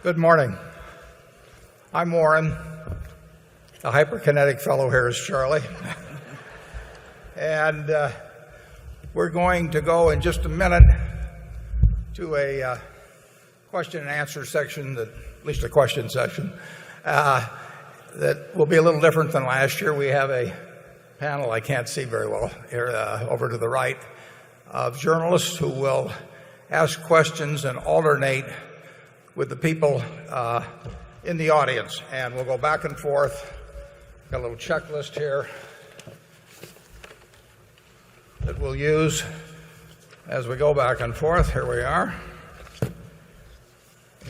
Good morning. I'm Warren. The hyperkinetic fellow here is Charlie. And we're going to go in just a minute to a question and answer section, at least a question section, that will be a little different than last year. We have a panel, I can't see very well here, over to the right, of journalists who will ask questions and alternate with the people in the audience. And we'll go back and forth. Got a little checklist here that we'll use as we go back and forth. Here we are.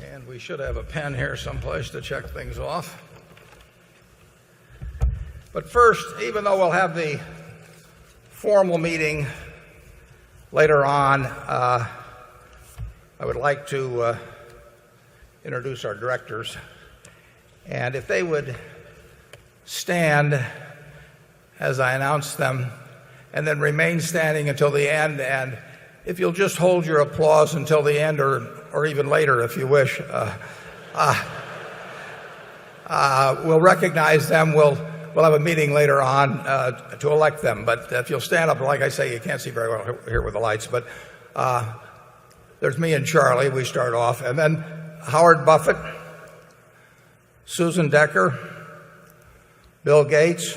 And we should have a pen here someplace to check things off. But first, even though we'll have the formal meeting later on, I would like to introduce our directors. And if they would stand as I announce them, and then remain standing until the end. And if you'll just hold your applause until the end, or even later if you wish, we'll recognize them. We'll have a meeting later on to elect them. But if you'll stand up, like I say, you can't see very well here with the lights, but there's me and Charlie. We start off, and then Howard Buffett, Susan Decker, Bill Gates,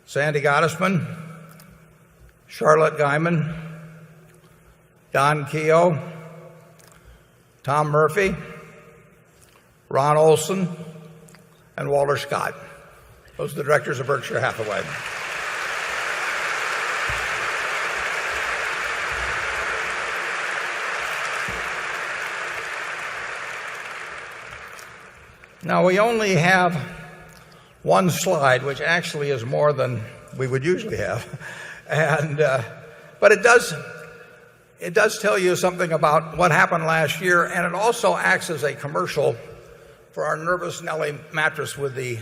Sandy Gottesman, Charlotte Guyman, Don Keogh, Tom Murphy, Ron Olson, and Walter Scott. Those are the directors of Berkshire Hathaway. Now, we only have one slide, which actually is more than we would usually have. And, but it does tell you something about what happened last year, and it also acts as a commercial for our Nervous Nelly mattress with the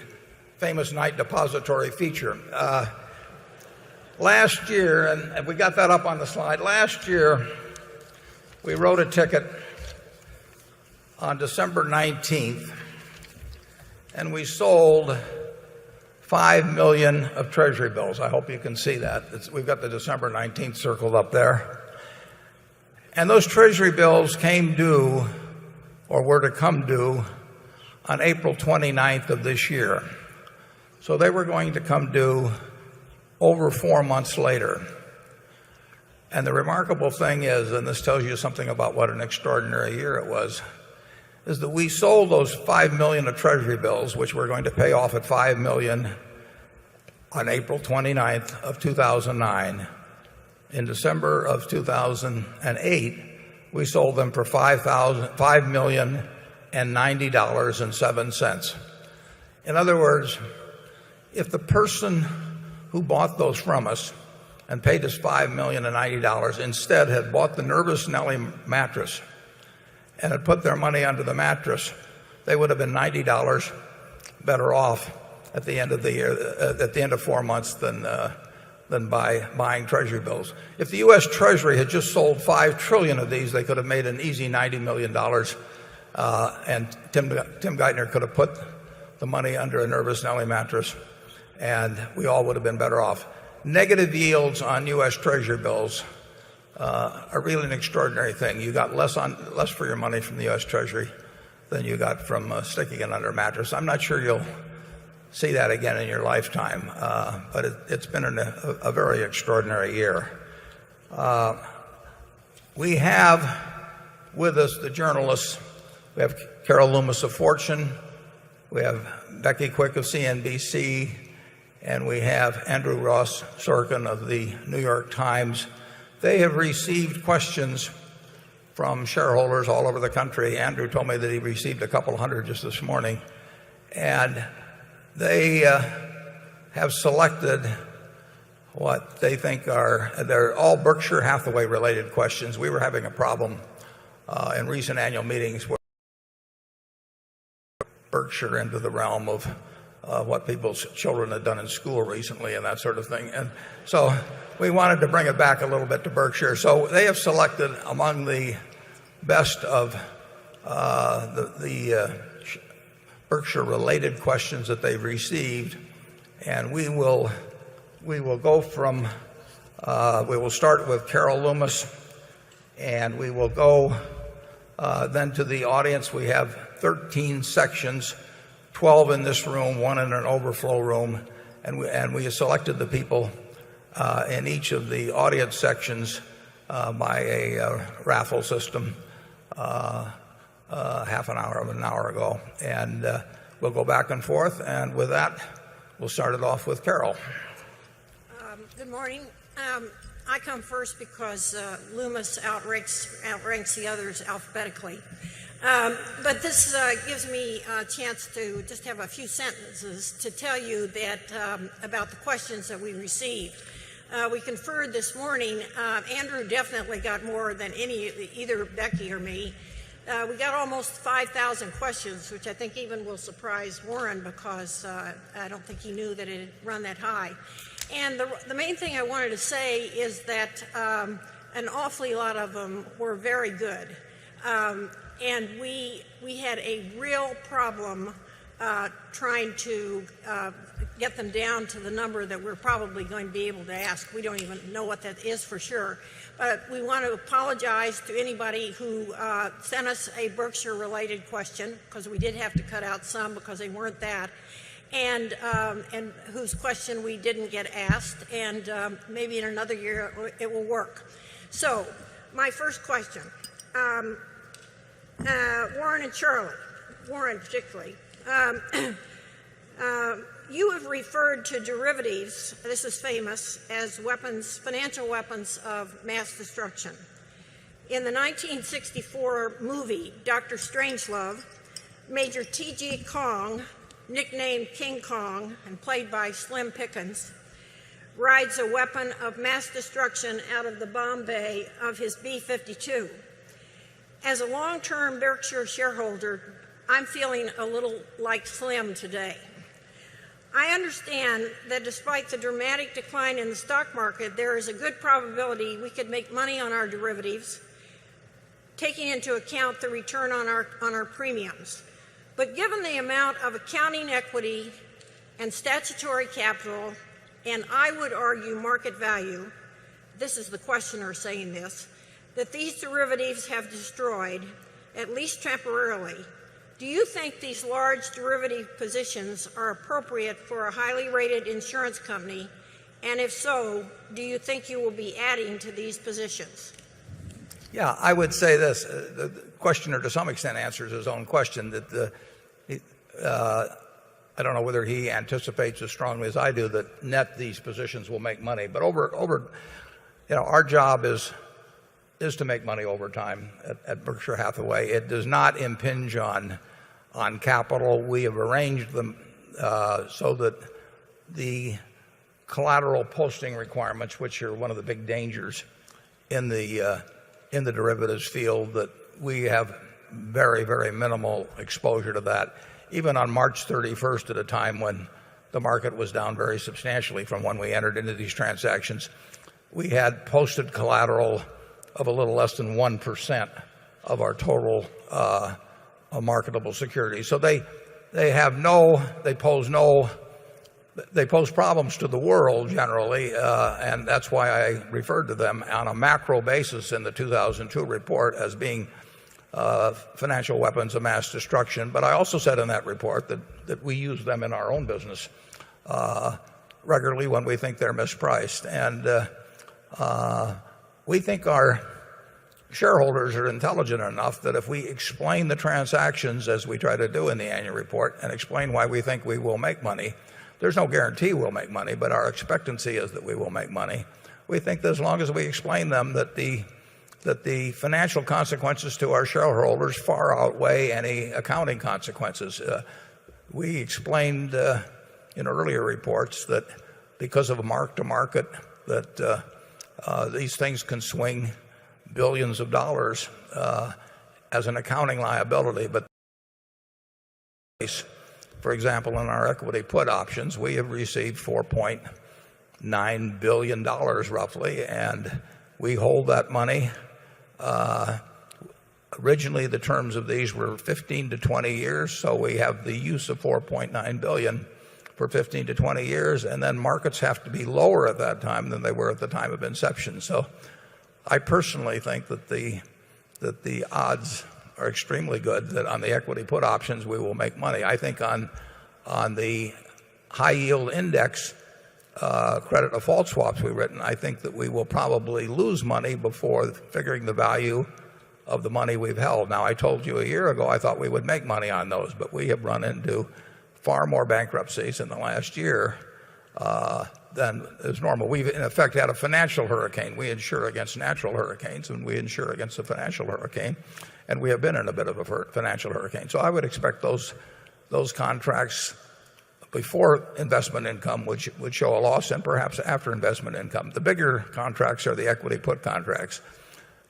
famous night depository feature. Last year, and we got that up on the slide, last year we wrote a ticket on December 19th, and we sold 5 million of Treasury bills. I hope you can see that. We've got the December 19th circled up there. And those Treasury bills came due, or were to come due, on April 29th of this year. So they were going to come due over 4 months later. And the remarkable thing is, and this tells you something about what an extraordinary year it was, is that we sold those 5 million of Treasury bills, which we're going to pay off at 5 million on April 29th of 2009. In December of 2008, we sold them for $5,090.07. In other words, if the person who bought those from us and paid us $5,090 instead had bought the Nervous Nelly mattress and had put their money under the mattress, they would have been $90 better off at the end of the year, at the end of 4 months than by buying Treasury bills. If the U.S. Treasury had just sold 5 trillion of these, they could have made an easy $90 million, and Tim Geithner could have put the money under a Nervous Nelly mattress, and we all would have been better off. Negative yields on U.S. Treasury bills are really an extraordinary thing. You got less for your money from the U.S. Treasury than you got from sticking it under a mattress. I'm not sure you'll see that again in your lifetime, but it's been a very extraordinary year. We have with us the journalists. We have Carol Loomis of Fortune, we have Becky Quick of CNBC, and we have Andrew Ross Sorkin of the New York Times. They have received questions from shareholders all over the country. Andrew told me that he received a couple hundred just this morning. And they have selected what they think they're all Berkshire Hathaway related questions. We were having a problem in recent annual meetings where Berkshire into the realm of what people's children had done in school recently and that sort of thing. And so we wanted to bring it back a little bit to Berkshire. So they have selected among the best of the Berkshire-related questions that they've received, and we will go from we will start with Carol Loomis, and we will go then to the audience. We have 13 sections, 12 in this room, 1 in an overflow room, and we have selected the people in each of the audience sections by a raffle system half an hour ago. And we'll go back and forth, and with that, we'll start it off with Carol. Good morning. I come first because Loomis outranks the others alphabetically. But this gives me a chance to just have a few sentences to tell you that about the questions that we received. We conferred this morning. Andrew definitely got more than either Becky or me. We got almost 5,000 questions, which I think even will surprise Warren, because I don't think he knew that it had run that high. And the main thing I wanted to say is that an awfully lot of them were very good. And we had a real problem trying to get them down to the number that we're probably going to be able to ask. We don't even know what that is for sure. But we want to apologize to anybody who sent us a Berkshire-related question, because we did have to cut out some because they weren't that, and whose question we didn't get asked, and maybe in another year it will work. So, my first question, Warren and Charlie, Warren particularly, you have referred to derivatives, this is famous, as weapons, financial weapons of mass destruction. In the 1964 movie, Dr. Strangelove, Major T.G. Kong, nicknamed King Kong and played by Slim Pickens, rides a weapon of mass destruction out of the bomb bay of his B-52. As a long-term Berkshire shareholder, I'm feeling a little like Slim today. I understand that despite the dramatic decline in the stock market, there is a good probability we could make money on our derivatives, taking into account the return on our premiums. But given the amount of accounting equity and statutory capital, and I would argue market value, this is the questioner saying this, that these derivatives have destroyed, at least temporarily, do you think these large derivative positions are appropriate for a highly rated insurance company? And if so, do you think you will be adding to these positions? Yeah, I would say this. The questioner to some extent answers his own question, that I don't know whether he anticipates as strongly as I do that net these positions will make money. But our job is to make money over time at Berkshire Hathaway. It does not impinge on capital. We have arranged them so that the collateral posting requirements, which are one of the big dangers in the derivatives field, that we have very, very minimal exposure to that. Even on March 31st, at a time when the market was down very substantially from when we entered into these transactions, we had posted collateral of a little less than 1% of our total marketable securities. So they pose problems to the world generally, and that's why I referred to them on a macro basis in the 2002 report as being financial weapons of mass destruction. But I also said in that report that we use them in our own business regularly when we think they're mispriced. And we think our shareholders are intelligent enough that if we explain the transactions as we try to do in the annual report and explain why we think we will make money, there's no guarantee we'll make money, but our expectancy is that we will make money. We think that as long as we explain them, that the financial consequences to our shareholders far outweigh any accounting consequences. We explained in earlier reports that because of a mark-to-market, that these things can swing billions of dollars as an accounting liability, but for example, in our equity put options, we have received $4.9 billion roughly, and we hold that money. Originally, the terms of these were 15 to 20 years, so we have the use of $4.9 billion for 15 to 20 years, and then markets have to be lower at that time than they were at the time of inception. So I personally think that the odds are extremely good that on the equity put options we will make money. I think on the high yield index credit default swaps we've written, I think that we will probably lose money before figuring the value of the money we've held. Now, I told you a year ago I thought we would make money on those, but we have run into far more bankruptcies in the last year than is normal. We've in effect had a financial hurricane. We insure against natural hurricanes, and we insure against a financial hurricane, and we have been in a bit of a financial hurricane. So I would expect those contracts before investment income would show a loss, and perhaps after investment income. The bigger contracts are the equity put contracts,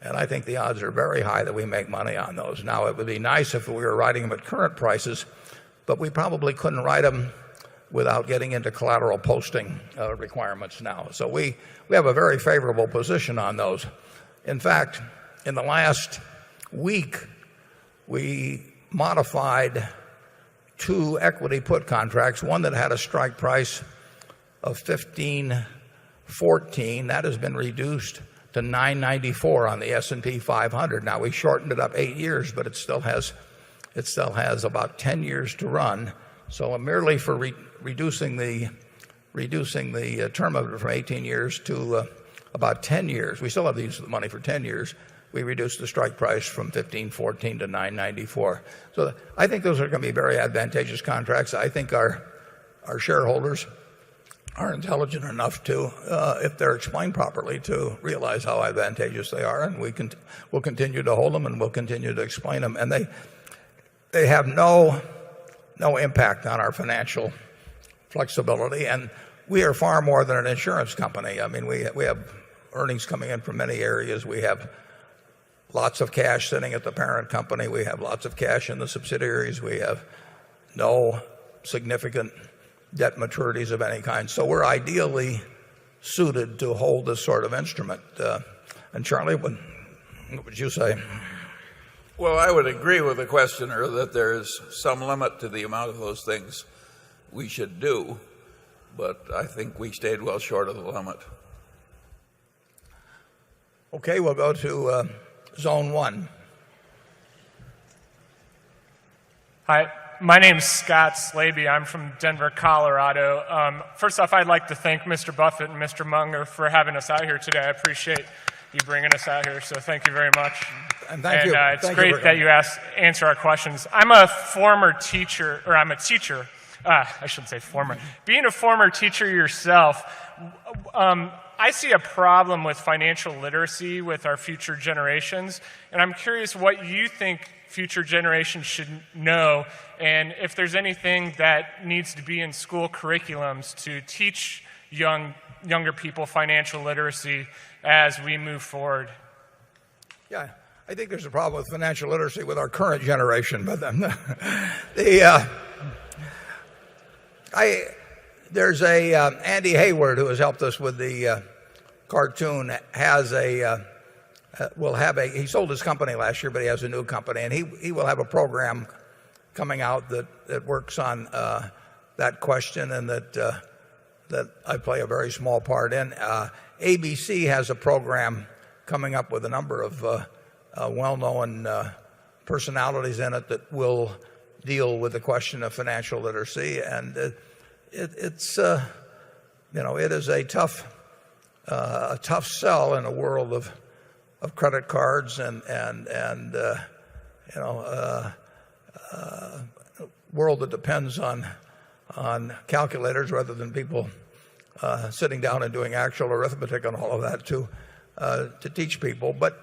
and I think the odds are very high that we make money on those. Now, it would be nice if we were writing them at current prices, but we probably couldn't write them without getting into collateral posting requirements now. So we have a very favorable position on those. In fact, in the last week, we modified 2 equity put contracts, one that had a strike price of 15.14. That has been reduced to 9.94 on the S&P 500. Now, we shortened it up 8 years, but it still has about 10 years to run. So merely for reducing the term of it from 18 years to about 10 years, we still have the use of the money for 10 years. We reduced the strike price from 15.14 to 9.94. So I think those are going to be very advantageous contracts. I think our shareholders are intelligent enough to, if they're explained properly, to realize how advantageous they are, and we'll continue to hold them, and we'll continue to explain them. And they have no impact on our financial flexibility, and we are far more than an insurance company. I mean, we have earnings coming in from many areas. We have lots of cash sitting at the parent company. We have lots of cash in the subsidiaries. We have no significant debt maturities of any kind. So we're ideally suited to hold this sort of instrument. And Charlie, what would you say? Well, I would agree with the questioner that there is some limit to the amount of those things we should do, but I think we stayed well short of the limit. Okay, we'll go to Zone 1. Hi, my name's Scott Slaby. I'm from Denver, Colorado. First off, I'd like to thank Mr. Buffett and Mr. Munger for having us out here today. I appreciate you bringing us out here, so thank you very much. And thank you. It's great that you answer our questions. I'm a former teacher, or I'm a teacher. I shouldn't say former. Being a former teacher yourself, I see a problem with financial literacy with our future generations, and I'm curious what you think future generations should know, and if there's anything that needs to be in school curriculums to teach younger people financial literacy as we move forward. Yeah, I think there's a problem with financial literacy with our current generation, but there's Andy Hayward, who has helped us with the cartoon, he sold his company last year, but he has a new company, and he will have a program coming out that works on that question, and that I play a very small part in. ABC has a program coming up with a number of well-known personalities in it that will deal with the question of financial literacy, and it is a tough sell in a world of credit cards and world that depends on calculators rather than people sitting down and doing actual arithmetic and all of that to teach people. But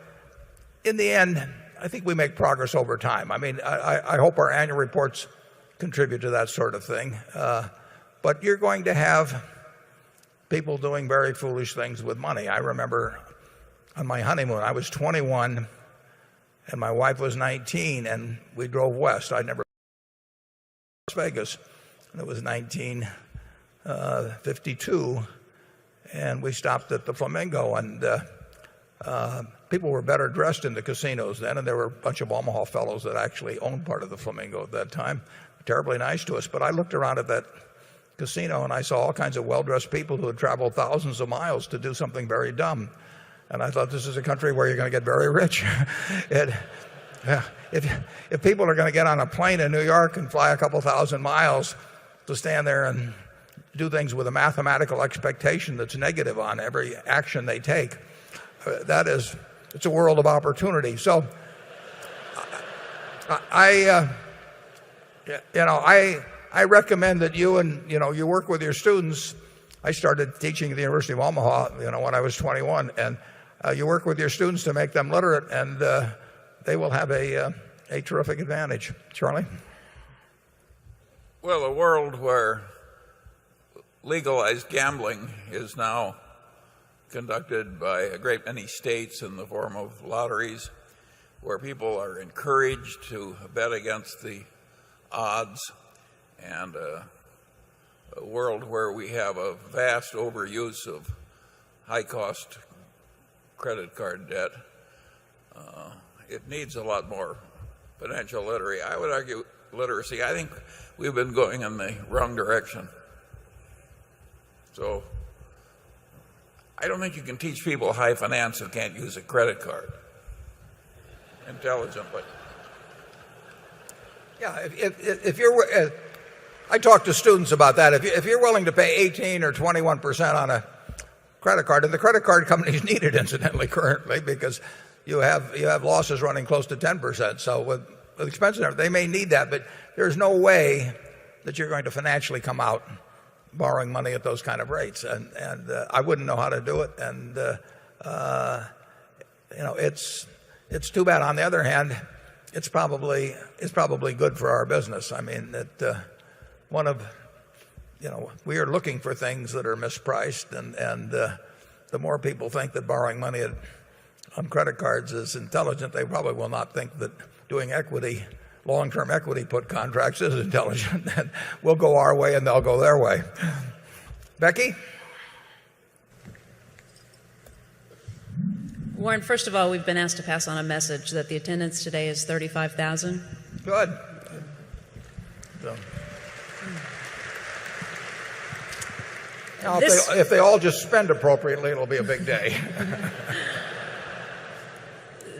in the end, I think we make progress over time. I mean, I hope our annual reports contribute to that sort of thing. But you're going to have people doing very foolish things with money. I remember on my honeymoon, I was 21 and my wife was 19, and we drove west. I'd never been to Las Vegas. and it was 1952, and we stopped at the Flamingo, and people were better dressed in the casinos then, and there were a bunch of Omaha fellows that actually owned part of the Flamingo at that time. Terribly nice to us. But I looked around at that casino and I saw all kinds of well-dressed people who had traveled thousands of miles to do something very dumb. And I thought, this is a country where you're going to get very rich. If people are going to get on a plane in New York and fly a couple thousand miles to stand there and do things with a mathematical expectation that's negative on every action they take, it's a world of opportunity. So I recommend that you work with your students. I started teaching at the University of Omaha, when I was 21, and you work with your students to make them literate, and they will have a terrific advantage. Charlie? Well, a world where legalized gambling is now conducted by a great many states in the form of lotteries, where people are encouraged to bet against the odds, and a world where we have a vast overuse of high-cost credit card debt. It needs a lot more financial literacy. I would argue literacy. I think we've been going in the wrong direction. So I don't think you can teach people high finance who can't use a credit card intelligently. Yeah, if you're, I talk to students about that. If you're willing to pay 18 or 21% on a credit card, and the credit card companies need it, incidentally, currently, because you have losses running close to 10%. So with expenses, they may need that, but there's no way that you're going to financially come out borrowing money at those kind of rates, and I wouldn't know how to do it, and it's too bad. On the other hand, it's probably good for our business. I mean, we are looking for things that are mispriced, and the more people think that borrowing money on credit cards is intelligent, they probably will not think that doing long-term equity put contracts is intelligent. And we'll go our way and they'll go their way. Becky? Warren, first of all, we've been asked to pass on a message that the attendance today is 35,000. Good. So, now, if they all just spend appropriately, it'll be a big day.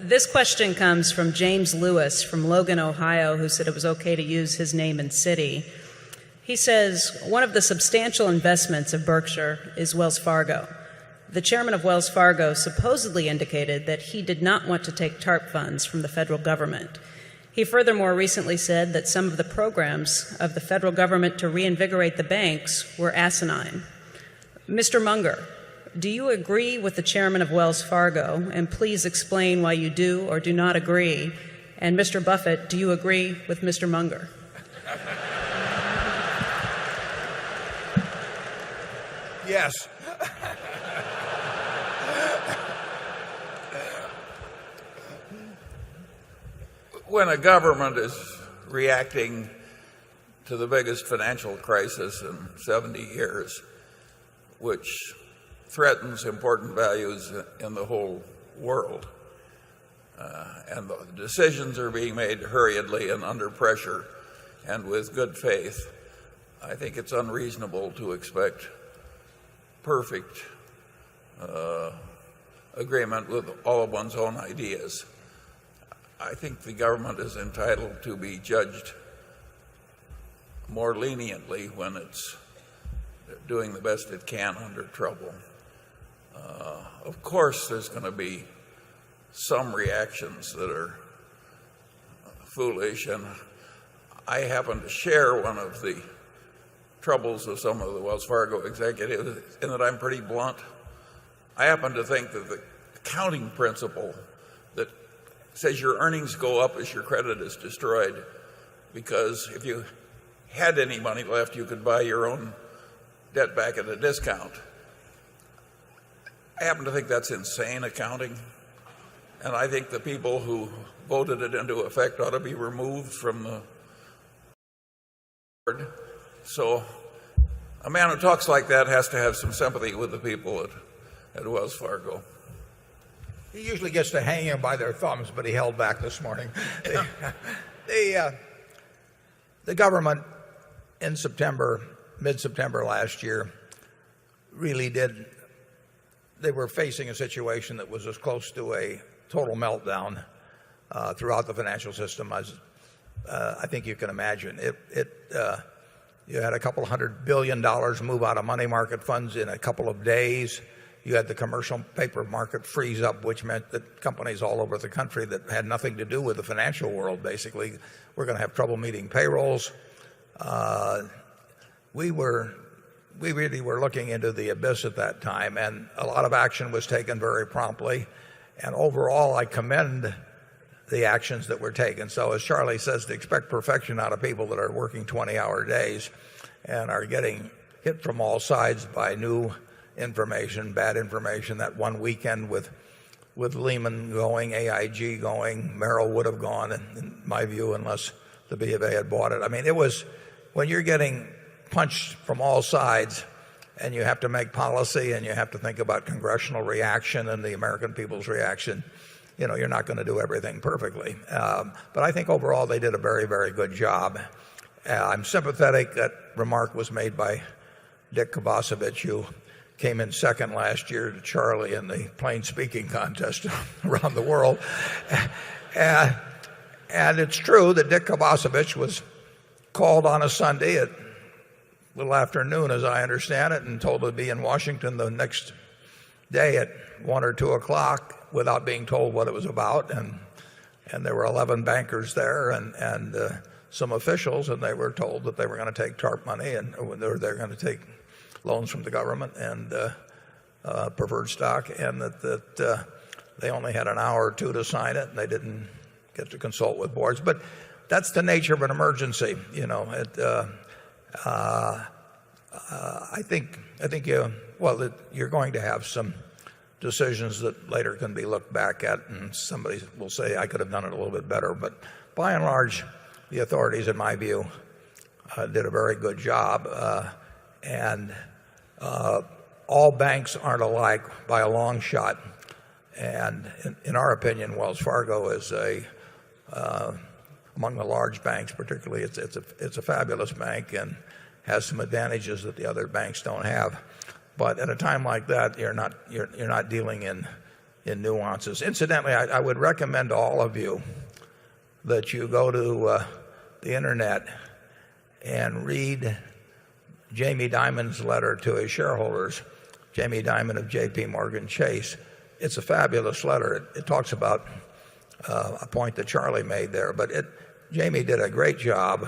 This question comes from James Lewis from Logan, Ohio, who said it was okay to use his name and city. He says, one of the substantial investments of Berkshire is Wells Fargo. The chairman of Wells Fargo supposedly indicated that he did not want to take TARP funds from the federal government. He furthermore recently said that some of the programs of the federal government to reinvigorate the banks were asinine. Mr. Munger, do you agree with the chairman of Wells Fargo? And please explain why you do or do not agree. And Mr. Buffett, do you agree with Mr. Munger? Yes. When a government is reacting to the biggest financial crisis in 70 years, which threatens important values in the whole world, and the decisions are being made hurriedly and under pressure and with good faith, I think it's unreasonable to expect perfect agreement with all of one's own ideas. I think the government is entitled to be judged more leniently when it's doing the best it can under trouble. Of course, there's going to be some reactions that are foolish, and I happen to share one of the troubles of some of the Wells Fargo executives in that I'm pretty blunt. I happen to think that the accounting principle that says your earnings go up as your credit is destroyed, because if you had any money left, you could buy your own debt back at a discount. I happen to think that's insane accounting, and I think the people who voted it into effect ought to be removed from the board So a man who talks like that has to have some sympathy with the people at Wells Fargo. He usually gets to hang him by their thumbs, but he held back this morning. The government in September, mid-September last year, really did. They were facing a situation that was as close to a total meltdown throughout the financial system as I think you can imagine. You had a couple $100 billion move out of money market funds in a couple of days. You had the commercial paper market freeze up, which meant that companies all over the country that had nothing to do with the financial world basically were going to have trouble meeting payrolls. We really were looking into the abyss at that time, and a lot of action was taken very promptly. And overall, I commend the actions that were taken. So as Charlie says, to expect perfection out of people that are working 20-hour days and are getting hit from all sides by new information, bad information. That one weekend with Lehman going, AIG going, Merrill would have gone, in my view, unless the B of A had bought it. I mean, it was when you're getting punched from all sides and you have to make policy and you have to think about congressional reaction and the American people's reaction, you're not going to do everything perfectly. But I think overall they did a very, very good job. I'm sympathetic. That remark was made by Dick Kovacevich, who came in second last year to Charlie in the plain speaking contest around the world. And it's true that Dick Kovacevich was called on a Sunday at a little after noon, as I understand it, and told to be in Washington the next day at 1 or 2 o'clock without being told what it was about. And there were 11 bankers there and some officials, and they were told that they were going to take TARP money and they were going to take loans from the government and preferred stock, and that they only had an hour or two to sign it, and they didn't get to consult with boards. But that's the nature of an emergency. I think you're going to have some decisions that later can be looked back at, and somebody will say, I could have done it a little bit better. But by and large, the authorities, in my view, did a very good job. And all banks aren't alike by a long shot. And in our opinion, Wells Fargo is among the large banks, particularly. It's a fabulous bank and has some advantages that the other banks don't have. But at a time like that, you're not dealing in nuances. Incidentally, I would recommend to all of you that you go to the internet and read Jamie Dimon's letter to his shareholders, Jamie Dimon of J.P. Morgan Chase. It's a fabulous letter. It talks about a point that Charlie made there, but Jamie did a great job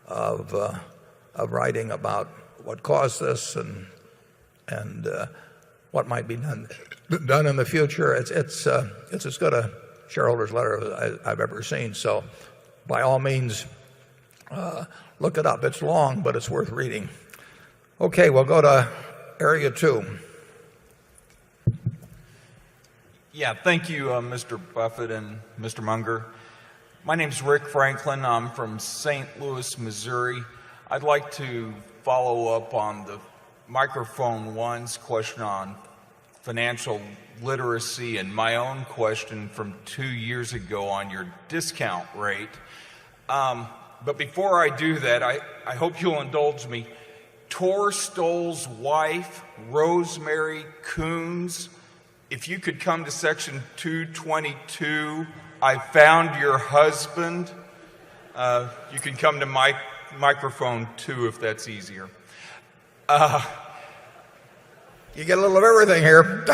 of writing about what caused this and what might be done in the future. It's as good a shareholder's letter as I've ever seen. So, by all means, look it up. It's long, but it's worth reading. Okay, we'll go to area 2. Yeah, thank you, Mr. Buffett and Mr. Munger. My name's Rick Franklin. I'm from St. Louis, Missouri. I'd like to follow up on the microphone one's question on financial literacy and my own question from 2 years ago on your discount rate. But before I do that, I hope you'll indulge me. Tor Stoll's wife, Rosemary Coons, if you could come to section 222, I found your husband. You can come to microphone 2 if that's easier. You get a little of everything here.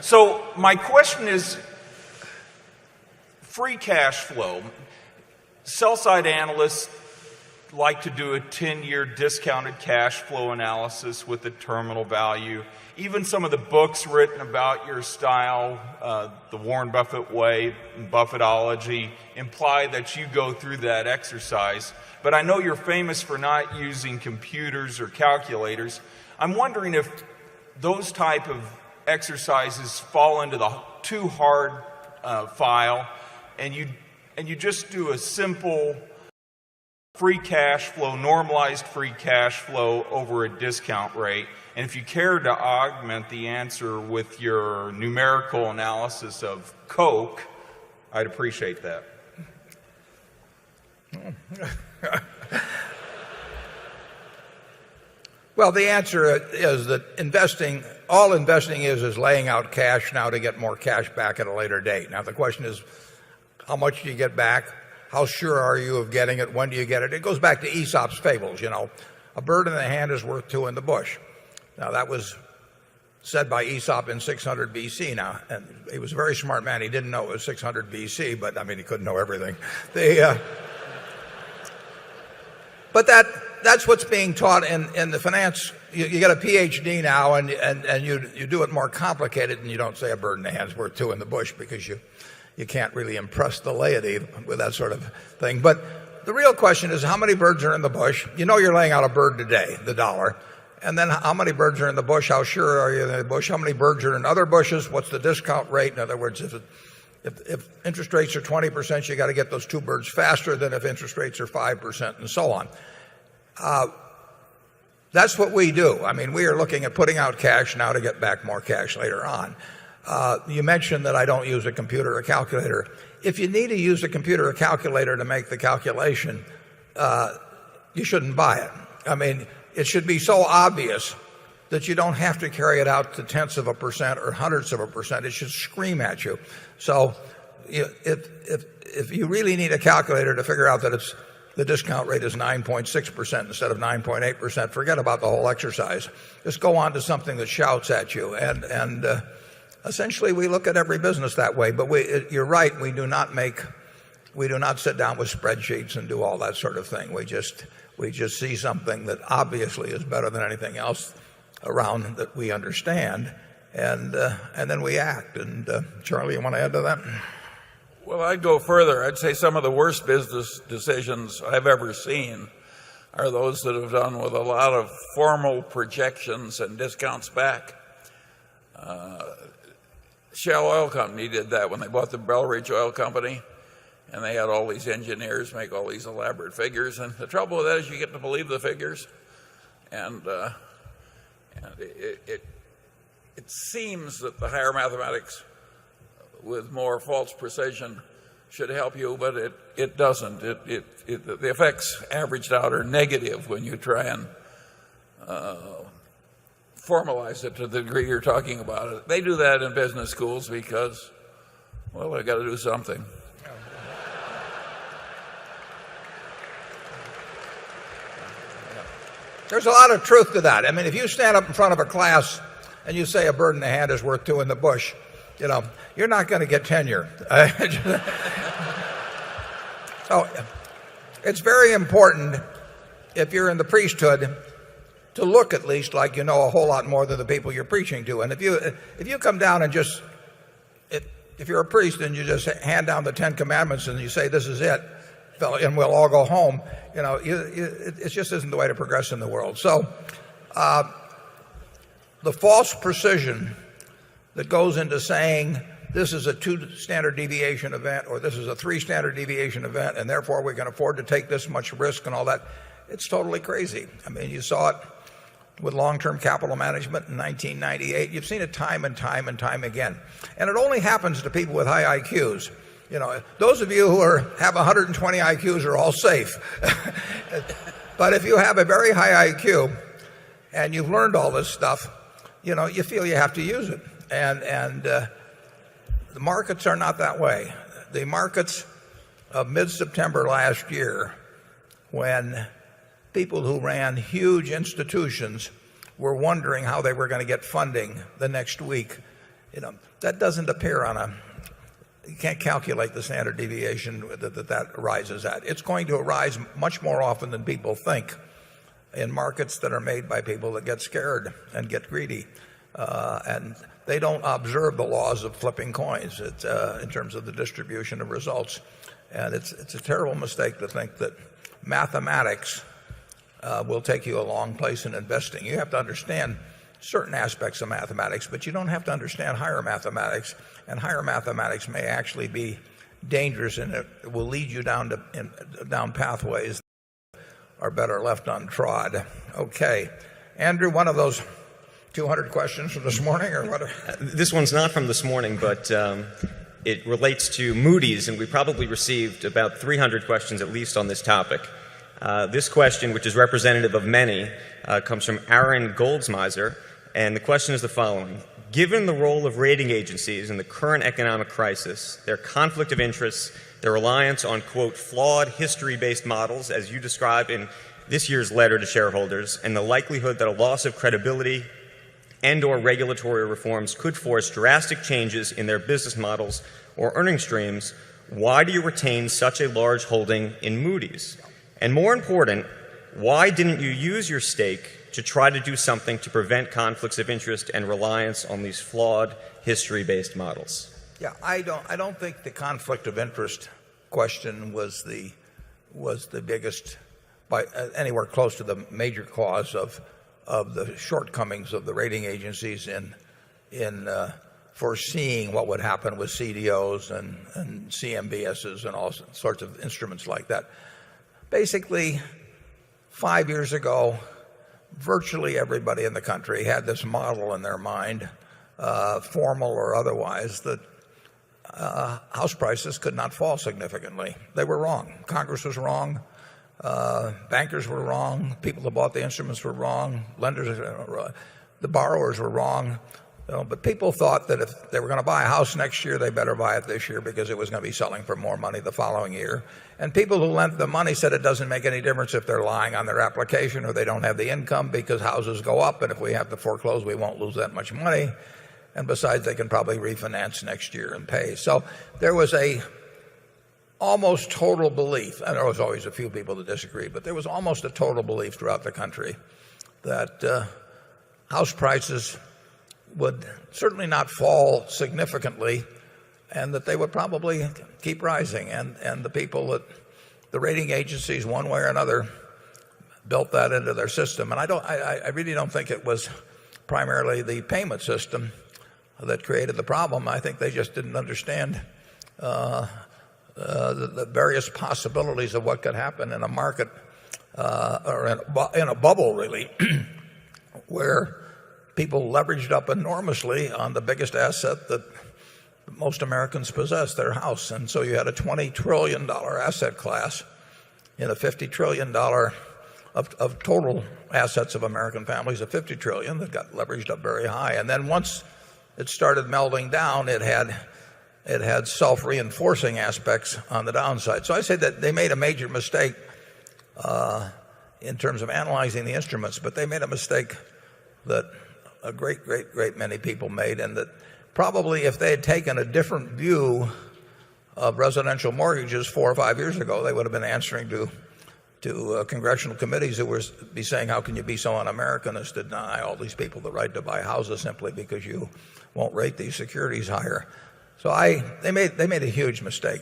So my question is free cash flow. Sell-side analysts like to do a 10-year discounted cash flow analysis with the terminal value. Even some of the books written about your style, the Warren Buffett way, Buffettology, imply that you go through that exercise. But I know you're famous for not using computers or calculators. I'm wondering if those type of exercises fall into the too hard file, and you just do a simple free cash flow, normalized free cash flow over a discount rate. And if you care to augment the answer with your numerical analysis of Coke, I'd appreciate that. Well, the answer is that all investing is laying out cash now to get more cash back at a later date. Now, the question is, how much do you get back? How sure are you of getting it? When do you get it? It goes back to Aesop's fables, A bird in the hand is worth two in the bush. Now, that was said by Aesop in 600 BC now. And he was a very smart man. He didn't know it was 600 BC, but, he couldn't know everything. But that's what's being taught in the finance. You get a PhD now, and you do it more complicated, and you don't say a bird in the hand is worth two in the bush, because you can't really impress the laity with that sort of thing. But the real question is, how many birds are in the bush? You're laying out a bird today, the dollar. And then how many birds are in the bush? How sure are you in the bush? How many birds are in other bushes? What's the discount rate? In other words, if interest rates are 20%, you got to get those two birds faster than if interest rates are 5%, and so on. That's what we do. We are looking at putting out cash now to get back more cash later on. You mentioned that I don't use a computer or calculator. If you need to use a computer or calculator to make the calculation, you shouldn't buy it. It should be so obvious that you don't have to carry it out to tenths of a percent or hundredths of a percent. It should scream at you. So if you really need a calculator to figure out that the discount rate is 9.6% instead of 9.8%, forget about the whole exercise. Just go on to something that shouts at you. And essentially, we look at every business that way. But you're right. We do not sit down with spreadsheets and do all that sort of thing. We just see something that obviously is better than anything else around that we understand, and then we act. And Charlie, you want to add to that? Well, I'd go further. I'd say some of the worst business decisions I've ever seen are those that have done with a lot of formal projections and discounts back. Shell Oil Company did that when they bought the Belridge Oil Company, and they had all these engineers make all these elaborate figures. And the trouble with that is you get to believe the figures, and it seems that the higher mathematics with more false precision should help you, but it doesn't. The effects averaged out are negative when you try and formalize it to the degree you're talking about it. They do that in business schools because, well, they've got to do something. There's a lot of truth to that. If you stand up in front of a class and you say a bird in the hand is worth two in the bush, you're not going to get tenure. So it's very important, if you're in the priesthood, to look at least like you know a whole lot more than the people you're preaching to. And if you come down and if you're a priest and you just hand down the 10 Commandments and you say this is it, and we'll all go home, it just isn't the way to progress in the world. So the false precision that goes into saying this is a 2 standard deviation event or this is a 3 standard deviation event and therefore we can afford to take this much risk and all that, it's totally crazy. You saw it with long-term capital management in 1998. You've seen it time and time and time again. And it only happens to people with high IQs. Those of you who have 120 IQs are all safe. But if you have a very high IQ and you've learned all this stuff, you feel you have to use it. And the markets are not that way. The markets of mid-September last year, when people who ran huge institutions were wondering how they were going to get funding the next week, that doesn't appear you can't calculate the standard deviation that arises at. It's going to arise much more often than people think in markets that are made by people that get scared and get greedy. And they don't observe the laws of flipping coins in terms of the distribution of results. And it's a terrible mistake to think that mathematics will take you a long place in investing. You have to understand certain aspects of mathematics, but you don't have to understand higher mathematics. And higher mathematics may actually be dangerous, and it will lead you down pathways are better left untrod. Okay. Andrew, one of those 200 questions from this morning or what? This one's not from this morning, but it relates to Moody's, and we probably received about 300 questions at least on this topic. This question, which is representative of many, comes from Aaron Goldsmiser, and the question is the following. Given the role of rating agencies in the current economic crisis, their conflict of interests, their reliance on, quote, flawed history-based models, as you describe in this year's letter to shareholders, and the likelihood that a loss of credibility and or regulatory reforms could force drastic changes in their business models or earning streams, why do you retain such a large holding in Moody's? And more important, why didn't you use your stake to try to do something to prevent conflicts of interest and reliance on these flawed history-based models? Yeah, I don't think the conflict of interest question was the biggest, by anywhere close to the major cause of the shortcomings of the rating agencies in foreseeing what would happen with CDOs and CMBSs and all sorts of instruments like that. Basically, 5 years ago, virtually everybody in the country had this model in their mind, formal or otherwise, that house prices could not fall significantly. They were wrong. Congress was wrong. Bankers were wrong. People who bought the instruments were wrong. Lenders, the borrowers were wrong. But people thought that if they were going to buy a house next year, they better buy it this year because it was going to be selling for more money the following year. And people who lent the money said it doesn't make any difference if they're lying on their application or they don't have the income because houses go up, and if we have to foreclose, we won't lose that much money. And besides, they can probably refinance next year and pay. So there was a almost total belief, and there was always a few people that disagreed, but there was almost a total belief throughout the country that house prices would certainly not fall significantly and that they would probably keep rising. And the people that the rating agencies, one way or another, built that into their system. And I really don't think it was primarily the payment system that created the problem. I think they just didn't understand the various possibilities of what could happen in a market or in a bubble, really, where people leveraged up enormously on the biggest asset that most Americans possess, their house. And so you had a $20 trillion asset class in a $50 trillion of total assets of American families, a $50 trillion that got leveraged up very high. And then once it started melding down, it had self-reinforcing aspects on the downside. So I say that they made a major mistake in terms of analyzing the instruments, but they made a mistake that a great many people made, and that probably if they had taken a different view of residential mortgages 4 or 5 years ago, they would have been answering to congressional committees who would be saying, how can you be so un-American as to deny all these people the right to buy houses simply because you won't rate these securities higher. So they made a huge mistake,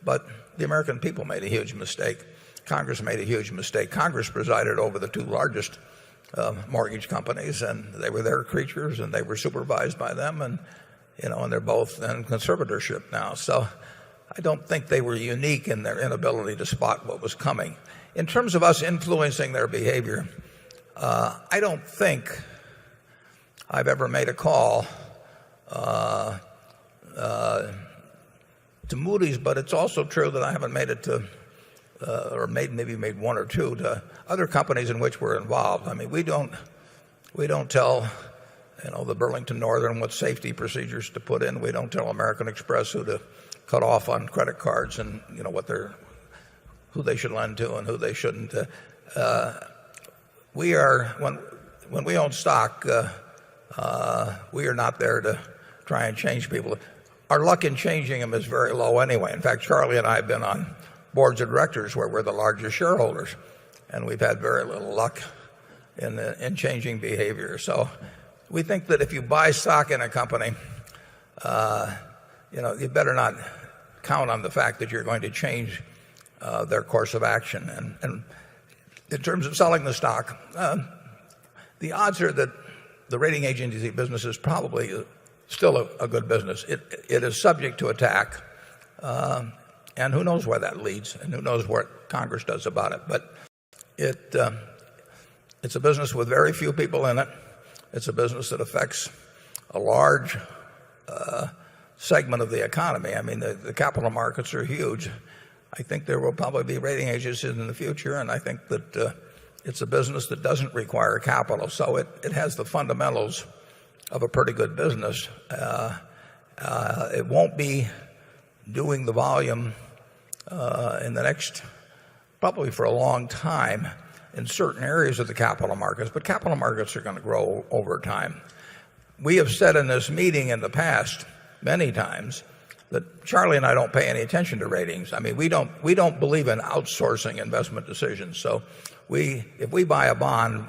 but the American people made a huge mistake. Congress made a huge mistake. Congress presided over the two largest mortgage companies, and they were their creatures, and they were supervised by them, and they're both in conservatorship now. So I don't think they were unique in their inability to spot what was coming. In terms of us influencing their behavior, I don't think I've ever made a call to Moody's, but it's also true that I haven't made it to maybe made one or two to other companies in which we're involved. I mean, we don't tell the Burlington Northern what safety procedures to put in. We don't tell American Express who to cut off on credit cards and who they should lend to and who they shouldn't. We are when we own stock, we are not there to try and change people. Our luck in changing them is very low anyway. In fact, Charlie and I have been on boards of directors where we're the largest shareholders, and we've had very little luck in changing behavior. So we think that if you buy stock in a company, you better not count on the fact that you're going to change their course of action. And in terms of selling the stock, the odds are that the rating agency business is probably still a good business. It is subject to attack, and who knows where that leads, and who knows what Congress does about it. But It's a business with very few people in it. It's a business that affects a large segment of the economy. I mean, the capital markets are huge. I think there will probably be rating agencies in the future, and I think that it's a business that doesn't require capital. So it has the fundamentals of a pretty good business. It won't be doing the volume in the next, probably for a long time, in certain areas of the capital markets, but capital markets are going to grow over time. We have said in this meeting in the past many times that Charlie and I don't pay any attention to ratings. I mean, we don't believe in outsourcing investment decisions. So if we buy a bond,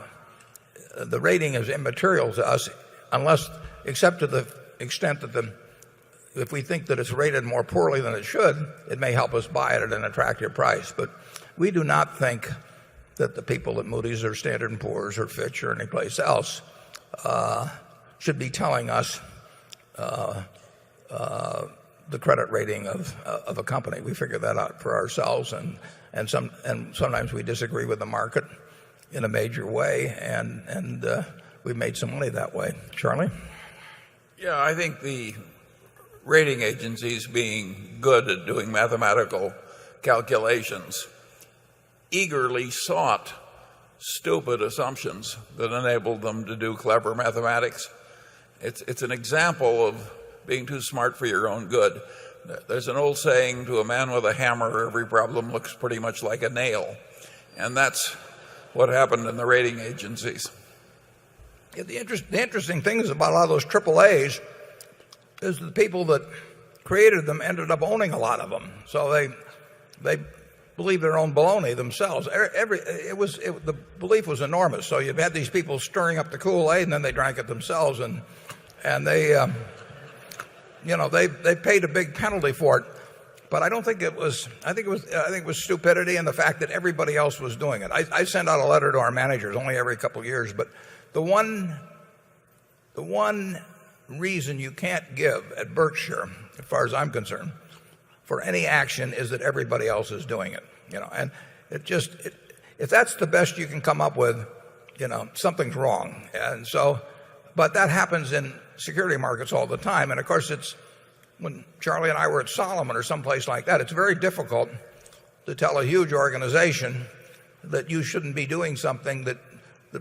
the rating is immaterial to us except to the extent that if we think that it's rated more poorly than it should, it may help us buy it at an attractive price. But we do not think that the people at Moody's or Standard & Poor's or Fitch or any place else should be telling us the credit rating of a company. We figure that out for ourselves, and sometimes we disagree with the market in a major way, and we've made some money that way. Charlie? Yeah, I think the rating agencies, being good at doing mathematical calculations, eagerly sought stupid assumptions that enabled them to do clever mathematics. It's an example of being too smart for your own good. There's an old saying, to a man with a hammer, every problem looks pretty much like a nail. And that's what happened in the rating agencies. Yeah, the interesting thing is about a lot of those AAAs is the people that created them ended up owning a lot of them. So they believe their own baloney themselves. The belief was enormous. So you had these people stirring up the Kool-Aid, and then they drank it themselves, and they paid a big penalty for it. But I don't think it was. I think it was stupidity and the fact that everybody else was doing it. I send out a letter to our managers only every couple of years, but the one reason you can't give at Berkshire, as far as I'm concerned, for any action is that everybody else is doing it. And if that's the best you can come up with, something's wrong. And so, but that happens in security markets all the time. And of course, when Charlie and I were at Solomon or someplace like that, it's very difficult to tell a huge organization that you shouldn't be doing something that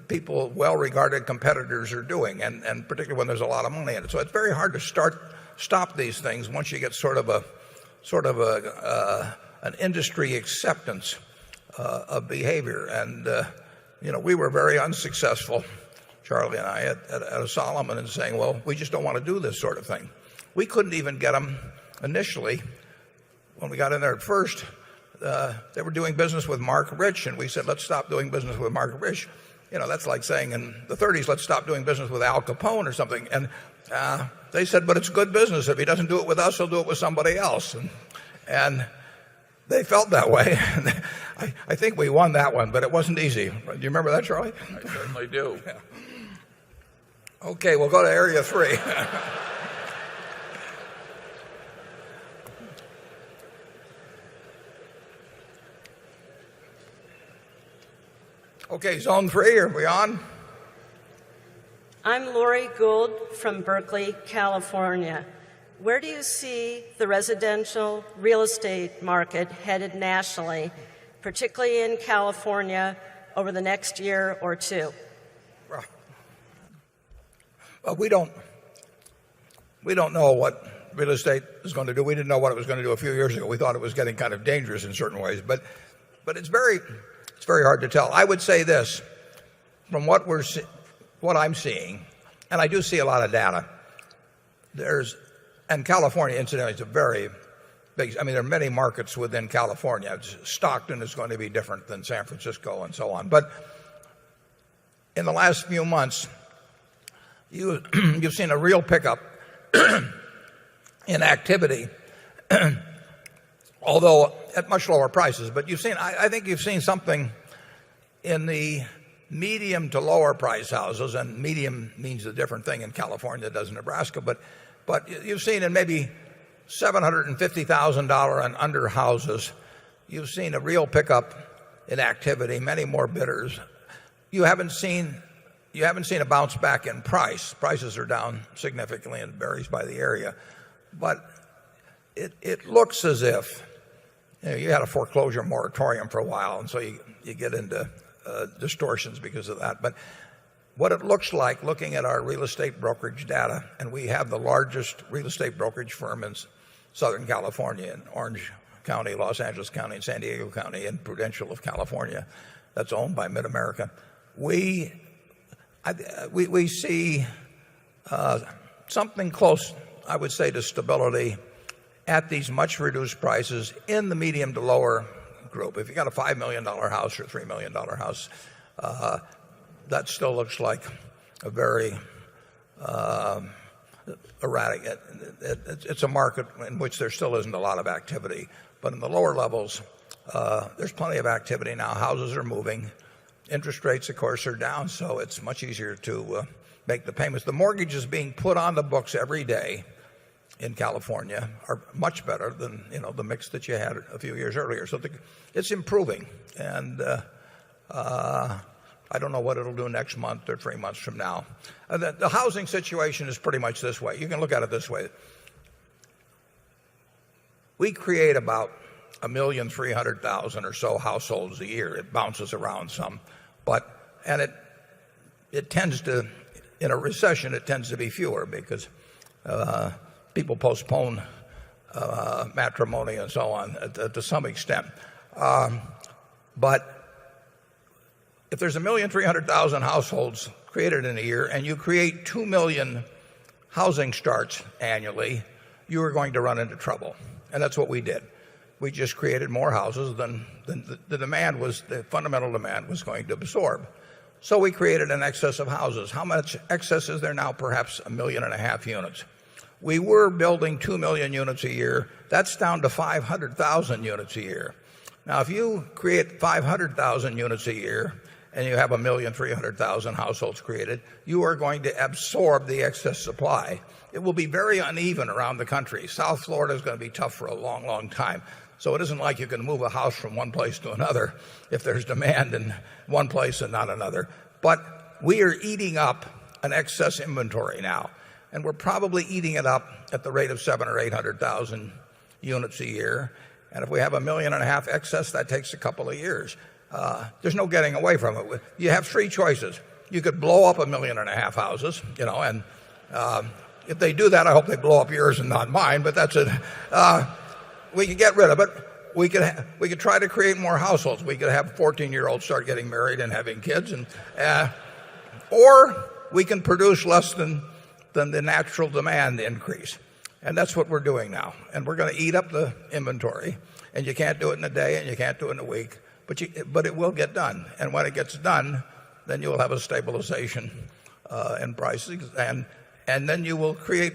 people, well-regarded competitors, are doing, and particularly when there's a lot of money in it. So it's very hard to stop these things once you get sort of an industry acceptance of behavior. And we were very unsuccessful, Charlie and I, at a Solomon, in saying, well, we just don't want to do this sort of thing. We couldn't even get them initially. When we got in there at first, they were doing business with Mark Rich, and we said, let's stop doing business with Mark Rich. That's like saying in the 30s, let's stop doing business with Al Capone or something. And they said, but it's good business. If he doesn't do it with us, he'll do it with somebody else. And they felt that way. I think we won that one, but it wasn't easy. Do you remember that, Charlie? I certainly do. Yeah. Okay, we'll go to Area 3. Okay, Zone 3, are we on? I'm Lori Gould from Berkeley, California. Where do you see the residential real estate market headed nationally, particularly in California, over the next year or two? Well, we don't know what real estate is going to do. We didn't know what it was going to do a few years ago. We thought it was getting kind of dangerous in certain ways, but it's very hard to tell. I would say this, from what I'm seeing, and I do see a lot of data. And California, incidentally, is a very big. There are many markets within California. Stockton is going to be different than San Francisco and so on. But in the last few months, you've seen a real pickup in activity, although at much lower prices. But I think you've seen something in the medium to lower price houses, and medium means a different thing in California, it does in Nebraska, but you've seen in maybe $750,000 and under houses, you've seen a real pickup in activity, many more bidders. You haven't seen a bounce back in price. Prices are down significantly and it varies by the area. But it looks as if you had a foreclosure moratorium for a while, and so you get into distortions because of that. But what it looks like, looking at our real estate brokerage data, and we have the largest real estate brokerage firm in Southern California, in Orange County, Los Angeles County, and San Diego County, and Prudential of California, that's owned by Mid-America. We see something close, I would say, to stability at these much reduced prices in the medium to lower group. If you got a $5 million house or $3 million house, that still looks like a very erratic. It's a market in which there still isn't a lot of activity. But in the lower levels, there's plenty of activity now. Houses are moving. Interest rates, of course, are down, so it's much easier to make the payments. The mortgages being put on the books every day in California are much better than the mix that you had a few years earlier. So it's improving, and I don't know what it'll do next month or 3 months from now. The housing situation is pretty much this way. You can look at it this way. We create about 1,300,000 or so households a year. It bounces around some, and it tends to, in a recession, it tends to be fewer because people postpone matrimony and so on to some extent. But if there's 1,300,000 households created in a year and you create 2 million housing starts annually, you are going to run into trouble. And that's what we did. We just created more houses than the fundamental demand was going to absorb. So we created an excess of houses. How much excess is there now? Perhaps 1.5 million units. We were building 2 million units a year. That's down to 500,000 units a year. Now, if you create 500,000 units a year and you have 1,300,000 households created, you are going to absorb the excess supply. It will be very uneven around the country. South Florida is going to be tough for a long, long time. So it isn't like you can move a house from one place to another if there's demand in one place and not another. But we are eating up an excess inventory now, and we're probably eating it up at the rate of 700,000 or 800,000 units a year. And if we have 1.5 million excess, that takes a couple of years. There's no getting away from it. You have three choices. You could blow up 1.5 million houses, and if they do that, I hope they blow up yours and not mine. But that's it. We could get rid of it. We could try to create more households. We could have 14-year-olds start getting married and having kids, or we can produce less than the natural demand increase. And that's what we're doing now. And we're going to eat up the inventory. And you can't do it in a day, and you can't do it in a week. But it will get done. And when it gets done, then you'll have a stabilization in prices, and then you will create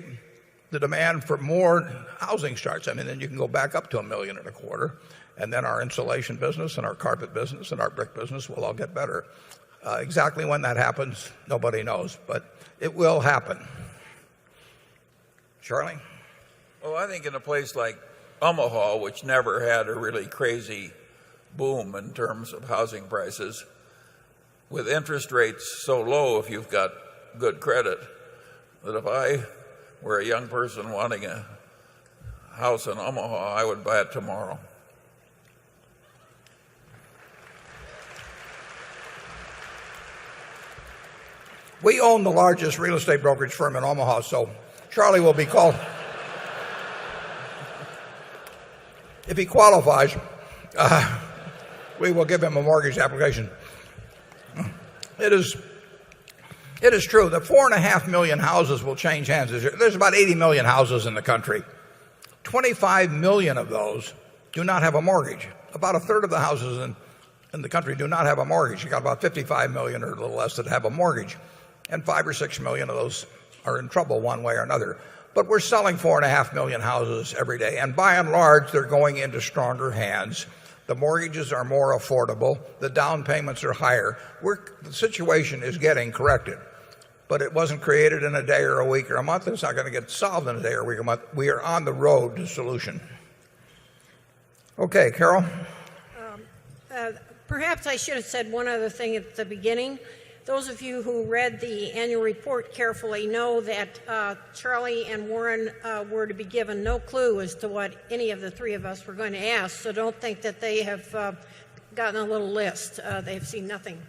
the demand for more housing starts. I mean, then you can go back up to 1.25 million, and then our insulation business and our carpet business and our brick business will all get better. Exactly when that happens, nobody knows, but it will happen. Charlie? Well, I think in a place like Omaha, which never had a really crazy boom in terms of housing prices, with interest rates so low if you've got good credit, that if I were a young person wanting a house in Omaha, I would buy it tomorrow. We own the largest real estate brokerage firm in Omaha, so Charlie will be called. If he qualifies, we will give him a mortgage application. It is true that 4.5 million houses will change hands this year. There's about 80 million houses in the country. 25 million of those do not have a mortgage. About a third of the houses in the country do not have a mortgage. You got about 55 million or a little less that have a mortgage. And 5 or 6 million of those are in trouble one way or another. But we're selling 4.5 million houses every day. And by and large, they're going into stronger hands. The mortgages are more affordable. The down payments are higher. The situation is getting corrected. But it wasn't created in a day or a week or a month. It's not going to get solved in a day or a week or a month. We are on the road to solution. Okay, Carol? Perhaps I should have said one other thing at the beginning. Those of you who read the annual report carefully know that Charlie and Warren were to be given no clue as to what any of the three of us were going to ask, so don't think that they have gotten a little list. They've seen nothing.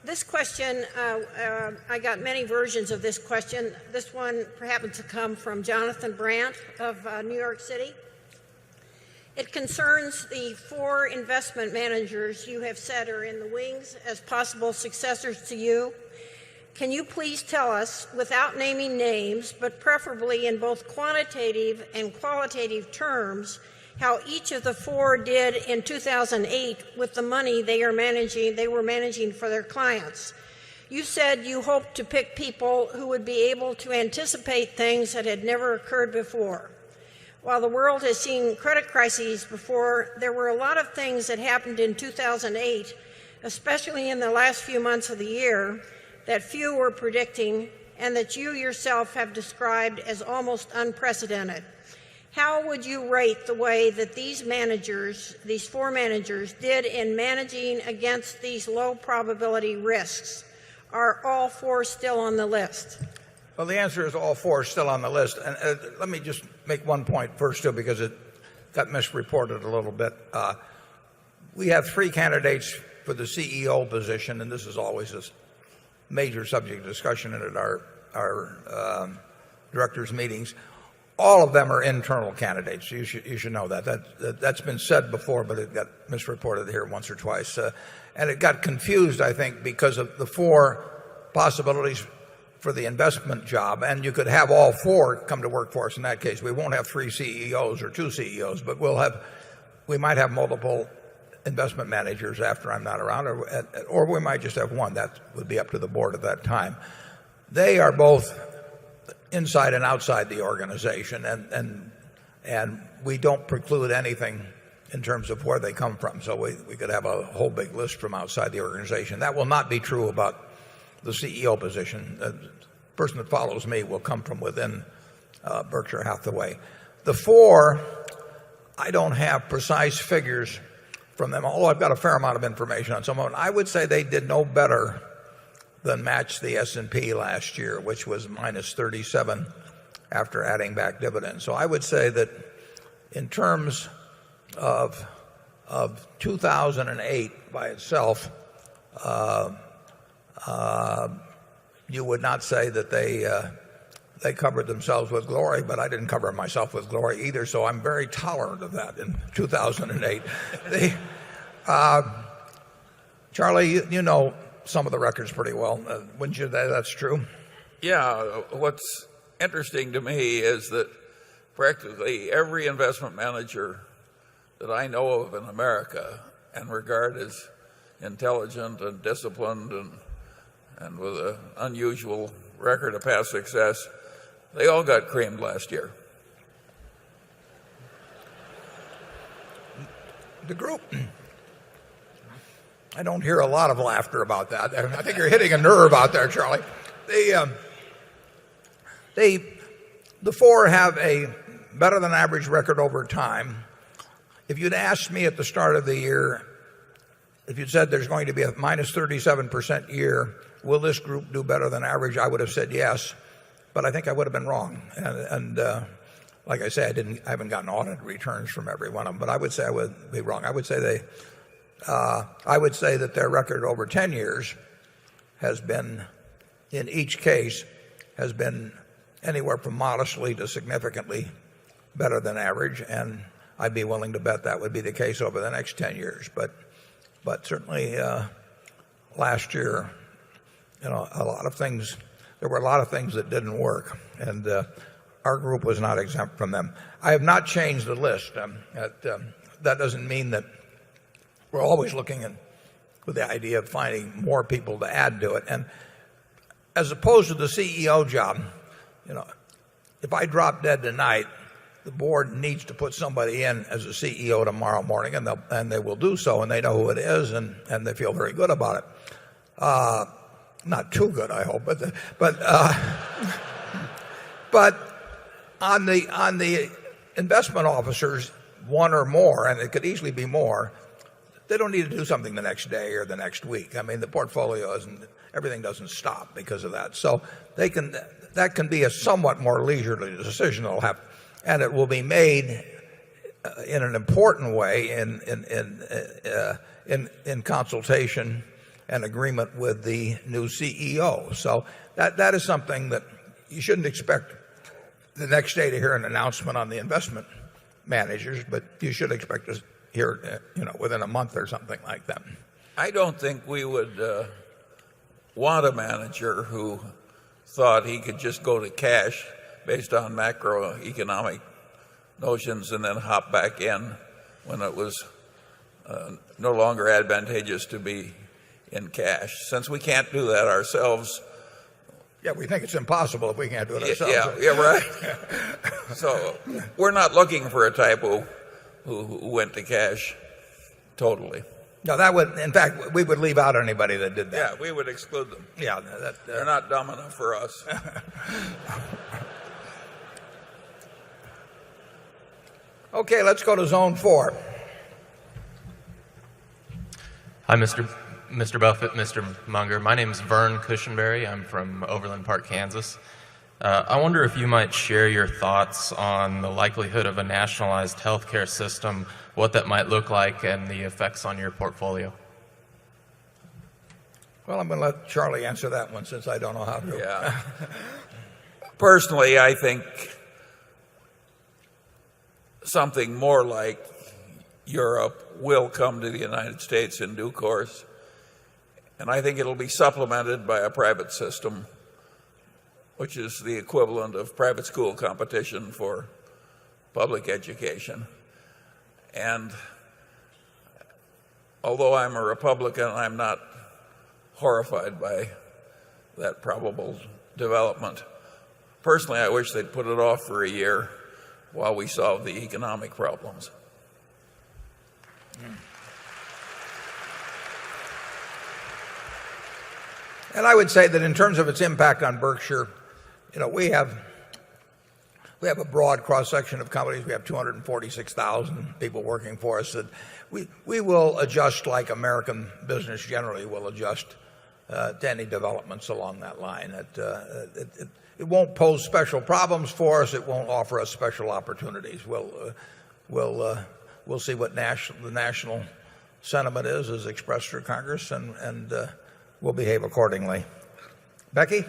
This question, I got many versions of this question. This one happened to come from Jonathan Brandt of New York City. It concerns the 4 investment managers you have said are in the wings as possible successors to you. Can you please tell us, without naming names, but preferably in both quantitative and qualitative terms, how each of the 4 did in 2008 with the money they were managing for their clients? You said you hoped to pick people who would be able to anticipate things that had never occurred before. While the world has seen credit crises before, there were a lot of things that happened in 2008, especially in the last few months of the year, that few were predicting and that you yourself have described as almost unprecedented. How would you rate the way that these 4 managers, did in managing against these low probability risks? Are all 4 still on the list? Well, the answer is all 4 are still on the list. And let me just make one point first, too, because it got misreported a little bit. We have 3 candidates for the CEO position, and this is always a major subject of discussion at our directors' meetings. All of them are internal candidates. You should know that. That's been said before, but it got misreported here once or twice. And it got confused, I think, because of the 4 possibilities for the investment job. And you could have all 4 come to work for us in that case. We won't have 3 CEOs or 2 CEOs, but we might have multiple investment managers after I'm not around, or we might just have 1. That would be up to the board at that time. They are both inside and outside the organization, and we don't preclude anything in terms of where they come from. So we could have a whole big list from outside the organization. That will not be true about the CEO position. The person that follows me will come from within Berkshire Hathaway. The 4, I don't have precise figures from them, although I've got a fair amount of information on some of them. I would say they did no better than match the S&P last year, which was minus 37 after adding back dividends. So I would say that in terms of 2008 by itself, you would not say that they covered themselves with glory, but I didn't cover myself with glory either, so I'm very tolerant of that in 2008. Charlie, you know some of the records pretty well. Wouldn't you say that's true? Yeah. What's interesting to me is that practically every investment manager that I know of in America and regard as intelligent and disciplined and with an unusual record of past success, they all got creamed last year. The group, I don't hear a lot of laughter about that. I think you're hitting a nerve out there, Charlie. The 4 have a better than average record over time. If you'd asked me at the start of the year, if you'd said there's going to be a minus 37% year, will this group do better than average? I would have said yes, but I think I would have been wrong. And like I say, I haven't gotten audit returns from every one of them, but I would say I would be wrong. I would say that their record over 10 years has been, in each case, has been anywhere from modestly to significantly better than average, and I'd be willing to bet that would be the case over the next 10 years. But certainly last year, there were a lot of things that didn't work, and our group was not exempt from them. I have not changed the list. That doesn't mean that we're always looking with the idea of finding more people to add to it. And as opposed to the CEO job, if I drop dead tonight, the board needs to put somebody in as a CEO tomorrow morning, and they will do so, and they know who it is, and they feel very good about it. Not too good, I hope, but on the investment officers, 1 or more, and it could easily be more, they don't need to do something the next day or the next week. I mean, the portfolio everything doesn't stop because of that. So that can be a somewhat more leisurely decision they'll have, and it will be made in an important way in consultation and agreement with the new CEO. So that is something that you shouldn't expect the next day to hear an announcement on the investment managers, but you should expect to hear, within a month or something like that. I don't think we would want a manager who thought he could just go to cash based on macroeconomic notions and then hop back in when it was no longer advantageous to be in cash. Since we can't do that ourselves. Yeah, we think it's impossible if we can't do it ourselves. Yeah, right. So we're not looking for a type who went to cash totally. No, in fact, we would leave out anybody that did that. Yeah, we would exclude them. Yeah, they're not dumb enough for us. Okay, let's go to zone 4. Hi, Mr. Buffett, Mr. Munger. My name is Vern Cushenberry. I'm from Overland Park, Kansas. I wonder if you might share your thoughts on the likelihood of a nationalized healthcare system, what that might look like, and the effects on your portfolio. Well, I'm going to let Charlie answer that one since I don't know how to. Yeah. Personally, I think something more like Europe will come to the United States in due course. And I think it'll be supplemented by a private system, which is the equivalent of private school competition for public education. And although I'm a Republican, I'm not horrified by that probable development. Personally, I wish they'd put it off for a year while we solve the economic problems. And I would say that in terms of its impact on Berkshire, we have a broad cross-section of companies. We have 246,000 people working for us. That we will adjust like American business generally will adjust to any developments along that line. It won't pose special problems for us. It won't offer us special opportunities. We'll see what the national sentiment is expressed through Congress, and we'll behave accordingly. Becky?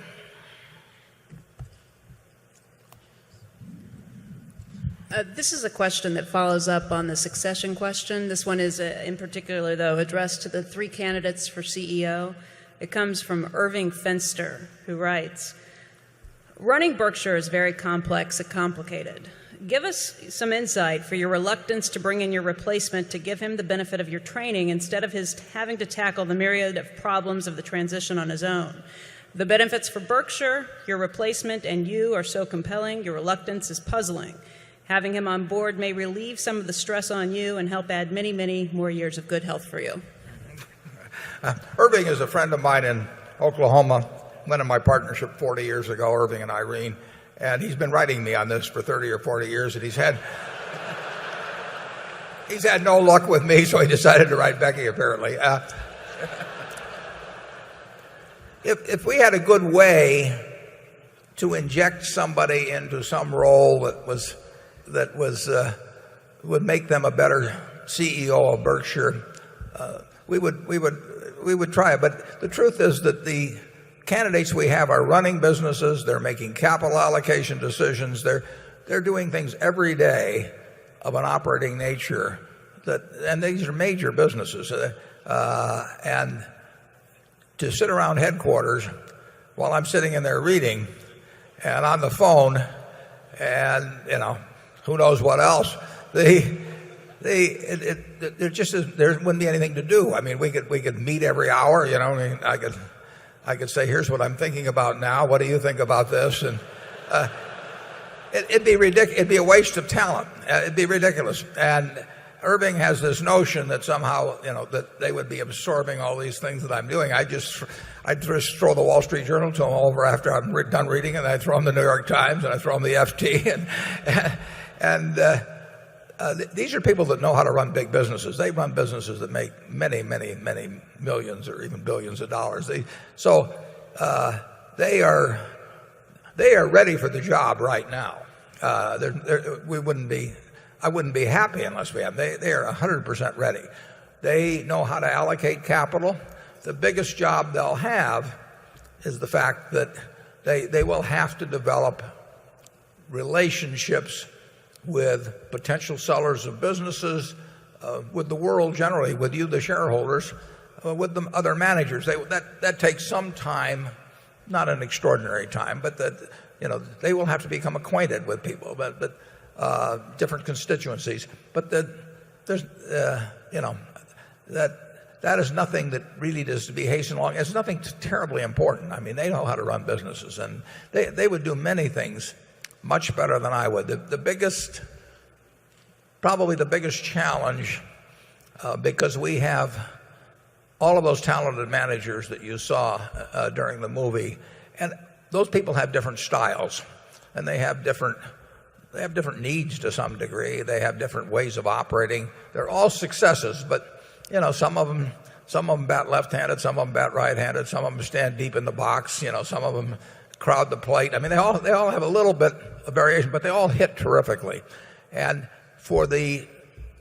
This is a question that follows up on the succession question. This one is in particular, though, addressed to the 3 candidates for CEO. It comes from Irving Fenster, who writes, "Running Berkshire is very complex and complicated. Give us some insight for your reluctance to bring in your replacement to give him the benefit of your training instead of his having to tackle the myriad of problems of the transition on his own. The benefits for Berkshire, your replacement, and you are so compelling, your reluctance is puzzling. Having him on board may relieve some of the stress on you and help add many, many more years of good health for you." Irving is a friend of mine in Oklahoma. Went in my partnership 40 years ago, Irving and Irene. And he's been writing me on this for 30 or 40 years, and he's had no luck with me, so he decided to write Becky, apparently. If we had a good way to inject somebody into some role that would make them a better CEO of Berkshire, we would try it. But the truth is that the candidates we have are running businesses. They're making capital allocation decisions. They're doing things every day of an operating nature and these are major businesses. And to sit around headquarters while I'm sitting in there reading and on the phone and who knows what else, there wouldn't be anything to do. I mean, we could meet every hour. I could say, here's what I'm thinking about now. What do you think about this? And it'd be ridiculous. It'd be a waste of talent. It'd be ridiculous. And Irving has this notion that somehow, that they would be absorbing all these things that I'm doing. I'd just throw the Wall Street Journal to them over after I'm done reading, and I throw them the New York Times, and I throw them the FT, and these are people that know how to run big businesses. They run businesses that make many millions or even billions of dollars. They are ready for the job right now. I wouldn't be happy unless we have. They are 100% ready. They know how to allocate capital. The biggest job they'll have is the fact that they will have to develop relationships with potential sellers of businesses, with the world generally, with you, the shareholders, with the other managers. That takes some time, not an extraordinary time, but they will have to become acquainted with people, but different constituencies. But there's that is nothing that really does to be hastened along. It's nothing terribly important. I mean, they know how to run businesses, and they would do many things much better than I would. Probably the biggest challenge, because we have all of those talented managers that you saw during the movie, and those people have different styles, and they have different needs to some degree. They have different ways of operating. They're all successes, but some of them bat left-handed, some of them bat right-handed, some of them stand deep in the box, some of them crowd the plate. I mean, they all have a little bit of variation, but they all hit terrifically. And for the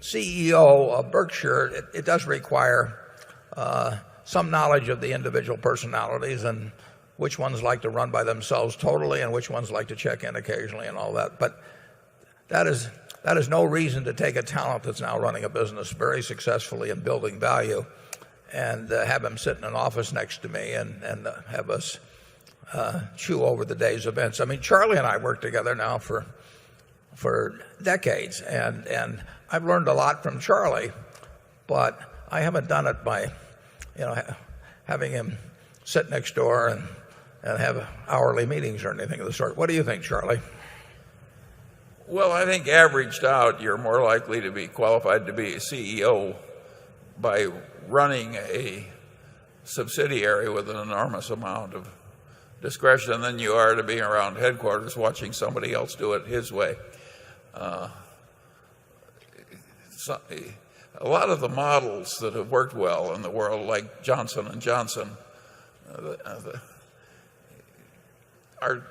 CEO of Berkshire, it does require some knowledge of the individual personalities and which ones like to run by themselves totally and which ones like to check in occasionally and all that. But that is no reason to take a talent that's now running a business very successfully and building value and have him sit in an office next to me and have us chew over the day's events. I mean, Charlie and I worked together now for decades, and I've learned a lot from Charlie, but I haven't done it by having him sit next door and have hourly meetings or anything of the sort. What do you think, Charlie? Well, I think averaged out, you're more likely to be qualified to be a CEO by running a subsidiary with an enormous amount of discretion than you are to be around headquarters watching somebody else do it his way. A lot of the models that have worked well in the world, like Johnson & Johnson, are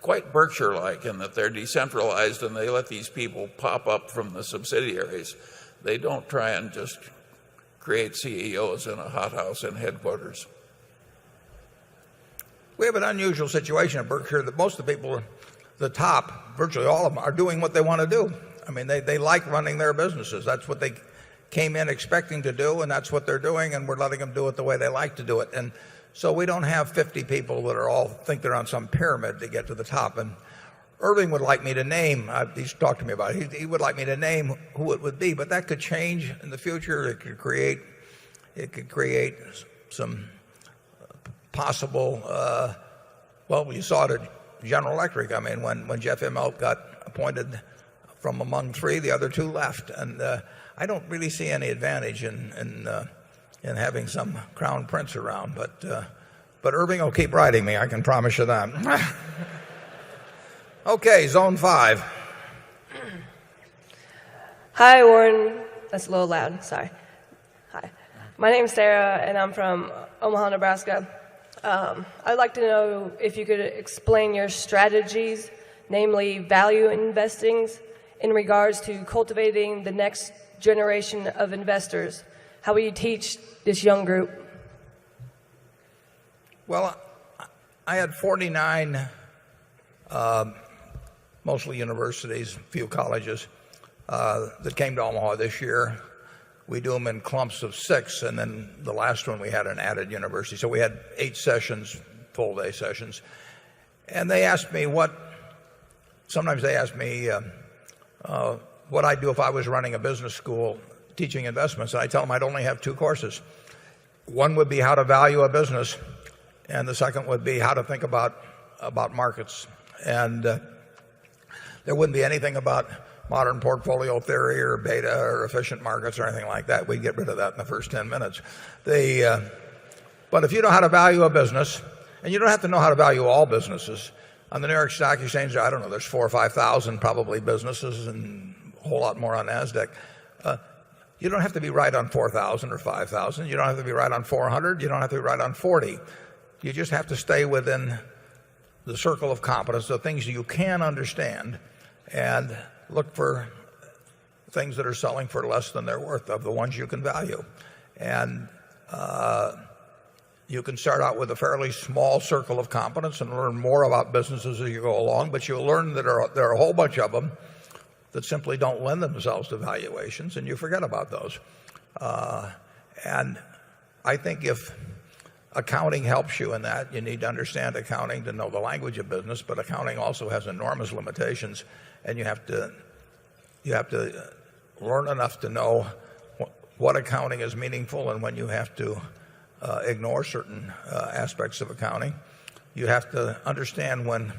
quite Berkshire-like in that they're decentralized and they let these people pop up from the subsidiaries. They don't try and just create CEOs in a hothouse in headquarters. We have an unusual situation at Berkshire that most of the people at the top, virtually all of them, are doing what they want to do. I mean, they like running their businesses. That's what they came in expecting to do, and that's what they're doing, and we're letting them do it the way they like to do it. And so we don't have 50 people that are all think they're on some pyramid to get to the top. And Irving would like me to name, he's talked to me about it, he would like me to name who it would be, but that could change in the future. It could create some possible, well, you saw it at General Electric. I mean, when Jeff Immelt got appointed from among three, the other two left. And I don't really see any advantage in having some crown prince around, but Irving will keep writing me, I can promise you that. Okay, zone 5. Hi, Warren. That's a little loud. Sorry. Hi. My name's Sarah, and I'm from Omaha, Nebraska. I'd like to know if you could explain your strategies, namely value investing, in regards to cultivating the next generation of investors. How will you teach this young group? Well, I had 49 mostly universities, a few colleges, that came to Omaha this year. We do them in clumps of 6, and then the last one we had an added university. So we had 8 sessions, full-day sessions. And they asked me sometimes they asked me what I'd do if I was running a business school teaching investments. And I tell them I'd only have 2 courses. One would be how to value a business, and the second would be how to think about markets. And there wouldn't be anything about modern portfolio theory or beta or efficient markets or anything like that. We'd get rid of that in the first 10 minutes. But if you know how to value a business, and you don't have to know how to value all businesses. On the New York Stock Exchange, I don't know, there's 4,000 or 5,000 probably businesses, and a whole lot more on NASDAQ. You don't have to be right on 4,000 or 5,000. You don't have to be right on 400. You don't have to be right on 40. You just have to stay within the circle of competence, the things you can understand, and look for things that are selling for less than they're worth of the ones you can value. And you can start out with a fairly small circle of competence and learn more about businesses as you go along, but you'll learn that there are a whole bunch of them that simply don't lend themselves to valuations, and you forget about those. And I think if accounting helps you in that, you need to understand accounting to know the language of business, but accounting also has enormous limitations, and you have to learn enough to know what accounting is meaningful and when you have to ignore certain aspects of accounting. You have to understand when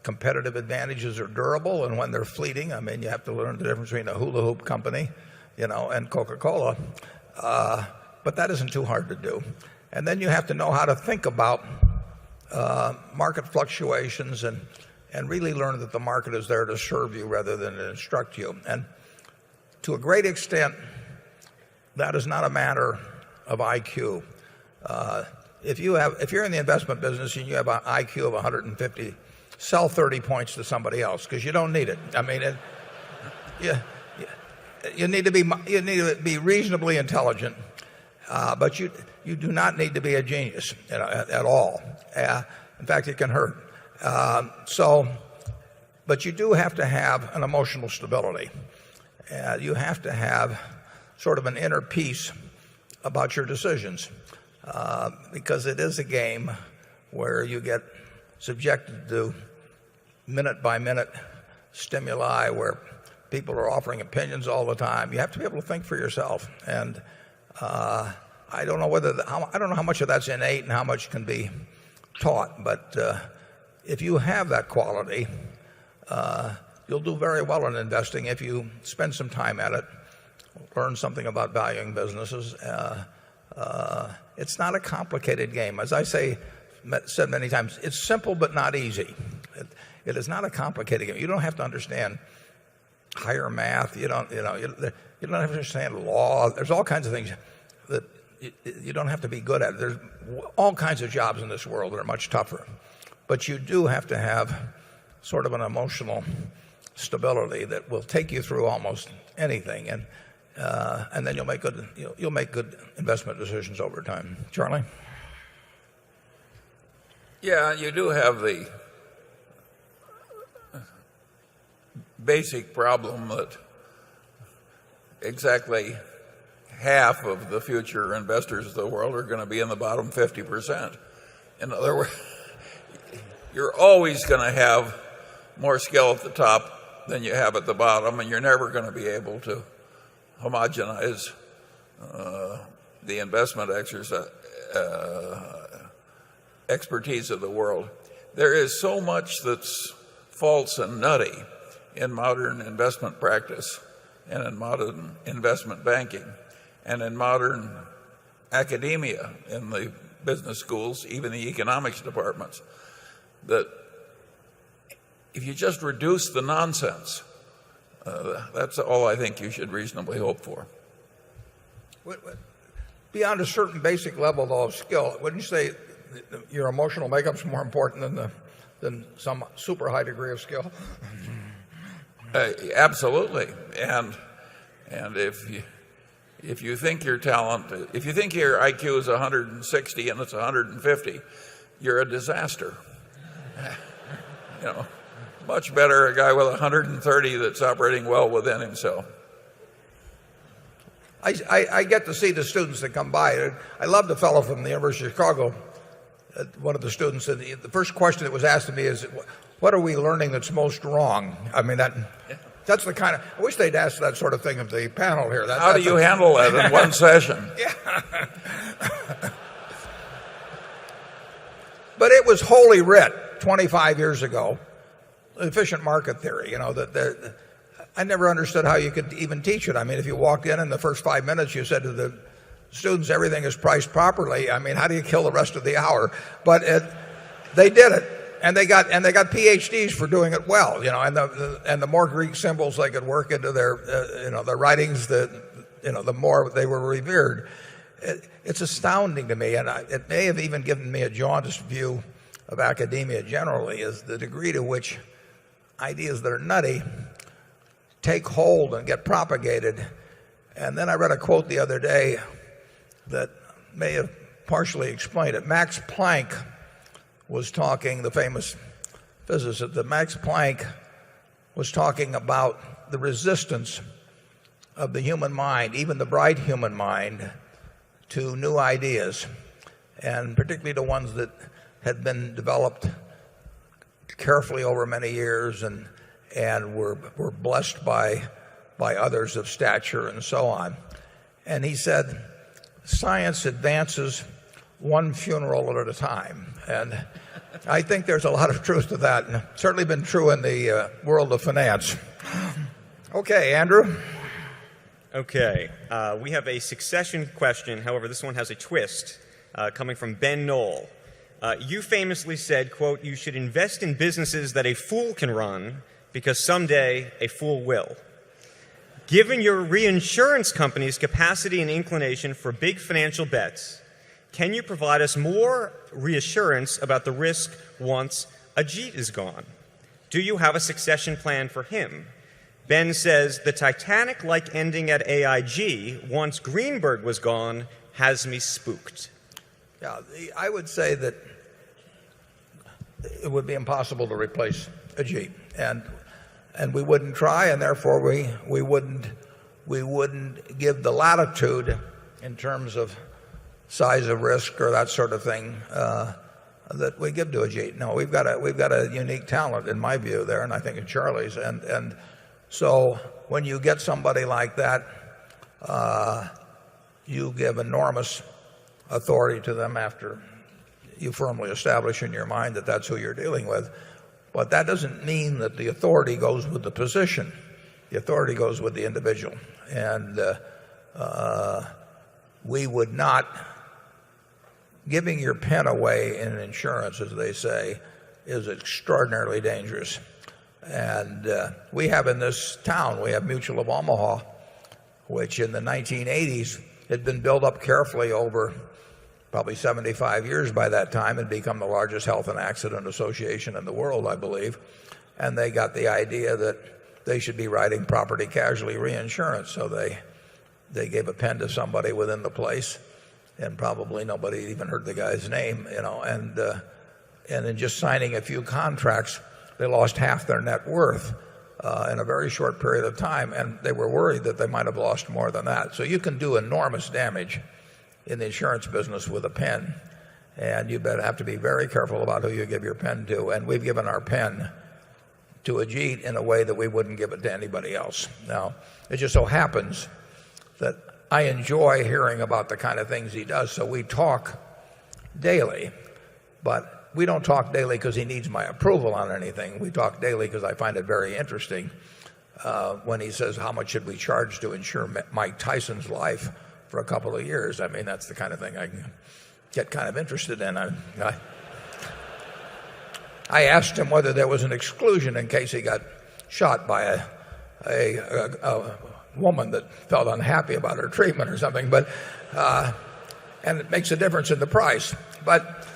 competitive advantages are durable and when they're fleeting. I mean, you have to learn the difference between a hula hoop company, and Coca-Cola. But that isn't too hard to do. And then you have to know how to think about market fluctuations and really learn that the market is there to serve you rather than to instruct you. And to a great extent, that is not a matter of IQ. If you're in the investment business and you have an IQ of 150, sell 30 points to somebody else because you don't need it. I mean, you need to be reasonably intelligent, but you do not need to be a genius at all. In fact, it can hurt. But you do have to have an emotional stability. You have to have sort of an inner peace about your decisions, because it is a game where you get subjected to minute-by-minute stimuli where people are offering opinions all the time. You have to be able to think for yourself, and I don't know how much of that's innate and how much can be taught. But if you have that quality, you'll do very well in investing if you spend some time at it, learn something about valuing businesses. It's not a complicated game. As I said many times, it's simple but not easy. It is not a complicated game. You don't have to understand higher math. You don't have to understand law. There's all kinds of things that you don't have to be good at. There's all kinds of jobs in this world that are much tougher. But you do have to have sort of an emotional stability that will take you through almost anything, and then you'll make good investment decisions over time. Charlie? Yeah, you do have the basic problem that exactly half of the future investors of the world are going to be in the bottom 50%. In other words, you're always going to have more skill at the top than you have at the bottom, and you're never going to be able to homogenize the investment expertise of the world. There is so much that's false and nutty in modern investment practice and in modern investment banking and in modern academia, in the business schools, even the economics departments, that if you just reduce the nonsense, that's all I think you should reasonably hope for. Beyond a certain basic level, though, of skill, wouldn't you say your emotional makeup's more important than some super high degree of skill? Absolutely. And if you think your talent, if you think your IQ is 160 and it's 150, you're a disaster. Much better a guy with 130 that's operating well within himself. I get to see the students that come by. I love the fellow from the University of Chicago. One of the students, and the first question that was asked to me is, what are we learning that's most wrong? I mean, that's the kind of, I wish they'd ask that sort of thing of the panel here. How do you handle that in one session? Yeah. But it was holy writ 25 years ago, efficient market theory, that I never understood how you could even teach it. I mean, if you walked in the first 5 minutes, you said to the students, everything is priced properly. I mean, how do you kill the rest of the hour? But they did it. and they got PhDs for doing it well, and the more Greek symbols they could work into their their writings, the more they were revered. It's astounding to me, and it may have even given me a jaundiced view of academia generally, is the degree to which ideas that are nutty take hold and get propagated. And then I read a quote the other day that may have partially explained it. Max Planck was talking, the famous physicist, that Max Planck was talking about the resistance of the human mind, even the bright human mind, to new ideas, and particularly to ones that had been developed carefully over many years and were blessed by others of stature and so on. And he said, science advances one funeral at a time. And I think there's a lot of truth to that, and it's certainly been true in the world of finance. Okay, Andrew. Okay, we have a succession question. However, this one has a twist, coming from Ben Knoll. You famously said, quote, "You should invest in businesses that a fool can run because someday a fool will." Given your reinsurance company's capacity and inclination for big financial bets, can you provide us more reassurance about the risk once Ajit is gone? Do you have a succession plan for him? Ben says, the Titanic-like ending at AIG, once Greenberg was gone, has me spooked. Yeah, I would say that it would be impossible to replace Ajit, and we wouldn't try, and therefore we wouldn't give the latitude in terms of size of risk or that sort of thing that we give to Ajit. No, we've got a unique talent in my view there, and I think in Charlie's, and so when you get somebody like that, you give enormous authority to them after you firmly establish in your mind that that's who you're dealing with. But that doesn't mean that the authority goes with the position. The authority goes with the individual. And we would not, giving your pen away in insurance, as they say, is extraordinarily dangerous. And we have in this town, we have Mutual of Omaha, which in the 1980s had been built up carefully over probably 75 years by that time and become the largest health and accident association in the world, I believe. And they got the idea that they should be writing property casualty reinsurance. So they gave a pen to somebody within the place, and probably nobody even heard the guy's name, and in just signing a few contracts, they lost half their net worth in a very short period of time, and they were worried that they might have lost more than that. So you can do enormous damage in the insurance business with a pen, and you better have to be very careful about who you give your pen to. And we've given our pen to Ajit in a way that we wouldn't give it to anybody else. Now, it just so happens that I enjoy hearing about the kind of things he does, so we talk daily, but we don't talk daily because he needs my approval on anything. We talk daily because I find it very interesting when he says, how much should we charge to insure Mike Tyson's life for a couple of years? I mean, that's the kind of thing I can get kind of interested in. I asked him whether there was an exclusion in case he got shot by a woman that felt unhappy about her treatment or something, but and it makes a difference in the price. But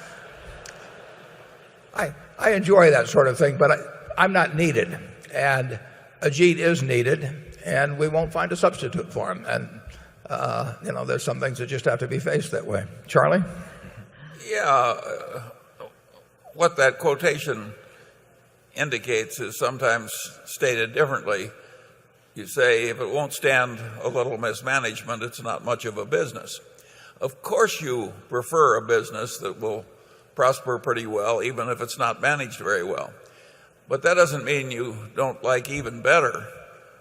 I enjoy that sort of thing, but I'm not needed, and Ajit is needed, and we won't find a substitute for him. And there's some things that just have to be faced that way. Charlie? Yeah, what that quotation indicates is sometimes stated differently. You say, if it won't stand a little mismanagement, it's not much of a business. Of course you prefer a business that will prosper pretty well, even if it's not managed very well. But that doesn't mean you don't like even better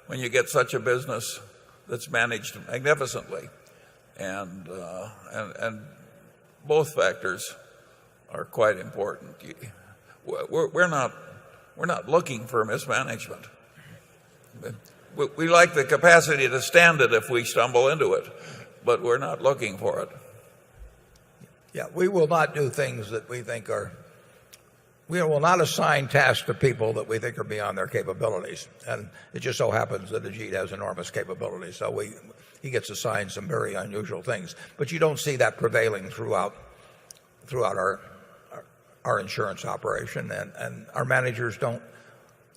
when you get such a business that's managed magnificently. And both factors are quite important. We're not looking for mismanagement. We like the capacity to stand it if we stumble into it, but we're not looking for it. Yeah, we will not do things that we think we will not assign tasks to people that we think are beyond their capabilities. And it just so happens that Ajit has enormous capabilities. So he gets assigned some very unusual things. But you don't see that prevailing throughout our insurance operation. And our managers don't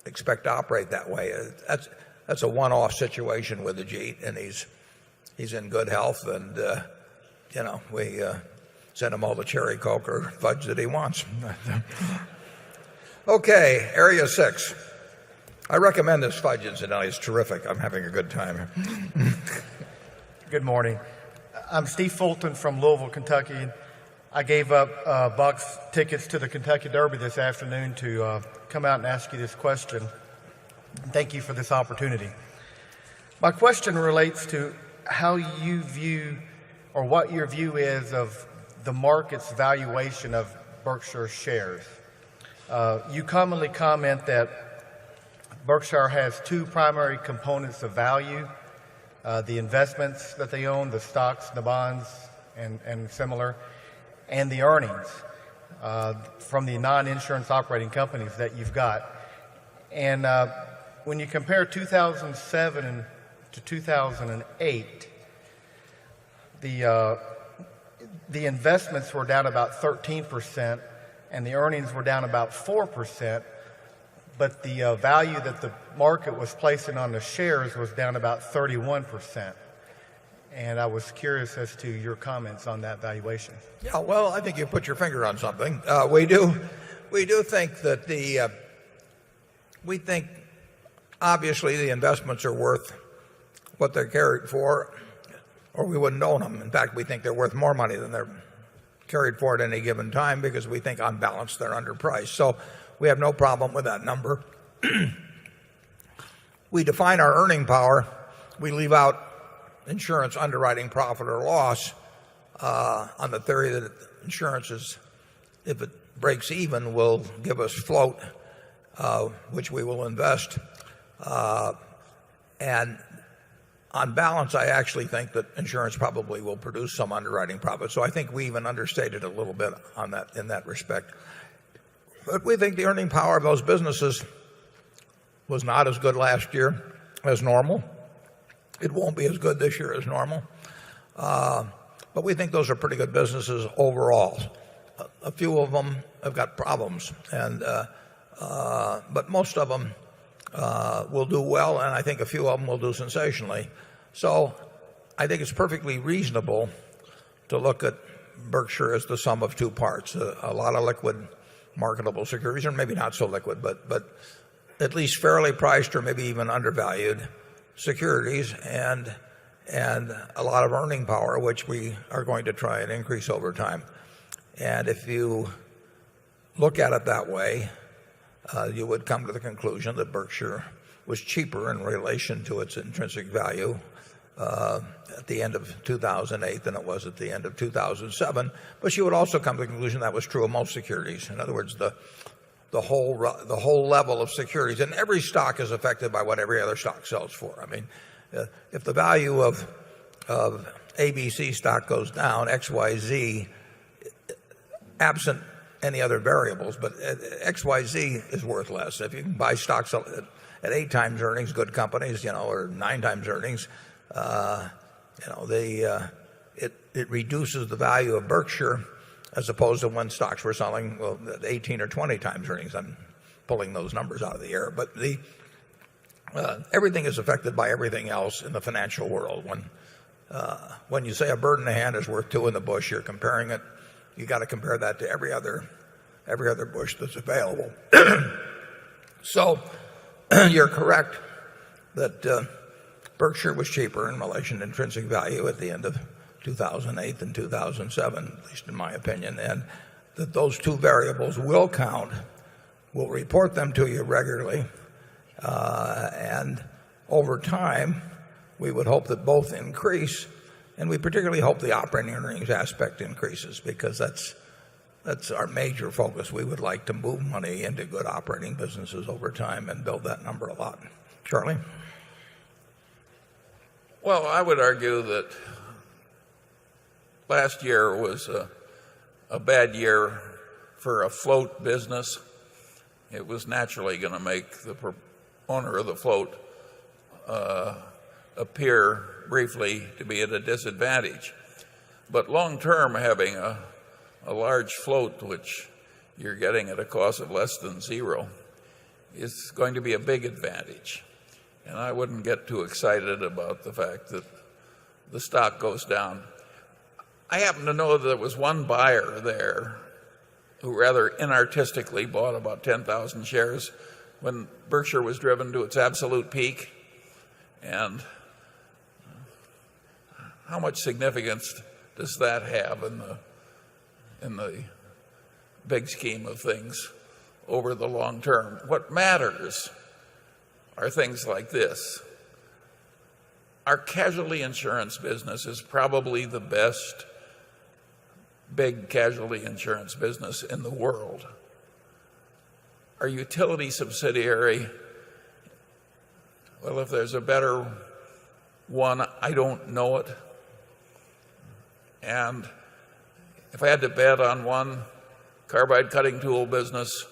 expect to operate that way. That's a one-off situation with Ajit, and he's in good health, and we send him all the cherry coke or fudge that he wants. Okay, area 6. I recommend this fudge, incidentally. It's terrific. I'm having a good time. Good morning. I'm Steve Fulton from Louisville, Kentucky. I gave up Buck's tickets to the Kentucky Derby this afternoon to come out and ask you this question. Thank you for this opportunity. My question relates to how you view, or what your view is, of the market's valuation of Berkshire shares. You commonly comment that Berkshire has two primary components of value, the investments that they own, the stocks, the bonds, and similar, and the earnings from the non-insurance operating companies that you've got. And when you compare 2007 to 2008, the investments were down about 13%, and the earnings were down about 4%, but the value that the market was placing on the shares was down about 31%. And I was curious as to your comments on that valuation. Yeah, well, I think you put your finger on something. We do think that we think obviously the investments are worth what they're carried for, or we wouldn't own them. In fact, we think they're worth more money than they're carried for at any given time, because we think on balance they're underpriced. So we have no problem with that number. We define our earning power. We leave out insurance underwriting profit or loss on the theory that insurance is, if it breaks even, will give us float, which we will invest. And on balance, I actually think that insurance probably will produce some underwriting profit. So I think we even understated a little bit on that, in that respect. But we think the earning power of those businesses was not as good last year as normal. It won't be as good this year as normal. But we think those are pretty good businesses overall. A few of them have got problems, but most of them will do well, and I think a few of them will do sensationally. So I think it's perfectly reasonable to look at Berkshire as the sum of two parts, a lot of liquid marketable securities, or maybe not so liquid, but at least fairly priced or maybe even undervalued securities, and a lot of earning power, which we are going to try and increase over time. And if you look at it that way, you would come to the conclusion that Berkshire was cheaper in relation to its intrinsic value at the end of 2008 than it was at the end of 2007. But you would also come to the conclusion that was true of most securities. In other words, the whole level of securities, and every stock is affected by what every other stock sells for. I mean, if the value of ABC stock goes down, XYZ, absent any other variables, but XYZ is worth less. If you can buy stocks at 8 times earnings, good companies, or 9 times earnings, it reduces the value of Berkshire, as opposed to when stocks were selling at 18 or 20 times earnings. I'm pulling those numbers out of the air, but everything is affected by everything else in the financial world. When you say a bird in the hand is worth 2 in the bush, you're comparing it. You got to compare that to every other bush that's available. So you're correct that Berkshire was cheaper in relation to intrinsic value at the end of 2008 than 2007, at least in my opinion, and that those two variables will count. We'll report them to you regularly, and over time we would hope that both increase, and we particularly hope the operating earnings aspect increases, because that's our major focus. We would like to move money into good operating businesses over time and build that number a lot. Charlie? Well, I would argue that last year was a bad year for a float business. it was naturally going to make the owner of the float appear briefly to be at a disadvantage. But long term, having a large float, which you're getting at a cost of less than zero, is going to be a big advantage. And I wouldn't get too excited about the fact that the stock goes down. I happen to know that there was one buyer there who rather inartistically bought about 10,000 shares when Berkshire was driven to its absolute peak. And how much significance does that have in the big scheme of things over the long term? What matters are things like this. Our casualty insurance business is probably the best big casualty insurance business in the world. Our utility subsidiary, well, if there's a better one, I don't know it. And if I had to bet on one carbide cutting tool business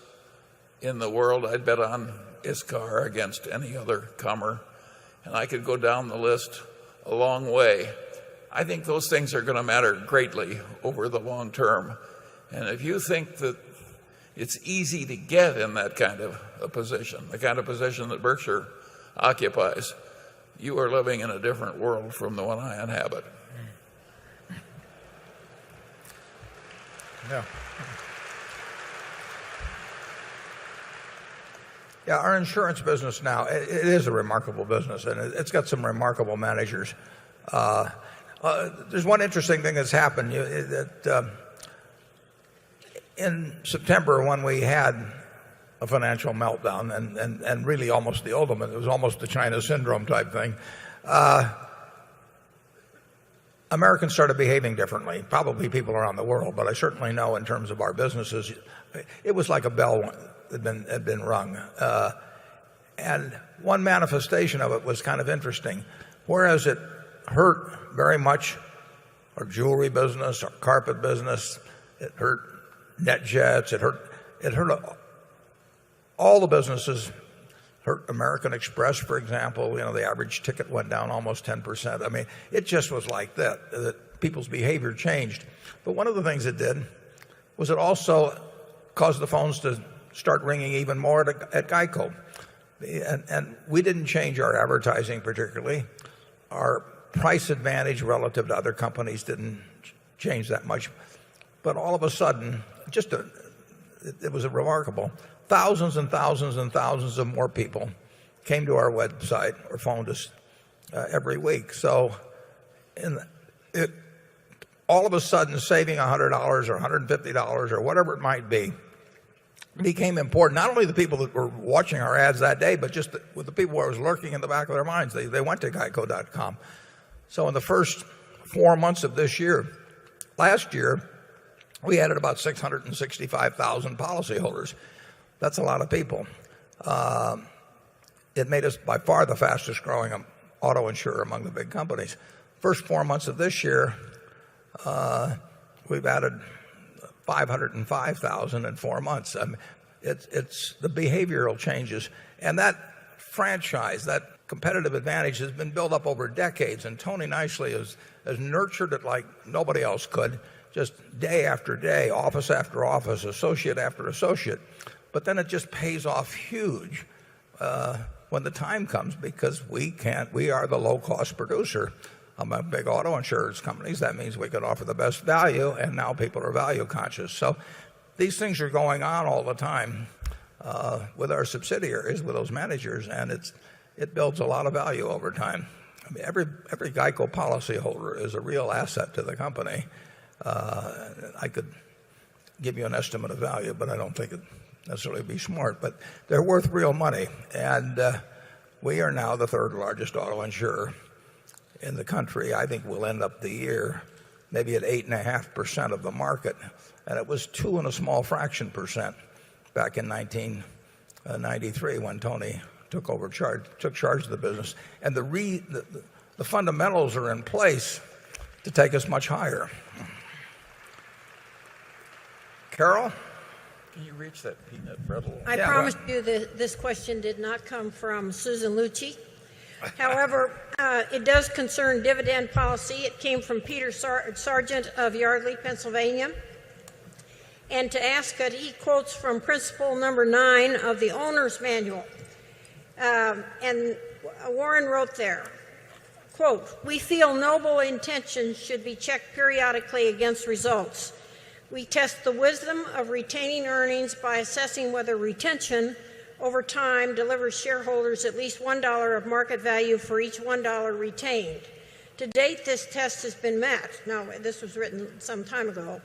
in the world, I'd bet on ISCAR against any other comer. And I could go down the list a long way. I think those things are going to matter greatly over the long term. And if you think that it's easy to get in that kind of a position, the kind of position that Berkshire occupies, you are living in a different world from the one I inhabit. Yeah. Yeah, our insurance business now, it is a remarkable business, and it's got some remarkable managers. There's one interesting thing that's happened. In September, when we had a financial meltdown, and really almost the ultimate, it was almost the China syndrome type thing, Americans started behaving differently. Probably people around the world, but I certainly know in terms of our businesses, it was like a bell had been rung. And one manifestation of it was kind of interesting. Whereas it hurt very much our jewelry business, our carpet business, it hurt NetJets, it hurt all the businesses. Hurt American Express, for example. The average ticket went down almost 10%. I mean, it just was like that people's behavior changed. But one of the things it did was it also caused the phones to start ringing even more at GEICO. And we didn't change our advertising particularly. Our price advantage relative to other companies didn't change that much. But all of a sudden, it was remarkable. Thousands and thousands and thousands of more people came to our website or phoned us every week. So all of a sudden, saving $100 or $150 or whatever it might be became important. Not only the people that were watching our ads that day, but just with the people who was lurking in the back of their minds. They went to geico.com. So in the first 4 months of this year, last year, we added about 665,000 policyholders. That's a lot of people. It made us by far the fastest growing auto insurer among the big companies. First 4 months of this year, we've added 505,000 in 4 months. I mean, it's the behavioral changes. And that franchise, that competitive advantage has been built up over decades. And Tony Nicely has nurtured it like nobody else could, just day after day, office after office, associate after associate. But then it just pays off huge when the time comes, because we are the low-cost producer among big auto insurance companies. That means we could offer the best value, and now people are value conscious. So these things are going on all the time with our subsidiaries, with those managers, and it builds a lot of value over time. I mean, every GEICO policyholder is a real asset to the company. I could give you an estimate of value, but I don't think it necessarily be smart. But they're worth real money, and we are now the third largest auto insurer in the country. I think we'll end up the year maybe at 8.5% of the market, and it was 2 and a small fraction percent back in 1993 when Tony took charge of the business. And the fundamentals are in place to take us much higher. Carol? Can you reach that peanut brittle? I promise you that this question did not come from Susan Lucci. However, it does concern dividend policy. It came from Peter Sargent of Yardley, Pennsylvania. And to ask it, he quotes from principle number 9 of the owner's manual. And Warren wrote there, quote, "We feel noble intentions should be checked periodically against results. We test the wisdom of retaining earnings by assessing whether retention over time delivers shareholders at least $1 of market value for each $1 retained. To date, this test has been met." Now, this was written some time ago.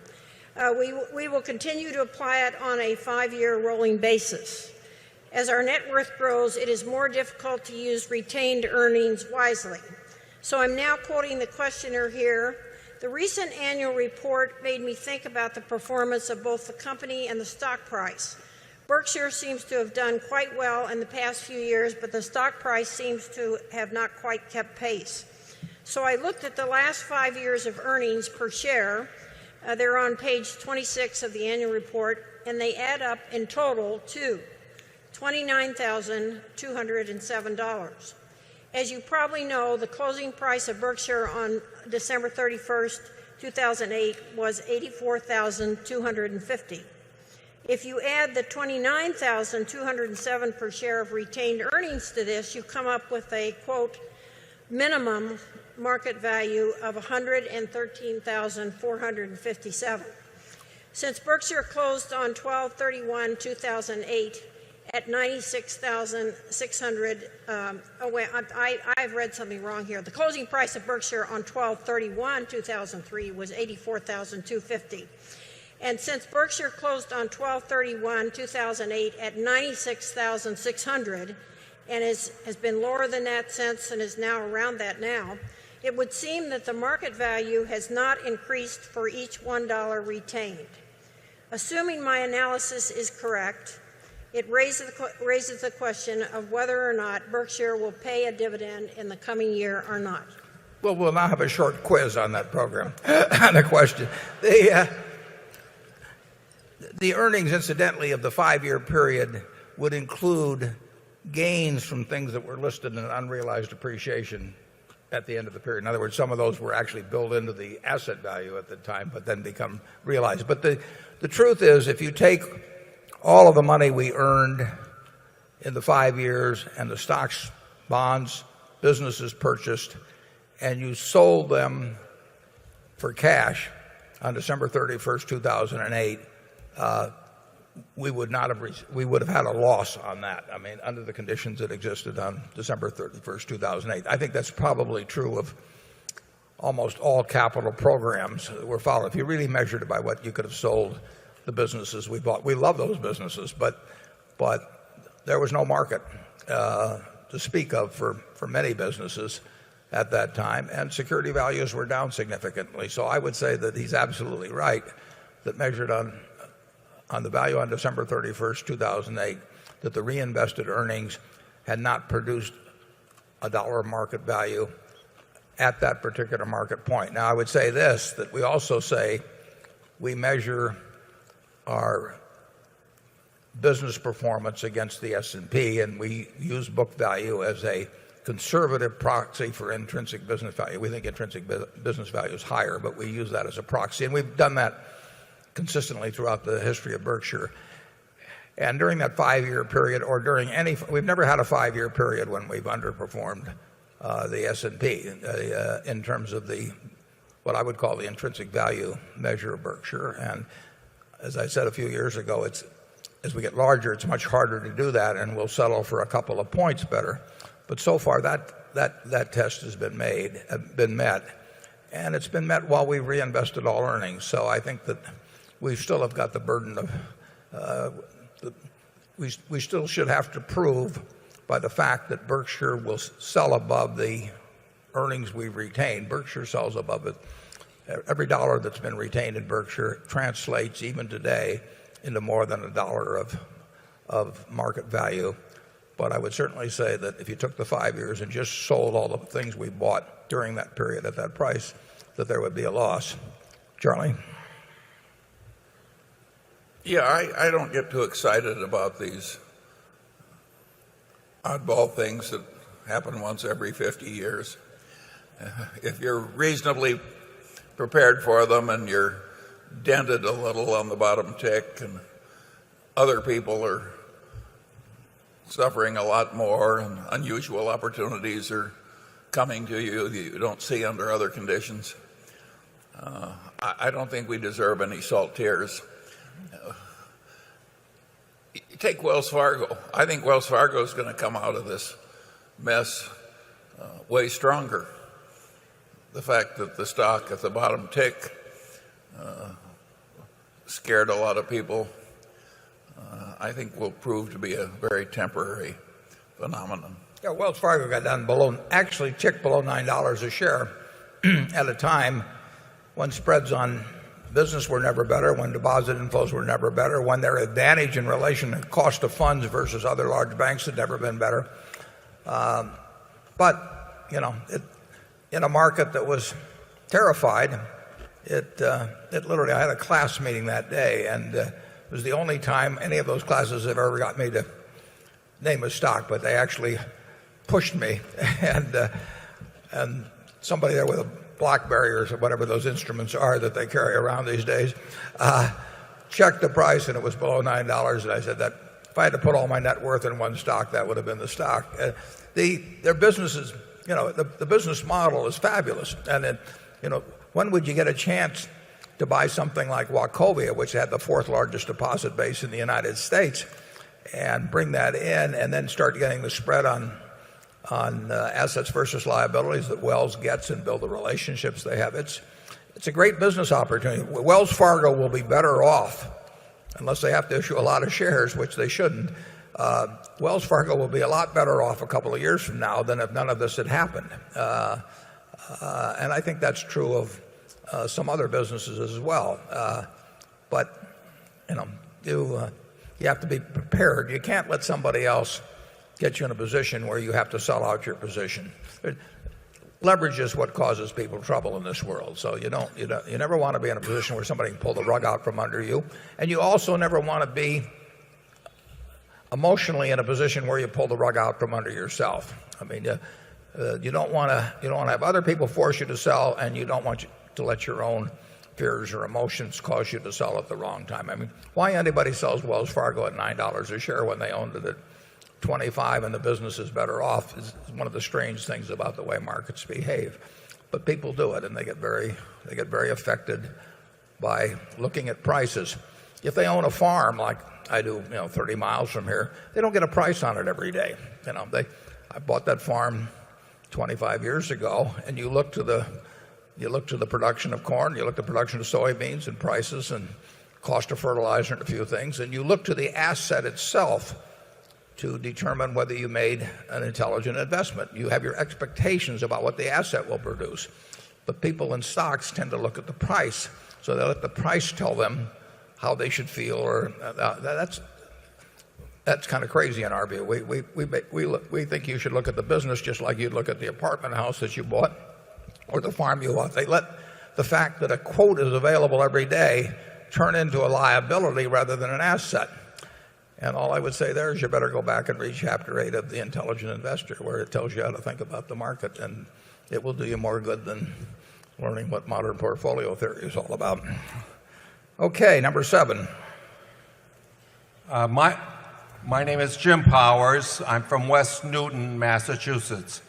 We will continue to apply it on a 5-year rolling basis. As our net worth grows, it is more difficult to use retained earnings wisely. So I'm now quoting the questioner here. "The recent annual report made me think about the performance of both the company and the stock price. Berkshire seems to have done quite well in the past few years, but the stock price seems to have not quite kept pace. So I looked at the last 5 years of earnings per share. They're on page 26 of the annual report, and they add up in total to $29,207. As you probably know, the closing price of Berkshire on December 31st, 2008 was $84,250. If you add the $29,207 per share of retained earnings to this, you come up with a, quote, minimum market value of $113,457. Since Berkshire closed on 12/31/2008 at $96,600, I've read something wrong here. The closing price of Berkshire on 12/31/2003 was $84,250. And since Berkshire closed on 12/31/2008 at $96,600 and has been lower than that since and is now around that now, it would seem that the market value has not increased for each $1 retained. Assuming my analysis is correct, it raises the question of whether or not Berkshire will pay a dividend in the coming year or not." Well, we'll now have a short quiz on that program, on the question. The earnings, incidentally, of the 5-year period would include gains from things that were listed in unrealized appreciation at the end of the period. In other words, some of those were actually built into the asset value at the time, but then become realized. But the truth is, if you take all of the money we earned in the 5 years and the stocks, bonds, businesses purchased, and you sold them for cash on December 31st, 2008, we would have had a loss on that. I mean, under the conditions that existed on December 31st, 2008. I think that's probably true of almost all capital programs that were followed. If you really measured it by what you could have sold the businesses we bought, we love those businesses, but there was no market to speak of for many businesses at that time, and security values were down significantly. So I would say that he's absolutely right that measured on the value on December 31st, 2008, that the reinvested earnings had not produced $1 of market value at that particular market point. Now, I would say this, that we also say we measure our business performance against the S&P, and we use book value as a conservative proxy for intrinsic business value. We think intrinsic business value is higher, but we use that as a proxy, and we've done that consistently throughout the history of Berkshire. And during that 5-year period, or during we've never had a 5-year period when we've underperformed the S&P in terms of what I would call the intrinsic value measure of Berkshire. And as I said a few years ago, as we get larger, it's much harder to do that, and we'll settle for a couple of points better. But so far, that test has been met, and it's been met while we reinvested all earnings. So I think that we still have got the burden of we still should have to prove by the fact that Berkshire will sell above the earnings we've retained. Berkshire sells above it. Every dollar that's been retained in Berkshire translates, even today, into more than $1 of market value. But I would certainly say that if you took the 5 years and just sold all the things we bought during that period at that price, that there would be a loss. Charlie? Yeah, I don't get too excited about these oddball things that happen once every 50 years. If you're reasonably prepared for them and you're dented a little on the bottom tick and other people are suffering a lot more and unusual opportunities are coming to you that you don't see under other conditions, I don't think we deserve any salt tears. Take Wells Fargo. I think Wells Fargo is going to come out of this mess way stronger. The fact that the stock at the bottom tick scared a lot of people, I think will prove to be a very temporary phenomenon. Yeah, Wells Fargo got down actually ticked below $9 a share at a time when spreads on business were never better, when deposit inflows were never better, when their advantage in relation to cost of funds versus other large banks had never been better. But, in a market that was terrified, it literally, I had a class meeting that day, and it was the only time any of those classes have ever got me to name a stock, but they actually pushed me, and somebody there with a BlackBerry or whatever those instruments are that they carry around these days, checked the price and it was below $9. And I said that if I had to put all my net worth in one stock, that would have been the stock. Their businesses, the business model is fabulous. And when would you get a chance to buy something like Wachovia, which had the fourth largest deposit base in the United States, and bring that in and then start getting the spread on assets versus liabilities that Wells gets and build the relationships they have. It's a great business opportunity. Wells Fargo will be better off, unless they have to issue a lot of shares, which they shouldn't. Wells Fargo will be a lot better off a couple of years from now than if none of this had happened. And I think that's true of some other businesses as well. But you have to be prepared. You can't let somebody else get you in a position where you have to sell out your position. Leverage is what causes people trouble in this world. So you never want to be in a position where somebody can pull the rug out from under you, and you also never want to be emotionally in a position where you pull the rug out from under yourself. I mean, you don't want to have other people force you to sell, and you don't want to let your own fears or emotions cause you to sell at the wrong time. I mean, why anybody sells Wells Fargo at $9 a share when they owned it at 25 and the business is better off is one of the strange things about the way markets behave. But people do it, and they get very affected by looking at prices. If they own a farm like I do, 30 miles from here, they don't get a price on it every day. I bought that farm 25 years ago, and you look to the production of corn, you look at the production of soybeans and prices and cost of fertilizer and a few things, and you look to the asset itself to determine whether you made an intelligent investment. You have your expectations about what the asset will produce. But people in stocks tend to look at the price, so they let the price tell them how they should feel. Or that's kind of crazy in our view. We think you should look at the business just like you'd look at the apartment house that you bought or the farm you bought. They let the fact that a quote is available every day turn into a liability rather than an asset. And all I would say there is you better go back and read Chapter 8 of The Intelligent Investor, where it tells you how to think about the market, and it will do you more good than learning what modern portfolio theory is all about. Okay, number 7. My name is Jim Powers. I'm from West Newton, Massachusetts.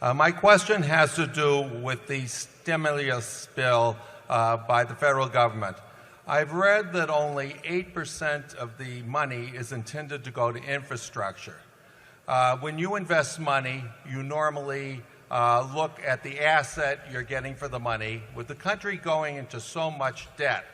My question has to do with the stimulus bill by the federal government. I've read that only 8% of the money is intended to go to infrastructure. When you invest money, you normally look at the asset you're getting for the money. With the country going into so much debt,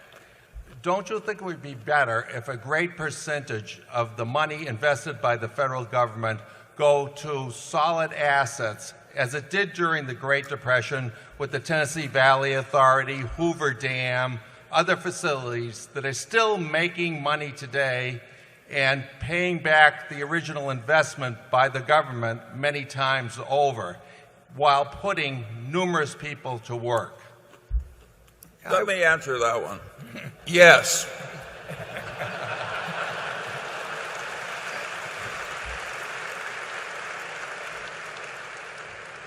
don't you think it would be better if a great percentage of the money invested by the federal government go to solid assets, as it did during the Great Depression with the Tennessee Valley Authority, Hoover Dam, other facilities that are still making money today and paying back the original investment by the government many times over, while putting numerous people to work? Let me answer that one. Yes.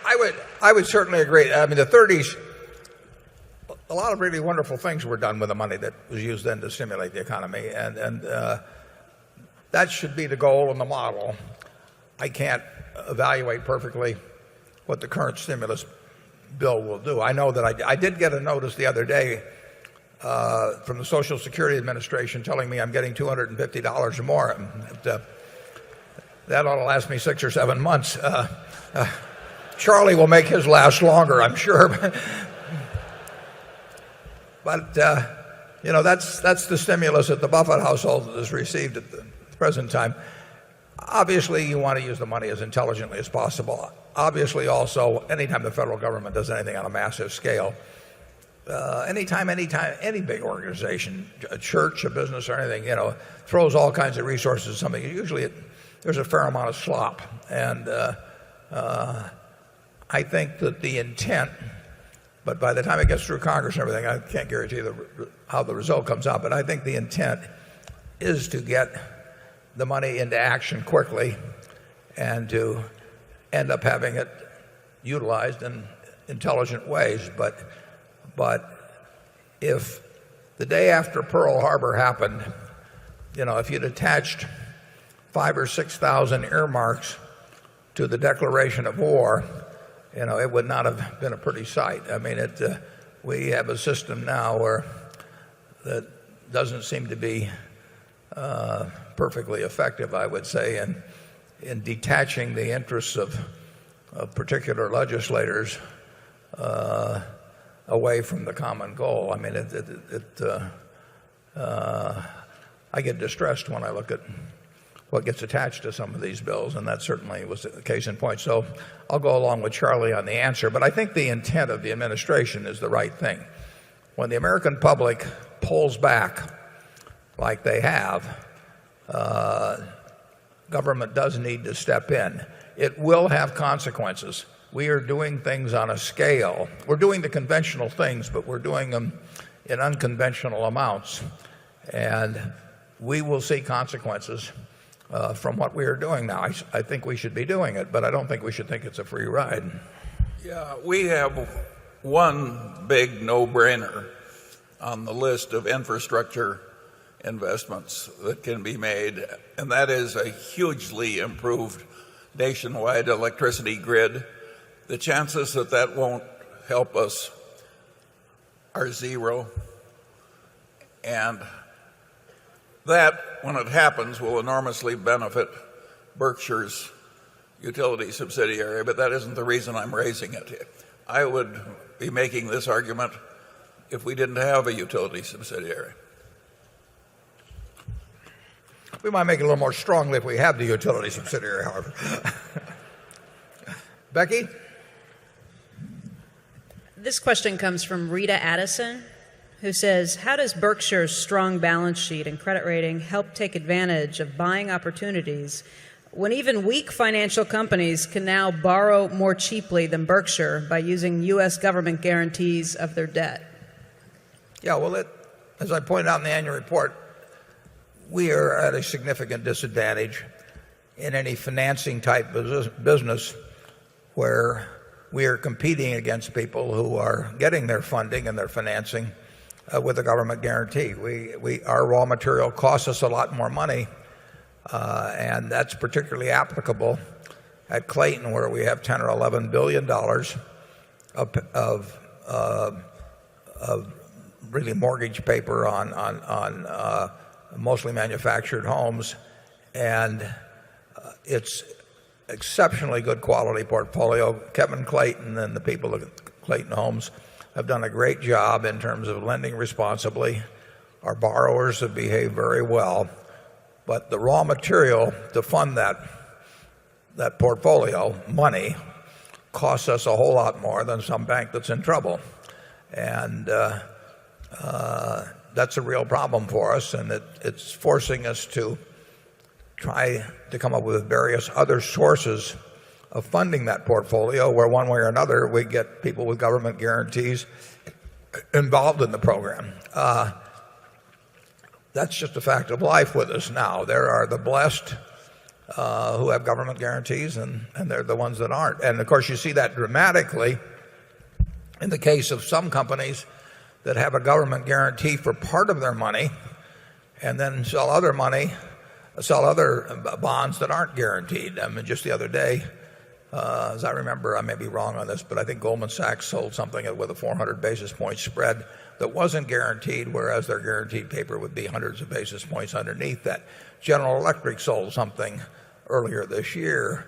I would certainly agree. I mean, the 30s, a lot of really wonderful things were done with the money that was used then to stimulate the economy, and that should be the goal and the model. I can't evaluate perfectly what the current stimulus bill will do. I know that I did get a notice the other day from the Social Security Administration telling me I'm getting $250 or more. That ought to last me 6 or 7 months. Charlie will make his last longer, I'm sure. But that's the stimulus that the Buffett household has received at the present time. Obviously, you want to use the money as intelligently as possible. Obviously, also, anytime the federal government does anything on a massive scale, anytime any big organization, a church, a business, or anything, throws all kinds of resources at something, usually there's a fair amount of slop. And I think that the intent, but by the time it gets through Congress and everything, I can't guarantee how the result comes out, but I think the intent is to get the money into action quickly and to end up having it utilized in intelligent ways. But if the day after Pearl Harbor happened, if you'd attached 5,000 or 6,000 earmarks to the declaration of war, it would not have been a pretty sight. I mean, we have a system now that doesn't seem to be perfectly effective, I would say, in detaching the interests of particular legislators away from the common goal. I mean, I get distressed when I look at what gets attached to some of these bills, and that certainly was the case in point. So I'll go along with Charlie on the answer, but I think the intent of the administration is the right thing. When the American public pulls back like they have, government does need to step in. It will have consequences. We are doing things on a scale. We're doing the conventional things, but we're doing them in unconventional amounts. And we will see consequences from what we are doing now. I think we should be doing it, but I don't think we should think it's a free ride. Yeah, we have one big no-brainer on the list of infrastructure investments that can be made, and that is a hugely improved nationwide electricity grid. The chances that won't help us are zero, and that, when it happens, will enormously benefit Berkshire's utility subsidiary, but that isn't the reason I'm raising it. I would be making this argument if we didn't have a utility subsidiary. We might make it a little more strongly if we have the utility subsidiary, however. Becky? This question comes from Rita Addison, who says, how does Berkshire's strong balance sheet and credit rating help take advantage of buying opportunities when even weak financial companies can now borrow more cheaply than Berkshire by using U.S. government guarantees of their debt? Yeah, well, as I pointed out in the annual report, we are at a significant disadvantage in any financing type business where we are competing against people who are getting their funding and their financing with a government guarantee. Our raw material costs us a lot more money, and that's particularly applicable at Clayton, where we have $10 or $11 billion of really mortgage paper on mostly manufactured homes, and it's exceptionally good quality portfolio. Kevin Clayton and the people of Clayton Homes have done a great job in terms of lending responsibly. Our borrowers have behaved very well, but the raw material to fund that portfolio, money, costs us a whole lot more than some bank that's in trouble. And that's a real problem for us, and it's forcing us to try to come up with various other sources of funding that portfolio where one way or another we get people with government guarantees involved in the program. That's just a fact of life with us now. There are the blessed who have government guarantees, and they're the ones that aren't. And of course, you see that dramatically in the case of some companies that have a government guarantee for part of their money and then sell other bonds that aren't guaranteed. I mean, just the other day, as I remember, I may be wrong on this, but I think Goldman Sachs sold something with a 400 basis point spread that wasn't guaranteed, whereas their guaranteed paper would be hundreds of basis points underneath that. General Electric sold something earlier this year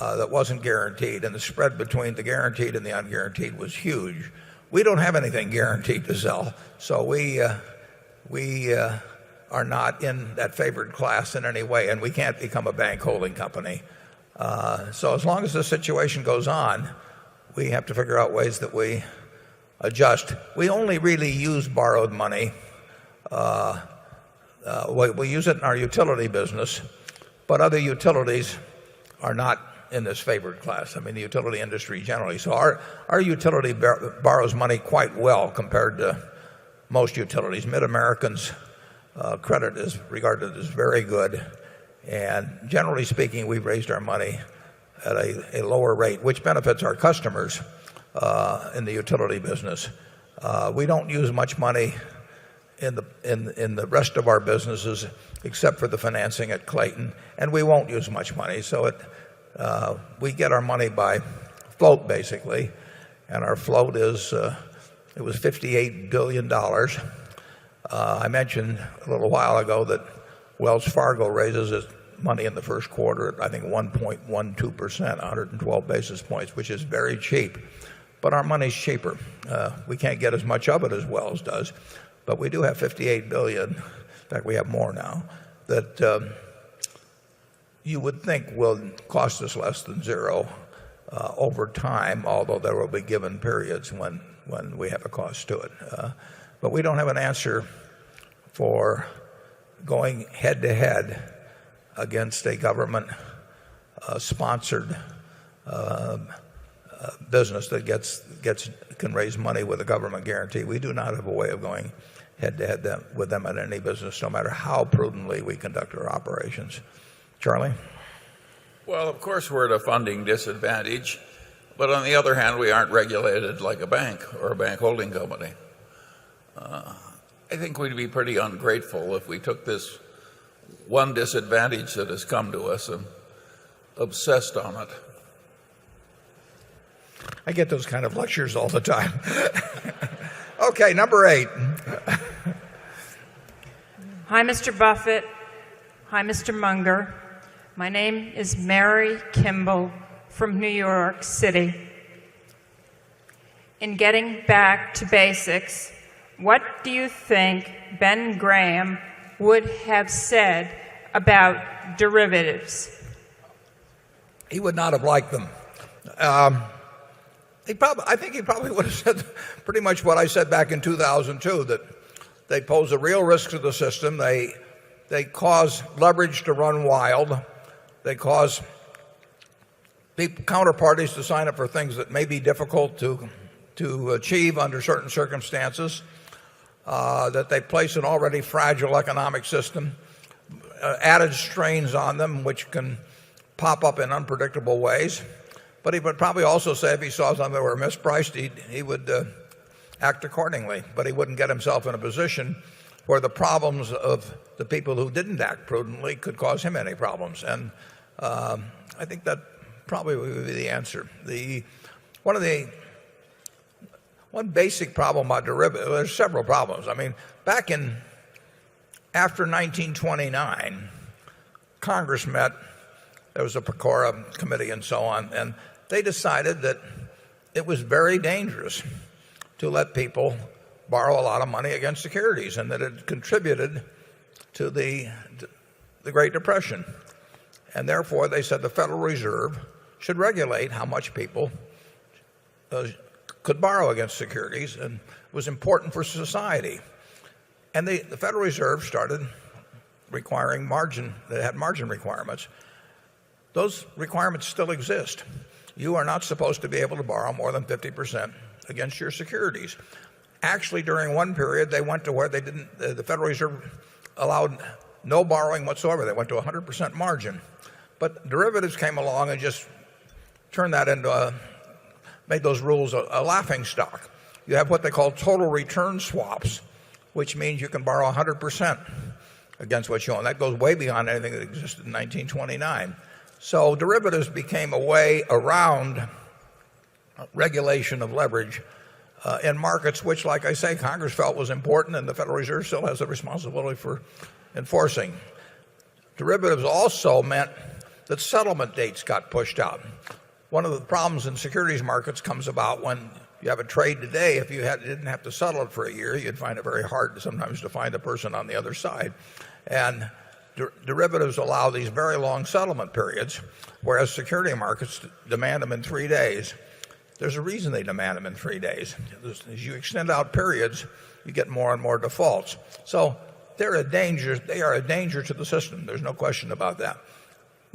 that wasn't guaranteed, and the spread between the guaranteed and the unguaranteed was huge. We don't have anything guaranteed to sell, so we are not in that favored class in any way, and we can't become a bank holding company. So as long as the situation goes on, we have to figure out ways that we adjust. We only really use borrowed money. We use it in our utility business, but other utilities are not in this favored class. I mean, the utility industry generally. So our utility borrows money quite well compared to most utilities. Mid-American's credit is regarded as very good. And generally speaking, we've raised our money at a lower rate, which benefits our customers in the utility business. We don't use much money in the rest of our businesses except for the financing at Clayton, and we won't use much money. So we get our money by float, basically, and our float is it was $58 billion. I mentioned a little while ago that Wells Fargo raises its money in the first quarter at, I think, 1.12%, 112 basis points, which is very cheap. But our money's cheaper. We can't get as much of it as Wells does, but we do have $58 billion. In fact, we have more now that you would think will cost us less than zero over time, although there will be given periods when we have a cost to it. But we don't have an answer for going head-to-head against a government sponsored business that can raise money with a government guarantee. We do not have a way of going head-to-head with them in any business, no matter how prudently we conduct our operations. Charlie? Well, of course we're at a funding disadvantage, but on the other hand, we aren't regulated like a bank or a bank holding company. I think we'd be pretty ungrateful if we took this one disadvantage that has come to us and obsessed on it. I get those kind of lectures all the time. Okay, number 8. Hi, Mr. Buffett. Hi, Mr. Munger. My name is Mary Kimball from New York City. In getting back to basics, what do you think Ben Graham would have said about derivatives? He would not have liked them. I think he probably would have said pretty much what I said back in 2002, that they pose a real risk to the system. They cause leverage to run wild. They cause counterparties to sign up for things that may be difficult to achieve under certain circumstances. That they place an already fragile economic system, added strains on them, which can pop up in unpredictable ways. But he would probably also say if he saw something that were mispriced, he would act accordingly. But he wouldn't get himself in a position where the problems of the people who didn't act prudently could cause him any problems. And I think that probably would be the answer. One basic problem about derivatives, there's several problems. I mean, after 1929, Congress met, there was a Pecora committee and so on, and they decided that it was very dangerous to let people borrow a lot of money against securities, and that it contributed to the Great Depression. And therefore, they said the Federal Reserve should regulate how much people could borrow against securities, and it was important for society. And the Federal Reserve started requiring margin. They had margin requirements. Those requirements still exist. You are not supposed to be able to borrow more than 50% against your securities. Actually, during one period, they went to where they didn't. The Federal Reserve allowed no borrowing whatsoever. They went to 100% margin. But derivatives came along and just turned that into made those rules a laughing stock. You have what they call total return swaps, which means you can borrow 100% against what you own. That goes way beyond anything that existed in 1929. So derivatives became a way around regulation of leverage in markets which, like I say, Congress felt was important and the Federal Reserve still has the responsibility for enforcing. Derivatives also meant that settlement dates got pushed out. One of the problems in securities markets comes about when you have a trade today. If you didn't have to settle it for a year, you'd find it very hard sometimes to find a person on the other side. And derivatives allow these very long settlement periods, whereas security markets demand them in 3 days. There's a reason they demand them in 3 days. As you extend out periods, you get more and more defaults. So they're a danger. They are a danger to the system. There's no question about that.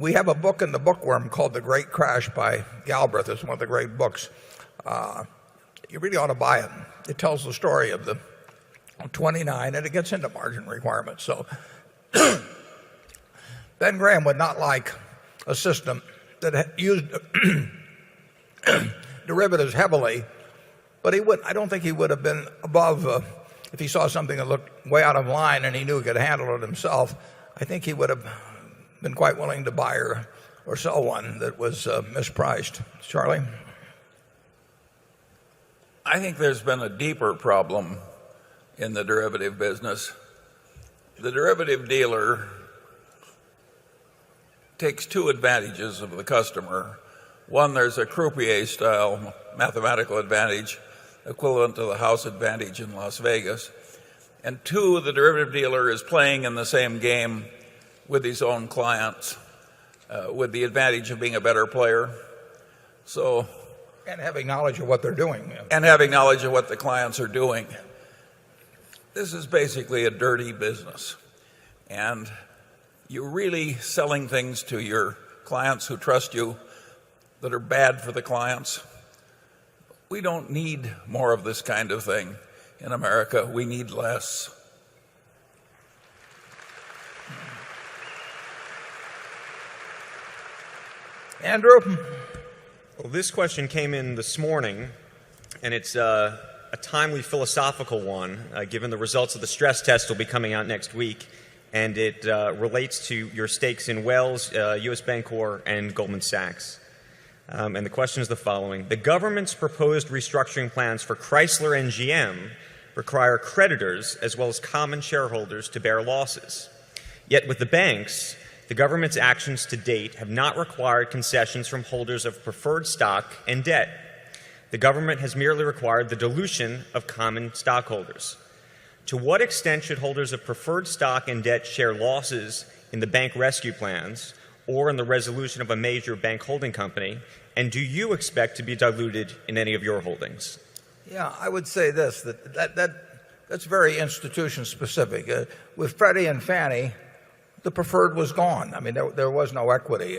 We have a book in the bookworm called The Great Crash by Galbraith. It's one of the great books. You really ought to buy it. It tells the story of the 29, and it gets into margin requirements. So Ben Graham would not like a system that used derivatives heavily, but I don't think he would have been above, if he saw something that looked way out of line and he knew he could handle it himself, I think he would have been quite willing to buy or sell one that was mispriced. Charlie? I think there's been a deeper problem in the derivative business. The derivative dealer takes two advantages of the customer. One, there's a croupier-style mathematical advantage equivalent to the house advantage in Las Vegas. And two, the derivative dealer is playing in the same game with his own clients with the advantage of being a better player. And having knowledge of what they're doing. And having knowledge of what the clients are doing. This is basically a dirty business. And you're really selling things to your clients who trust you that are bad for the clients. We don't need more of this kind of thing in America. We need less. Andrew? Well, this question came in this morning, and it's a timely philosophical one, given the results of the stress test will be coming out next week, and it relates to your stakes in Wells, U.S. Bancorp, and Goldman Sachs. And the question is the following. The government's proposed restructuring plans for Chrysler and GM require creditors as well as common shareholders to bear losses. Yet with the banks, the government's actions to date have not required concessions from holders of preferred stock and debt. The government has merely required the dilution of common stockholders. To what extent should holders of preferred stock and debt share losses in the bank rescue plans or in the resolution of a major bank holding company? And do you expect to be diluted in any of your holdings? Yeah, I would say this, that's very institution specific. With Freddie and Fannie, the preferred was gone. I mean, there was no equity.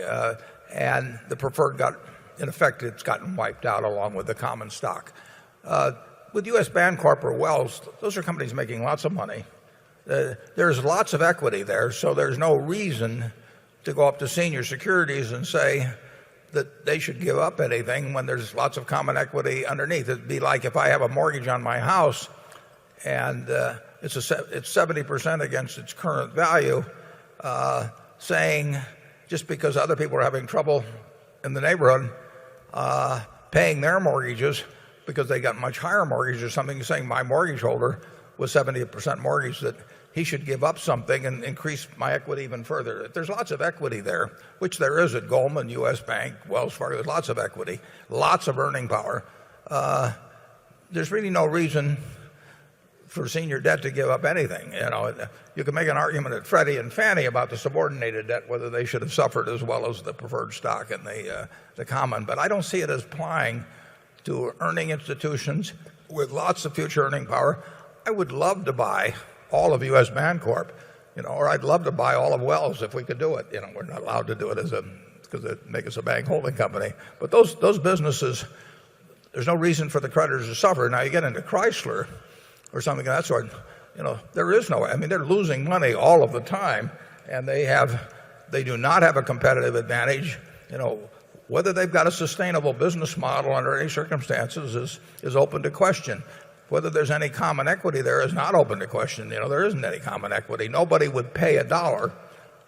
And the preferred got, in effect, it's gotten wiped out along with the common stock. With U.S. Bancorp or Wells, those are companies making lots of money. There's lots of equity there, so there's no reason to go up to senior securities and say that they should give up anything when there's lots of common equity underneath. It'd be like if I have a mortgage on my house and it's 70% against its current value, saying just because other people are having trouble in the neighborhood paying their mortgages because they got much higher mortgages or something, saying my mortgage holder was 70% mortgage, that he should give up something and increase my equity even further. There's lots of equity there, which there is at Goldman, U.S. Bank, Wells Fargo. There's lots of equity, lots of earning power. There's really no reason for senior debt to give up anything. You know, you can make an argument at Freddie and Fannie about the subordinated debt, whether they should have suffered as well as the preferred stock and the common. But I don't see it as applying to earning institutions with lots of future earning power. I would love to buy all of U.S. Bancorp, or I'd love to buy all of Wells if we could do it. We're not allowed to do it because it makes us a bank holding company. But those businesses, there's no reason for the creditors to suffer. Now you get into Chrysler or something of that sort, there is no, they're losing money all of the time, and they have they do not have a competitive advantage. Whether they've got a sustainable business model under any circumstances is open to question. Whether there's any common equity there is not open to question. There isn't any common equity. Nobody would pay $1,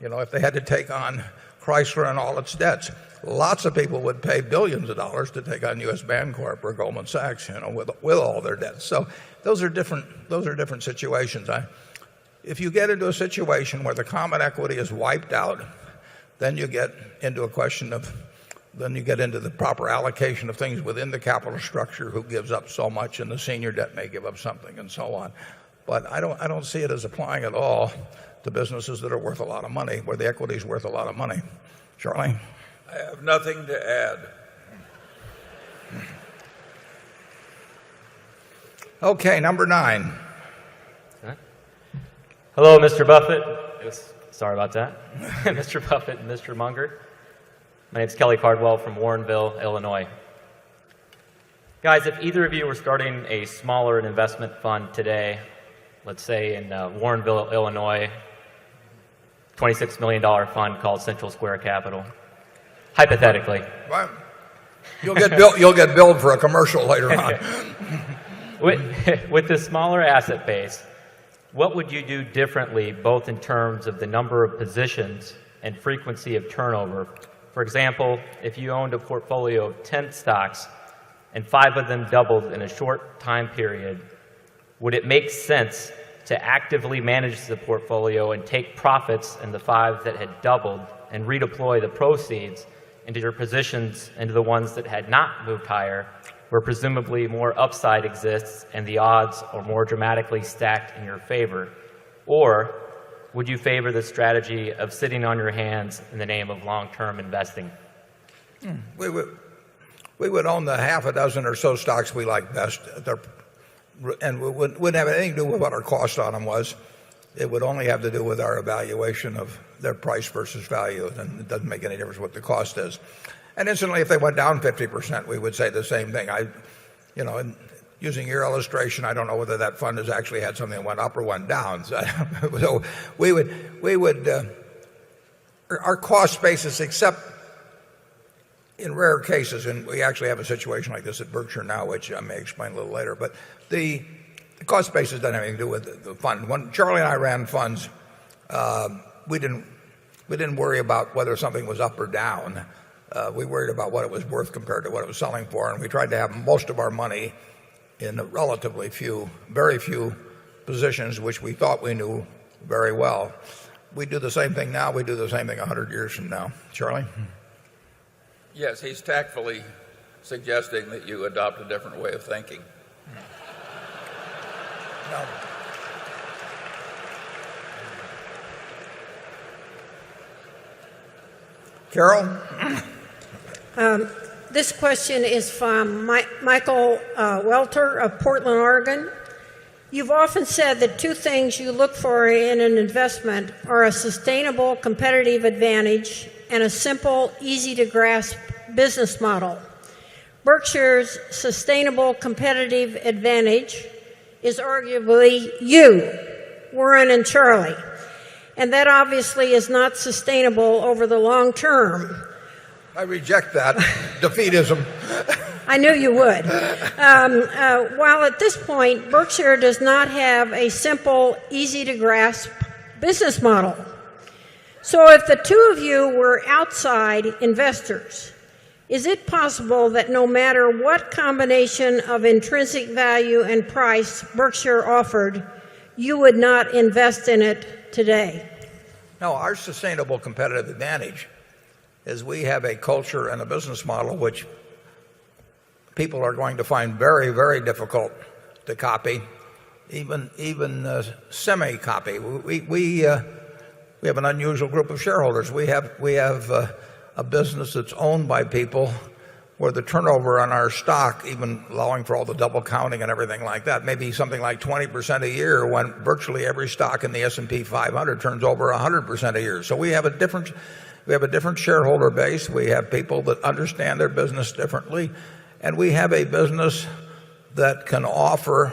if they had to take on Chrysler and all its debts. Lots of people would pay billions of dollars to take on U.S. Bancorp or Goldman Sachs, with all their debts. So those are different situations. If you get into a situation where the common equity is wiped out, then you get into a question of, then you get into the proper allocation of things within the capital structure, who gives up so much, and the senior debt may give up something, and so on. But I don't see it as applying at all to businesses that are worth a lot of money, where the equity is worth a lot of money. Charlie? I have nothing to add. Okay, number 9. Hello, Mr. Buffett. Sorry about that. Mr. Buffett and Mr. Munger. My name is Kelly Cardwell from Warrenville, Illinois. Guys, if either of you were starting a smaller investment fund today, let's say in Warrenville, Illinois, $26 million fund called Central Square Capital, hypothetically. Well, you'll get billed for a commercial later on. With the smaller asset base, what would you do differently, both in terms of the number of positions and frequency of turnover? For example, if you owned a portfolio of 10 stocks and 5 of them doubled in a short time period, would it make sense to actively manage the portfolio and take profits in the 5 that had doubled and redeploy the proceeds into your positions into the ones that had not moved higher, where presumably more upside exists and the odds are more dramatically stacked in your favor? Or would you favor the strategy of sitting on your hands in the name of long-term investing? We would own the half a dozen or so stocks we like best, and we wouldn't have anything to do with what our cost on them was. It would only have to do with our evaluation of their price versus value, and it doesn't make any difference what the cost is. And incidentally, if they went down 50%, we would say the same thing. And using your illustration, I don't know whether that fund has actually had something that went up or went down. So we would our cost basis, except in rare cases, and we actually have a situation like this at Berkshire now, which I may explain a little later, but the cost basis doesn't have anything to do with the fund. When Charlie and I ran funds, we didn't worry about whether something was up or down. We worried about what it was worth compared to what it was selling for, and we tried to have most of our money in relatively very few positions which we thought we knew very well. We do the same thing now. We do the same thing 100 years from now. Charlie? Yes, he's tactfully suggesting that you adopt a different way of thinking. No. Carol? This question is from Michael Welter of Portland, Oregon. You've often said that 2 things you look for in an investment are a sustainable competitive advantage and a simple, easy-to-grasp business model. Berkshire's sustainable competitive advantage is arguably you, Warren and Charlie, and that obviously is not sustainable over the long term. I reject that defeatism. I knew you would. While at this point, Berkshire does not have a simple, easy-to-grasp business model. So if the 2 of you were outside investors, is it possible that no matter what combination of intrinsic value and price Berkshire offered, you would not invest in it today? No, our sustainable competitive advantage is we have a culture and a business model which people are going to find very, very difficult to copy, even semi-copy. We have an unusual group of shareholders. We have a business that's owned by people where the turnover on our stock, even allowing for all the double counting and everything like that, maybe something like 20% a year, when virtually every stock in the S&P 500 turns over 100% a year. So we have a different shareholder base. We have people that understand their business differently, and we have a business that can offer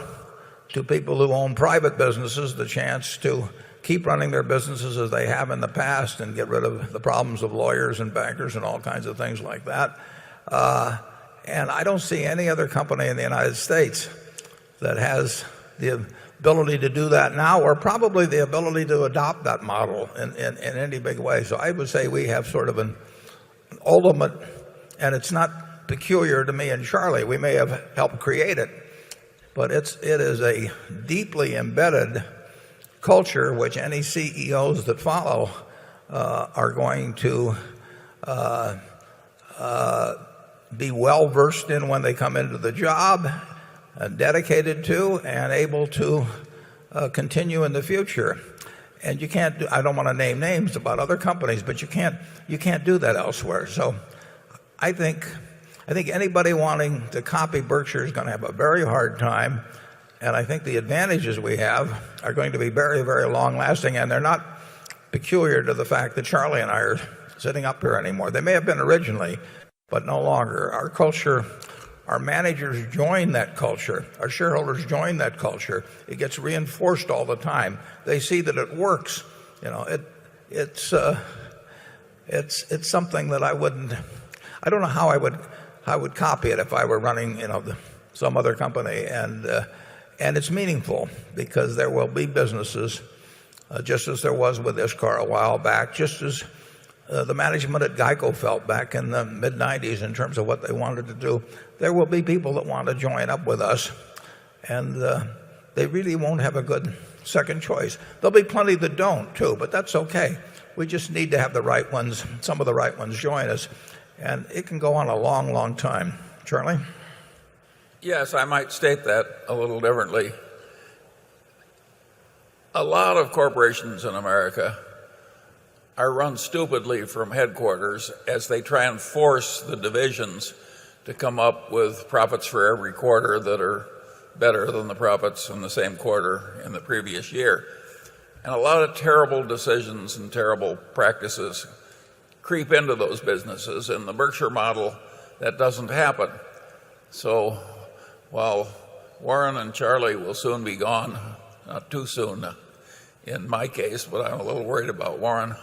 to people who own private businesses the chance to keep running their businesses as they have in the past and get rid of the problems of lawyers and bankers and all kinds of things like that. And I don't see any other company in the United States that has the ability to do that now, or probably the ability to adopt that model in any big way. So I would say we have sort of an ultimate, and it's not peculiar to me and Charlie. We may have helped create it, but it is a deeply embedded culture which any CEOs that follow are going to be well versed in when they come into the job, dedicated to, and able to continue in the future. And you can't do, I don't want to name names about other companies, but you can't do that elsewhere. So I think anybody wanting to copy Berkshire is going to have a very hard time. And I think the advantages we have are going to be very, very long lasting, and they're not peculiar to the fact that Charlie and I are sitting up here anymore. They may have been originally, but no longer. Our culture, our managers join that culture. Our shareholders join that culture. It gets reinforced all the time. They see that it works. You know, it's something that I don't know how I would copy it if I were running, some other company. And it's meaningful because there will be businesses, just as there was with ISCAR a while back, just as the management at GEICO felt back in the mid-90s in terms of what they wanted to do. There will be people that want to join up with us, and they really won't have a good second choice. There'll be plenty that don't, too, but that's okay. We just need to have the right ones, some of the right ones join us, and it can go on a long, long time. Charlie? Yes, I might state that a little differently. A lot of corporations in America are run stupidly from headquarters as they try and force the divisions to come up with profits for every quarter that are better than the profits in the same quarter in the previous year. And a lot of terrible decisions and terrible practices creep into those businesses. In the Berkshire model, that doesn't happen. So while Warren and Charlie will soon be gone, not too soon in my case, but I'm a little worried about Warren.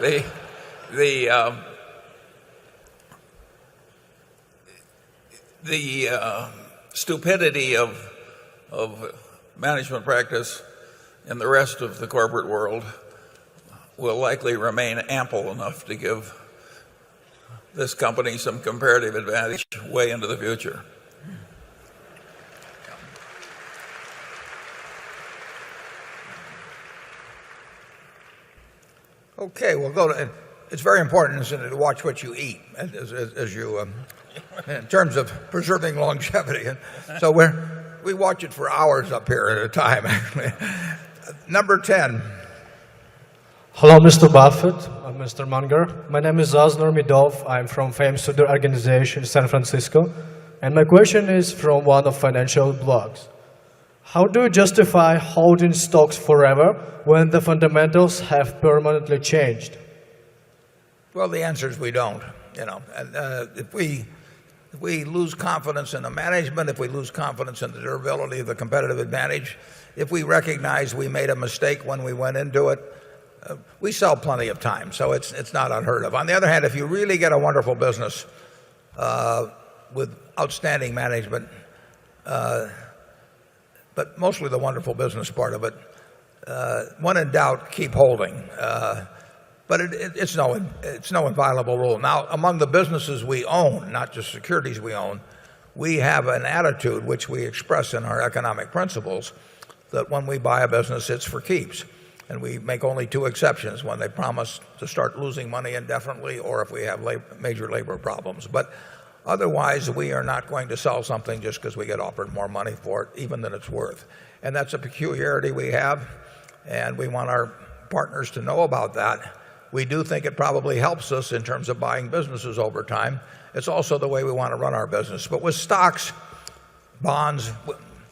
The stupidity of management practice in the rest of the corporate world will likely remain ample enough to give this company some comparative advantage way into the future. Okay, we'll go to. It's very important, isn't it, to watch what you eat, as you, in terms of preserving longevity. And so we watch it for hours up here at a time. Actually, number 10. Hello, Mr. Buffett, Mr. Munger. My name is Zaznor Midov. I'm from Fame Student Organization, San Francisco, and my question is from one of financial blogs. How do you justify holding stocks forever when the fundamentals have permanently changed? Well, the answer is we don't. If we lose confidence in the management, if we lose confidence in the durability of the competitive advantage, if we recognize we made a mistake when we went into it, we sell plenty of time, so it's not unheard of. On the other hand, if you really get a wonderful business with outstanding management, but mostly the wonderful business part of it, when in doubt, keep holding. But it's no inviolable rule. Now, among the businesses we own, not just securities we own, we have an attitude which we express in our economic principles that when we buy a business, it's for keeps. And we make only two exceptions: when they promise to start losing money indefinitely, or if we have major labor problems. But otherwise, we are not going to sell something just because we get offered more money for it, even than it's worth. And that's a peculiarity we have, and we want our partners to know about that. We do think it probably helps us in terms of buying businesses over time. It's also the way we want to run our business. But with stocks, bonds,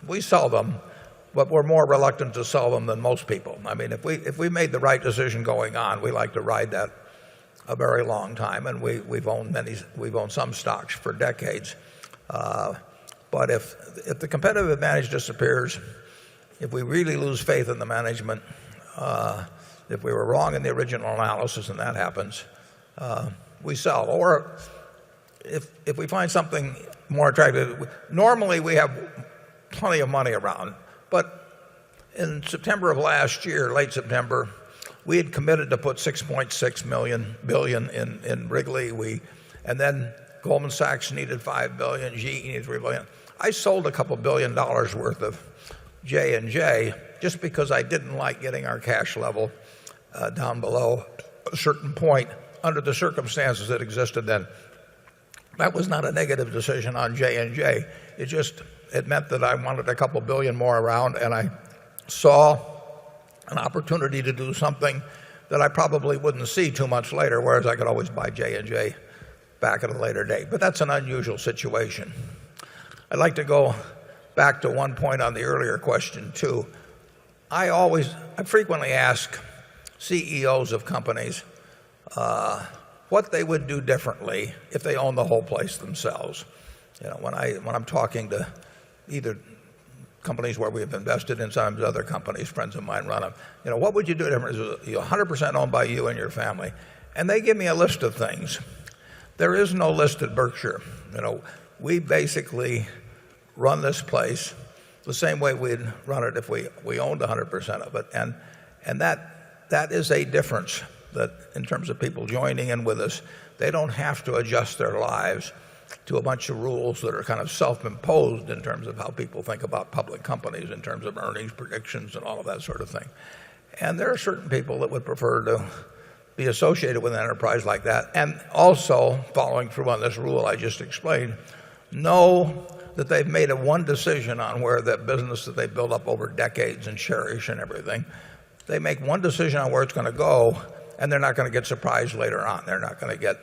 we sell them, but we're more reluctant to sell them than most people. I mean, if we made the right decision going on, we like to ride that a very long time, and we've owned some stocks for decades. But if the competitive advantage disappears, if we really lose faith in the management, if we were wrong in the original analysis and that happens, we sell. Or if we find something more attractive, normally we have plenty of money around. But in September of last year, late September, we had committed to put $6.6 billion in Wrigley. And then Goldman Sachs needed $5 billion, GE needed $3 billion. I sold a couple $1 billion worth of J&J just because I didn't like getting our cash level down below a certain point under the circumstances that existed then. That was not a negative decision on J&J. It meant that I wanted a couple billion more around, and I saw an opportunity to do something that I probably wouldn't see too much later, whereas I could always buy J&J back at a later date. But that's an unusual situation. I'd like to go back to one point on the earlier question, too. I frequently ask CEOs of companies what they would do differently if they owned the whole place themselves. When I'm talking to either companies where we've invested in, sometimes other companies, friends of mine run them, what would you do differently? You're 100% owned by you and your family. And they give me a list of things. There is no list at Berkshire. We basically run this place the same way we'd run it if we owned 100% of it. And that is a difference, that in terms of people joining in with us, they don't have to adjust their lives to a bunch of rules that are kind of self-imposed in terms of how people think about public companies, in terms of earnings predictions and all of that sort of thing. And there are certain people that would prefer to be associated with an enterprise like that, and also, following through on this rule I just explained, know that they've made one decision on where that business that they built up over decades and cherish and everything, they make one decision on where it's going to go, and they're not going to get surprised later on. They're not going to get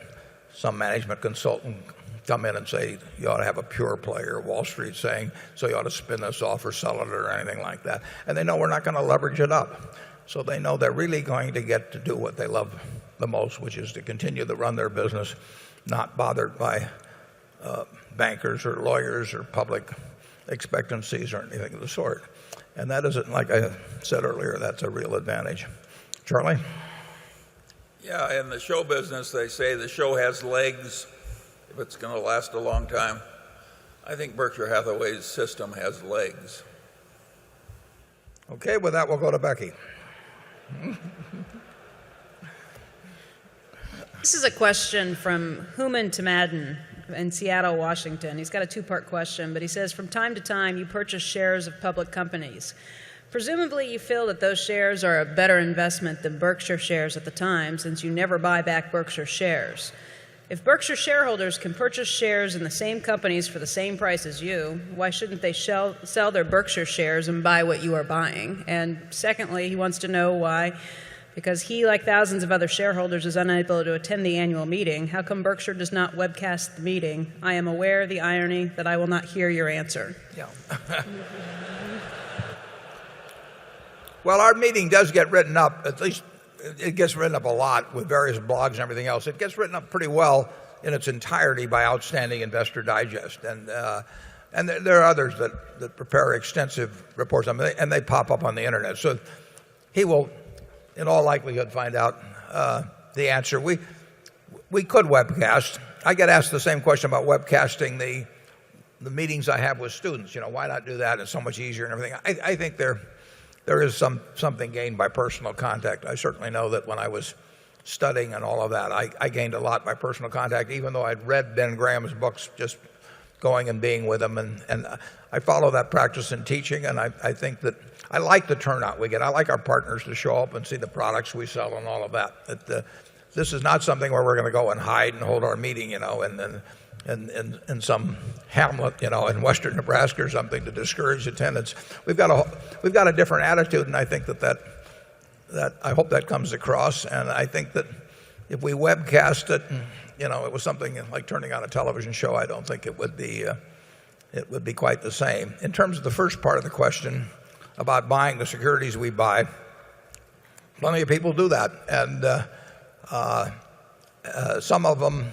some management consultant come in and say, you ought to have a pure play, or Wall Street saying, so you ought to spin this off or sell it or anything like that. And they know we're not going to leverage it up. So they know they're really going to get to do what they love the most, which is to continue to run their business, not bothered by bankers or lawyers or public expectancies or anything of the sort. And that isn't, like I said earlier, that's a real advantage. Charlie? Yeah, in the show business, they say the show has legs if it's going to last a long time. I think Berkshire Hathaway's system has legs. Okay, with that, we'll go to Becky. This is a question from Human Tamadden in Seattle, Washington. He's got a two-part question, but he says, from time to time, you purchase shares of public companies. Presumably, you feel that those shares are a better investment than Berkshire shares at the time, since you never buy back Berkshire shares. If Berkshire shareholders can purchase shares in the same companies for the same price as you, why shouldn't they sell their Berkshire shares and buy what you are buying? And secondly, he wants to know why, because he, like thousands of other shareholders, is unable to attend the annual meeting. How come Berkshire does not webcast the meeting? I am aware of the irony that I will not hear your answer. Yeah. Well, our meeting does get written up, at least it gets written up a lot with various blogs and everything else. It gets written up pretty well in its entirety by Outstanding Investor Digest. And there are others that prepare extensive reports on it, and they pop up on the internet. So he will, in all likelihood, find out the answer. We could webcast. I get asked the same question about webcasting the meetings I have with students. Why not do that? It's so much easier and everything. I think there is something gained by personal contact. I certainly know that when I was studying and all of that, I gained a lot by personal contact, even though I'd read Ben Graham's books, just going and being with him. And I follow that practice in teaching, and I think that I like the turnout we get. I like our partners to show up and see the products we sell and all of that. This is not something where we're going to go and hide and hold our meeting, in some hamlet, in western Nebraska or something to discourage attendance. We've got a different attitude, and I think that I hope that comes across. And I think that if we webcast it, it was something like turning on a television show, I don't think it would be quite the same. In terms of the first part of the question about buying the securities we buy, plenty of people do that, and some of them.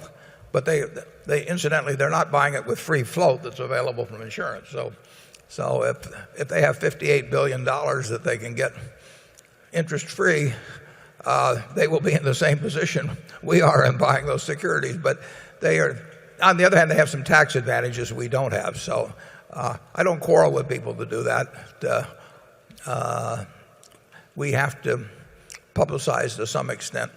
But they incidentally, they're not buying it with free float that's available from insurance. So So if they have $58 billion that they can get interest-free, they will be in the same position we are in buying those securities. But they are, on the other hand, they have some tax advantages we don't have. So I don't quarrel with people to do that. We have to publicize to some extent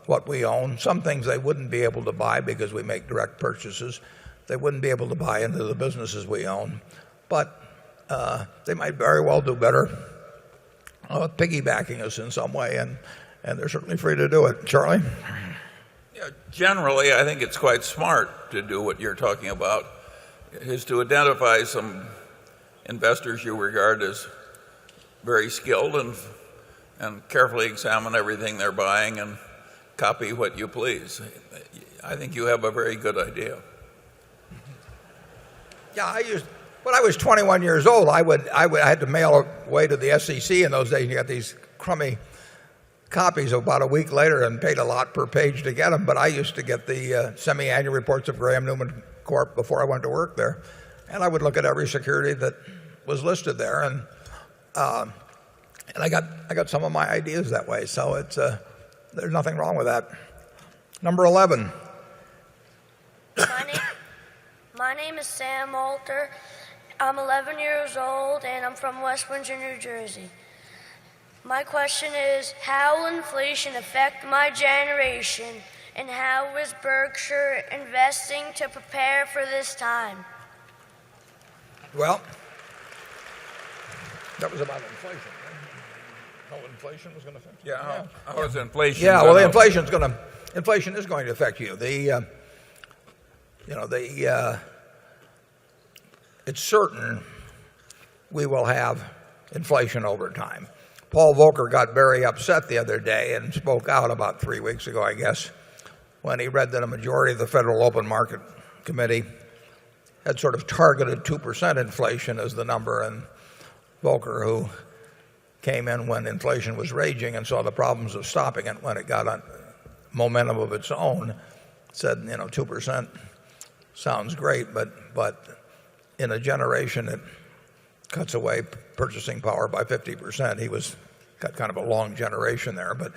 what we own. Some things they wouldn't be able to buy because we make direct purchases. They wouldn't be able to buy into the businesses we own. But they might very well do better piggybacking us in some way, and they're certainly free to do it. Charlie? Yeah, generally, I think it's quite smart to do what you're talking about, is to identify some investors you regard as very skilled and carefully examine everything they're buying and copy what you please. I think you have a very good idea. Yeah, when I was 21 years old, I had to mail away to the SEC in those days. You got these crummy copies about a week later and paid a lot per page to get them. But I used to get the semi-annual reports of Graham Newman Corp before I went to work there, and I would look at every security that was listed there, and I got some of my ideas that way. So there's nothing wrong with that. Number 11. My name is Sam Alter. I'm 11 years old, and I'm from West Windsor, New Jersey. My question is, how will inflation affect my generation, and how is Berkshire investing to prepare for this time? Well, that was about inflation, right? How inflation was going to affect you? Yeah, how is inflation? Yeah, well, inflation is going to affect you. It's certain we will have inflation over time. Paul Volcker got very upset the other day and spoke out about 3 weeks ago, I guess, when he read that a majority of the Federal Open Market Committee had sort of targeted 2% inflation as the number, and Volcker, who came in when inflation was raging and saw the problems of stopping it when it got on momentum of its own, said, 2% sounds great, but in a generation it cuts away purchasing power by 50%. He got kind of a long generation there, but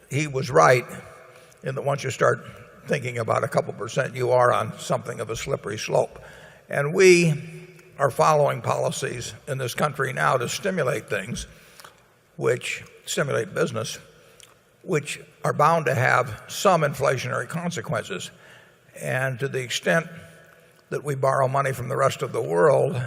he was right in that once you start thinking about a couple percent, you are on something of a slippery slope. And we are following policies in this country now to stimulate things, which stimulate business, which are bound to have some inflationary consequences. And to the extent that we borrow money from the rest of the world,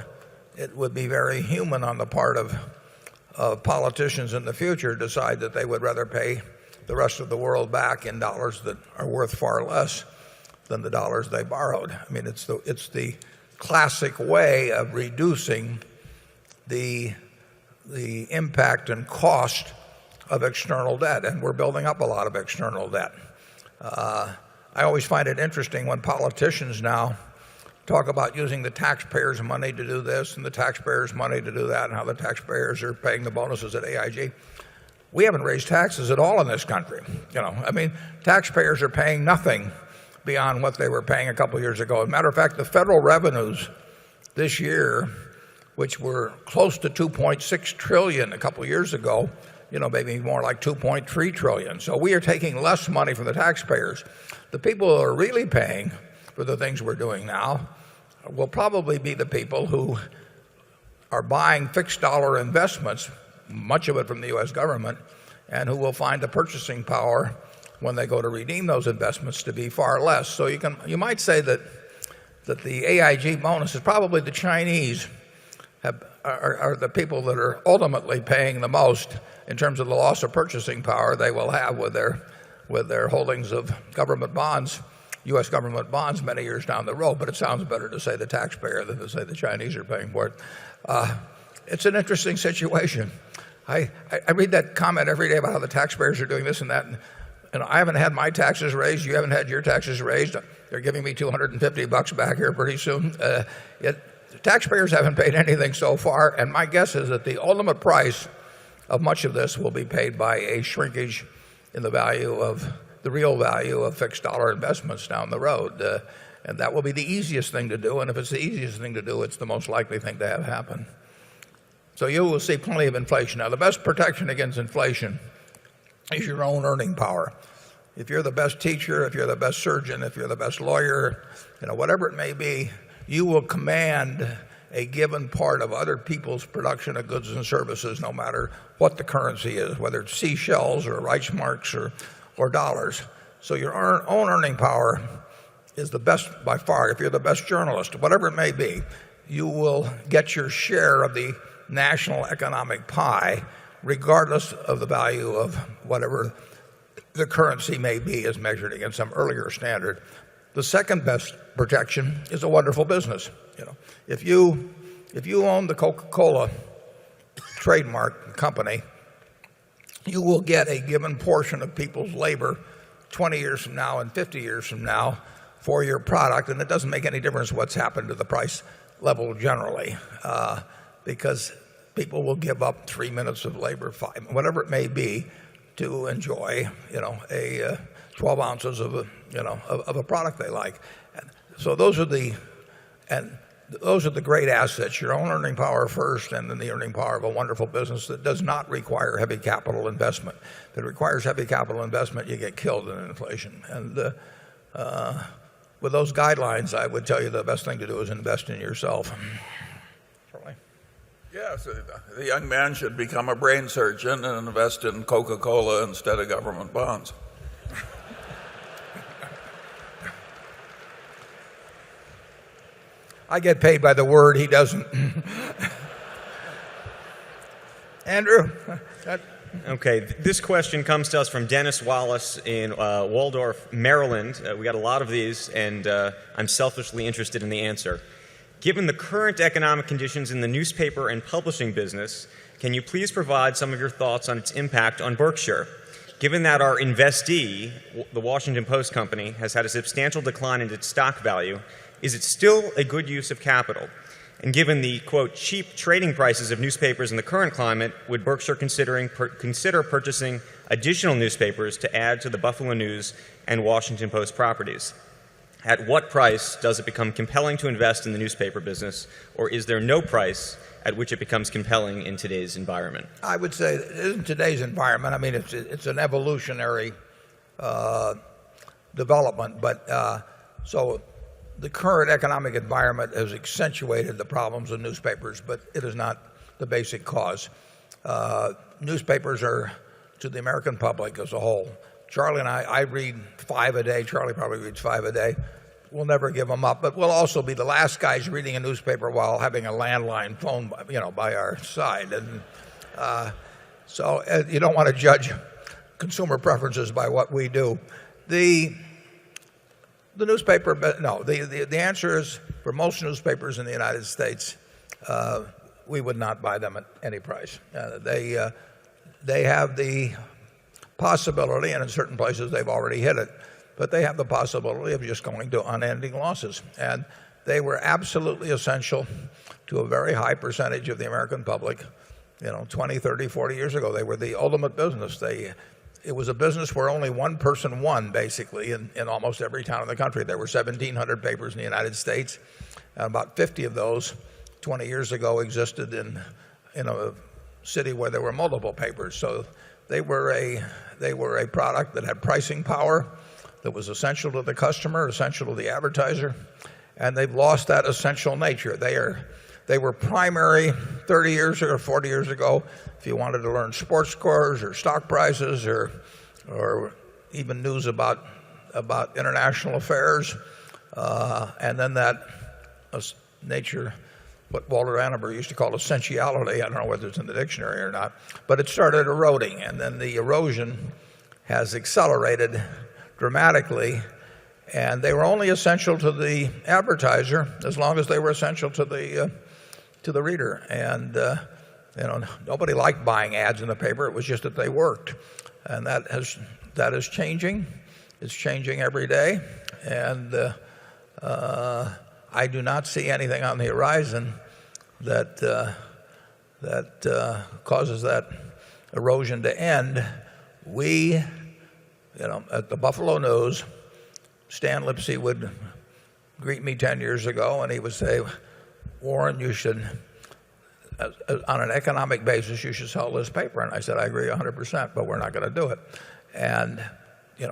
it would be very human on the part of politicians in the future to decide that they would rather pay the rest of the world back in dollars that are worth far less than the dollars they borrowed. I mean, it's the classic way of reducing the impact and cost of external debt, and we're building up a lot of external debt. I always find it interesting when politicians now talk about using the taxpayers' money to do this and the taxpayers' money to do that, and how the taxpayers are paying the bonuses at AIG. We haven't raised taxes at all in this country. I mean, taxpayers are paying nothing beyond what they were paying a couple of years ago. As a matter of fact, the federal revenues this year, which were close to $2.6 trillion a couple of years ago, maybe more like $2.3 trillion. So we are taking less money from the taxpayers. The people who are really paying for the things we're doing now will probably be the people who are buying fixed dollar investments, much of it from the U.S. government, and who will find the purchasing power when they go to redeem those investments to be far less. So you might say that the AIG bonus is probably the Chinese are the people that are ultimately paying the most in terms of the loss of purchasing power they will have with their holdings of government bonds, U.S. government bonds, many years down the road. But it sounds better to say the taxpayer than to say the Chinese are paying for it. It's an interesting situation. I read that comment every day about how the taxpayers are doing this and that. And I haven't had my taxes raised. You haven't had your taxes raised. They're giving me $250 back here pretty soon. The taxpayers haven't paid anything so far, and my guess is that the ultimate price of much of this will be paid by a shrinkage in the value of the real value of fixed dollar investments down the road. And that will be the easiest thing to do. And if it's the easiest thing to do, it's the most likely thing to have happen. So you will see plenty of inflation. Now, the best protection against inflation is your own earning power. If you're the best teacher, if you're the best surgeon, if you're the best lawyer, whatever it may be, you will command a given part of other people's production of goods and services, no matter what the currency is, whether it's seashells or Reichsmarks or dollars. So your own earning power is the best by far. If you're the best journalist, whatever it may be, you will get your share of the national economic pie, regardless of the value of whatever the currency may be as measured against some earlier standard. The second best protection is a wonderful business. If you own the Coca-Cola trademark company, you will get a given portion of people's labor 20 years from now and 50 years from now for your product, and it doesn't make any difference what's happened to the price level generally, because people will give up 3 minutes of labor, 5, whatever it may be, to enjoy, 12 ounces of a product they like. So those are the great assets, your own earning power first, and then the earning power of a wonderful business that does not require heavy capital investment. If it requires heavy capital investment, you get killed in inflation. And with those guidelines, I would tell you the best thing to do is invest in yourself. Charlie? Yes, the young man should become a brain surgeon and invest in Coca-Cola instead of government bonds. I get paid by the word, he doesn't. Andrew? Okay, this question comes to us from Dennis Wallace in Waldorf, Maryland. We got a lot of these, and I'm selfishly interested in the answer. Given the current economic conditions in the newspaper and publishing business, can you please provide some of your thoughts on its impact on Berkshire? Given that our investee, the Washington Post Company, has had a substantial decline in its stock value, is it still a good use of capital? And given the, quote, cheap trading prices of newspapers in the current climate, would Berkshire consider purchasing additional newspapers to add to the Buffalo News and Washington Post properties? At what price does it become compelling to invest in the newspaper business, or is there no price at which it becomes compelling in today's environment? I would say in today's environment, I mean, it's an evolutionary development, but so the current economic environment has accentuated the problems of newspapers, but it is not the basic cause. Newspapers are, to the American public as a whole, Charlie and I read 5 a day. Charlie probably reads 5 a day. We'll never give them up, but we'll also be the last guys reading a newspaper while having a landline phone, by our side. And so you don't want to judge consumer preferences by what we do. The newspaper, no. The answer is, for most newspapers in the United States, we would not buy them at any price. They have the possibility, and in certain places they've already hit it, but they have the possibility of just going to unending losses. And they were absolutely essential to a very high percentage of the American public. 20, 30, 40 years ago, they were the ultimate business. It was a business where only one person won, basically, in almost every town in the country. There were 1,700 papers in the United States, and about 50 of those 20 years ago existed in a city where there were multiple papers. So they were a product that had pricing power, that was essential to the customer, essential to the advertiser, and they've lost that essential nature. They were primary 30 years or 40 years ago if you wanted to learn sports scores or stock prices or even news about international affairs. And then that nature, what Walter Annenberg used to call essentiality, I don't know whether it's in the dictionary or not, but it started eroding, and then the erosion has accelerated dramatically, and they were only essential to the advertiser as long as they were essential to the reader. And nobody liked buying ads in the paper. It was just that they worked, and that is changing. It's changing every day, and I do not see anything on the horizon that causes that erosion to end. We At the Buffalo News, Stan Lipsey would greet me 10 years ago, and he would say, Warren, you should, on an economic basis, you should sell this paper. And I said, I agree 100%, but we're not going to do it. And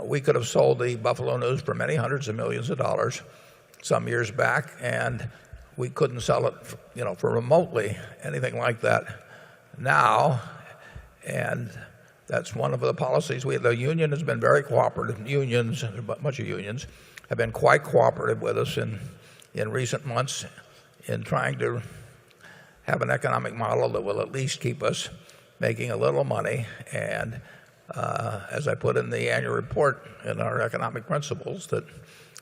we could have sold the Buffalo News for many hundreds of millions of dollars some years back, and we couldn't sell it, for remotely anything like that now. And that's one of the policies. The union has been very cooperative. Unions, a bunch of unions, have been quite cooperative with us in recent months in trying to have an economic model that will at least keep us making a little money. And as I put in the annual report in our economic principles, that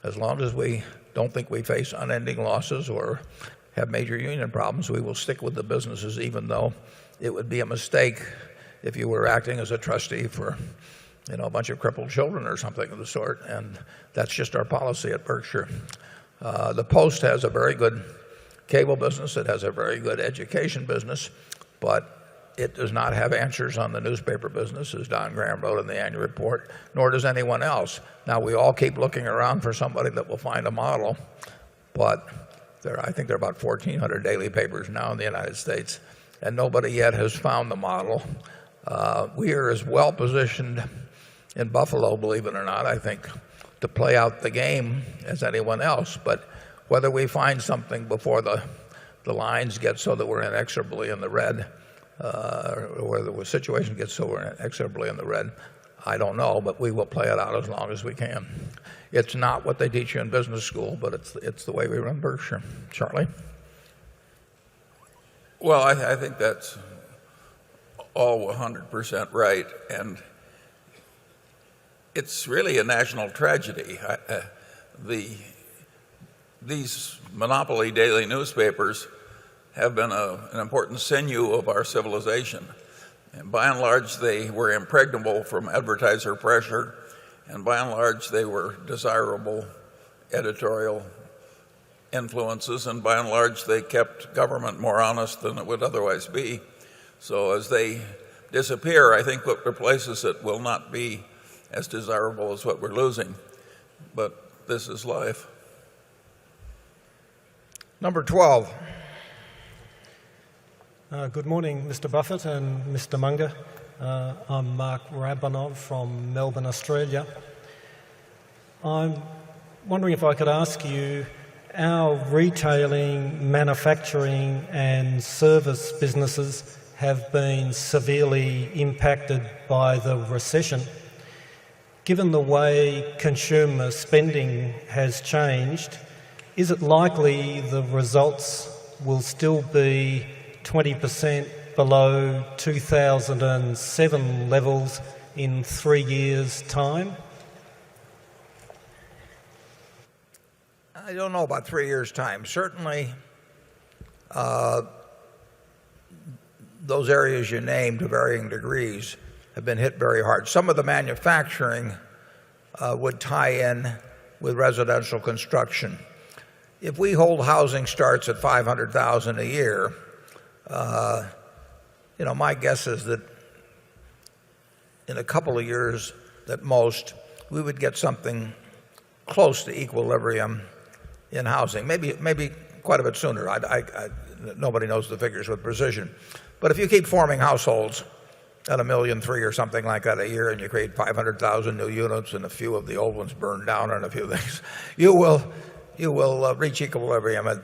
as long as we don't think we face unending losses or have major union problems, we will stick with the businesses, even though it would be a mistake if you were acting as a trustee for a bunch of crippled children or something of the sort. And that's just our policy at Berkshire. The Post has a very good cable business. It has a very good education business, but it does not have answers on the newspaper business, as Don Graham wrote in the annual report, nor does anyone else. Now, we all keep looking around for somebody that will find a model, but I think there are about 1,400 daily papers now in the United States, and nobody yet has found the model. We are as well positioned in Buffalo, believe it or not, I think, to play out the game as anyone else. But whether we find something before the lines get so that we're inexorably in the red, or whether the situation gets so we're inexorably in the red, I don't know, but we will play it out as long as we can. It's not what they teach you in business school, but it's the way we run Berkshire. Charlie? Well, I think that's all 100% right, and it's really a national tragedy. These monopoly daily newspapers have been an important sinew of our civilization. And by and large, they were impregnable from advertiser pressure, and by and large, they were desirable editorial influences, and by and large, they kept government more honest than it would otherwise be. So as they disappear, I think what replaces it will not be as desirable as what we're losing. But this is life. Number 12. Good morning, Mr. Buffett and Mr. Munger. I'm Mark Rabanov from Melbourne, Australia. I'm wondering if I could ask you, our retailing, manufacturing and service businesses have been severely impacted by the recession. Given the way consumer spending has changed, is it likely the results will still be 20% below 2007 levels in 3 years' time? I don't know about 3 years' time. Certainly, those areas you named to varying degrees have been hit very hard. Some of the manufacturing would tie in with residential construction. If we hold housing starts at 500,000 a year, my guess is that in a couple of years at most, we would get something close to equilibrium in housing. Maybe quite a bit sooner. Nobody knows the figures with precision. But if you keep forming households at 1.3 million or something like that a year, and you create 500,000 new units and a few of the old ones burn down and a few things, you will reach equilibrium at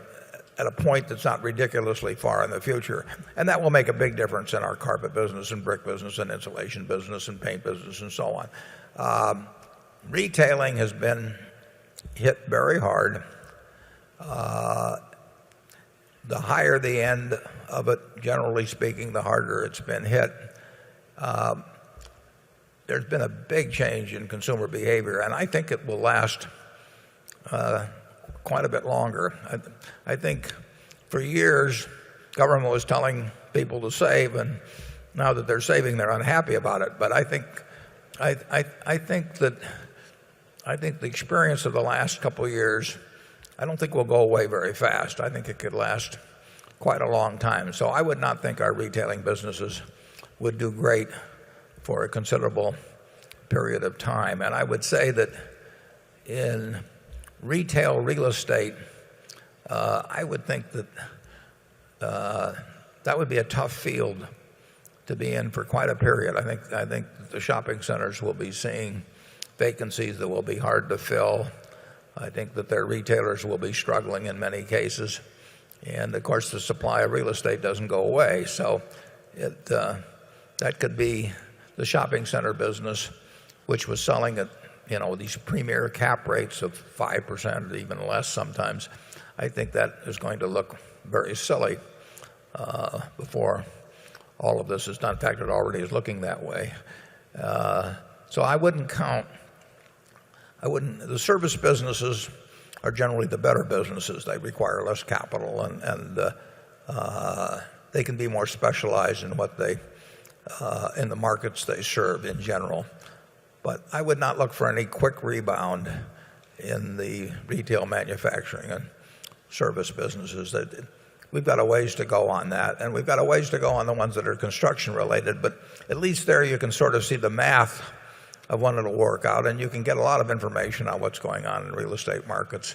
a point that's not ridiculously far in the future. And that will make a big difference in our carpet business and brick business and insulation business and paint business and so on. Retailing has been hit very hard. The higher the end of it, generally speaking, the harder it's been hit. There's been a big change in consumer behavior, and I think it will last quite a bit longer. I think for years, government was telling people to save, and now that they're saving, they're unhappy about it. But I think the experience of the last couple of years, I don't think will go away very fast. I think it could last quite a long time. So I would not think our retailing businesses would do great for a considerable period of time. And I would say that in retail real estate, I would think that that would be a tough field to be in for quite a period. I think the shopping centers will be seeing vacancies that will be hard to fill. I think that their retailers will be struggling in many cases. And of course, the supply of real estate doesn't go away. So that could be the shopping center business, which was selling at these premier cap rates of 5% or even less sometimes. I think that is going to look very silly before all of this is done. In fact, it already is looking that way. So I wouldn't count. The service businesses are generally the better businesses. They require less capital, and they can be more specialized in what in the markets they serve in general. But I would not look for any quick rebound in the retail, manufacturing, and service businesses. We've got a ways to go on that, and we've got a ways to go on the ones that are construction related. But at least there you can sort of see the math of when it'll work out, and you can get a lot of information on what's going on in real estate markets.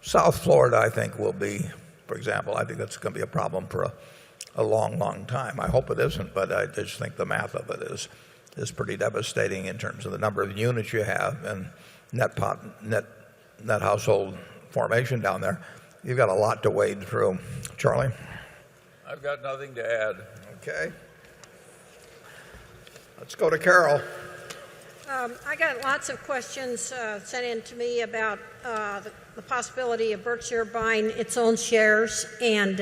South Florida, I think, will be, for example, I think that's going to be a problem for a long, long time. I hope it isn't, but I just think the math of it is pretty devastating in terms of the number of units you have and net household formation down there. You've got a lot to wade through. Charlie? I've got nothing to add. Okay. Let's go to Carol. I got lots of questions sent in to me about the possibility of Berkshire buying its own shares. And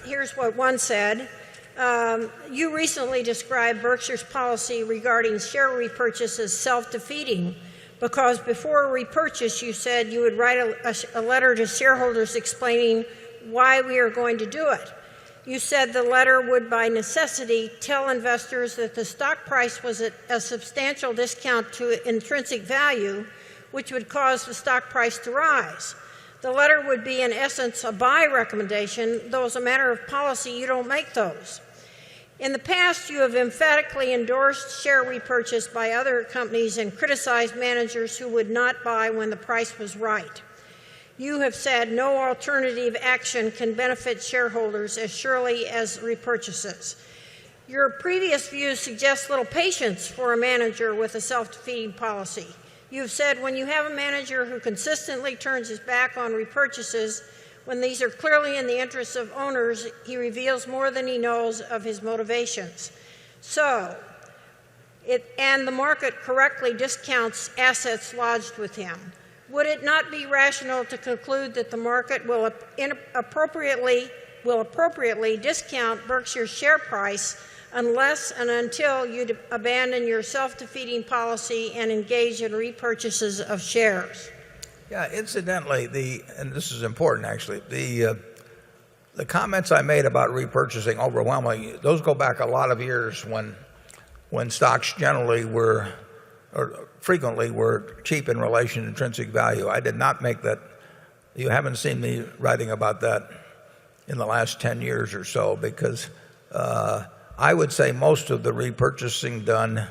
here's what one said. You recently described Berkshire's policy regarding share repurchase as self-defeating because before a repurchase you said you would write a letter to shareholders explaining why we are going to do it. You said the letter would by necessity tell investors that the stock price was at a substantial discount to intrinsic value, which would cause the stock price to rise. The letter would be in essence a buy recommendation, though as a matter of policy you don't make those. In the past, you have emphatically endorsed share repurchase by other companies and criticized managers who would not buy when the price was right. You have said no alternative action can benefit shareholders as surely as repurchases. Your previous views suggest little patience for a manager with a self-defeating policy. You have said when you have a manager who consistently turns his back on repurchases, when these are clearly in the interests of owners, he reveals more than he knows of his motivations. And the market correctly discounts assets lodged with him. Would it not be rational to conclude that the market will appropriately discount Berkshire's share price unless and until you abandon your self-defeating policy and engage in repurchases of shares? Yeah, incidentally, and this is important actually, the comments I made about repurchasing overwhelmingly, those go back a lot of years when stocks generally were, or frequently were cheap in relation to intrinsic value. I did not make that. You haven't seen me writing about that in the last 10 years or so because I would say most of the repurchasing done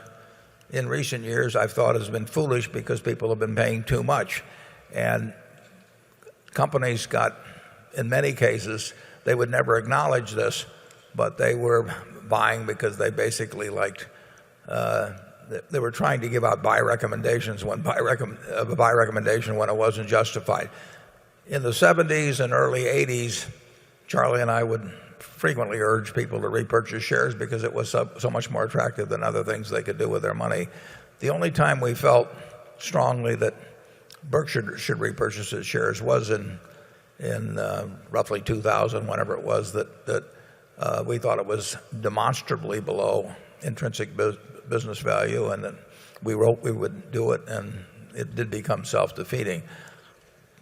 in recent years I've thought has been foolish because people have been paying too much. And companies got, in many cases, they would never acknowledge this, but they were buying because they basically liked, they were trying to give out buy recommendations when buy recommendation when it wasn't justified. In the 70s and early 80s, Charlie and I would frequently urge people to repurchase shares because it was so much more attractive than other things they could do with their money. The only time we felt strongly that Berkshire should repurchase its shares was in roughly 2000, whenever it was, that we thought it was demonstrably below intrinsic business value, and that we wrote we would do it, and it did become self-defeating.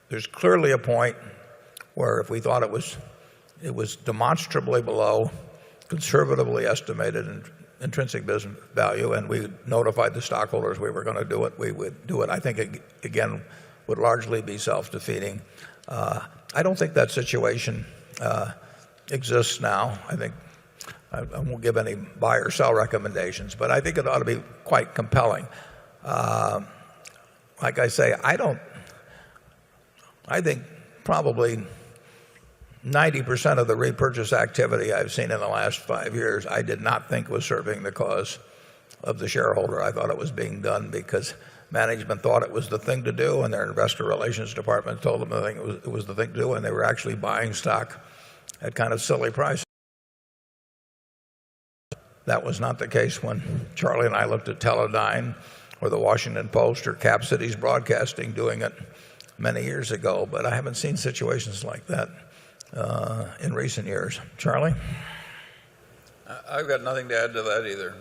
There's clearly a point where if we thought it was demonstrably below conservatively estimated intrinsic business value, and we notified the stockholders we were going to do it, we would do it. I think it, again, would largely be self-defeating. I don't think that situation exists now. I I won't give any buy or sell recommendations, but I think it ought to be quite compelling. Like I say, I think probably 90% of the repurchase activity I've seen in the last 5 years, I did not think was serving the cause of the shareholder. I thought it was being done because management thought it was the thing to do, and their investor relations department told them it was the thing to do, and they were actually buying stock at kind of silly prices. That was not the case when Charlie and I looked at Teledyne or the Washington Post or Cap Cities Broadcasting doing it many years ago, but I haven't seen situations like that in recent years. Charlie? I've got nothing to add to that either.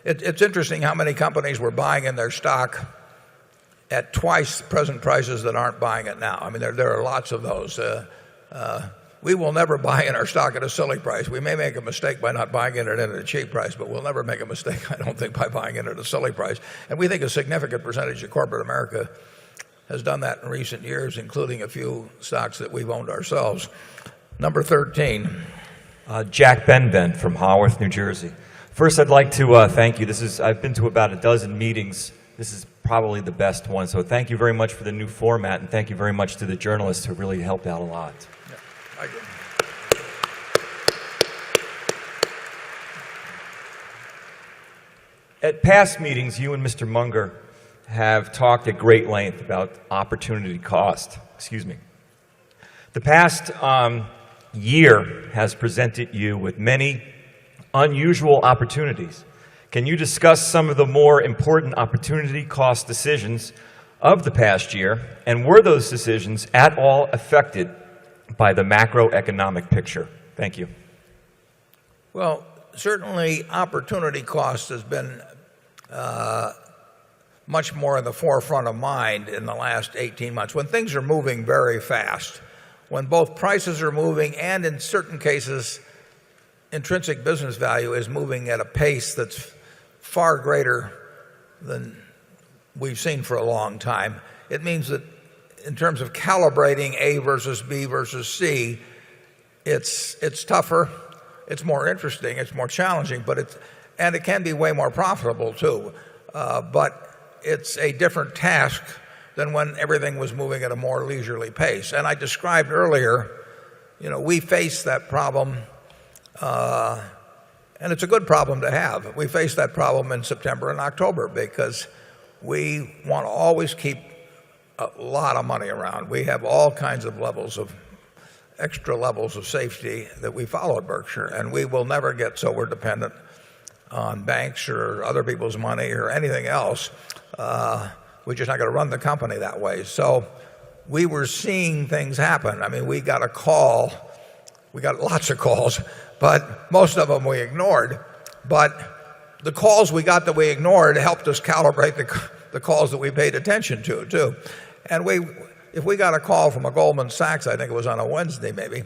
It's interesting how many companies were buying in their stock at twice present prices that aren't buying it now. I mean, there are lots of those. We will never buy in our stock at a silly price. We may make a mistake by not buying in it at a cheap price, but we'll never make a mistake, I don't think, by buying in at a silly price. And we think a significant percentage of corporate America has done that in recent years, including a few stocks that we've owned ourselves. Number 13. Jack Benben from Haworth, New Jersey. First, I'd like to thank you. I've been to about a dozen meetings. This is probably the best one. So thank you very much for the new format, and thank you very much to the journalists who really helped out a lot. I do. At past meetings, you and Mr. Munger have talked at great length about opportunity cost. Excuse me. The past year has presented you with many unusual opportunities. Can you discuss some of the more important opportunity cost decisions of the past year, and were those decisions at all affected by the macroeconomic picture? Thank you. Well, certainly opportunity cost has been much more in the forefront of mind in the last 18 months, when things are moving very fast, when both prices are moving and in certain cases intrinsic business value is moving at a pace that's far greater than we've seen for a long time. It means that in terms of calibrating A versus B versus C, it's tougher, it's more interesting, it's more challenging, and it can be way more profitable too. But it's a different task than when everything was moving at a more leisurely pace. And I described earlier, we face that problem, and it's a good problem to have. We face that problem in September and October because we want to always keep a lot of money around. We have all kinds of extra levels of safety that we follow at Berkshire, and we will never get so we're dependent on banks or other people's money or anything else. We're just not going to run the company that way. So we were seeing things happen. I mean, we got a call. We got lots of calls, but most of them we ignored. But the calls we got that we ignored helped us calibrate the calls that we paid attention to, too. And if we got a call from a Goldman Sachs, I think it was on a Wednesday maybe,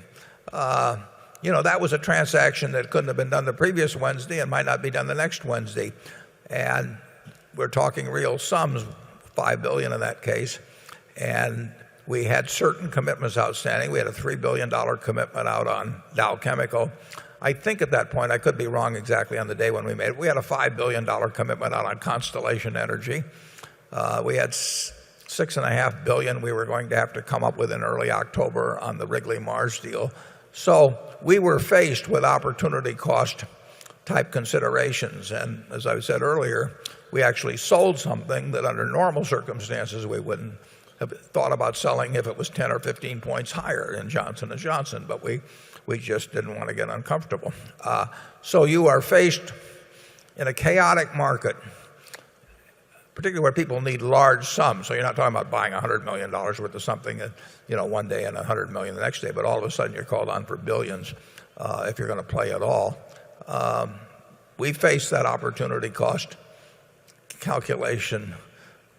that was a transaction that couldn't have been done the previous Wednesday and might not be done the next Wednesday. And we're talking real sums, $5 billion in that case. And we had certain commitments outstanding. We had a $3 billion commitment out on Dow Chemical. I think at that point, I could be wrong exactly on the day when we made it, we had a $5 billion commitment out on Constellation Energy. We had $6.5 billion we were going to have to come up with in early October on the Wrigley Mars deal. So we were faced with opportunity cost type considerations. And as I said earlier, we actually sold something that under normal circumstances we wouldn't have thought about selling if it was 10 or 15 points higher in Johnson & Johnson, but we just didn't want to get uncomfortable. So you are faced in a chaotic market, particularly where people need large sums. So you're not talking about buying $100 million worth of something one day and $100 million the next day, but all of a sudden you're called on for billions if you're going to play at all. We face that opportunity cost calculation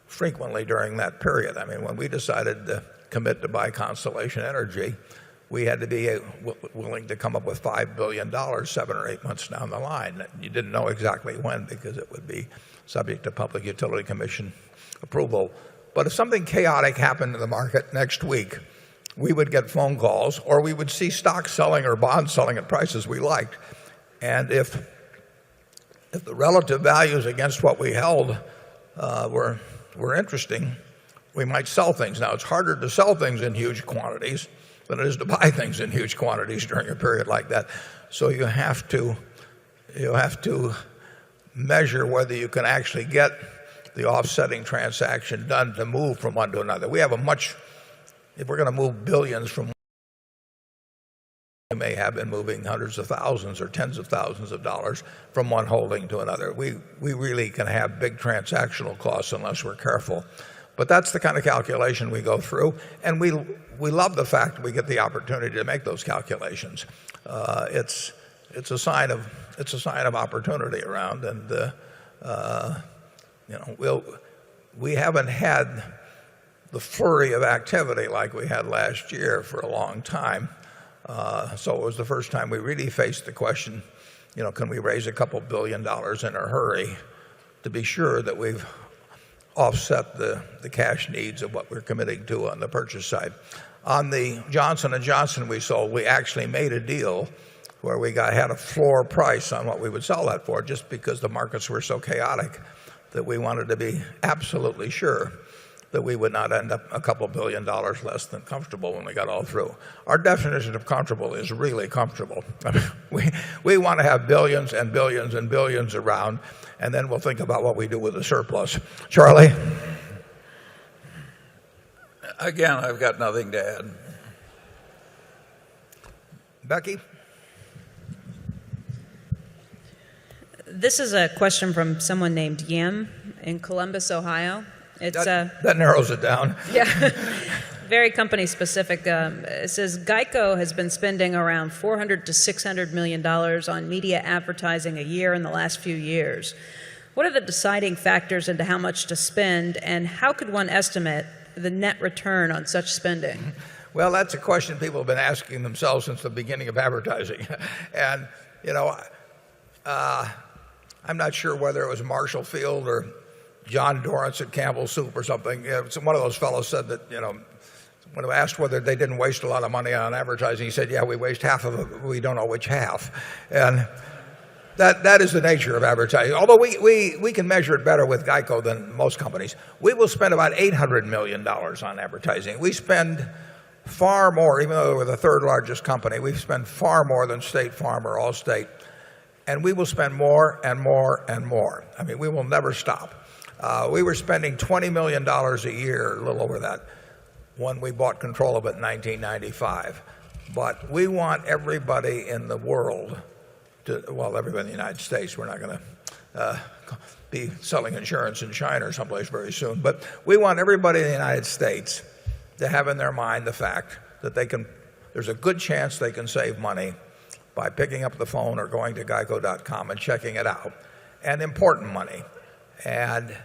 frequently during that period. I mean, when we decided to commit to buy Constellation Energy, we had to be willing to come up with $5 billion 7 or 8 months down the line. You didn't know exactly when because it would be subject to Public Utility Commission approval. But if something chaotic happened in the market next week we would get phone calls, or we would see stocks selling or bonds selling at prices we liked. And if the relative values against what we held were interesting, we might sell things. Now, it's harder to sell things in huge quantities than it is to buy things in huge quantities during a period like that. So you have to measure whether you can actually get the offsetting transaction done to move from one to another. We have if we're going to move billions from, we may have been moving hundreds of thousands or tens of thousands of dollars from one holding to another. We really can have big transactional costs unless we're careful. But that's the kind of calculation we go through, and we love the fact we get the opportunity to make those calculations. It's a sign of opportunity around, and we haven't had the flurry of activity like we had last year for a long time. So it was the first time we really faced the question, can we raise a couple $1 billion in a hurry to be sure that we've offset the cash needs of what we're committing to on the purchase side. On the Johnson & Johnson we sold, we actually made a deal where we had a floor price on what we would sell that for, just because the markets were so chaotic that we wanted to be absolutely sure that we would not end up a couple $1 billion less than comfortable when we got all through. Our definition of comfortable is really comfortable. I mean, we want to have billions and billions and billions around, and then we'll think about what we do with the surplus. Charlie? Again, I've got nothing to add. Becky? This is a question from someone named Yim in Columbus, Ohio. That narrows it down. Yeah, very company specific. It says Geico has been spending around $400 to $600 million on media advertising a year in the last few years. What are the deciding factors into how much to spend, and how could one estimate the net return on such spending? Well, that's a question people have been asking themselves since the beginning of advertising. And, I'm not sure whether it was Marshall Field or John Dorrance at Campbell Soup or something. One of those fellows said that, when asked whether they didn't waste a lot of money on advertising, he said, yeah, we waste half of it, we don't know which half. And that is the nature of advertising. Although we can measure it better with Geico than most companies. We will spend about $800 million on advertising. We spend far more, even though we're the third largest company, we spend far more than State Farm or Allstate. And we will spend more and more and more. I mean, we will never stop. We were spending $20 million a year, a little over that, when we bought control of it in 1995. But we want everybody in the world everybody in the United States. We're not going to be selling insurance in China or someplace very soon. But we want everybody in the United States to have in their mind the fact that there's a good chance they can save money by picking up the phone or going to geico.com and checking it out, and important money. And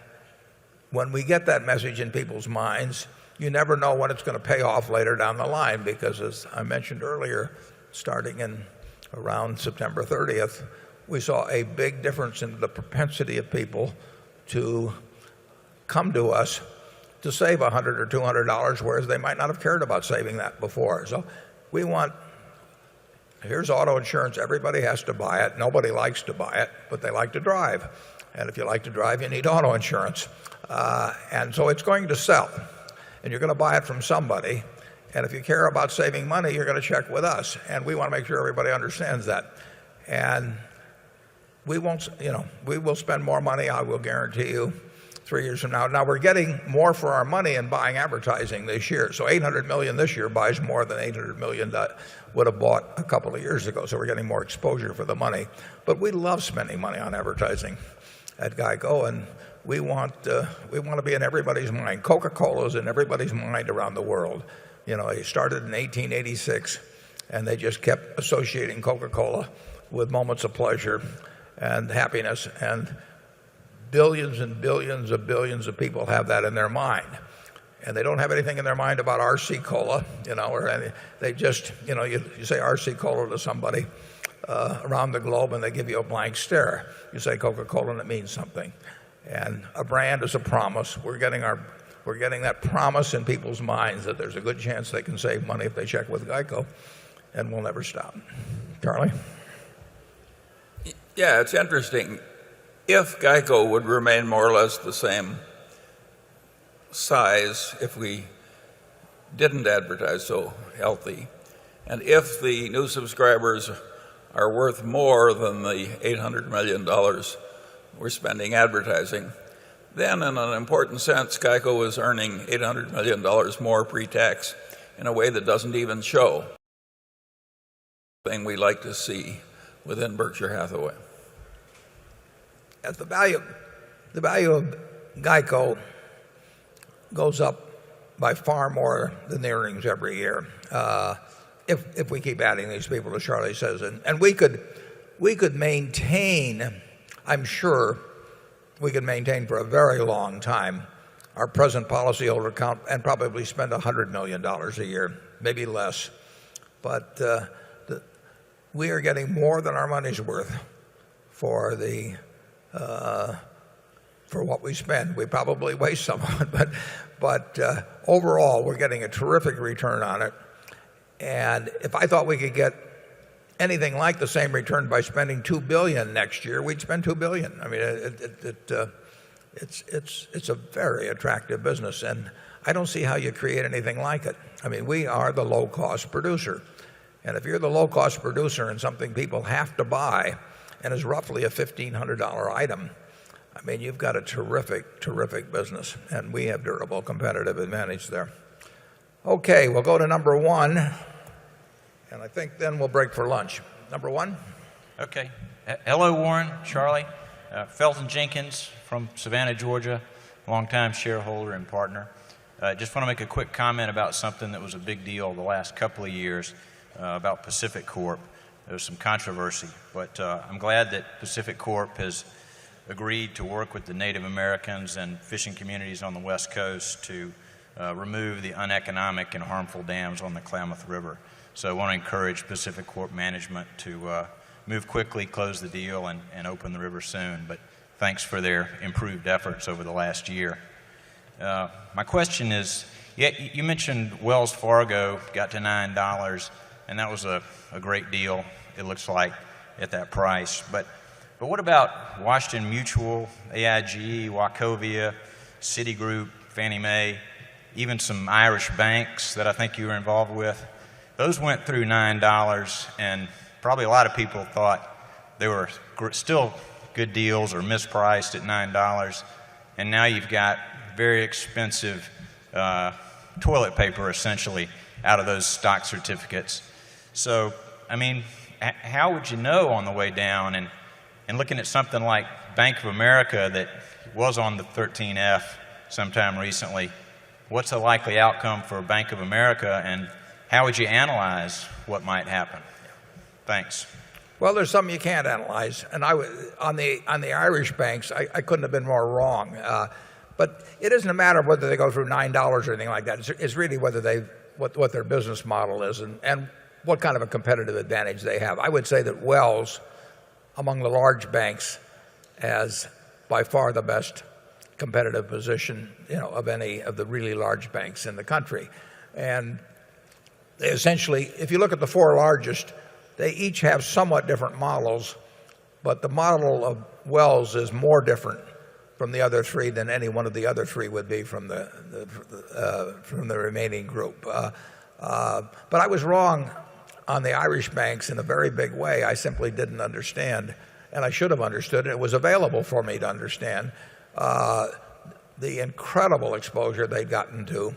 when we get that message in people's minds, you never know when it's going to pay off later down the line, because as I mentioned earlier, starting in around September 30th, we saw a big difference in the propensity of people to come to us to save $100 or $200, whereas they might not have cared about saving that before. So we want, here's auto insurance, everybody has to buy it. Nobody likes to buy it, but they like to drive. And if you like to drive, you need auto insurance. And so it's going to sell. And you're going to buy it from somebody. And if you care about saving money, you're going to check with us. And we want to make sure everybody understands that. And we won't, we will spend more money, I will guarantee you, 3 years from now. Now, we're getting more for our money in buying advertising this year. So $800 million this year buys more than $800 million that would have bought a couple of years ago. So we're getting more exposure for the money. But we love spending money on advertising at Geico, and we want to be in everybody's mind. Coca-Cola is in everybody's mind around the world. They started in 1886, and they just kept associating Coca-Cola with moments of pleasure and happiness, and billions and billions of people have that in their mind. And they don't have anything in their mind about RC Cola, or any, they just, you say RC Cola to somebody around the globe and they give you a blank stare. You say Coca-Cola and it means something. And a brand is a promise. We're We're getting that promise in people's minds that there's a good chance they can save money if they check with GEICO, and we'll never stop. Charlie? Yeah, it's interesting. If GEICO would remain more or less the same size if we didn't advertise so healthy, and if the new subscribers are worth more than the $800 million we're spending advertising, then in an important sense, GEICO is earning $800 million more pre-tax in a way that doesn't even show the thing we like to see within Berkshire Hathaway. As the value of GEICO goes up by far more than the earnings every year, if we keep adding these people, as Charlie says, and we could maintain, I'm sure we could maintain for a very long time our present policyholder count and probably spend $100 million a year, maybe less. But we are getting more than our money's worth for what we spend. We probably waste some of it, but overall, we're getting a terrific return on it. And if I thought we could get anything like the same return by spending $2 billion next year, we'd spend $2 billion. I mean, it's a very attractive business, and I don't see how you create anything like it. I mean, we are the low-cost producer, and if you're the low-cost producer in something people have to buy and is roughly a $1,500 item, I mean, you've got a terrific, terrific business, and we have durable competitive advantage there. Okay, we'll go to number one, and I think then we'll break for lunch. Number one? Okay. Hello, Warren, Charlie. Felton Jenkins from Savannah, Georgia, longtime shareholder and partner. Just want to make a quick comment about something that was a big deal the last couple of years about Pacific Corp. There was some controversy, but I'm glad that Pacific Corp has agreed to work with the Native Americans and fishing communities on the West Coast to remove the uneconomic and harmful dams on the Klamath River. So I want to encourage Pacific Corp management to move quickly, close the deal, and open the river soon. But thanks for their improved efforts over the last year. My question is, you mentioned Wells Fargo got to $9, and that was a great deal, it looks like, at that price. But what about Washington Mutual, AIG, Wachovia, Citigroup, Fannie Mae, even some Irish banks that I think you were involved with? Those went through $9, and probably a lot of people thought they were still good deals or mispriced at $9. And now you've got very expensive toilet paper, essentially, out of those stock certificates. So, I mean, how would you know on the way down? And looking at something like Bank of America that was on the 13F sometime recently, what's the likely outcome for Bank of America, and how would you analyze what might happen? Thanks. Well, there's something you can't analyze, and on the Irish banks, I couldn't have been more wrong. But it isn't a matter of whether they go through $9 or anything like that. It's really whether what their business model is and what kind of a competitive advantage they have. I would say that Wells, among the large banks, has by far the best competitive position, of any of the really large banks in the country. And they essentially, if you look at the four largest, they each have somewhat different models, but the model of Wells is more different from the other three than any one of the other three would be from the remaining group. But I was wrong on the Irish banks in a very big way. I simply didn't understand, and I should have understood it. It was available for me to understand the incredible exposure they'd gotten to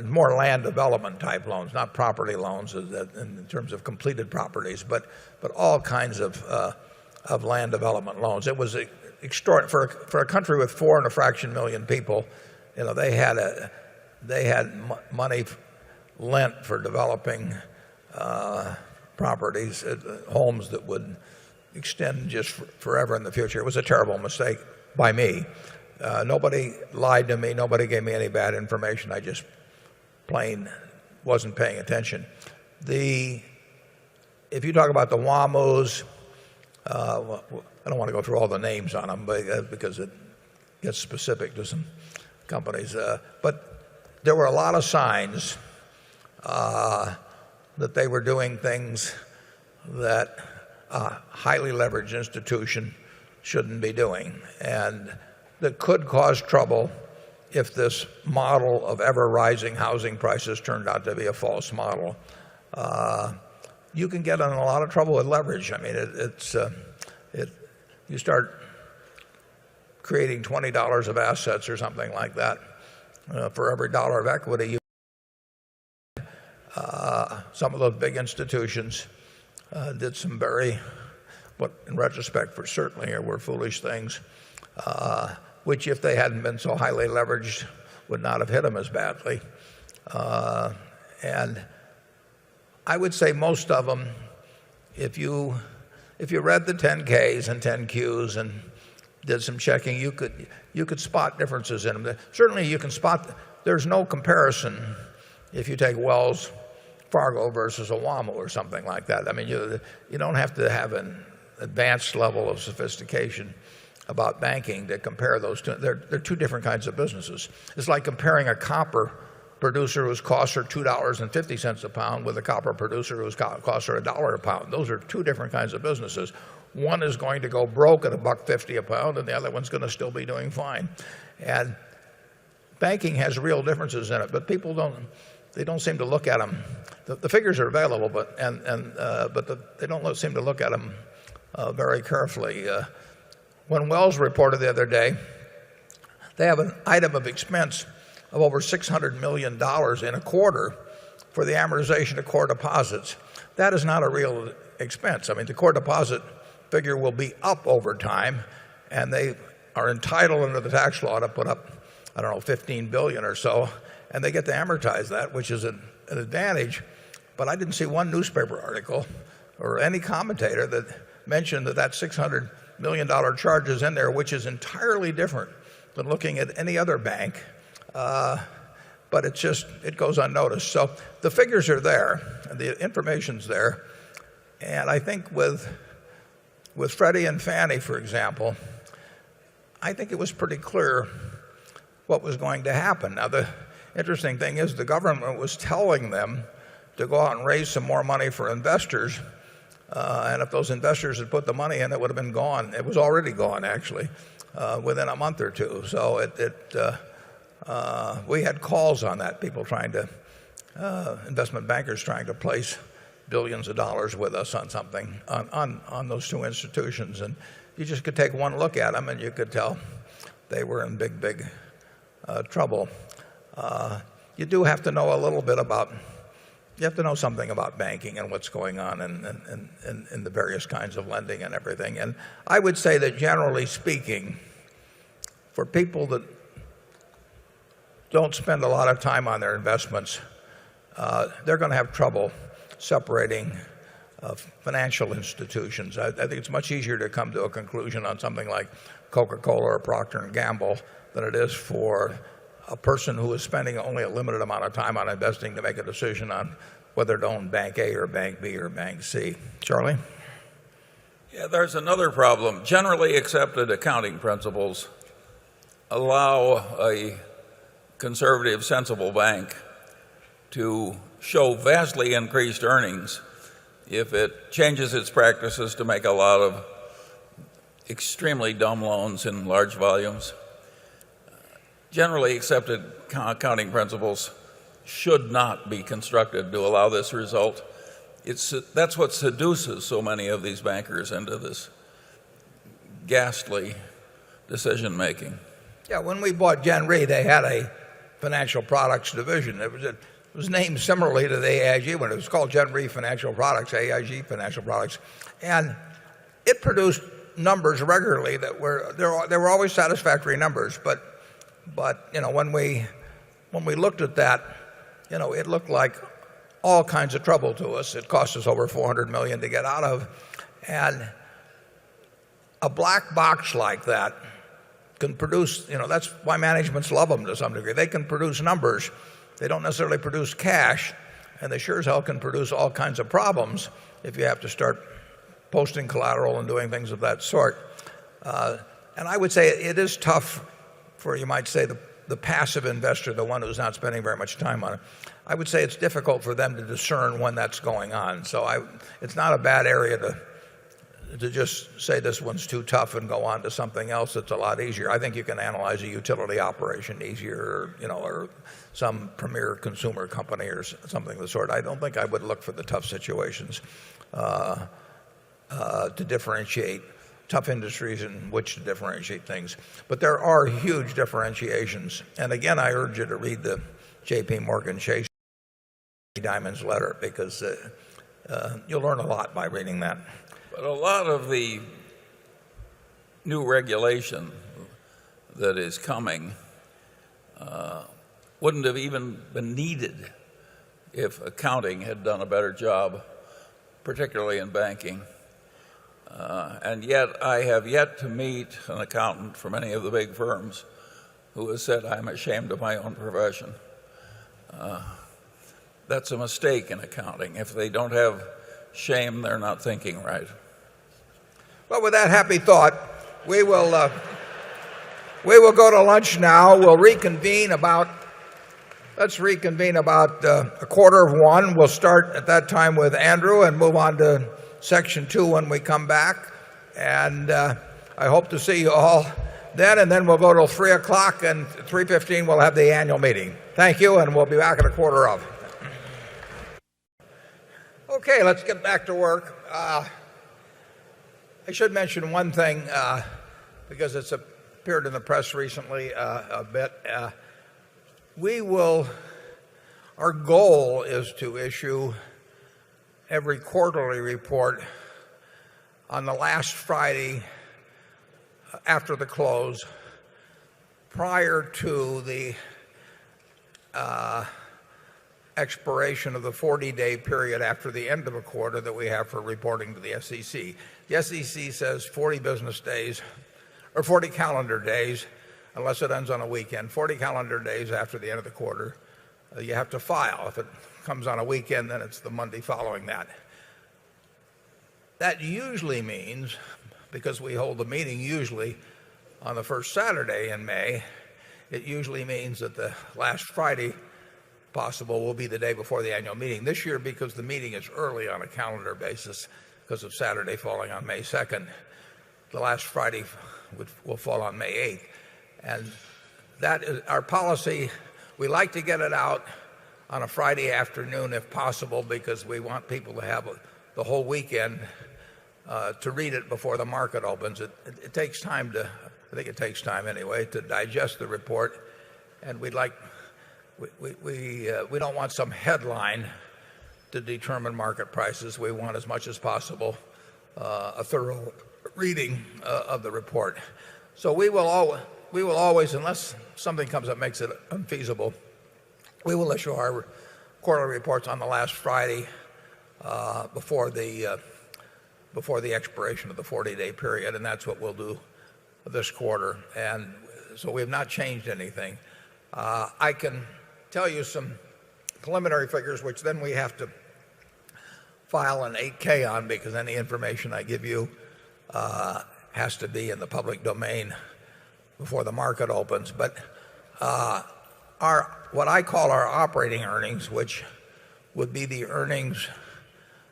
more land development type loans, not property loans in terms of completed properties, but all kinds of land development loans. It was extraordinary for a country with 4 and a fraction million people. They had money lent for developing properties, homes that would extend just forever in the future. It was a terrible mistake by me. Nobody lied to me. Nobody gave me any bad information. I just plain wasn't paying attention. If you talk about the WAMUs, I don't want to go through all the names on them because it gets specific to some companies. But there were a lot of signs that they were doing things that a highly leveraged institution shouldn't be doing, and that could cause trouble if this model of ever-rising housing prices turned out to be a false model. You can get in a lot of trouble with leverage. I mean, you start creating $20 of assets or something like that for every dollar of equity. Some of those big institutions did some what in retrospect for certainly were foolish things, which if they hadn't been so highly leveraged would not have hit them as badly. And I would say most of them, if you read the 10Ks and 10Qs and did some checking, you could spot differences in them. Certainly you can spot, there's no comparison if you take Wells Fargo versus a WAMU or something like that. I mean, you don't have to have an advanced level of sophistication about banking to compare those two. They're two different kinds of businesses. It's like comparing a copper producer whose costs are $2.50 a pound with a copper producer whose costs are $1 a pound. Those are two different kinds of businesses. One is going to go broke at $1.50 a pound, and the other one's going to still be doing fine. And banking has real differences in it, but people don't seem to look at them. The figures are available, but they don't seem to look at them very carefully. When Wells reported the other day, they have an item of expense of over $600 million in a quarter for the amortization of core deposits. That is not a real expense. I mean, the core deposit figure will be up over time, and they are entitled under the tax law to put up, I don't know, $15 billion or so, and they get to amortize that, which is an advantage. But I didn't see one newspaper article or any commentator that mentioned that $600 million charge is in there, which is entirely different than looking at any other bank. But it goes unnoticed. So the figures are there, and the information's there. And I think with Freddie and Fannie, for example, I think it was pretty clear what was going to happen. Now, the interesting thing is the government was telling them to go out and raise some more money for investors. And if those investors had put the money in, it would have been gone. It was already gone, actually, within a month or two. So we had calls on that, people trying to, investment bankers trying to place billions of dollars with us on something, on those two institutions. And you just could take one look at them and you could tell they were in big trouble. You do have to know a little bit about, you have to know something about banking and what's going on in the various kinds of lending and everything. And I would say that generally speaking, for people that don't spend a lot of time on their investments, they're going to have trouble separating financial institutions. I think it's much easier to come to a conclusion on something like Coca-Cola or Procter & Gamble than it is for a person who is spending only a limited amount of time on investing to make a decision on whether to own Bank A or Bank B or Bank C. Charlie? Yeah, there's another problem. Generally accepted accounting principles allow a conservative, sensible bank to show vastly increased earnings if it changes its practices to make a lot of extremely dumb loans in large volumes. Generally accepted accounting principles should not be constructed to allow this result. That's what seduces so many of these bankers into this ghastly decision making. Yeah, when we bought Gen Re, they had a financial products division. It was named similarly to the AIG when it was called Gen Re Financial Products, AIG Financial Products. And it produced numbers regularly that were always satisfactory numbers. But when we looked at that, it looked like all kinds of trouble to us. It cost us over $400 million to get out of. And a black box like that can produce, that's why managements love them to some degree. They can produce numbers. They don't necessarily produce cash, and they sure as hell can produce all kinds of problems if you have to start posting collateral and doing things of that sort. And I would say it is tough for, you might say, the passive investor, the one who's not spending very much time on it. I would say it's difficult for them to discern when that's going on. So it's not a bad area to just say this one's too tough and go on to something else that's a lot easier. I think you can analyze a utility operation easier, or some premier consumer company or something of the sort. I don't think I would look for the tough situations to differentiate tough industries in which to differentiate things. But there are huge differentiations. And again, I urge you to read the J.P. Morgan Chase Diamond's letter, because you'll learn a lot by reading that. But a lot of the new regulation that is coming wouldn't have even been needed if accounting had done a better job, particularly in banking. And yet I have yet to meet an accountant from any of the big firms who has said, I'm ashamed of my own profession. That's a mistake in accounting. If they don't have shame, they're not thinking right. Well, with that happy thought, we will go to lunch now. We'll reconvene let's reconvene about 1:15. We'll start at that time with Andrew and move on to section 2 when we come back. And I hope to see you all then, and then we'll go till 3 o'clock, and at 3:15 we'll have the annual meeting. Thank you, and we'll be back at 1:15. Okay, let's get back to work. I should mention one thing, because it's appeared in the press recently a bit. Our goal is to issue every quarterly report on the last Friday after the close, prior to the expiration of the 40-day period after the end of a quarter that we have for reporting to the SEC. The SEC says 40 business days, or 40 calendar days, unless it ends on a weekend, 40 calendar days after the end of the quarter, you have to file. If it comes on a weekend, then it's the Monday following that. That usually means, because we hold the meeting usually on the first Saturday in May, it usually means that the last Friday possible will be the day before the annual meeting. This year, because the meeting is early on a calendar basis, because of Saturday falling on May 2nd, the last Friday will fall on May 8th. And that is our policy. We like to get it out on a Friday afternoon if possible, because we want people to have the whole weekend to read it before the market opens. It takes time I think it takes time anyway, to digest the report. And we don't want some headline to determine market prices. We want, as much as possible, a thorough reading of the report. So we will always, unless something comes up that makes it unfeasible, we will issue our quarterly reports on the last Friday before the expiration of the 40-day period, and that's what we'll do this quarter. And so we have not changed anything. I can tell you some preliminary figures, which then we have to file an 8K on, because any information I give you has to be in the public domain before the market opens. But what I call our operating earnings, which would be the earnings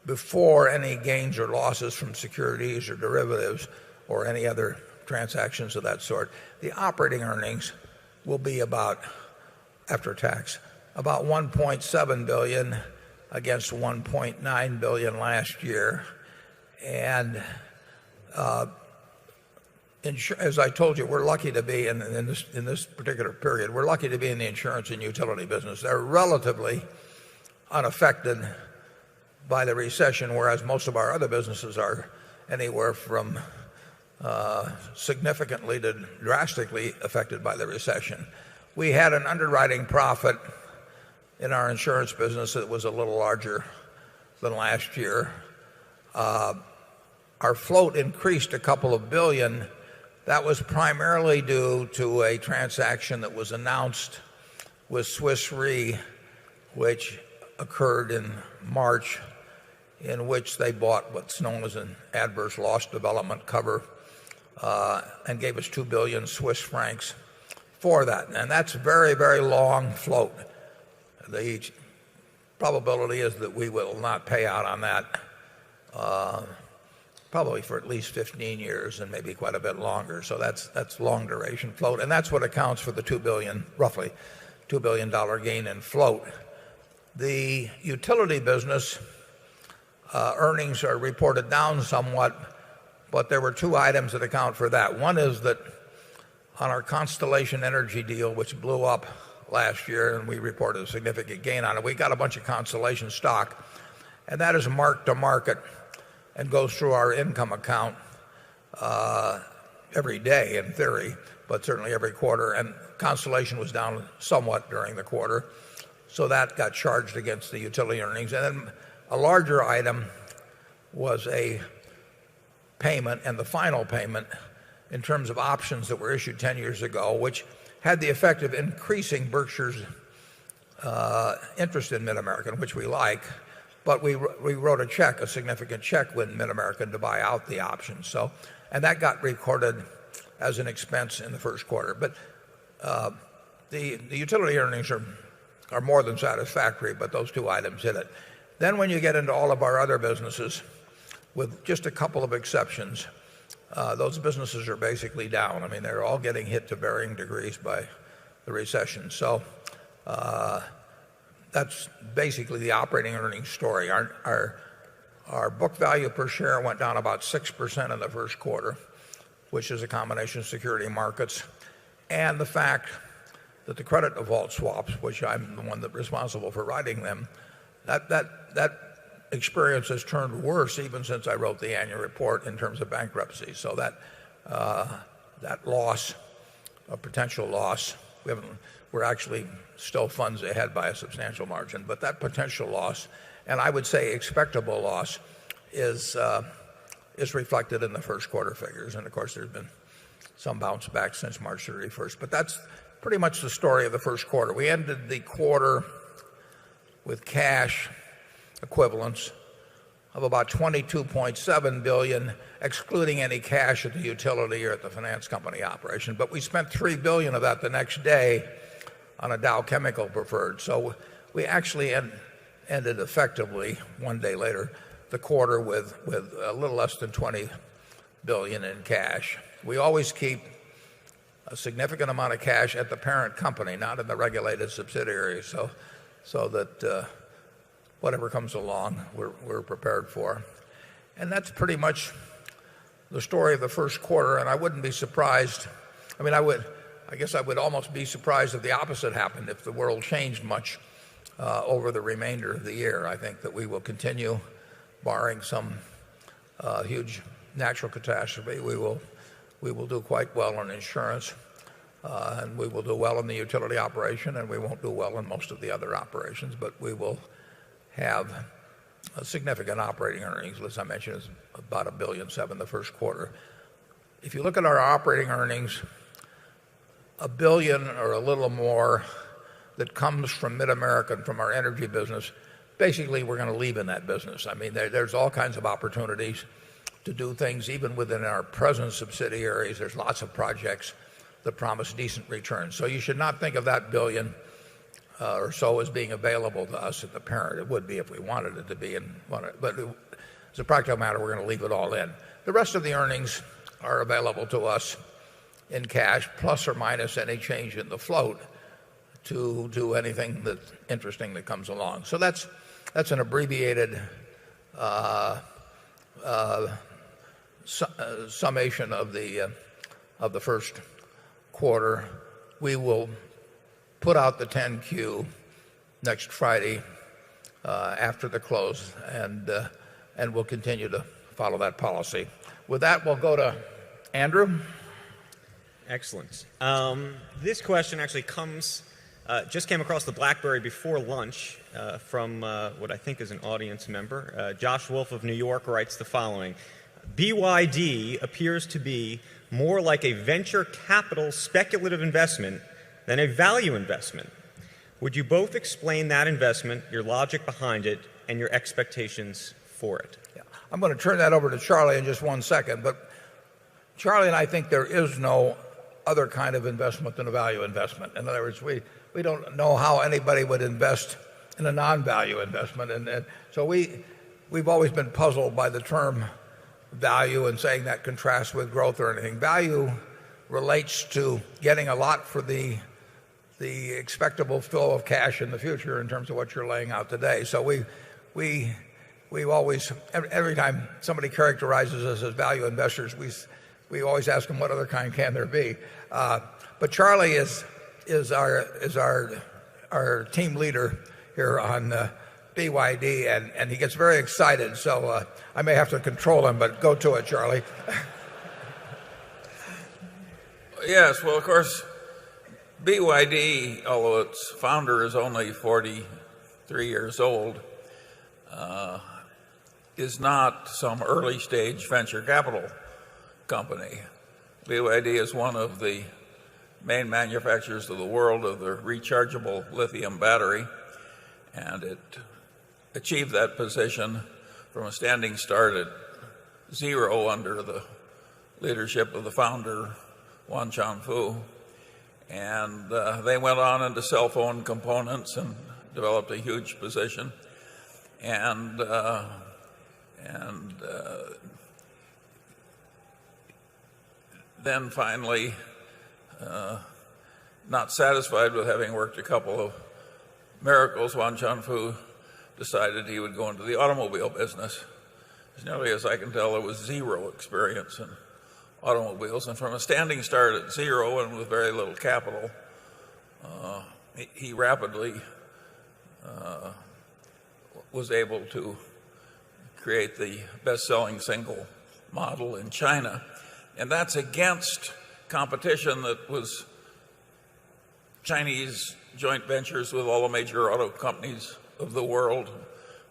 before any gains or losses from securities or derivatives or any other transactions of that sort, the operating earnings will be about, after tax, about $1.7 billion against $1.9 billion last year. And as I told you, we're lucky to be in this particular period. We're lucky to be in the insurance and utility business. They're relatively unaffected by the recession, whereas most of our other businesses are anywhere from significantly to drastically affected by the recession. We had an underwriting profit in our insurance business that was a little larger than last year. Our float increased a couple of billion. That was primarily due to a transaction that was announced with Swiss Re, which occurred in March, in which they bought what's known as an adverse loss development cover and gave us 2 billion Swiss francs for that. And that's a very, very long float. The probability is that we will not pay out on that probably for at least 15 years and maybe quite a bit longer. So that's long duration float. And that's what accounts for the 2 billion, roughly $2 billion gain in float. The utility business earnings are reported down somewhat, but there were two items that account for that. One is that on our Constellation Energy deal, which blew up last year, and we reported a significant gain on it, we got a bunch of Constellation stock, and that is marked to market and goes through our income account every day in theory, but certainly every quarter. And Constellation was down somewhat during the quarter, so that got charged against the utility earnings. And then a larger item was a payment, and the final payment in terms of options that were issued 10 years ago, which had the effect of increasing Berkshire's interest in Mid-American, which we like. But we wrote a check, a significant check with Mid-American to buy out the options. So, and that got recorded as an expense in the first quarter. But the utility earnings are more than satisfactory, but those two items hit it. Then when you get into all of our other businesses, with just a couple of exceptions, those businesses are basically down. I mean, they're all getting hit to varying degrees by the recession. So that's basically the operating earnings story. Our book value per share went down about 6% in the first quarter, which is a combination of security markets and the fact that the credit default swaps, which I'm the one that's responsible for writing them, that experience has turned worse even since I wrote the annual report in terms of bankruptcy. So that loss, a potential loss, we're actually still funds ahead by a substantial margin, but that potential loss, and I would say expectable loss, is reflected in the first quarter figures. And of course there's been some bounce back since March 31st, but that's pretty much the story of the first quarter. We ended the quarter with cash equivalents of about $22.7 billion, excluding any cash at the utility or at the finance company operation. But we spent $3 billion of that the next day on a Dow Chemical preferred. So we actually ended effectively one day later the quarter with a little less than $20 billion in cash. We always keep a significant amount of cash at the parent company, not in the regulated subsidiaries, so that whatever comes along, we're prepared for. And that's pretty much the story of the first quarter. And I wouldn't be surprised. I mean, I guess I would almost be surprised if the opposite happened, if the world changed much over the remainder of the year. I think that we will continue, barring some huge natural catastrophe. We will do quite well in insurance, and we will do well in the utility operation, and we won't do well in most of the other operations, but we will have a significant operating earnings. As I mentioned, is about $1.7 billion the first quarter. If you look at our operating earnings, $1 billion or a little more that comes from Mid-American, from our energy business, basically we're going to leave in that business. I mean, there's all kinds of opportunities to do things even within our present subsidiaries. There's lots of projects that promise decent returns. So you should not think of that $1 billion or so as being available to us at the parent. It would be if we wanted it to be, but as a practical matter, we're going to leave it all in. The rest of the earnings are available to us in cash, plus or minus any change in the float, to do anything that's interesting that comes along. So that's an abbreviated summation of the first quarter. We will put out the 10Q next Friday after the close, and we'll continue to follow that policy. With that, we'll go to Andrew. Excellent. This question actually just came across the BlackBerry before lunch from what I think is an audience member. Josh Wolf of New York writes the following. BYD appears to be more like a venture capital speculative investment than a value investment. Would you both explain that investment, your logic behind it, and your expectations for it. Yeah. I'm going to turn that over to Charlie in just one second, but Charlie and I think there is no other kind of investment than a value investment. In other words, we don't know how anybody would invest in a non-value investment. And so we've always been puzzled by the term value and saying that contrasts with growth or anything. Value relates to getting a lot for the expectable flow of cash in the future in terms of what you're laying out today. So we've always, every time somebody characterizes us as value investors, we always ask them what other kind can there be. But Charlie is our team leader here on BYD, and he gets very excited. So I may have to control him, but go to it, Charlie. Yes, well, of course, BYD, although its founder is only 43 years old, is not some early stage venture capital company. BYD is one of the main manufacturers of the world of the rechargeable lithium battery, and it achieved that position from a standing start at zero under the leadership of the founder, Wan Changfu. And they went on into cell phone components and developed a huge position. And then finally, not satisfied with having worked a couple of miracles, Wan Changfu decided he would go into the automobile business. As nearly as I can tell, there was zero experience in automobiles, and from a standing start at zero and with very little capital, he rapidly was able to create the best-selling single model in China. And that's against competition that was Chinese joint ventures with all the major auto companies of the world,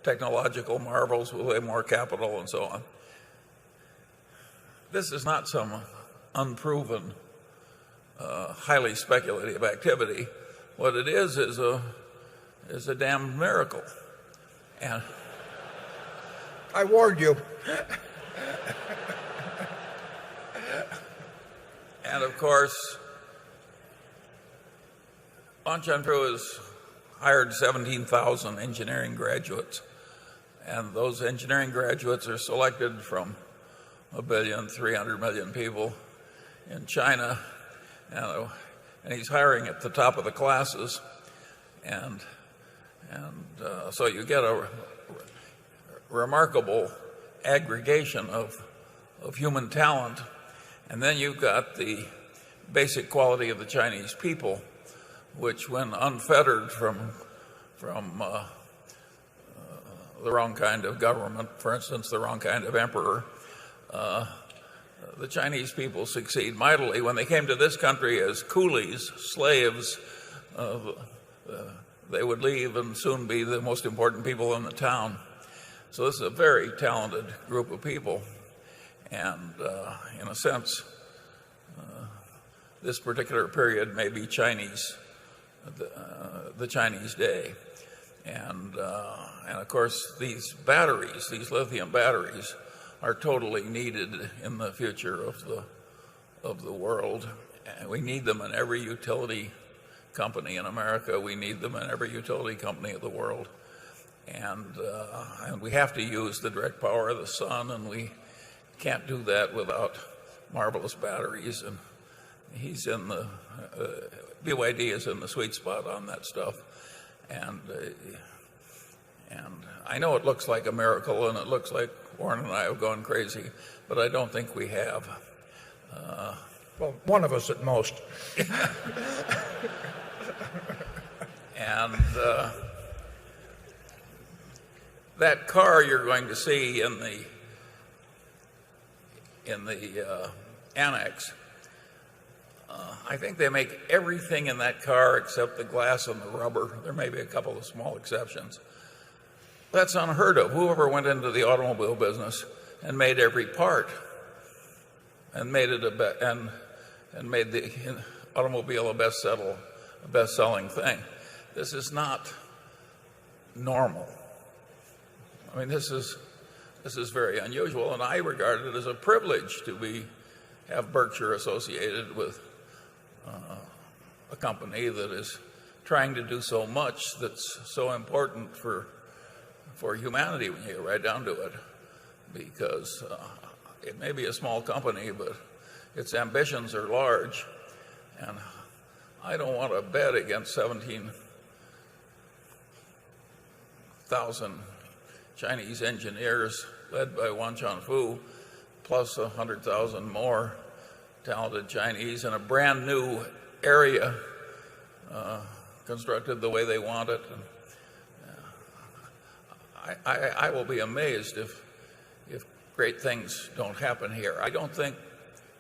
technological marvels with way more capital and so on. This is not some unproven, highly speculative activity. What it is a damn miracle. And I warned you. And of course, Wan Changfu has hired 17,000 engineering graduates, and those engineering graduates are selected from 1,300,000,000 people in China, and he's hiring at the top of the classes, and so you get a remarkable aggregation of human talent. And then you've got the basic quality of the Chinese people, which, when unfettered from the wrong kind of government, for instance, the wrong kind of emperor, the Chinese people succeed mightily. When they came to this country as coolies, slaves, they would leave and soon be the most important people in the town. So this is a very talented group of people. And in a sense, this particular period may be Chinese, the Chinese day. And of course, these batteries, these lithium batteries, are totally needed in the future of the world. And we need them in every utility company in America. We need them in every utility company of the world. And we have to use the direct power of the sun, and we can't do that without marvelous batteries. And he's in the BYD is in the sweet spot on that stuff. And I know it looks like a miracle, and it looks like Warren and I have gone crazy, but I don't think we have. Well, one of us at most. And that car you're going to see in the annex, I think they make everything in that car except the glass and the rubber. There may be a couple of small exceptions. That's unheard of. Whoever went into the automobile business and made every part and made it and made the automobile a best-selling thing. This is not normal. I mean, this is this is very unusual, and I regard it as a privilege to have Berkshire associated with a company that is trying to do so much that's so important for humanity when you get right down to it. Because it may be a small company, but its ambitions are large, and I don't want to bet against 17,000 Chinese engineers led by Wan Chuanfu, plus 100,000 more talented Chinese in a brand new area constructed the way they want it. I will be amazed if great things don't happen here. I don't think,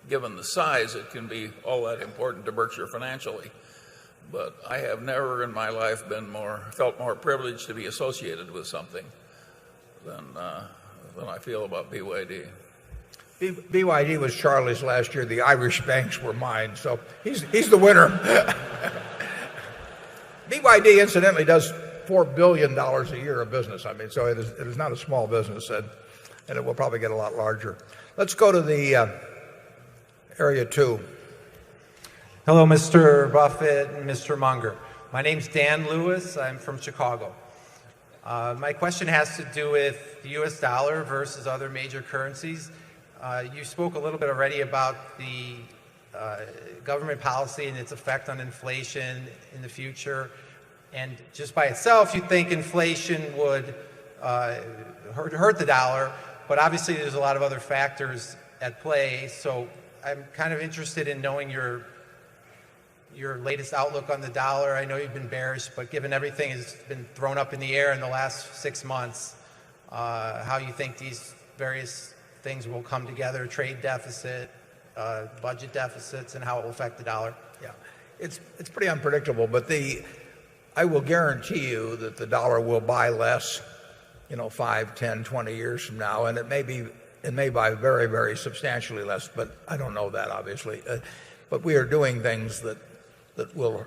given the size, it can be all that important to Berkshire financially. But I have never in my life felt more privileged to be associated with something than I feel about BYD. BYD was Charlie's last year. The Irish banks were mine. So he's the winner. BYD, incidentally, does $4 billion a year of business. I mean, so it is not a small business, and it will probably get a lot larger. Let's go to the area 2. Hello, Mr. Buffett and Mr. Munger. My name's Dan Lewis. I'm from Chicago. My question has to do with the U.S. dollar versus other major currencies. You spoke a little bit already about the government policy and its effect on inflation in the future. And just by itself, you'd think inflation would hurt the dollar, but obviously there's a lot of other factors at play. So I'm kind of interested in knowing your latest outlook on the dollar. I know you've been bearish, but given everything has been thrown up in the air in the last 6 months, how you think these various things will come together, trade deficit, budget deficits, and how it will affect the dollar. Yeah, it's pretty unpredictable, but I will guarantee you that the dollar will buy less, 5, 10, 20 years from now, and it may buy very, very substantially less, but I don't know that, obviously. But we are doing things that will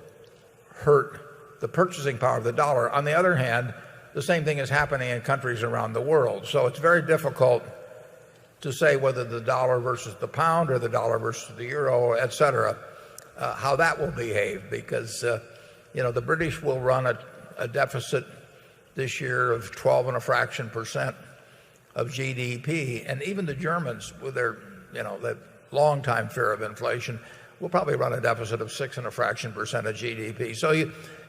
hurt the purchasing power of the dollar. On the other hand, the same thing is happening in countries around the world. So it's very difficult to say whether the dollar versus the pound or the dollar versus the euro, et cetera, how that will behave, because the British will run a deficit this year of 12.5% of GDP, and even the Germans, with their that long-time fear of inflation, will probably run a deficit of 6.5% of GDP. So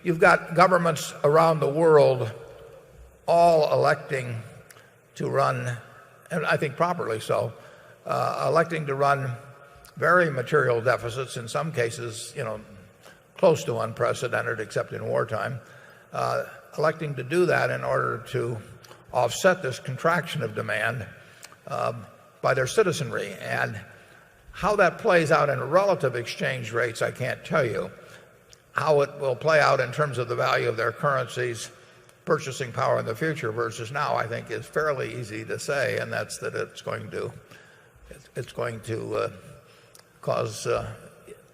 you've got governments around the world all electing to run, and I think properly so, electing to run very material deficits, in some cases, close to unprecedented, except in wartime, electing to do that in order to offset this contraction of demand by their citizenry. And how that plays out in relative exchange rates, I can't tell you. How it will play out in terms of the value of their currencies, purchasing power in the future versus now, I think is fairly easy to say, and that's that it's going to cause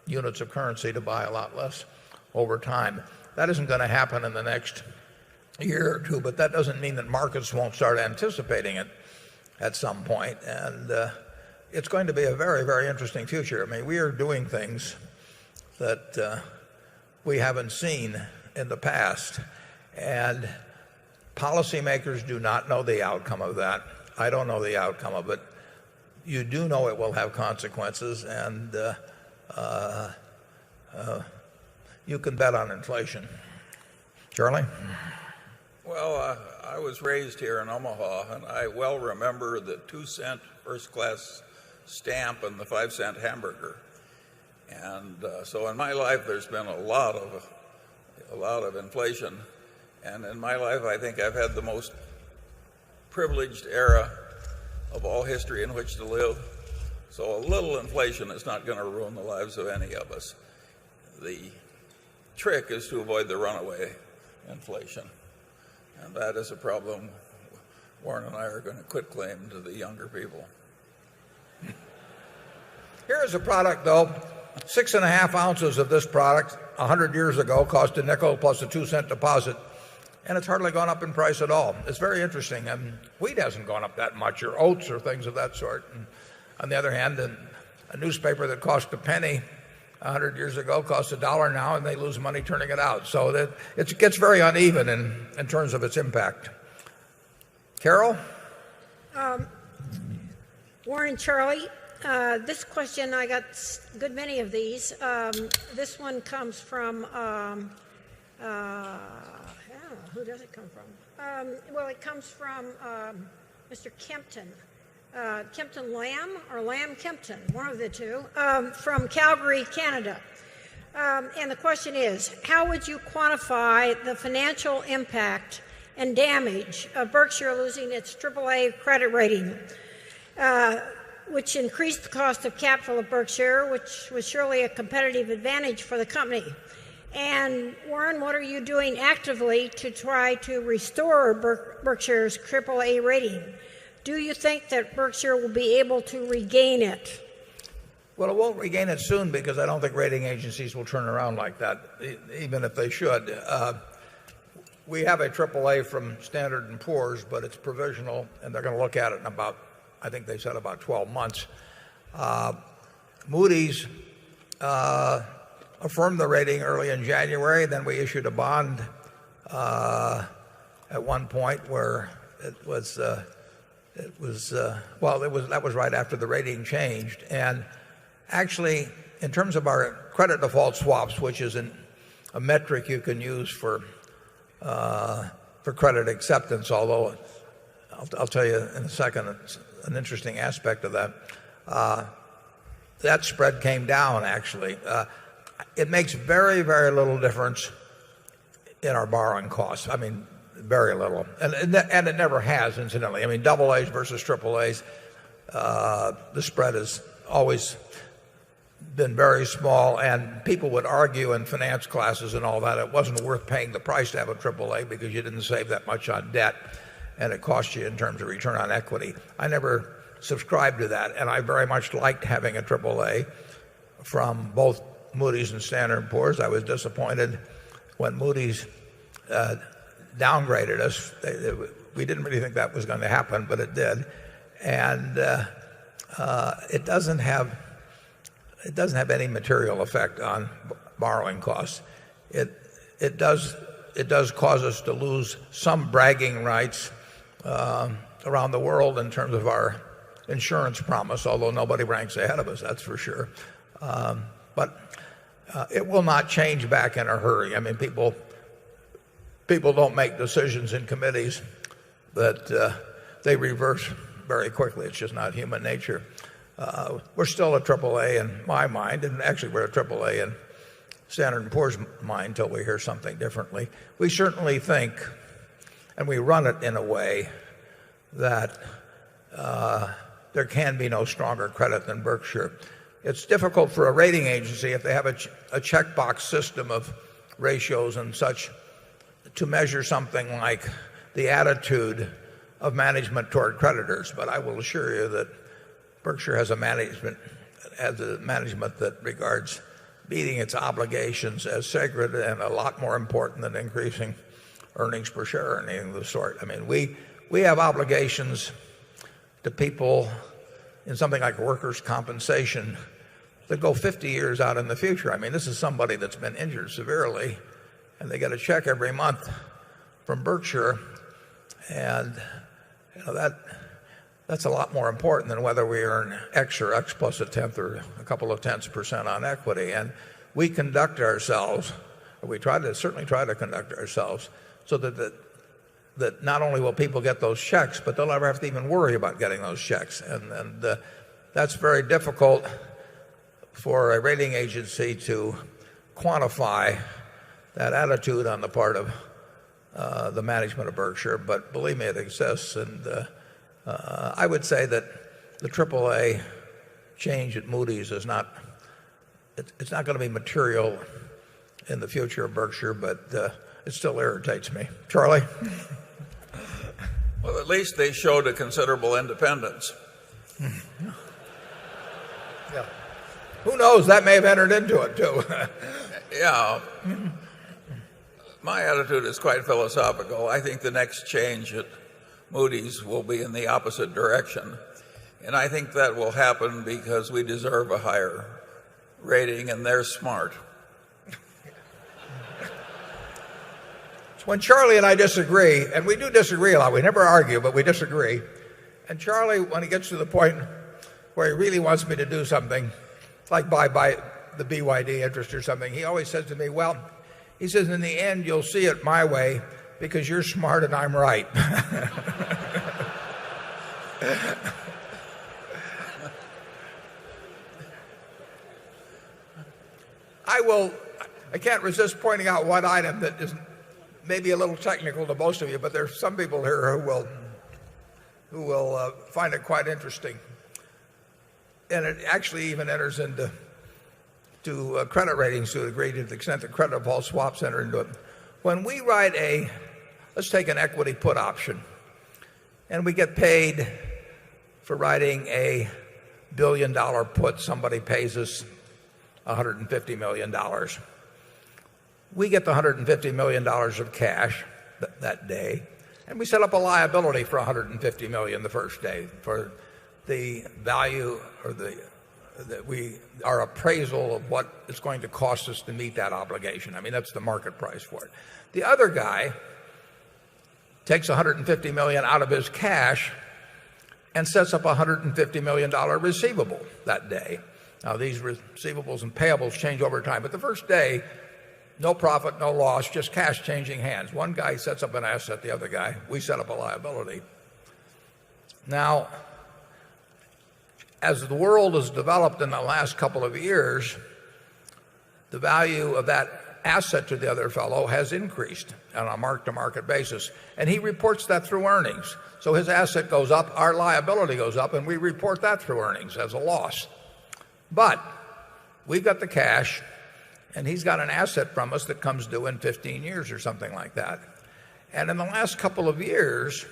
units of currency to buy a lot less over time. That isn't going to happen in the next year or two, but that doesn't mean that markets won't start anticipating it at some point. And it's going to be a very, very interesting future. I mean, we are doing things that we haven't seen in the past, and policymakers do not know the outcome of that. I don't know the outcome of it. You do know it will have consequences, and you can bet on inflation. Charlie? Well, I was raised here in Omaha, and I well remember the 2-cent first-class stamp and the 5-cent hamburger. And so in my life, there's been a lot of inflation. And in my life, I think I've had the most privileged era of all history in which to live. So a little inflation is not going to ruin the lives of any of us. The trick is to avoid the runaway inflation. And that is a problem Warren and I are going to quit claim to the younger people. Here is a product, though. 6.5 ounces of this product 100 years ago cost a nickel plus a 2-cent deposit. and it's hardly gone up in price at all. It's very interesting. Wheat hasn't gone up that much, or oats or things of that sort. And on the other hand, a newspaper that cost a penny 100 years ago costs $1 now, and they lose money turning it out. So that it gets very uneven in terms of its impact. Carol? Warren and Charlie, this question, I got a good many of these. This one comes from, who does it come from? Well, it comes from Mr. Kempton. Kempton Lamb or Lamb Kempton, one of the two, from Calgary, Canada. And the question is, how would you quantify the financial impact and damage of Berkshire losing its AAA credit rating, which increased the cost of capital of Berkshire, which was surely a competitive advantage for the company? And Warren, what are you doing actively to try to restore Berkshire's AAA rating? Do you think that Berkshire will be able to regain it? Well, it won't regain it soon because I don't think rating agencies will turn around like that, even if they should. We have a AAA from Standard & Poor's, but it's provisional, and they're going to look at it in about, I think they said about 12 months. Moody's affirmed the rating early in January. Then we issued a bond at one point where that was right after the rating changed. And actually, in terms of our credit default swaps, which is a metric you can use for credit acceptance, although I'll tell you in a second, it's an interesting aspect of that. That spread came down, actually. It makes very, very little difference in our borrowing costs. I mean, very little. And it never has, incidentally. I mean, AA's versus AAA's, the spread has always been very small, and people would argue in finance classes and all that it wasn't worth paying the price to have a AAA because you didn't save that much on debt, and it cost you in terms of return on equity. I never subscribed to that, and I very much liked having a AAA from both Moody's and Standard & Poor's. I was disappointed when Moody's downgraded us. We didn't really think that was going to happen, but it did. And it doesn't have any material effect on borrowing costs. It does cause us to lose some bragging rights around the world in terms of our insurance promise, although nobody ranks ahead of us, that's for sure. But it will not change back in a hurry. I mean, people don't make decisions in committees that they reverse very quickly. It's just not human nature. We're still a AAA in my mind, and actually we're a AAA in Standard & Poor's mind until we hear something differently. We certainly think, and we run it in a way that there can be no stronger credit than Berkshire. It's difficult for a rating agency, if they have a checkbox system of ratios and such, to measure something like the attitude of management toward creditors. But I will assure you that Berkshire has a management that regards meeting its obligations as sacred and a lot more important than increasing earnings per share or anything of the sort. I mean, we have obligations to people in something like workers' compensation that go 50 years out in the future. I mean, this is somebody that's been injured severely, and they get a check every month from Berkshire, and that's a lot more important than whether we earn X or X plus a tenth or a couple of tenths% on equity. And we conduct ourselves, or we certainly try to conduct ourselves so that not only will people get those checks, but they'll never have to even worry about getting those checks. And that's very difficult for a rating agency to quantify that attitude on the part of the management of Berkshire. But believe me, it exists. And I would say that the AAA change at Moody's is it's not going to be material in the future of Berkshire, but it still irritates me. Charlie? Well, at least they showed a considerable independence. Yeah. Who knows? That may have entered into it, too. Yeah. my attitude is quite philosophical. I think the next change at Moody's will be in the opposite direction. And I think that will happen because we deserve a higher rating and they're smart. When Charlie and I disagree, and we do disagree a lot, we never argue, but we disagree. And Charlie, when he gets to the point where he really wants me to do something, like buy the BYD interest or something, he always says to me, well, he says, in the end, you'll see it my way because you're smart and I'm right. I can't resist pointing out one item that is maybe a little technical to most of you, but there's some people here who will find it quite interesting. And it actually even enters into credit ratings to a degree, to the extent that credit default swaps enter into it. When we write let's take an equity put option, and we get paid for writing a $1 billion put, somebody pays us $150 million. We get the $150 million of cash that day, and we set up a liability for $150 million the first day for the value or our appraisal of what it's going to cost us to meet that obligation. I mean, that's the market price for it. The other guy takes $150 million out of his cash and sets up a $150 million receivable that day. Now, these receivables and payables change over time, but the first day, no profit, no loss, just cash changing hands. One guy sets up an asset, the other guy, we set up a liability. Now, as the world has developed in the last couple of years, the value of that asset to the other fellow has increased on a mark-to-market basis. And he reports that through earnings. So his asset goes up, our liability goes up, and we report that through earnings as a loss. But we've got the cash, and he's got an asset from us that comes due in 15 years or something like that. And in the last couple of years,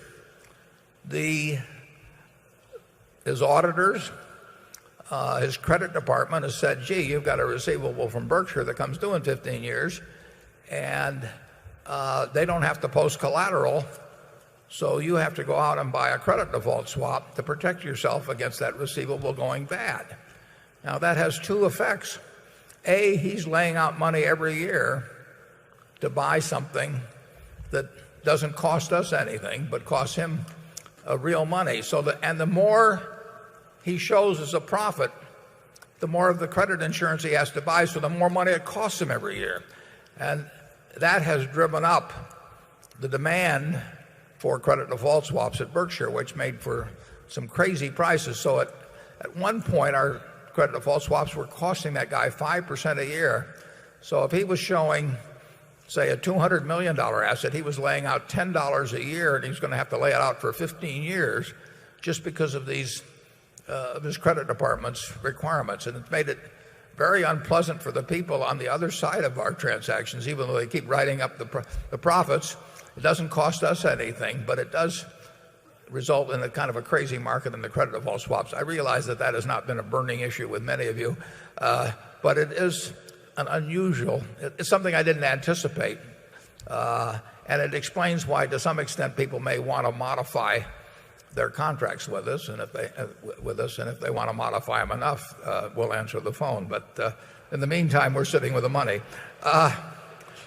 his auditors, his credit department has said, gee, you've got a receivable from Berkshire that comes due in 15 years, and they don't have to post collateral, so you have to go out and buy a credit default swap to protect yourself against that receivable going bad. Now, that has two effects. A, he's laying out money every year to buy something that doesn't cost us anything, but costs him real money. And the more he shows as a profit, the more of the credit insurance he has to buy, so the more money it costs him every year. And that has driven up the demand for credit default swaps at Berkshire, which made for some crazy prices. So at one point, our credit default swaps were costing that guy 5% a year. So if he was showing, say, a $200 million asset, he was laying out $10 a year, and he's going to have to lay it out for 15 years just because of these of his credit department's requirements. And it's made it very unpleasant for the people on the other side of our transactions, even though they keep writing up the profits. It doesn't cost us anything, but it does result in a kind of a crazy market in the credit default swaps. I realize that has not been a burning issue with many of you, but it is an unusual, it's something I didn't anticipate, and it explains why to some extent people may want to modify their contracts with us, and if they want to modify them enough, we'll answer the phone. But in the meantime, we're sitting with the money.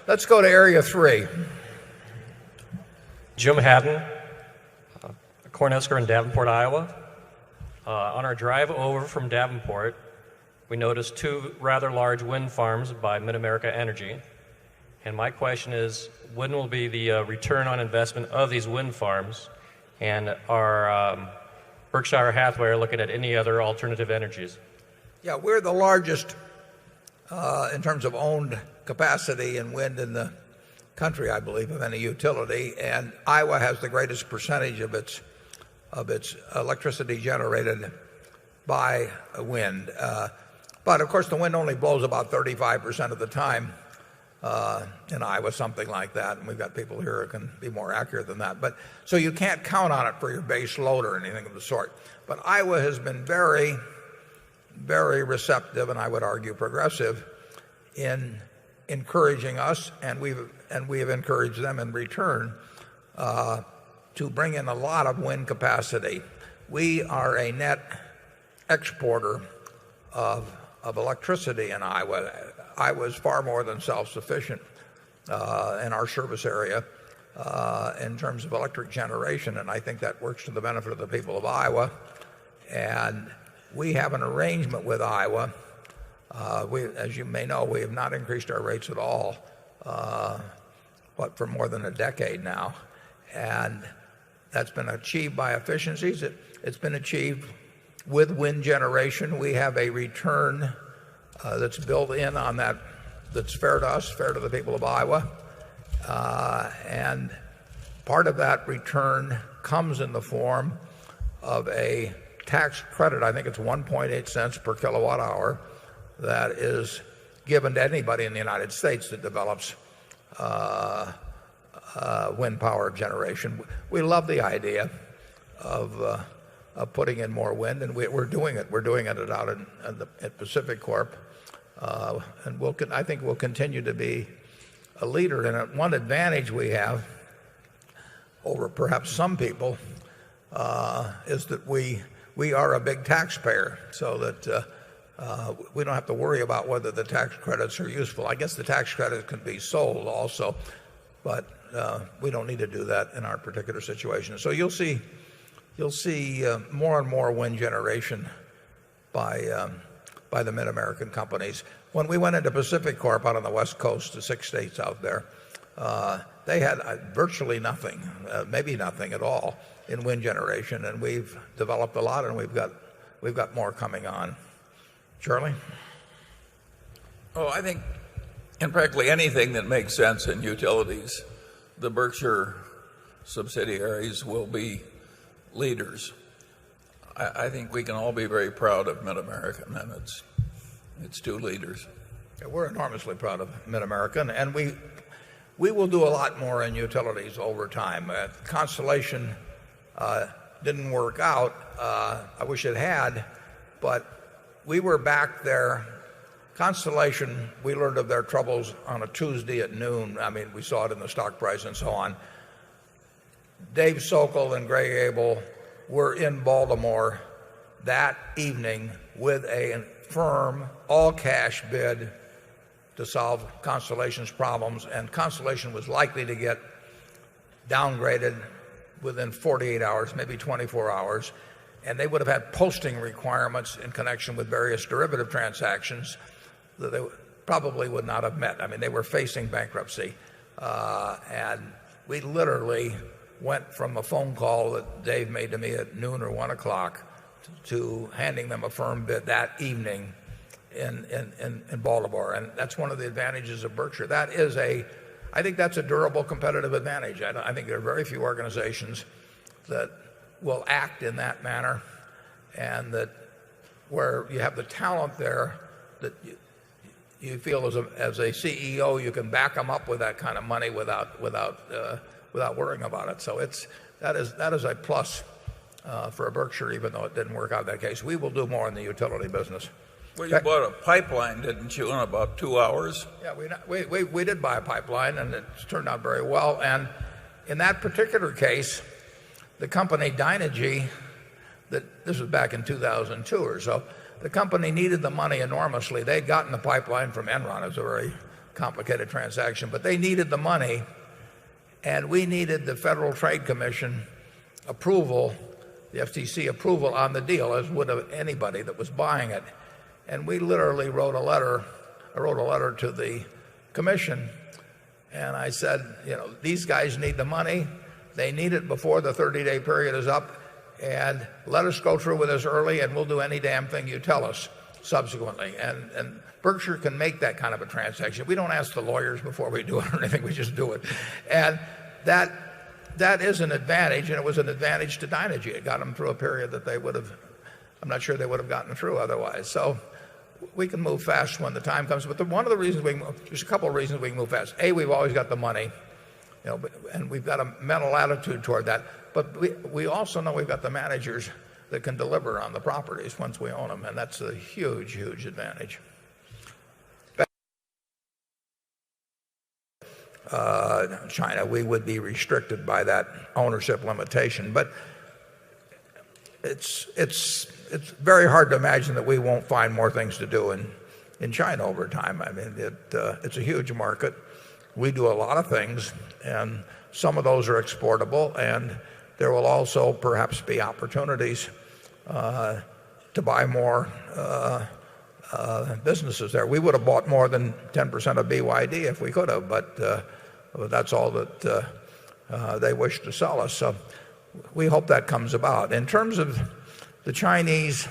Let's go to area 3. Jim Haddon, Cornhusker in Davenport, Iowa. On our drive over from Davenport, we noticed 2 rather large wind farms by Mid-America Energy. And my question is, when will be the return on investment of these wind farms? And are Berkshire Hathaway looking at any other alternative energies? Yeah, we're the largest in terms of owned capacity in wind in the country, I believe, of any utility. And Iowa has the greatest percentage of its electricity generated by wind. But of course, the wind only blows about 35% of the time in Iowa, something like that. And we've got people here who can be more accurate than that. But so you can't count on it for your base load or anything of the sort. But Iowa has been very, very receptive, and I would argue progressive, in encouraging us. And we've and we have encouraged them in return to bring in a lot of wind capacity. We are a net exporter of electricity in Iowa. Iowa is far more than self-sufficient in our service area in terms of electric generation, and I think that works to the benefit of the people of Iowa. And we have an arrangement with Iowa. As you may know, we have not increased our rates at all, but for more than a decade now. And that's been achieved by efficiencies. It's been achieved with wind generation. We have a return that's built in on that, that's fair to us, fair to the people of Iowa. And part of that return comes in the form of a tax credit. I think it's 1.8 cents per kilowatt hour that is given to anybody in the United States that develops wind power generation. We love the idea of putting in more wind, and we're doing it. We're doing it out at Pacific Corp, and I think we'll continue to be a leader in it. One advantage we have over perhaps some people is that we are a big taxpayer, so that we don't have to worry about whether the tax credits are useful. I guess the tax credits can be sold also, but we don't need to do that in our particular situation. So you'll see more and more wind generation by the Mid-American companies. When we went into Pacific Corp out on the West Coast, the 6 states out there, they had virtually nothing, maybe nothing at all in wind generation, and we've developed a lot, and we've got more coming on. Charlie? Oh, I think in practically anything that makes sense in utilities, the Berkshire subsidiaries will be leaders. I think we can all be very proud of Mid-American and its two leaders. Yeah, we're enormously proud of Mid-American, and we will do a lot more in utilities over time. Constellation didn't work out. I wish it had, but we were back there. Constellation, we learned of their troubles on a Tuesday at noon. I mean, we saw it in the stock price and so on. Dave Sokol and Greg Abel were in Baltimore that evening with a firm all-cash bid to solve Constellation's problems, and Constellation was likely to get downgraded within 48 hours, maybe 24 hours, and they would have had posting requirements in connection with various derivative transactions that they probably would not have met. I mean, they were facing bankruptcy, and we literally went from a phone call that Dave made to me at noon or 1 o'clock to handing them a firm bid that evening in Baltimore. And that's one of the advantages of Berkshire. I think that's a durable competitive advantage. I think there are very few organizations that will act in that manner, and that where you have the talent there that you feel as a CEO you can back them up with that kind of money without worrying about it. So that is a plus for a Berkshire, even though it didn't work out in that case. We will do more in the utility business. Well, you bought a pipeline, didn't you, in about 2 hours? Yeah, we did buy a pipeline, and it's turned out very well. And in that particular case, the company Dynegy, this was back in 2002 or so, the company needed the money enormously. They'd gotten the pipeline from Enron. It was a very complicated transaction, but they needed the money, and we needed the Federal Trade Commission approval, the FTC approval on the deal, as would have anybody that was buying it. And we literally wrote a letter. I wrote a letter to the commission, and I said, these guys need the money. They need it before the 30-day period is up, and let us go through with this early, and we'll do any damn thing you tell us subsequently. And Berkshire can make that kind of a transaction. We don't ask the lawyers before we do it or anything. We just do it. And that is an advantage, and it was an advantage to Dynegy. It got them through a period that I'm not sure they would have gotten through otherwise. So we can move fast when the time comes. But one of the reasons there's a couple of reasons we can move fast. A, we've always got the money, and we've got a mental attitude toward that. But we also know we've got the managers that can deliver on the properties once we own them, and that's a huge, huge advantage. China, we would be restricted by that ownership limitation. But it's very hard to imagine that we won't find more things to do in China over time. I mean, it's a huge market. We do a lot of things, and some of those are exportable, and there will also perhaps be opportunities to buy more businesses there. We would have bought more than 10% of BYD if we could have, but that's all that they wish to sell us. So we hope that comes about. In terms of the Chinese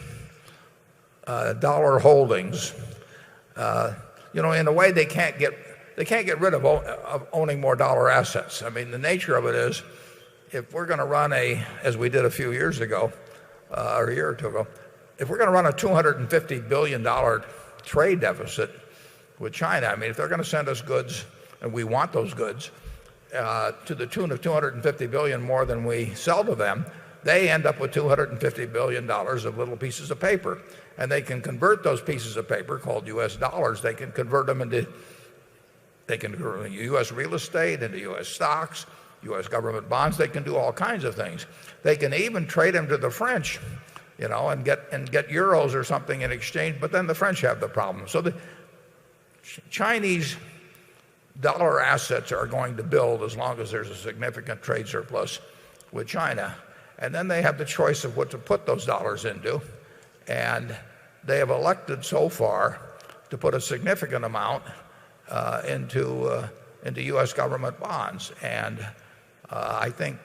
dollar holdings, in a way they can't get rid of owning more dollar assets. I mean, the nature of it is, if we're going to run as we did a few years ago, or a year or two ago, if we're going to run a $250 billion trade deficit with China, I mean, if they're going to send us goods, and we want those goods, to the tune of $250 billion more than we sell to them, they end up with $250 billion of little pieces of paper. And they can convert those pieces of paper, called US dollars, they can convert them into US real estate, into US stocks, US government bonds. They can do all kinds of things. They can even trade them to the French, and get euros or something in exchange, but then the French have the problem. So the Chinese dollar assets are going to build as long as there's a significant trade surplus with China. And then they have the choice of what to put those dollars into. And they have elected so far to put a significant amount into US government bonds. And I think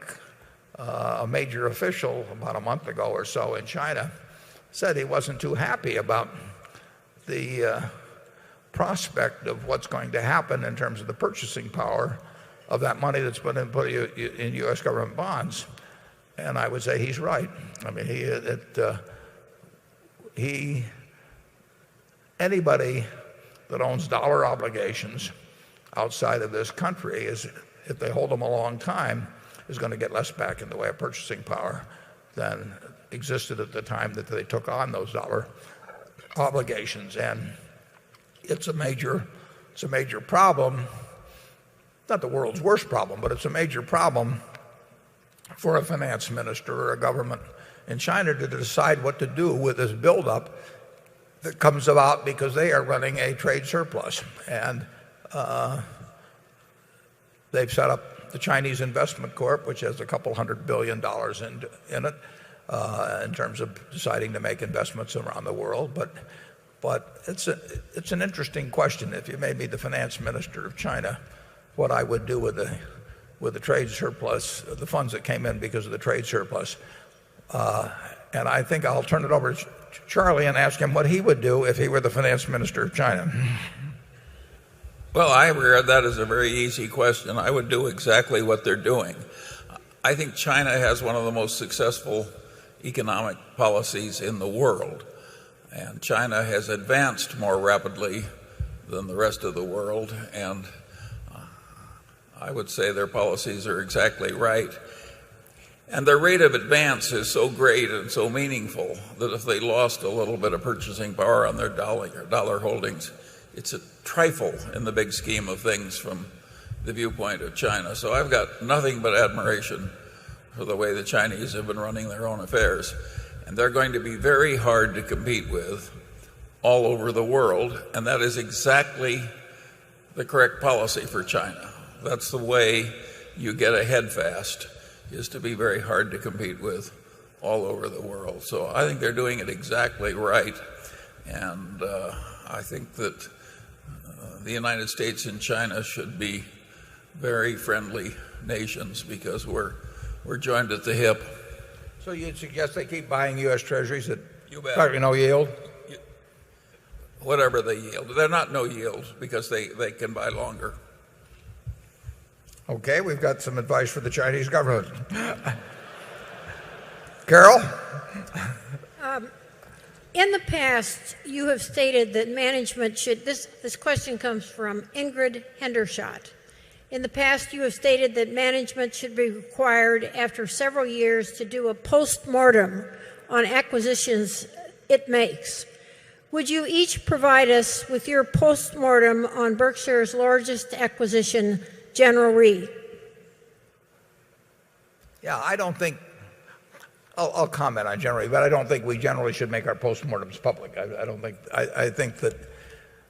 a major official about a month ago or so in China said he wasn't too happy about the prospect of what's going to happen in terms of the purchasing power of that money that's been put in US government bonds. And I would say he's right. I mean, anybody that owns dollar obligations outside of this country, if they hold them a long time, is going to get less back in the way of purchasing power than existed at the time that they took on those dollar obligations. And it's a major problem. Not the world's worst problem, but it's a major problem for a finance minister or a government in China to decide what to do with this buildup that comes about because they are running a trade surplus. And they've set up the Chinese Investment Corp, which has a couple $100 billion in it, in terms of deciding to make investments around the world. But it's an interesting question. If you made me the finance minister of China, what I would do with the trade surplus, the funds that came in because of the trade surplus. And I think I'll turn it over to Charlie and ask him what he would do if he were the finance minister of China. Well, I regard that as a very easy question. I would do exactly what they're doing. I think China has one of the most successful economic policies in the world. And China has advanced more rapidly than the rest of the world. And I would say their policies are exactly right. And their rate of advance is so great and so meaningful that if they lost a little bit of purchasing power on their dollar holdings, it's a trifle in the big scheme of things from the viewpoint of China. So I've got nothing but admiration for the way the Chinese have been running their own affairs. And they're going to be very hard to compete with all over the world. And that is exactly the correct policy for China. That's the way you get ahead fast, is to be very hard to compete with all over the world. So I think they're doing it exactly right. And I think that the United States and China should be very friendly nations because we're joined at the hip. So you'd suggest they keep buying U.S. Treasuries at no yield? Whatever they yield. They're not no yield because they can buy longer. Okay, we've got some advice for the Chinese government. Carol? In the past, you have stated that management should, this question comes from Ingrid Hendershot. In the past, you have stated that management should be required after several years to do a post-mortem on acquisitions it makes. Would you each provide us with your post-mortem on Berkshire's largest acquisition General Re? Yeah, I don't think I'll comment on General Re, but I don't think we generally should make our postmortems public. I think that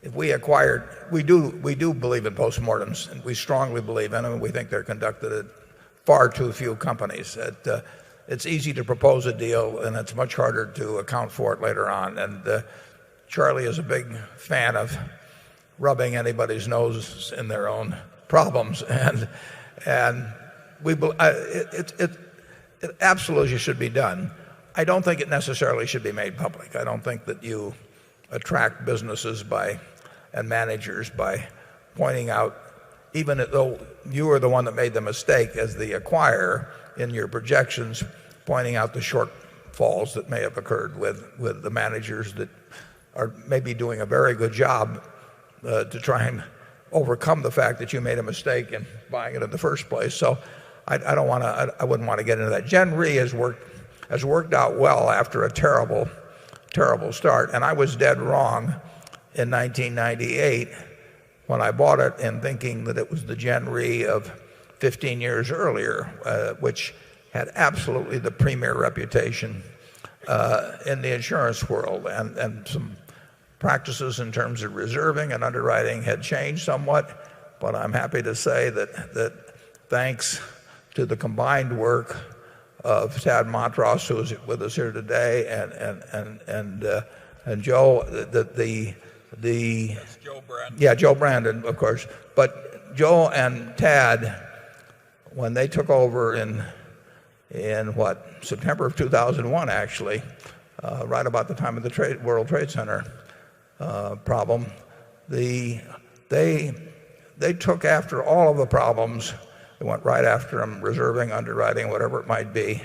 if we acquired, we do believe in postmortems, and we strongly believe in them, and we think they're conducted at far too few companies. It's easy to propose a deal, and it's much harder to account for it later on. And Charlie is a big fan of rubbing anybody's nose in their own problems, and it absolutely should be done. I don't think it necessarily should be made public. I don't think that you attract businesses and managers by pointing out, even though you are the one that made the mistake as the acquirer in your projections, pointing out the shortfalls that may have occurred with the managers that are maybe doing a very good job to try and overcome the fact that you made a mistake in buying it in the first place. So I wouldn't want to get into that. Gen Re has worked out well after a terrible start, and I was dead wrong in 1998 when I bought it in thinking that it was the Gen Re of 15 years earlier, which had absolutely the premier reputation in the insurance world, and some practices in terms of reserving and underwriting had changed somewhat. But I'm happy to say that thanks to the combined work of Tad Montross, who is with us here today, and Joe, Joe Brandon. Yeah, Joe Brandon, of course. But Joe and Tad, when they took over in September of 2001, actually, right about the time of the World Trade Center problem, they took after all of the problems. They went right after them, reserving, underwriting, whatever it might be.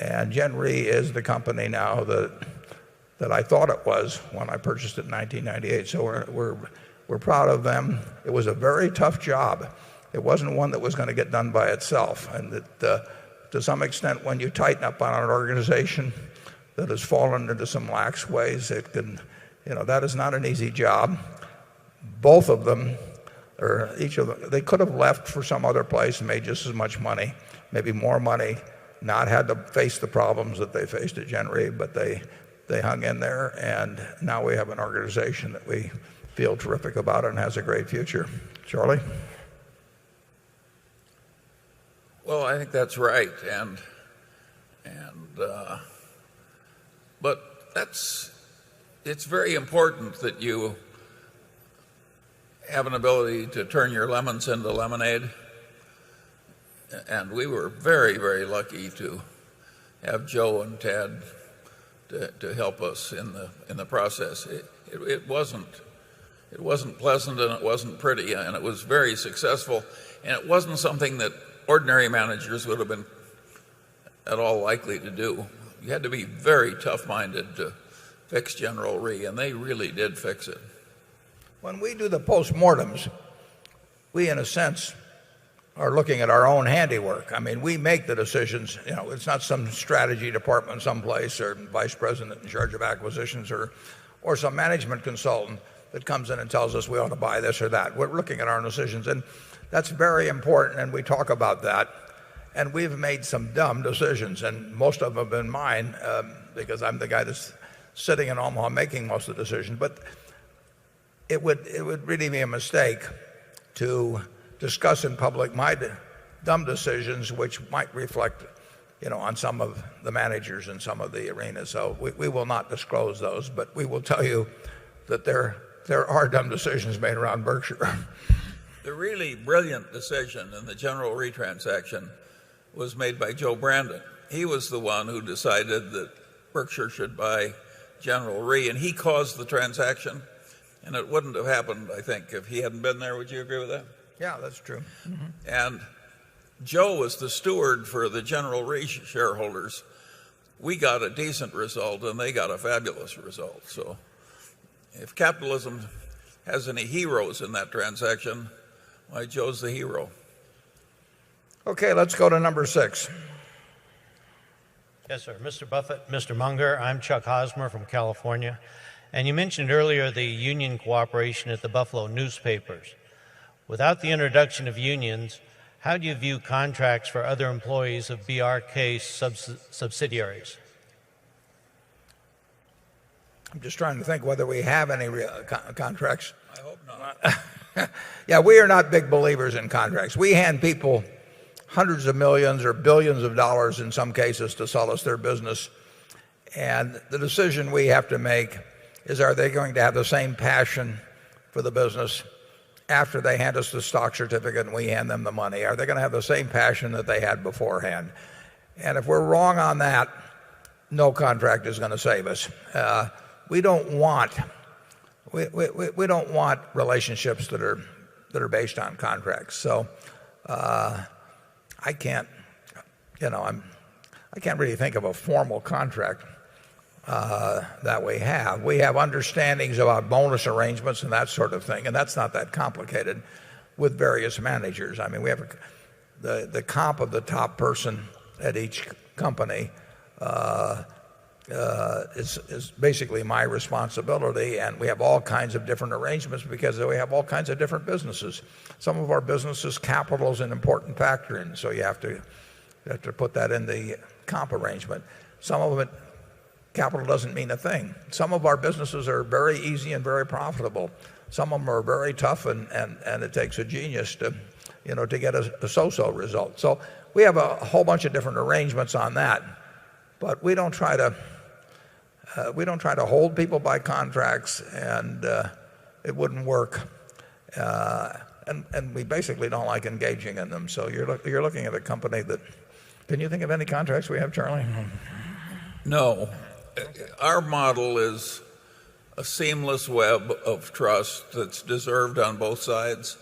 And Gen Re is the company now that I thought it was when I purchased it in 1998. So we're proud of them. It was a very tough job. It wasn't one that was going to get done by itself. And that to some extent, when you tighten up on an organization that has fallen into some lax ways, it can, that is not an easy job. Both of them, or each of them, they could have left for some other place and made just as much money, maybe more money, not had to face the problems that they faced at Gen Re, but they hung in there, and now we have an organization that we feel terrific about and has a great future. Charlie? Well, I think that's right, but it's very important that you have an ability to turn your lemons into lemonade, and we were very, very lucky to have Joe and Tad to help us in the process. It wasn't pleasant, and it wasn't pretty, and it was very successful, and it wasn't something that ordinary managers would have been at all likely to do. You had to be very tough-minded to fix General Re, and they really did fix it. When we do the postmortems, we, in a sense, are looking at our own handiwork. I mean, we make the decisions. It's not some strategy department someplace or vice president in charge of acquisitions or some management consultant that comes in and tells us we ought to buy this or that. We're looking at our own decisions, and that's very important, and we talk about that. And we've made some dumb decisions, and most of them have been mine because I'm the guy that's sitting in Omaha making most of the decisions. But it would really be a mistake to discuss in public my dumb decisions, which might reflect, on some of the managers in some of the arenas. So we will not disclose those, but we will tell you that there are dumb decisions made around Berkshire. The really brilliant decision in the General Re transaction was made by Joe Brandon. He was the one who decided that Berkshire should buy General Re, and he caused the transaction. And it wouldn't have happened, I think, if he hadn't been there. Would you agree with that? Yeah, that's true. Mm-hmm. And Joe was the steward for the General Re shareholders. We got a decent result, and they got a fabulous result. So if capitalism has any heroes in that transaction, why, Joe's the hero. Okay, let's go to number 6. Yes, sir. Mr. Buffett, Mr. Munger, I'm Chuck Hosmer from California. And you mentioned earlier the union cooperation at the Buffalo newspapers. Without the introduction of unions, how do you view contracts for other employees of BRK subsidiaries? I'm just trying to think whether we have any contracts. I hope not. Yeah, we are not big believers in contracts. We hand people hundreds of millions or billions of dollars in some cases to sell us their business. And the decision we have to make is, are they going to have the same passion for the business after they hand us the stock certificate and we hand them the money? Are they going to have the same passion that they had beforehand? And if we're wrong on that, no contract is going to save us. We don't want relationships that are based on contracts. So I can't really think of a formal contract that we have. We have understandings about bonus arrangements and that sort of thing, and that's not that complicated with various managers. I mean, we have the comp of the top person at each company is basically my responsibility, and we have all kinds of different arrangements because we have all kinds of different businesses. Some of our businesses, capital is an important factor, and so you have to put that in the comp arrangement. Some of it, capital doesn't mean a thing. Some of our businesses are very easy and very profitable. Some of them are very tough, and it takes a genius to get a so-so result. So we have a whole bunch of different arrangements on that, but we don't try to hold people by contracts, and it wouldn't work. And we basically don't like engaging in them. So you're looking at a company that. Can you think of any contracts we have, Charlie? No. Our model is a seamless web of trust that's deserved on both sides.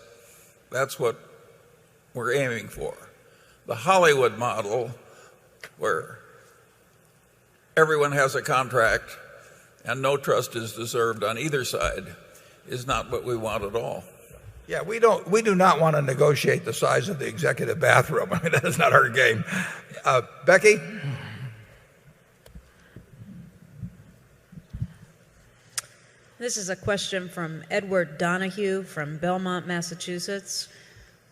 That's what we're aiming for. The Hollywood model, where everyone has a contract and no trust is deserved on either side, is not what we want at all. Yeah, we do not want to negotiate the size of the executive bathroom. I mean, that is not our game. Becky? This is a question from Edward Donahue from Belmont, Massachusetts.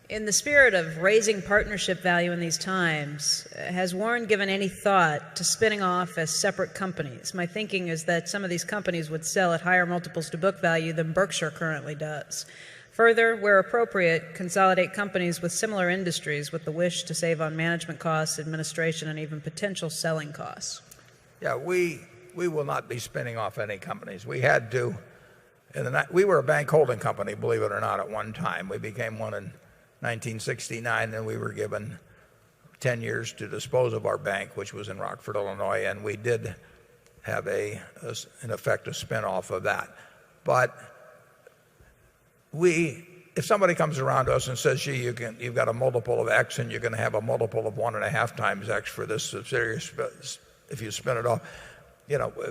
In the spirit of raising partnership value in these times, has Warren given any thought to spinning off as separate companies? My thinking is that some of these companies would sell at higher multiples to book value than Berkshire currently does. Further, where appropriate, consolidate companies with similar industries with the wish to save on management costs, administration, and even potential selling costs. Yeah, we will not be spinning off any companies. We had to. We were a bank holding company, believe it or not, at one time. We became one in 1969, and we were given 10 years to dispose of our bank, which was in Rockford, Illinois, and we did have in effect, a spin-off of that. But if somebody comes around to us and says, gee, you've got a multiple of X and you're going to have a multiple of 1.5 times X for this subsidiary if you spin it off,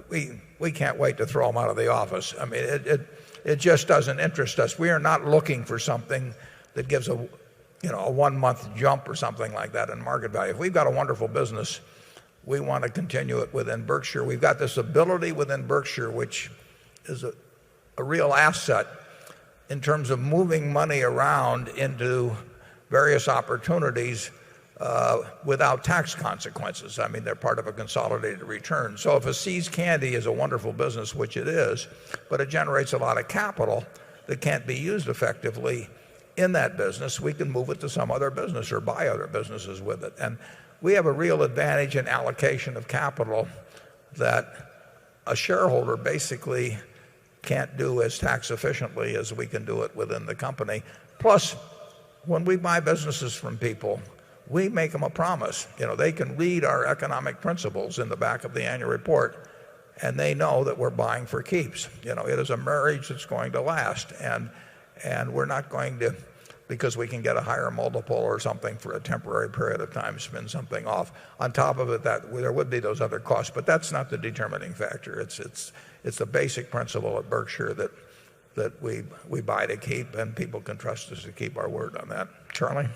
we can't wait to throw them out of the office. I mean, it just doesn't interest us. We are not looking for something that gives a 1 month jump or something like that in market value. If we've got a wonderful business, we want to continue it within Berkshire. We've got this ability within Berkshire, which is a real asset in terms of moving money around into various opportunities without tax consequences. I mean, they're part of a consolidated return. So if a See's Candy is a wonderful business, which it is, but it generates a lot of capital that can't be used effectively in that business, we can move it to some other business or buy other businesses with it. And we have a real advantage in allocation of capital that a shareholder basically can't do as tax efficiently as we can do it within the company. Plus, when we buy businesses from people, we make them a promise. They can read our economic principles in the back of the annual report, and they know that we're buying for keeps. It is a marriage that's going to last, and we're not going to, because we can get a higher multiple or something for a temporary period of time, spin something off. On top of it, there would be those other costs, but that's not the determining factor. It's the basic principle at Berkshire that we buy to keep, and people can trust us to keep our word on that. Charlie?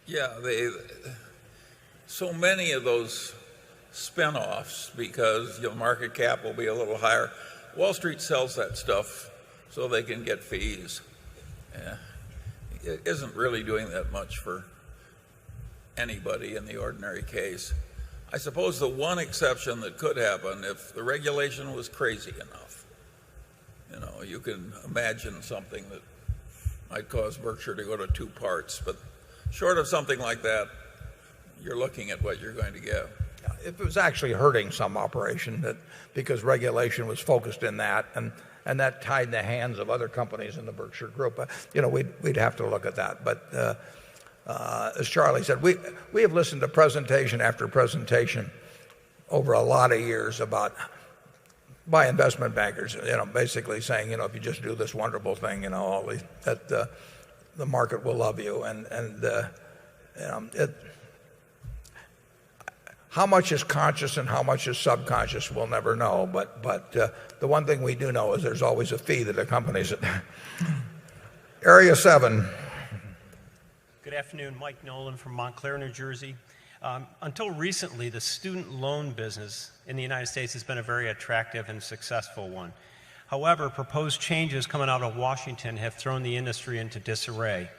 Yeah, so many of those spin-offs, because market cap will be a little higher. Wall Street sells that stuff so they can get fees. Yeah. it isn't really doing that much for anybody in the ordinary case. I suppose the one exception that could happen if the regulation was crazy enough, you can imagine something that might cause Berkshire to go to two parts, but short of something like that, you're looking at what you're going to get. If it was actually hurting some operation because regulation was focused in that and that tied the hands of other companies in the Berkshire Group, we'd have to look at that. But as Charlie said, we have listened to presentation after presentation over a lot of years by investment bankers, basically saying, if you just do this wonderful thing, that the market will love you. How much is conscious and how much is subconscious, we'll never know. But the one thing we do know is there's always a fee that accompanies it. Area 7. Good afternoon, Mike Nolan from Montclair, New Jersey. Until recently, the student loan business in the United States has been a very attractive and successful one. However, proposed changes coming out of Washington have thrown the industry into disarray.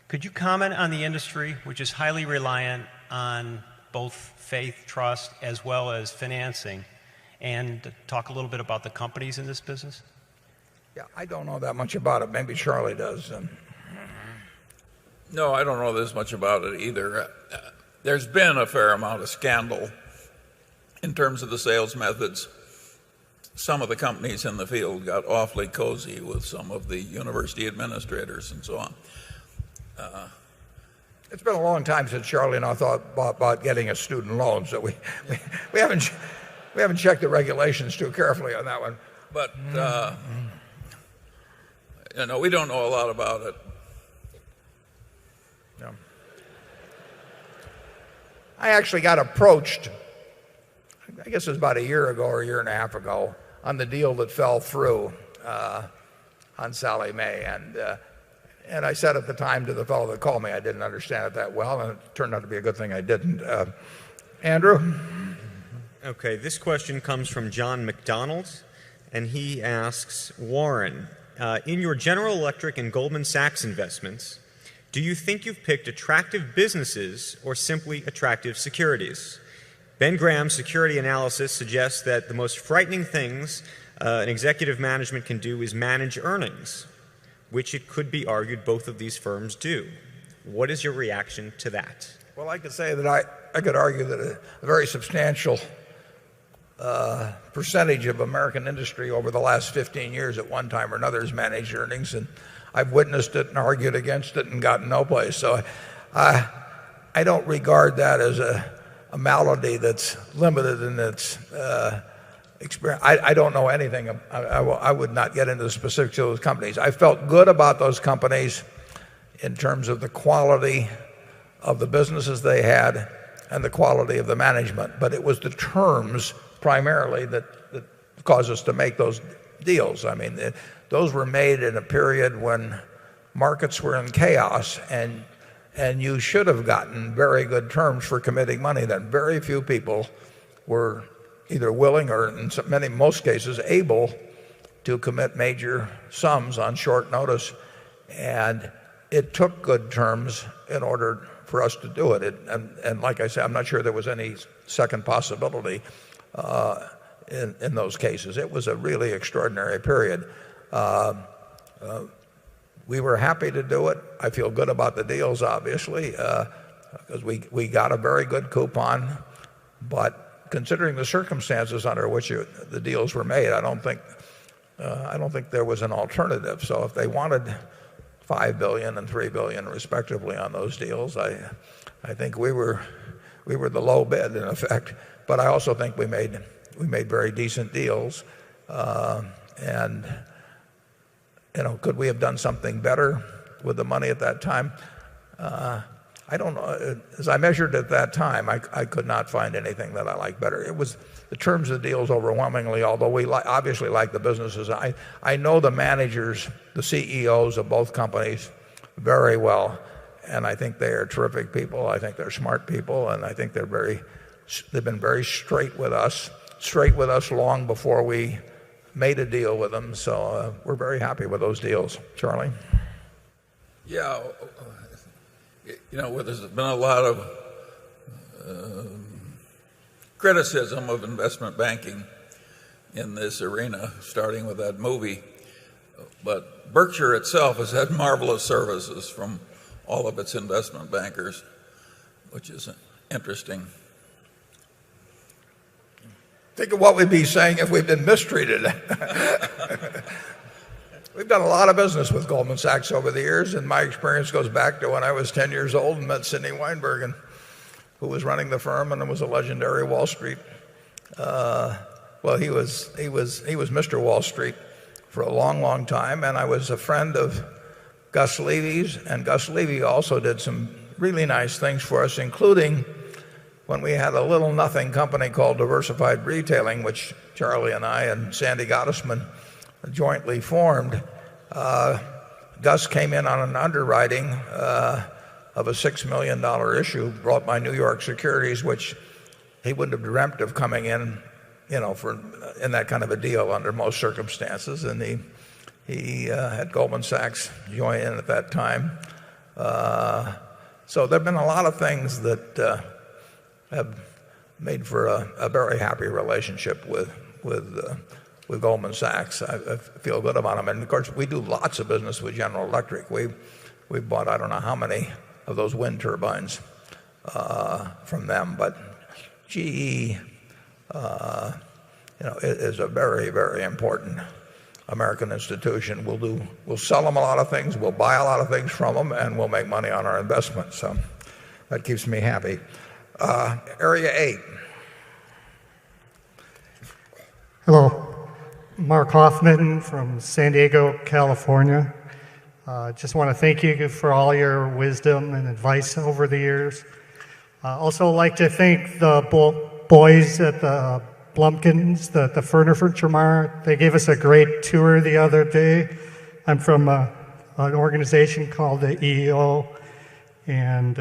Could you comment on the industry, which is highly reliant on both faith, trust, as well as financing, and talk a little bit about the companies in this business? Yeah, I don't know that much about it. Maybe Charlie does. No, I don't know this much about it either. There's been a fair amount of scandal in terms of the sales methods. Some of the companies in the field got awfully cozy with some of the university administrators and so on. It's been a long time since Charlie and I thought about getting a student loan, so we haven't checked the regulations too carefully on that one. But we don't know a lot about it. No. I actually got approached, I guess it was about a year ago or a year and a half ago, on the deal that fell through on Sallie Mae. And I said at the time to the fellow that called me, I didn't understand it that well, and it turned out to be a good thing I didn't. Andrew? Okay, this question comes from John McDonald, and he asks, Warren, in your General Electric and Goldman Sachs investments, do you think you've picked attractive businesses or simply attractive securities? Ben Graham's security analysis suggests that the most frightening things an executive management can do is manage earnings, which it could be argued both of these firms do. What is your reaction to that? Well, I could say that I could argue that a very substantial percentage of American industry over the last 15 years at one time or another has managed earnings, and I've witnessed it and argued against it and gotten no place. So I don't regard that as a malady that's limited in its experience. I don't know anything. I would not get into the specifics of those companies. I felt good about those companies in terms of the quality of the businesses they had and the quality of the management. But it was the terms primarily that caused us to make those deals. I mean, those were made in a period when markets were in chaos, and you should have gotten very good terms for committing money. That very few people were either willing or in most cases able to commit major sums on short notice, and it took good terms in order for us to do it. And like I said, I'm not sure there was any second possibility in those cases. It was a really extraordinary period. We were happy to do it. I feel good about the deals, obviously, because we got a very good coupon. But considering the circumstances under which the deals were made, I don't think there was an alternative. So if they wanted $5 billion and $3 billion respectively on those deals, I think we were the low bid in effect. But I also think we made very decent deals. And could we have done something better with the money at that time? I don't know. As I measured at that time, I could not find anything that I liked better. It was the terms of the deals overwhelmingly, although we obviously like the businesses. I know the managers, the CEOs of both companies very well, and I think they are terrific people. I think they're smart people, and I think they've been very straight with us long before we made a deal with them. So we're very happy with those deals. Charlie? Yeah, there's been a lot of criticism of investment banking in this arena, starting with that movie. But Berkshire itself has had marvelous services from all of its investment bankers, which is interesting. Think of what we'd be saying if we'd been mistreated. We've done a lot of business with Goldman Sachs over the years, and my experience goes back to when I was 10 years old and met Sidney Weinberg, who was running the firm and was a legendary Wall Street. Well, he was Mr. Wall Street for a long, long time, and I was a friend of Gus Levy's, and Gus Levy also did some really nice things for us, including when we had a little nothing company called Diversified Retailing, which Charlie and I and Sandy Gottesman jointly formed. Gus came in on an underwriting of a $6 million issue brought by New York Securities, which he wouldn't have dreamt of coming in, in that kind of a deal under most circumstances. And he had Goldman Sachs join in at that time. So there have been a lot of things that have made for a very happy relationship with Goldman Sachs. I feel good about them. And of course, we do lots of business with General Electric. We've bought I don't know how many of those wind turbines from them. But GE is a very, very important American institution. We'll sell them a lot of things, we'll buy a lot of things from them, and we'll make money on our investments. So that keeps me happy. Area 8. Hello. Mark Hoffman from San Diego, California. Just want to thank you for all your wisdom and advice over the years. Also like to thank the boys at the Blumpkins, the Furniture Mart. They gave us a great tour the other day. I'm from an organization called the EEO, and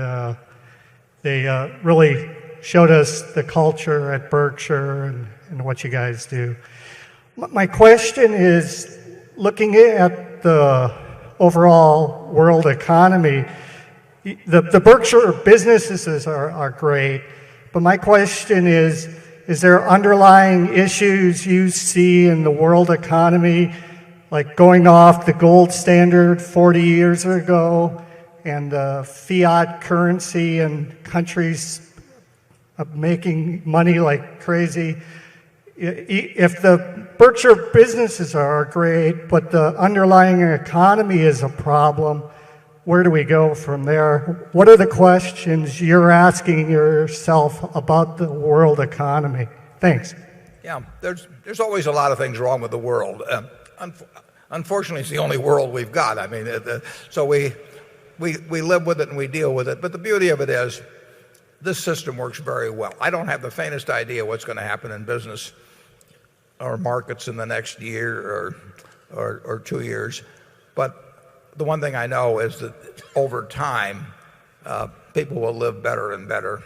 they really showed us the culture at Berkshire and what you guys do. My question is, looking at the overall world economy, the Berkshire businesses are great, but my question is there underlying issues you see in the world economy, like going off the gold standard 40 years ago and the fiat currency and countries making money like crazy? If the Berkshire businesses are great, but the underlying economy is a problem, where do we go from there? What are the questions you're asking yourself about the world economy? Thanks. Yeah, there's always a lot of things wrong with the world. Unfortunately, it's the only world we've got. I mean, so we live with it and we deal with it. But the beauty of it is, this system works very well. I don't have the faintest idea what's going to happen in business or markets in the next year or 2 years. But the one thing I know is that over time, people will live better and better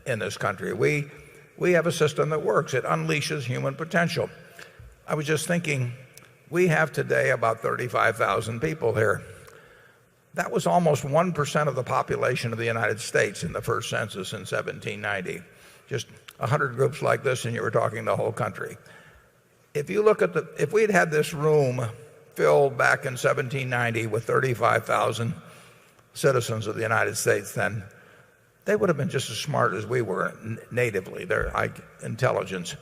in this country. We have a system that works. It unleashes human potential. I was just thinking, we have today about 35,000 people here. That was almost 1% of the population of the United States in the first census in 1790. Just 100 groups like this, and you were talking the whole country. If you look at if we'd had this room filled back in 1790 with 35,000 citizens of the United States, then they would have been just as smart as we were natively, their intelligence.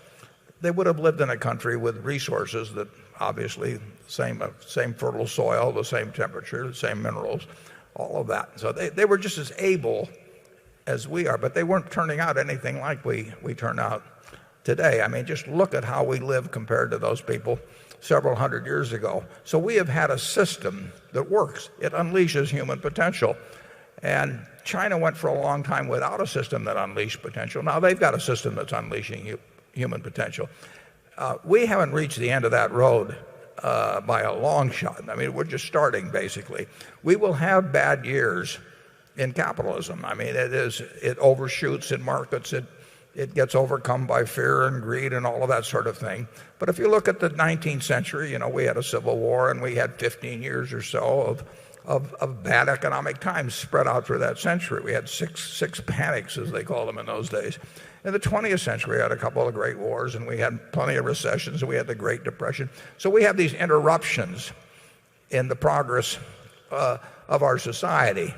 They would have lived in a country with resources that obviously same fertile soil, the same temperature, the same minerals, all of that. So they were just as able as we are, but they weren't turning out anything like we turn out today. I mean, just look at how we live compared to those people several hundred years ago. So we have had a system that works. It unleashes human potential. And China went for a long time without a system that unleashed potential. Now they've got a system that's unleashing human potential. We haven't reached the end of that road by a long shot. I mean, we're just starting, basically. We will have bad years in capitalism. I mean, it overshoots in markets. It gets overcome by fear and greed and all of that sort of thing. But if you look at the 19th century, we had a civil war and we had 15 years or so of bad economic times spread out through that century. We had six panics, as they called them in those days. In the 20th century, we had a couple of great wars, and we had plenty of recessions, and we had the Great Depression. So we have these interruptions in the progress of our society.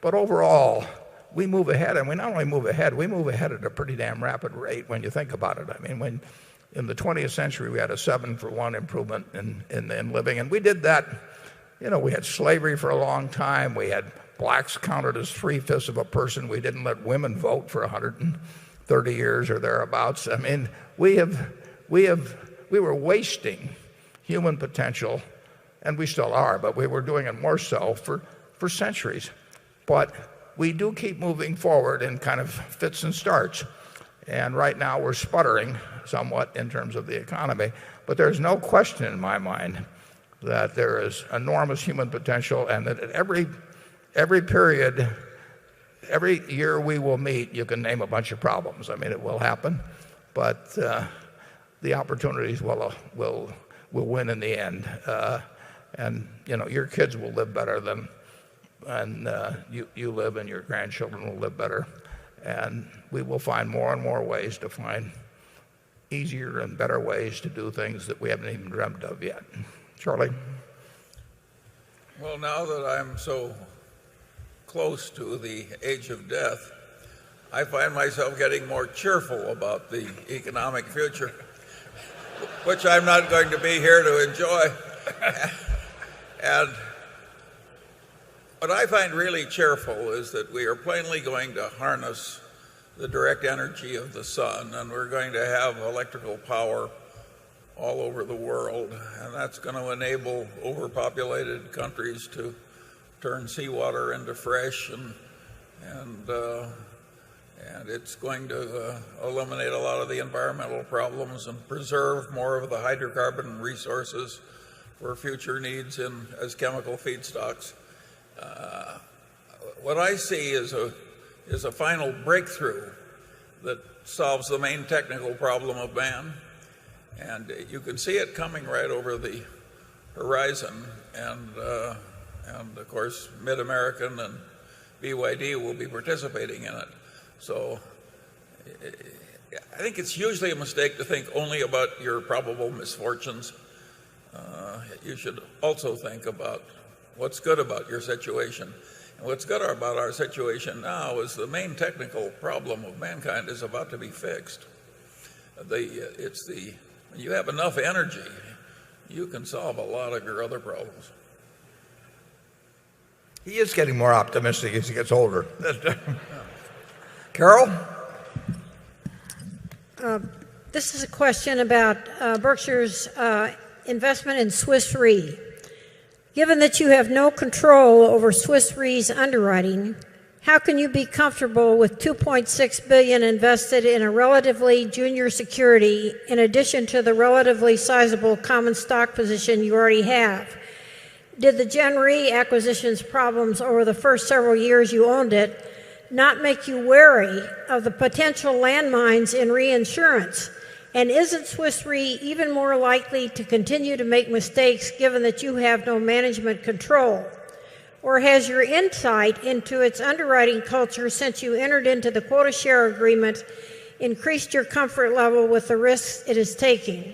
But overall, we move ahead, and we not only move ahead, we move ahead at a pretty damn rapid rate when you think about it. I mean, when in the 20th century, we had a 7-for-1 improvement in living, and we did that. You know, we had slavery for a long time. We had blacks counted as 3/5 of a person. We didn't let women vote for 130 years or thereabouts. I mean, we were wasting human potential, and we still are, but we were doing it more so for centuries. But we do keep moving forward in kind of fits and starts. And right now we're sputtering somewhat in terms of the economy. But there's no question in my mind that there is enormous human potential, and that at every period, every year we will meet, you can name a bunch of problems. I mean, it will happen, but the opportunities will win in the end. And you know, your kids will live better than you live, and your grandchildren will live better. And we will find more and more ways to find easier and better ways to do things that we haven't even dreamt of yet. Charlie? Well, now that I'm so close to the age of death, I find myself getting more cheerful about the economic future, which I'm not going to be here to enjoy. And what I find really cheerful is that we are plainly going to harness the direct energy of the sun, and we're going to have electrical power all over the world, and that's going to enable overpopulated countries to turn seawater into fresh, and it's going to eliminate a lot of the environmental problems and preserve more of the hydrocarbon resources for future needs as chemical feedstocks. What I see is a final breakthrough that solves the main technical problem of man, and you can see it coming right over the horizon. And of course, Mid-American and BYD will be participating in it. So I think it's usually a mistake to think only about your probable misfortunes. You should also think about what's good about your situation. And what's good about our situation now is the main technical problem of mankind is about to be fixed. When you have enough energy, you can solve a lot of your other problems. He is getting more optimistic as he gets older. Carol? This is a question about Berkshire's investment in Swiss Re. Given that you have no control over Swiss Re's underwriting, how can you be comfortable with $2.6 billion invested in a relatively junior security in addition to the relatively sizable common stock position you already have? Did the Gen Re acquisition's problems over the first several years you owned it not make you wary of the potential landmines in reinsurance? And isn't Swiss Re even more likely to continue to make mistakes given that you have no management control? Or has your insight into its underwriting culture since you entered into the quota share agreement increased your comfort level with the risks it is taking?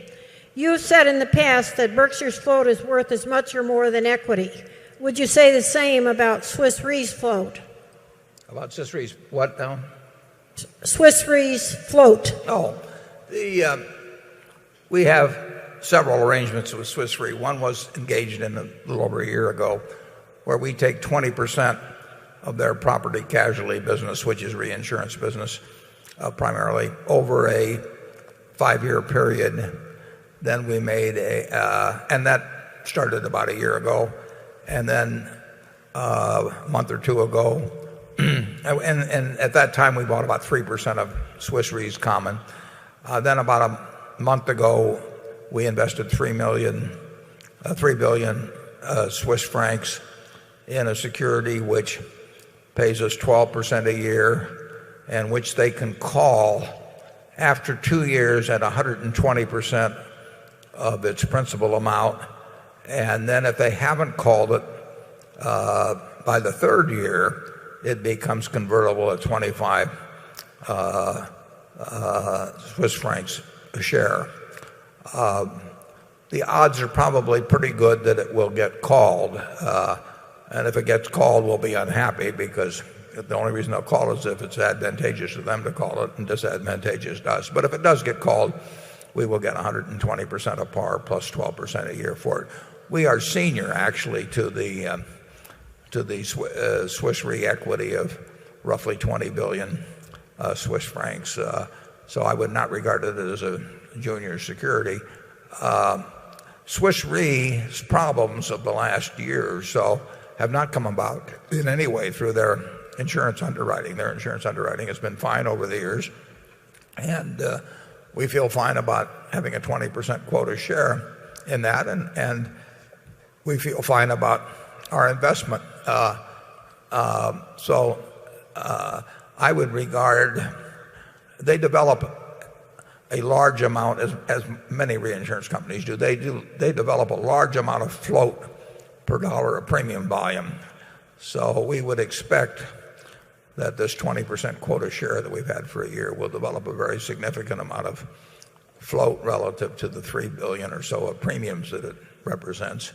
You have said in the past that Berkshire's float is worth as much or more than equity. Would you say the same about Swiss Re's float? About Swiss Re's what now? Swiss Re's float. Oh, we have several arrangements with Swiss Re. One was engaged in a little over a year ago, where we take 20% of their property casualty business, which is reinsurance business, primarily over a 5-year period. Then we made and that started about a year ago, and then a month or two ago, and at that time we bought about 3% of Swiss Re's common. Then about a month ago, we invested 3 billion Swiss francs in a security which pays us 12% a year, and which they can call after 2 years at 120% of its principal amount. And then if they haven't called it By the third year, it becomes convertible at 25 Swiss francs a share. The odds are probably pretty good that it will get called. And if it gets called, we'll be unhappy because the only reason they'll call it is if it's advantageous to them to call it and disadvantageous to us. But if it does get called, we will get 120% of par plus 12% a year for it. We are senior actually to the Swiss Re equity of roughly 20 billion Swiss francs. So I would not regard it as a junior security. Swiss Re's problems of the last year or so have not come about in any way through their insurance underwriting. Their insurance underwriting has been fine over the years. And we feel fine about having a 20% quota share in that. And we feel fine about our investment. So I would regard they develop a large amount, as many reinsurance companies do. They develop a large amount of float per dollar of premium volume. So we would expect that this 20% quota share that we've had for a year will develop a very significant amount of float relative to the $3 billion or so of premiums that it represents.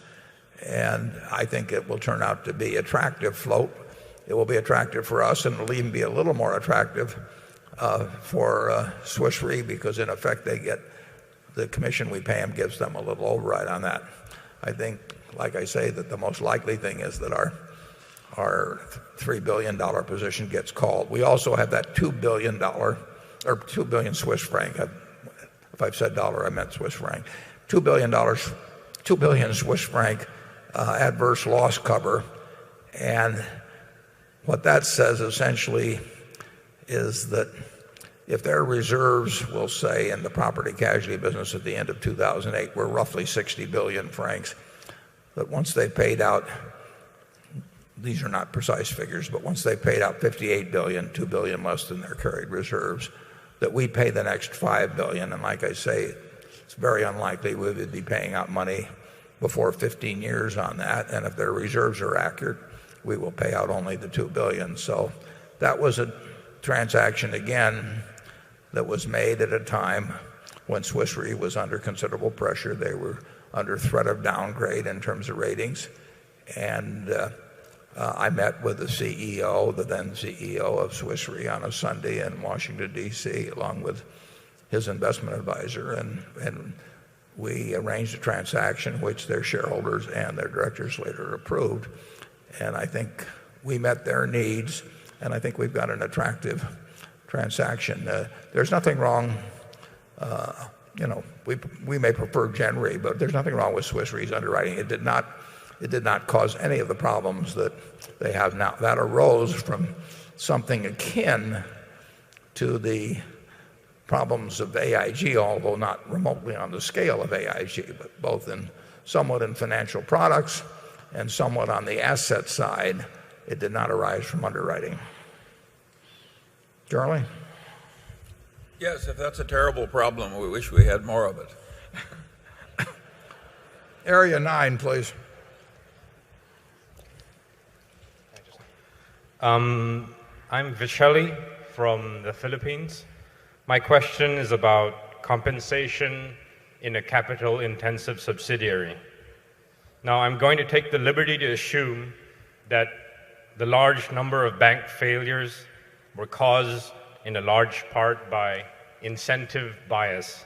And I think it will turn out to be attractive float. It will be attractive for us, and it'll even be a little more attractive for Swiss Re, because in effect they get the commission we pay them gives them a little override on that. I think, like I say, that the most likely thing is that our $3 billion position gets called. We also have that $2 billion or 2 billion Swiss franc. If I've said dollar, I meant Swiss franc. $2 billion Swiss franc adverse loss cover. And what that says essentially is that if their reserves, we'll say, in the property casualty business at the end of 2008 were roughly 60 billion francs, that once they paid out, these are not precise figures, but once they paid out 58 billion, 2 billion less than their carried reserves, that we pay the next 5 billion. And like I say, it's very unlikely we would be paying out money before 15 years on that. And if their reserves are accurate, we will pay out only the 2 billion. So that was a transaction, again, that was made at a time when Swiss Re was under considerable pressure. They were under threat of downgrade in terms of ratings. And I met with the CEO, the then CEO of Swiss Re, on a Sunday in Washington, D.C., along with his investment advisor. And we arranged a transaction which their shareholders and their directors later approved. And I think we met their needs. And I think we've got an attractive transaction. There's nothing wrong, we may prefer Gen Re, but there's nothing wrong with Swiss Re's underwriting. It did not cause any of the problems that they have now. That arose from something akin to the problems of AIG, although not remotely on the scale of AIG, but both somewhat in financial products and somewhat on the asset side. It did not arise from underwriting. Charlie? Yes, if that's a terrible problem, we wish we had more of it. Area 9, please. I'm Vishali from the Philippines. My question is about compensation in a capital-intensive subsidiary. Now, I'm going to take the liberty to assume that the large number of bank failures were caused in a large part by incentive bias.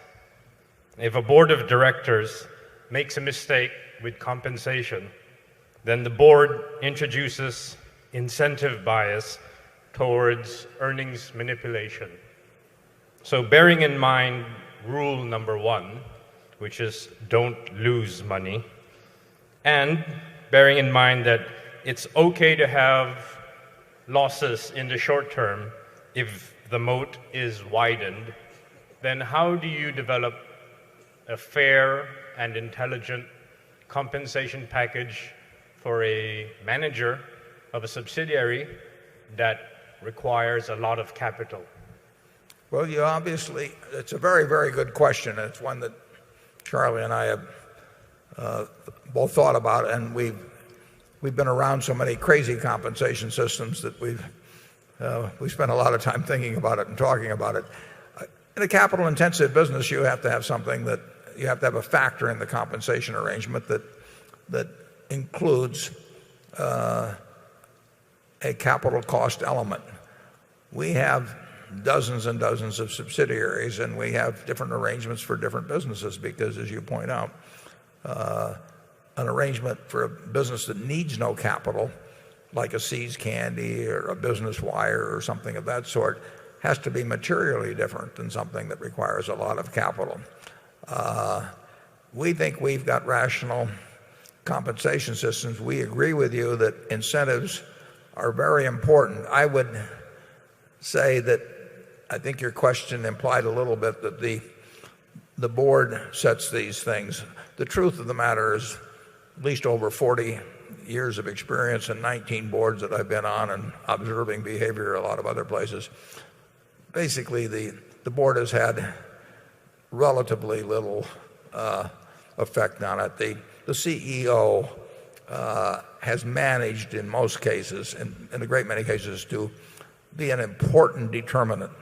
If a board of directors makes a mistake with compensation, then the board introduces incentive bias towards earnings manipulation. So bearing in mind rule number 1, which is don't lose money, and bearing in mind that it's okay to have losses in the short term if the moat is widened, then how do you develop a fair and intelligent compensation package for a manager of a subsidiary that requires a lot of capital? Well, it's a very, very good question. It's one that Charlie and I have both thought about, and we've we've been around so many crazy compensation systems that we spent a lot of time thinking about it and talking about it. In a capital intensive business, you have to have something that you have to have a factor in the compensation arrangement that includes a capital cost element. We have dozens and dozens of subsidiaries, and we have different arrangements for different businesses because, as you point out, an arrangement for a business that needs no capital, like a See's Candy or a Business Wire or something of that sort, has to be materially different than something that requires a lot of capital. We think we've got rational compensation systems. We agree with you that incentives are very important. I would say that I think your question implied a little bit that the board sets these things. The truth of the matter is, at least over 40 years of experience and 19 boards that I've been on and observing behavior a lot of other places, basically the board has had relatively little effect on it. The CEO has managed in most cases, in a great many cases, to be an important determinant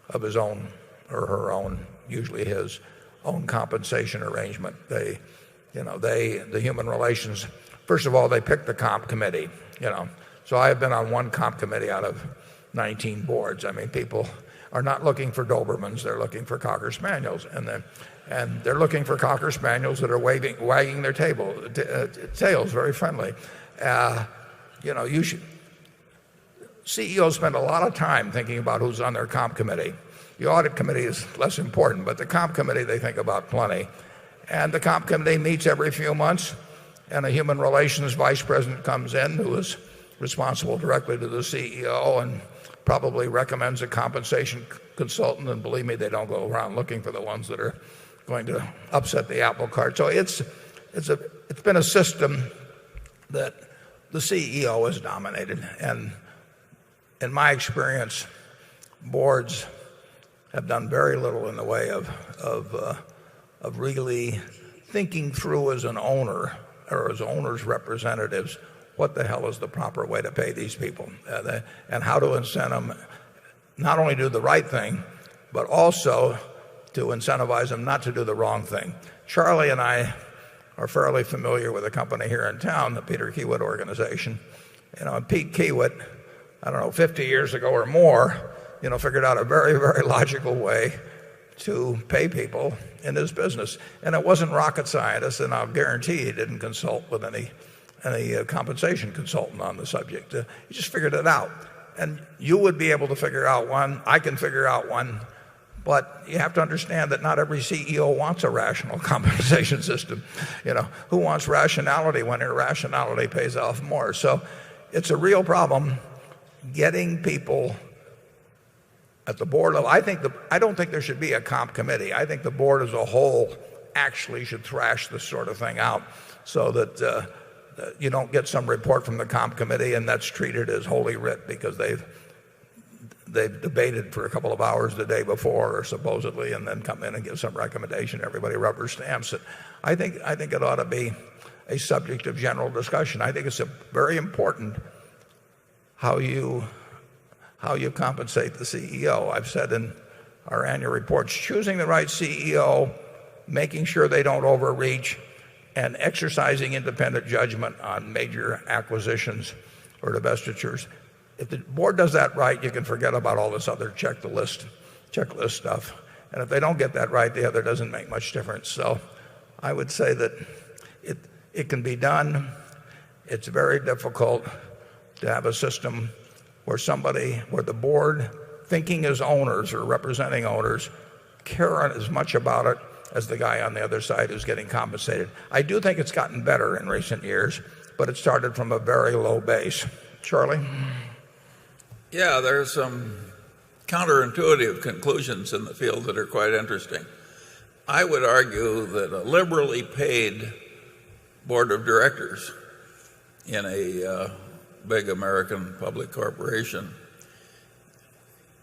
of his own or her own, usually his own compensation arrangement. The human relations, first of all, they pick the comp committee, So I have been on one comp committee out of 19 boards. I mean, people are not looking for Dobermans, they're looking for Cocker Spaniels. And they're looking for Cocker Spaniels that are wagging their tails very friendly. CEOs spend a lot of time thinking about who's on their comp committee. The audit committee is less important, but the comp committee they think about plenty. And the comp committee meets every few months, and a human relations vice president comes in who is responsible directly to the CEO and probably recommends a compensation consultant. And believe me, they don't go around looking for the ones that are going to upset the apple cart. So it's been a system that the CEO has dominated. And in my experience, boards have done very little in the way of really thinking through as an owner or as owner's representatives what the hell is the proper way to pay these people and how to incent them not only do the right thing, but also to incentivize them not to do the wrong thing. Charlie and I are fairly familiar with a company here in town, the Peter Kiewit organization. And Pete Kiewit, I don't know, 50 years ago or more, figured out a very, very logical way to pay people in his business. And it wasn't rocket scientists, and I'll guarantee he didn't consult with any compensation consultant on the subject. He just figured it out. And you would be able to figure out one. I can figure out one. But you have to understand that not every CEO wants a rational compensation system. Who wants rationality when irrationality pays off more? So it's a real problem getting people at the board level. I don't think there should be a comp committee. I think the board as a whole actually should thrash this sort of thing out so that you don't get some report from the comp committee and that's treated as holy writ because they've debated for a couple of hours the day before or supposedly and then come in and give some recommendation. Everybody rubber stamps it. I think it ought to be a subject of general discussion. I think it's very important how you compensate the CEO. I've said in our annual reports, choosing the right CEO, making sure they don't overreach, and exercising independent judgment on major acquisitions or divestitures. If the board does that right, you can forget about all this other checklist stuff. And if they don't get that right, the other doesn't make much difference. So I would say that it can be done. It's very difficult to have a system where the board, thinking as owners or representing owners, care as much about it as the guy on the other side who's getting compensated. I do think it's gotten better in recent years, but it started from a very low base. Charlie? Yeah, there's some counterintuitive conclusions in the field that are quite interesting. I would argue that a liberally paid board of directors in a big American public corporation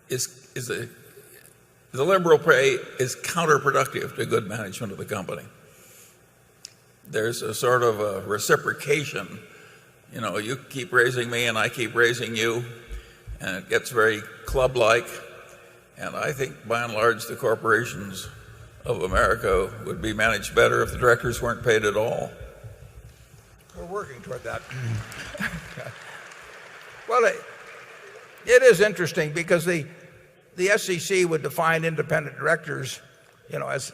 the liberal pay is counterproductive to good management of the company. There's a sort of a reciprocation you know, you keep raising me and I keep raising you, and it gets very club-like. And I think by and large the corporations of America would be managed better if the directors weren't paid at all. We're working toward that. Well, it is interesting because the SEC would define independent directors, you know, as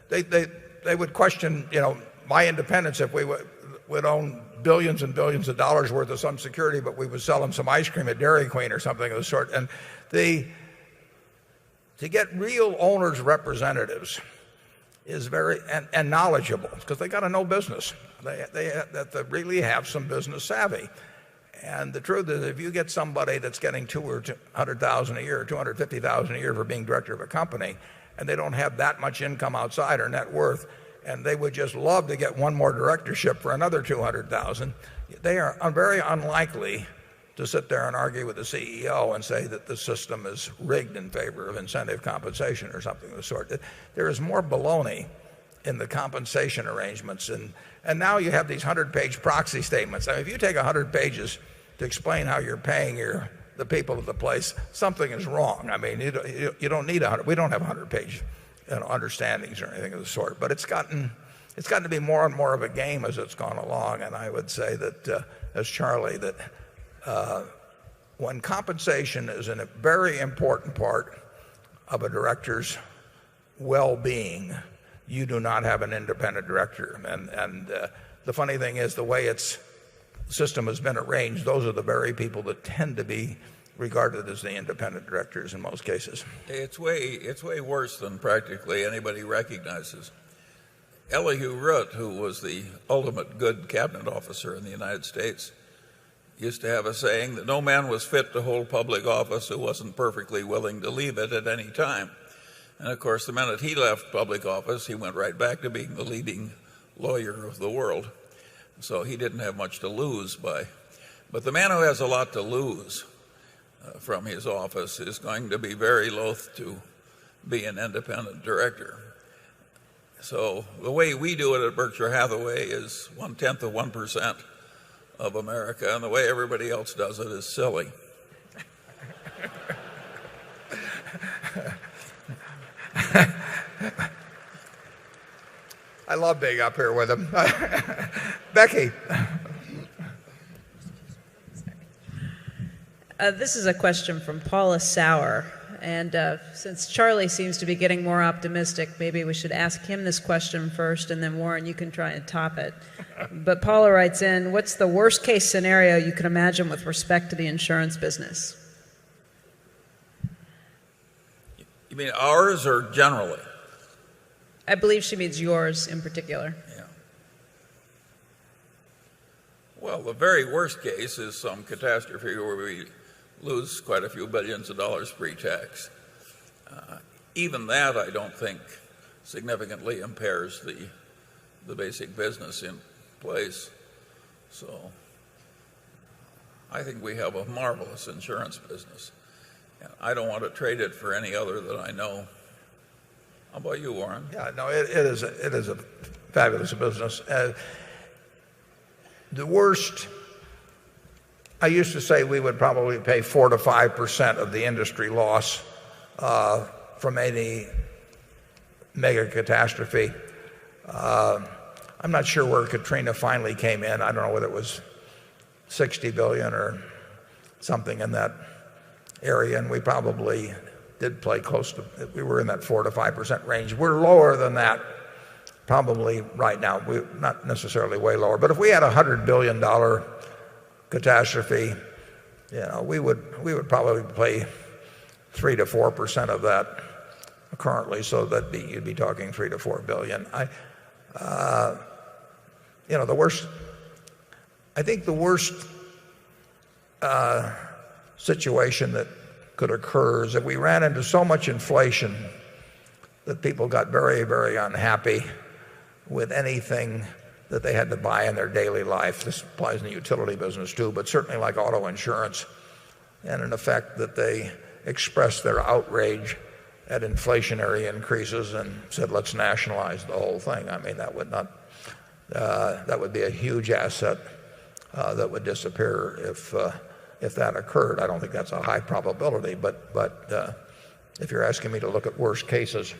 they would question, you know, my independence if we would own billions and billions of dollars worth of some security, but we would sell them some ice cream at Dairy Queen or something of the sort. And to get real owners representatives is very and knowledgeable, because they got to know business. They really have some business savvy. And the truth is, if you get somebody that's getting $200,000 or $200,000 a year, or $250,000 a year for being director of a company, and they don't have that much income outside or net worth, and they would just love to get one more directorship for another $200,000, they are very unlikely to sit there and argue with the CEO and say that the system is rigged in favor of incentive compensation or something of the sort. There is more baloney in the compensation arrangements, and now you have these 100-page proxy statements. I mean, if you take 100 pages to explain how you're paying the people of the place, something is wrong. I mean, you don't need 100. We don't have 100-page understandings or anything of the sort. But it's gotten to be more and more of a game as it's gone along. And I would say that, as Charlie, that when compensation is a very important part of a director's well-being, you do not have an independent director. And the funny thing is, the way its system has been arranged, those are the very people that tend to be regarded as the independent directors in most cases. It's way worse than practically anybody recognizes. Elihu Root, who was the ultimate good cabinet officer in the United States, used to have a saying that no man was fit to hold public office who wasn't perfectly willing to leave it at any time. And of course, the minute he left public office, he went right back to being the leading lawyer of the world. So he didn't have much to lose by. But the man who has a lot to lose from his office is going to be very loath to be an independent director. So the way we do it at Berkshire Hathaway is 1/10 of 1% of America, and the way everybody else does it is silly. I love being up here with him. Becky. This is a question from Paula Sauer. And since Charlie seems to be getting more optimistic, maybe we should ask him this question first, and then Warren, you can try and top it. But Paula writes in, what's the worst case scenario you can imagine with respect to the insurance business? You mean ours or generally? I believe she means yours in particular. Yeah. Well, the very worst case is some catastrophe where we lose quite a few billions of dollars pre-tax. Even that, I don't think, significantly impairs the basic business in place. So I think we have a marvelous insurance business. And I don't want to trade it for any other that I know. How about you, Warren? Yeah, no, it is a fabulous business. The worst, I used to say we would probably pay 4 to 5% of the industry loss from any mega catastrophe. I'm not sure where Katrina finally came in. I don't know whether it was 60 billion or something in that area, and we probably did play close to, we were in that 4 to 5% range. We're lower than that probably right now. We're not necessarily way lower, but if we had $100 billion catastrophe, you know, we would probably pay 3 to 4% of that currently, so you'd be talking 3 to 4 billion. You know, I think the worst situation that could occur is if we ran into so much inflation that people got very, very unhappy with anything that they had to buy in their daily life. This applies in the utility business too, but certainly like auto insurance, and in effect that they expressed their outrage at inflationary increases and said, let's nationalize the whole thing. I mean, that would be a huge asset that would disappear if that occurred. I don't think that's a high probability, but if you're asking me to look at worst cases,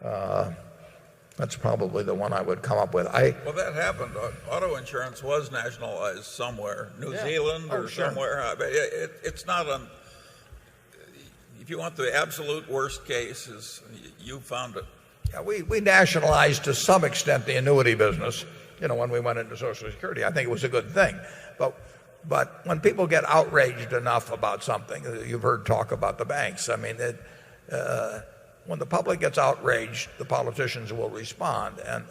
that's probably the one I would come up with. Well, that happened. Auto insurance was nationalized somewhere, New Zealand or somewhere. It's not if you want the absolute worst case, you found it. Yeah, we nationalized to some extent the annuity business, when we went into Social Security. I think it was a good thing. But when people get outraged enough about something, you've heard talk about the banks. I mean, when the public gets outraged, the politicians will respond, and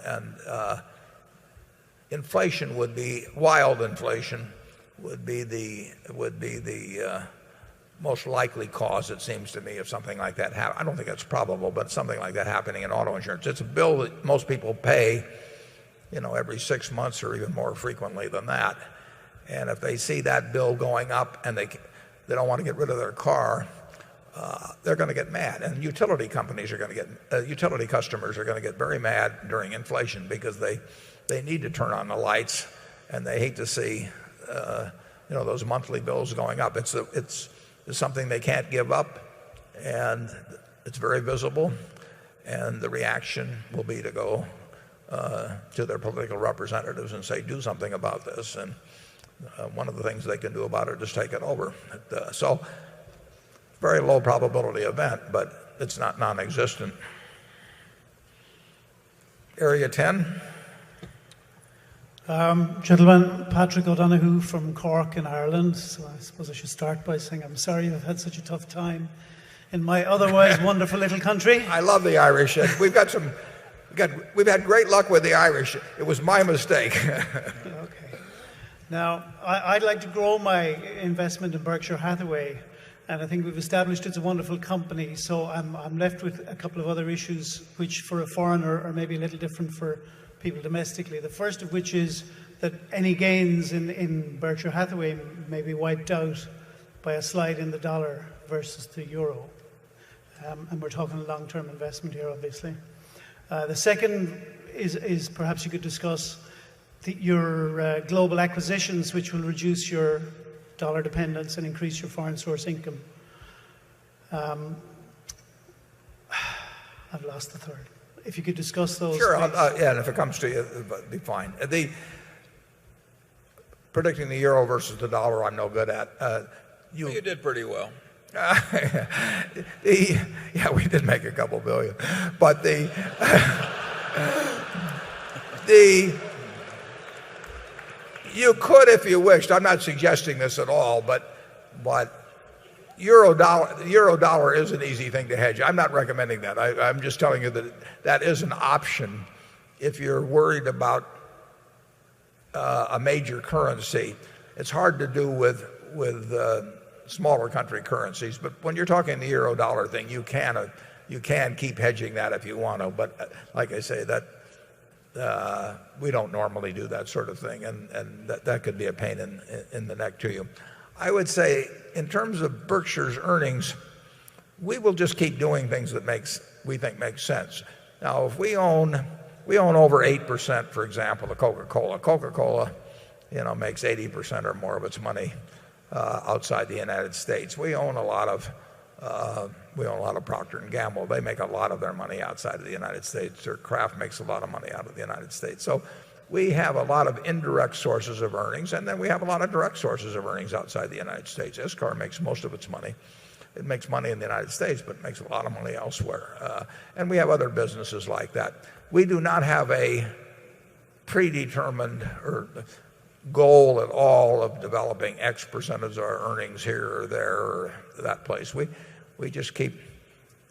inflation would be wild inflation would be the most likely cause, it seems to me, of something like that happening. I don't think that's probable, but something like that happening in auto insurance. It's a bill that most people pay, every 6 months or even more frequently than that. And if they see that bill going up and they don't want to get rid of their car, they're going to get mad. And utility companies are going to get utility customers are going to get very mad during inflation because they need to turn on the lights and they hate to see those monthly bills going up. It's something they can't give up, and it's very visible, and the reaction will be to go to their political representatives and say, do something about this. And one of the things they can do about it is take it over. So very low probability event, but it's not non-existent. Area 10. Gentlemen, Patrick O'Donoghue from Cork in Ireland. So I suppose I should start by saying I'm sorry you've had such a tough time in my otherwise wonderful little country. I love the Irish. We've had great luck with the Irish. It was my mistake. Okay. Now, I'd like to grow my investment in Berkshire Hathaway, and I think we've established it's a wonderful company. So I'm left with a couple of other issues which for a foreigner are maybe a little different for people domestically. The first of which is that any gains in Berkshire Hathaway may be wiped out by a slide in the dollar versus the euro. And we're talking a long-term investment here, obviously. The second is perhaps you could discuss your global acquisitions, which will reduce your dollar dependence and increase your foreign source income. I've lost the third. If you could discuss those. Sure, yeah, and if it comes to you, it'll be fine. Predicting the euro versus the dollar, I'm no good at. You did pretty well. Yeah, we did make a couple billion, but you could if you wished. I'm not suggesting this at all, but the euro dollar is an easy thing to hedge. I'm not recommending that. I'm just telling you that is an option if you're worried about a major currency. It's hard to do with smaller country currencies, but when you're talking the euro dollar thing, you can keep hedging that if you want to. But like I say, that we don't normally do that sort of thing, and that could be a pain in the neck to you. I would say, in terms of Berkshire's earnings, we will just keep doing things that we think makes sense. Now, if we own over 8%, for example, of Coca-Cola. Coca-Cola, makes 80% or more of its money outside the United States. We own a lot of Procter and Gamble. They make a lot of their money outside of the United States. Or Kraft makes a lot of money out of the United States. So we have a lot of indirect sources of earnings, and then we have a lot of direct sources of earnings outside the United States. ISCAR makes most of its money. It makes money in the United States, but it makes a lot of money elsewhere. And we have other businesses like that. We do not have a predetermined or goal at all of developing X percentage of our earnings here or there or that place. We just keep,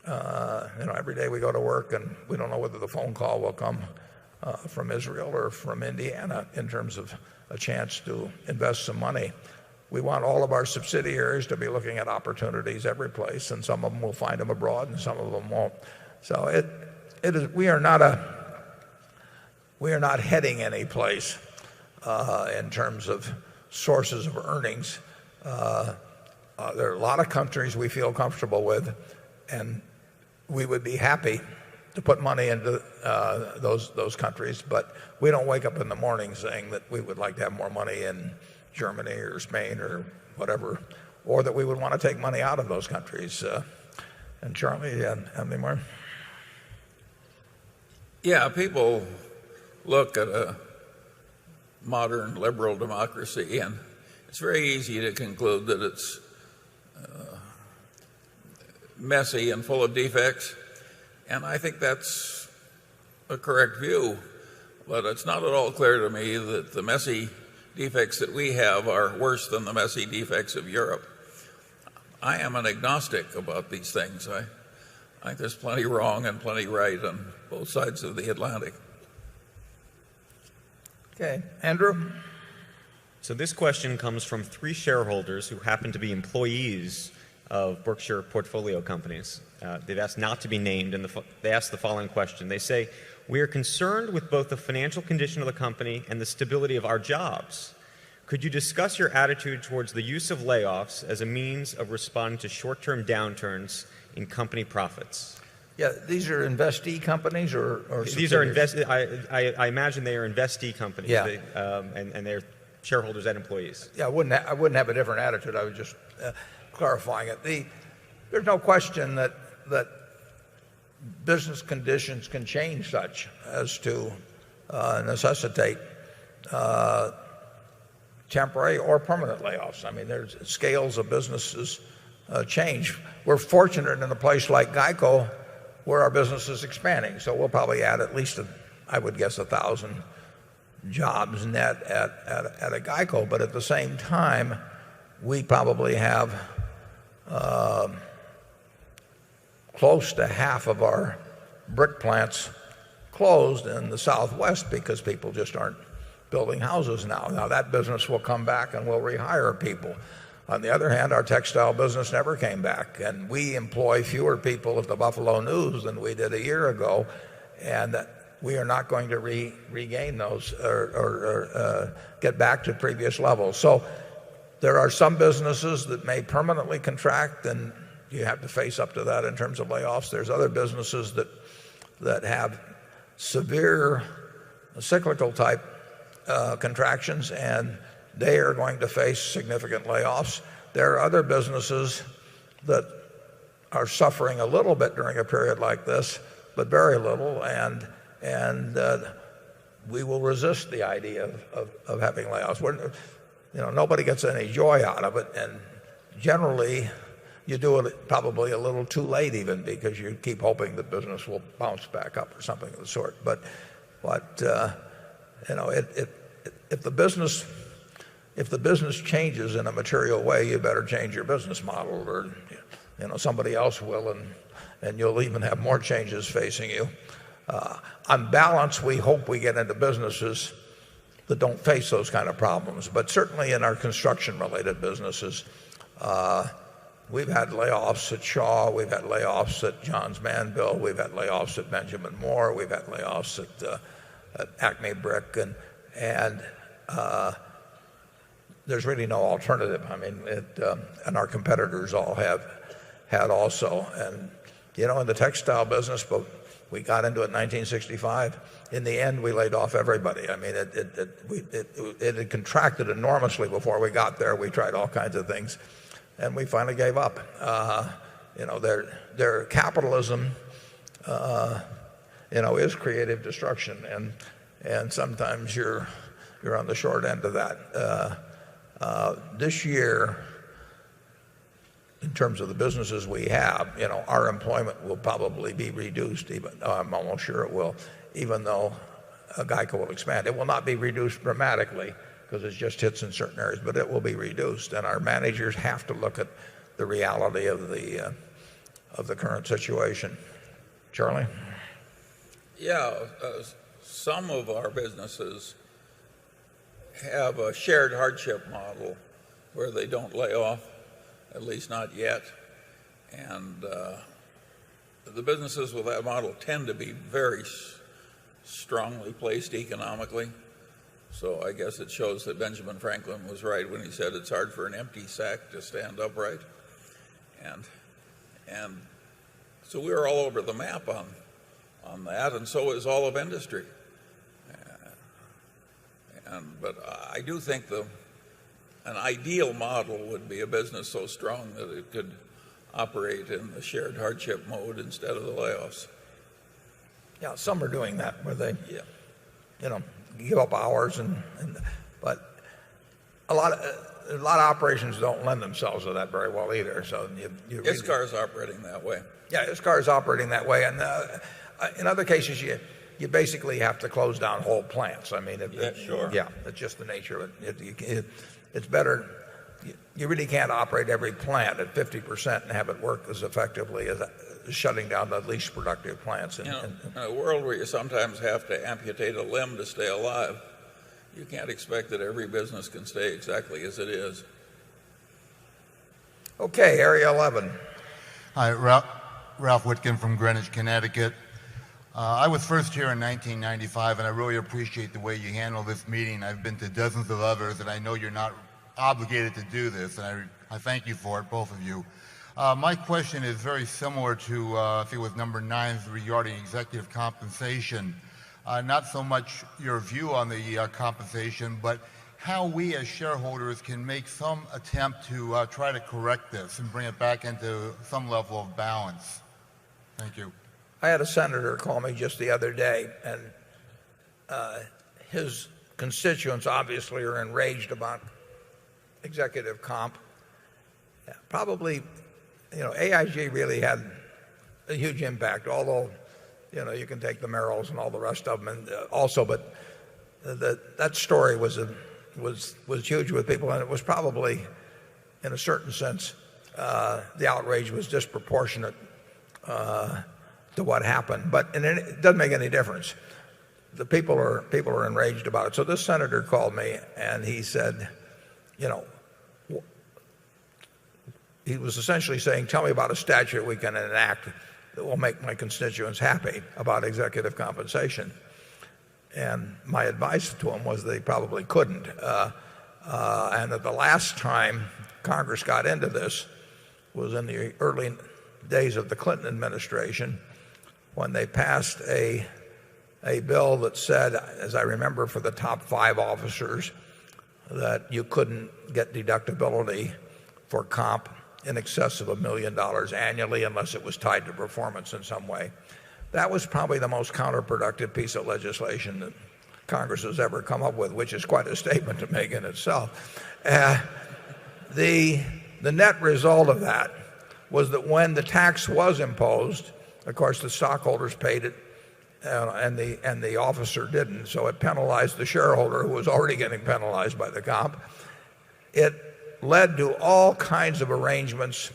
every day we go to work and we don't know whether the phone call will come from Israel or from Indiana in terms of a chance to invest some money. We want all of our subsidiaries to be looking at opportunities every place, and some of them will find them abroad and some of them won't. So we are not heading any place in terms of sources of earnings. There are a lot of countries we feel comfortable with, and we would be happy to put money into those countries, but we don't wake up in the morning saying that we would like to have more money Germany or Spain or whatever, or that we would want to take money out of those countries. And Charlie, any more? Yeah, people look at a modern liberal democracy, and it's very easy to conclude that it's messy and full of defects. And I think that's a correct view. But it's not at all clear to me that the messy defects that we have are worse than the messy defects of Europe. I am an agnostic about these things. I think there's plenty wrong and plenty right on both sides of the Atlantic. Okay, Andrew? So this question comes from 3 shareholders who happen to be employees of Berkshire portfolio companies. They've asked not to be named, and they ask the following question. They say, "We are concerned with both the financial condition of the company and the stability of our jobs. Could you discuss your attitude towards the use of layoffs as a means of responding to short-term downturns in company profits?" Yeah, these are investee companies or These are I imagine they are investee companies. Yeah. And they're shareholders and employees. Yeah, I wouldn't have a different attitude. I was just clarifying it. There's no question that business conditions can change such as to necessitate temporary or permanent layoffs. I mean, there's scales of businesses change. We're fortunate in a place like GEICO where our business is expanding. So we'll probably add at least, I would guess, 1,000 jobs net at a GEICO. But at the same time, we probably have close to half of our brick plants closed in the Southwest because people just aren't building houses now. Now that business will come back and we'll rehire people. On the other hand, our textile business never came back, and we employ fewer people at the Buffalo News than we did a year ago, and we are not going to regain those or get back to previous levels. So there are some businesses that may permanently contract, and you have to face up to that in terms of layoffs. There's other businesses that have severe cyclical type contractions, and they are going to face significant layoffs. There are other businesses that are suffering a little bit during a period like this, but very little, and we will resist the idea of having layoffs. Nobody gets any joy out of it, and generally you do it probably a little too late even, because you keep hoping the business will bounce back up or something of the sort. But if the business changes in a material way, you better change your business model, or somebody else will, and you'll even have more changes facing you. On balance, we hope we get into businesses that don't face those kind of problems. But certainly in our construction-related businesses, we've had layoffs at Shaw, we've had layoffs at Johns Manville, we've had layoffs at Benjamin Moore, we've had layoffs at Acme Brick, and there's really no alternative. I mean, and our competitors all have had also. And in the textile business, but we got into it in 1965. In the end, we laid off everybody. I mean, it had contracted enormously before we got there. We tried all kinds of things, and we finally gave up. Their capitalism, is creative destruction, and sometimes you're on the short end of that. This year, in terms of the businesses we have, our employment will probably be reduced. I'm almost sure it will, even though GEICO will expand. It will not be reduced dramatically because it just hits in certain areas, but it will be reduced. And our managers have to look at the reality of the current situation. Charlie? Yeah, some of our businesses have a shared hardship model where they don't lay off, at least not yet. And the businesses with that model tend to be very strongly placed economically. So I guess it shows that Benjamin Franklin was right when he said it's hard for an empty sack to stand upright. And so we're all over the map on that, and so is all of industry. But I do think the an ideal model would be a business so strong that it could operate in the shared hardship mode instead of the layoffs. Yeah, some are doing that where they, give up hours, but a lot of operations don't lend themselves to that very well either. So ISCAR is operating that way. Yeah, ISCAR is operating that way, and in other cases, you basically have to close down whole plants. I mean, sure. Yeah, it's just the nature of it. It's better. You really can't operate every plant at 50% and have it work as effectively as shutting down the least productive plants. In a world where you sometimes have to amputate a limb to stay alive, you can't expect that every business can stay exactly as it is. Okay, Area 11. Hi, Ralph Whitkin from Greenwich, Connecticut. I was first here in 1995, and I really appreciate the way you handle this meeting. I've been to dozens of others, and I know you're not obligated to do this, and I thank you for it, both of you. My question is very similar to, I think it was number 9 regarding executive compensation. Not so much your view on the compensation, but how we as shareholders can make some attempt to try to correct this and bring it back into some level of balance. Thank you. I had a senator call me just the other day, and his constituents obviously are enraged about executive comp. Probably, AIG really had a huge impact, although, you can take the Merrills and all the rest of them and also, but that story was huge with people, and it was probably, in a certain sense, the outrage was disproportionate to what happened, but it doesn't make any difference. The people are enraged about it. So this senator called me and he said, he was essentially saying, tell me about a statute we can enact that will make my constituents happy about executive compensation. And my advice to him was they probably couldn't. And that the last time Congress got into this was in the early days of the Clinton administration, when they passed a bill that said, as I remember, for the top 5 officers, that you couldn't get deductibility for comp in excess of $1 million annually unless it was tied to performance in some way. That was probably the most counterproductive piece of legislation that Congress has ever come up with, which is quite a statement to make in itself. The net result of that was that when the tax was imposed, of course, the stockholders paid it, and the officer didn't, so it penalized the shareholder, who was already getting penalized by the comp. It led to all kinds of arrangements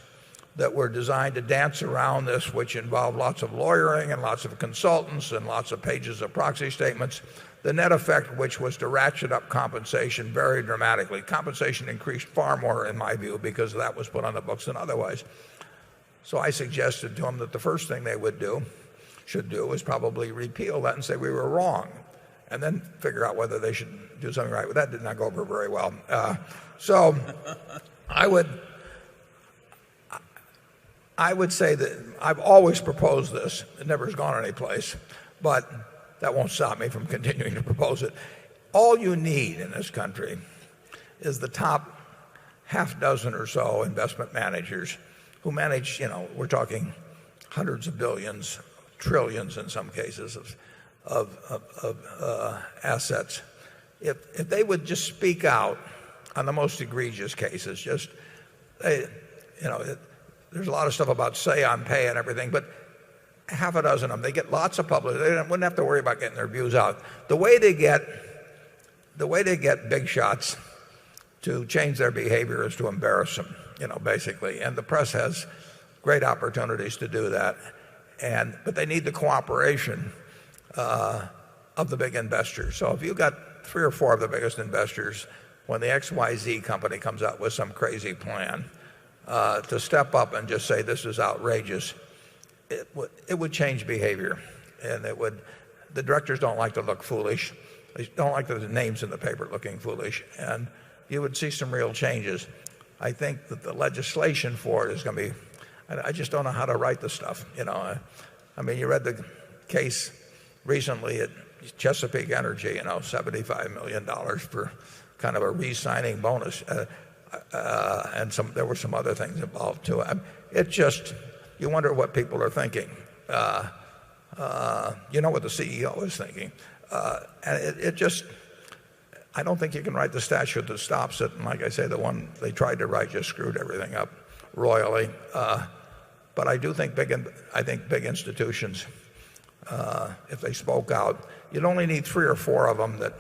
that were designed to dance around this, which involved lots of lawyering and lots of consultants and lots of pages of proxy statements, the net effect of which was to ratchet up compensation very dramatically. Compensation increased far more, in my view, because that was put on the books than otherwise. So I suggested to them that the first thing they should do is probably repeal that and say we were wrong, and then figure out whether they should do something right. But that did not go over very well. So I would say that I've always proposed this. It never has gone anyplace, but that won't stop me from continuing to propose it. All you need in this country is the top half dozen or so investment managers who manage, we're talking hundreds of billions, trillions in some cases of assets. If they would just speak out on the most egregious cases, there's a lot of stuff about say on pay and everything, but half a dozen of them, they get lots of publicity. They wouldn't have to worry about getting their views out. The way they get big shots to change their behavior is to embarrass them, basically. And the press has great opportunities to do that. But they need the cooperation of the big investors. So if you've got 3 or 4 of the biggest investors, when the XYZ company comes out with some crazy plan, to step up and just say this is outrageous, it would change behavior. And the directors don't like to look foolish. They don't like the names in the paper looking foolish. And you would see some real changes. I think that the legislation for it is going to be, I just don't know how to write the stuff. I mean, you read the case recently at Chesapeake Energy, $75 million kind of a re-signing bonus. And there were some other things involved too. It just, you wonder what people are thinking. You know what the CEO is thinking. And it just, I don't think you can write the statute that stops it. And like I say, the one they tried to write just screwed everything up royally. But I do think big institutions, if they spoke out, you'd only need 3 or 4 of them that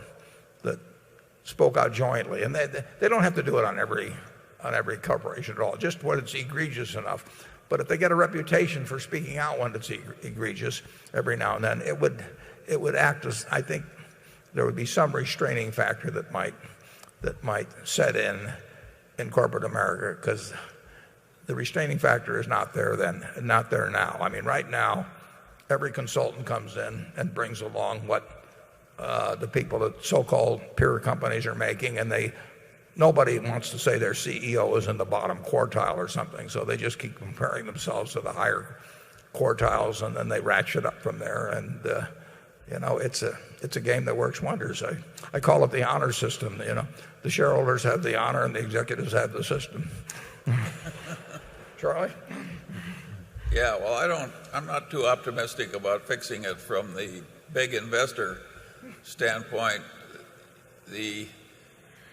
spoke out jointly, and they don't have to do it on every corporation at all, just when it's egregious enough. But if they get a reputation for speaking out when it's egregious every now and then, it would act as, I think there would be some restraining factor that might set in corporate America, because the restraining factor is not there then, not there now. I mean, right now, every consultant comes in and brings along what the people that so-called peer companies are making, and nobody wants to say their CEO is in the bottom quartile or something, so they just keep comparing themselves to the higher quartiles, and then they ratchet up from there. And it's a game that works wonders. I call it the honor system. The shareholders have the honor and the executives have the system. Charlie? Yeah, well, I'm not too optimistic about fixing it from the big investor standpoint. The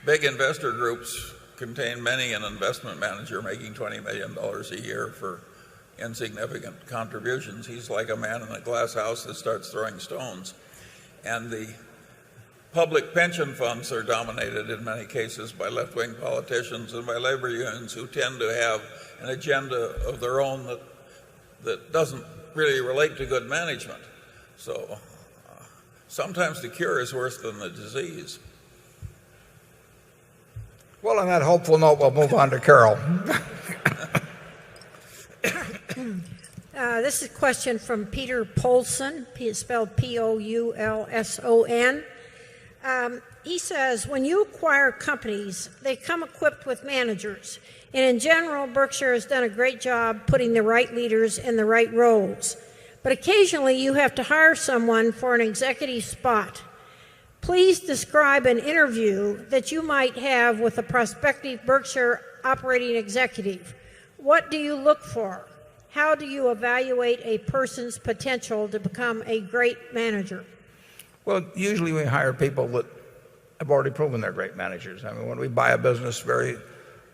big investor groups contain many an investment manager making $20 million a year for insignificant contributions. He's like a man in a glass house that starts throwing stones. And the public pension funds are dominated in many cases by left-wing politicians and by labor unions who tend to have an agenda of their own that doesn't really relate to good management. So sometimes the cure is worse than the disease. Well, on that hopeful note, we'll move on to Carol. This is a question from Peter Poulson, spelled Poulson. He says, when you acquire companies, they come equipped with managers. And in general, Berkshire has done a great job putting the right leaders in the right roles. But occasionally you have to hire someone for an executive spot. Please describe an interview that you might have with a prospective Berkshire operating executive. What do you look for? How do you evaluate a person's potential to become a great manager? Well, usually we hire people that have already proven they're great managers. I mean, when we buy a business,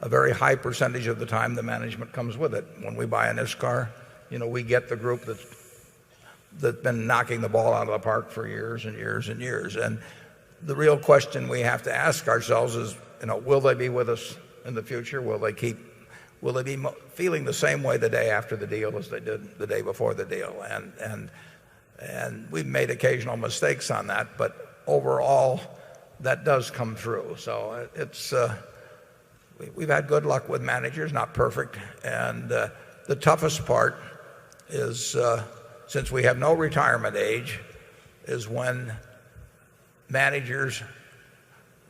a very high percentage of the time the management comes with it. When we buy an ISCAR, we get the group that's been knocking the ball out of the park for years and years and years. And the real question we have to ask ourselves is, will they be with us in the future? Will they be feeling the same way the day after the deal as they did the day before the deal? And we've made occasional mistakes on that, but overall, that does come through. So we've had good luck with managers, not perfect. And the toughest part is, since we have no retirement age, is when managers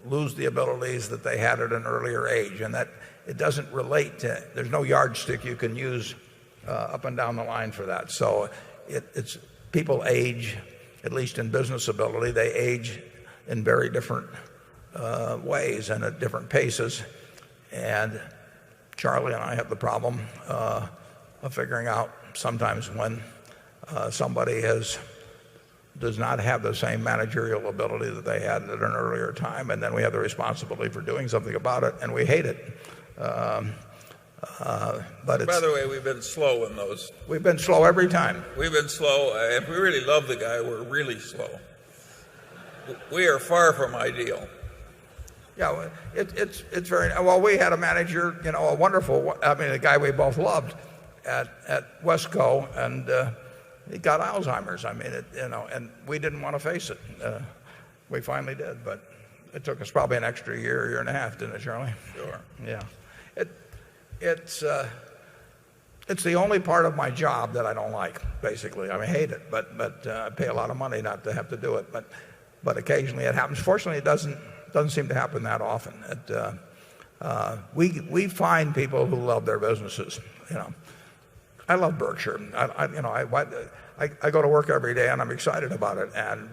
lose the abilities that they had at an earlier age. And that it doesn't relate to, there's no yardstick you can use up and down the line for that. So it's people age, at least in business ability, they age in very different ways and at different paces. And Charlie and I have the problem of figuring out sometimes when somebody does not have the same managerial ability that they had at an earlier time, and then we have the responsibility for doing something about it, and we hate it. But by the way, we've been slow in those. We've been slow every time. We've been slow. If we really love the guy, we're really slow. We are far from ideal. Yeah, it's very well. We had a manager, a wonderful. I mean, a guy we both loved at Wesco, and he got Alzheimer's. I mean, and we didn't want to face it. We finally did, but it took us probably an extra year and a half, didn't it, Charlie? Sure. Yeah. It's the only part of my job that I don't like, basically. I mean, I hate it, but I pay a lot of money not to have to do it. But occasionally it happens. Fortunately, it doesn't seem to happen that often. We find people who love their businesses. I love Berkshire. I go to work every day and I'm excited about it. And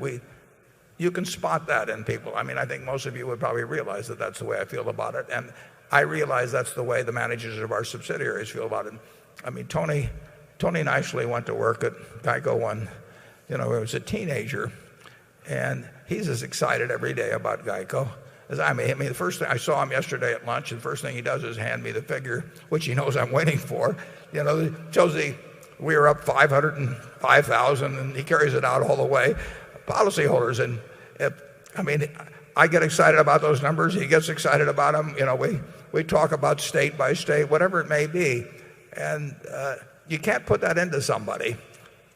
you can spot that in people. I mean, I think most of you would probably realize that that's the way I feel about it. And I realize that's the way the managers of our subsidiaries feel about it. I mean, Tony nicely went to work at Geico when, he was a teenager. And he's as excited every day about Geico as I am. I mean, the first thing I saw him yesterday at lunch, and the first thing he does is hand me the figure, which he knows I'm waiting for. Josie, we were up 505,000, and he carries it out all the way. Policyholders, and I get excited about those numbers. He gets excited about them. We talk about state by state, whatever it may be, and you can't put that into somebody.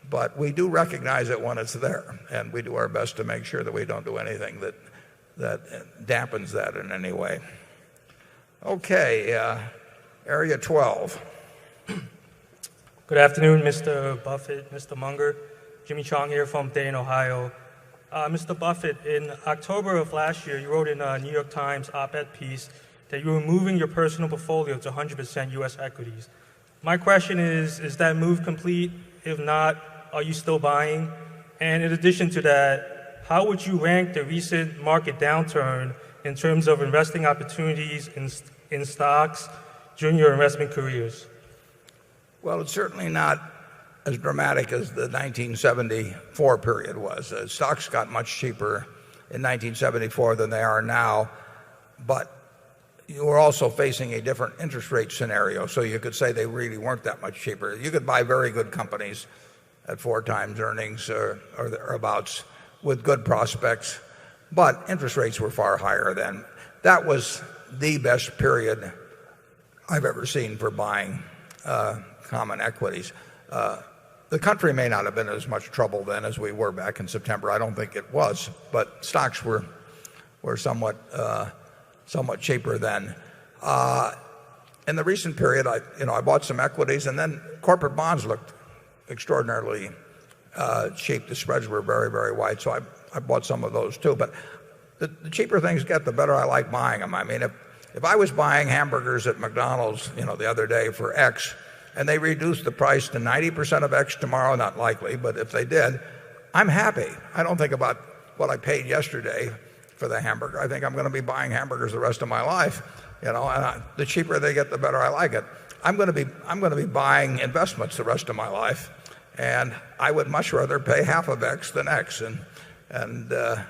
But we do recognize it when it's there, and we do our best to make sure that we don't do anything that dampens that in any way. Okay, Area 12. Good afternoon, Mr. Buffett, Mr. Munger. Jimmy Chong here from Dayton, Ohio. Mr. Buffett, in October of last year, you wrote in a New York Times op-ed piece that you were moving your personal portfolio to 100% U.S. equities. My question is that move complete? If not, are you still buying? And in addition to that, how would you rank the recent market downturn in terms of investing opportunities in stocks during your investment careers? Well, it's certainly not as dramatic as the 1974 period was. Stocks got much cheaper in 1974 than they are now, but you were also facing a different interest rate scenario, so you could say they really weren't that much cheaper. You could buy very good companies at 4 times earnings or thereabouts with good prospects, but interest rates were far higher then. That was the best period I've ever seen for buying common equities. The country may not have been in as much trouble then as we were back in September. I don't think it was, but stocks were somewhat cheaper then. In the recent period, I bought some equities, and then corporate bonds looked extraordinarily cheap. The spreads were very, very wide, so I bought some of those too. But the cheaper things get, the better I like buying them. I mean, if I was buying hamburgers at McDonald's, the other day for X, and they reduced the price to 90% of X tomorrow, not likely, but if they did, I'm happy. I don't think about what I paid yesterday for the hamburger. I think I'm going to be buying hamburgers the rest of my life. And the cheaper they get, the better I like it. I'm going to be buying investments the rest of my life, and I would much rather pay half of X than X. And the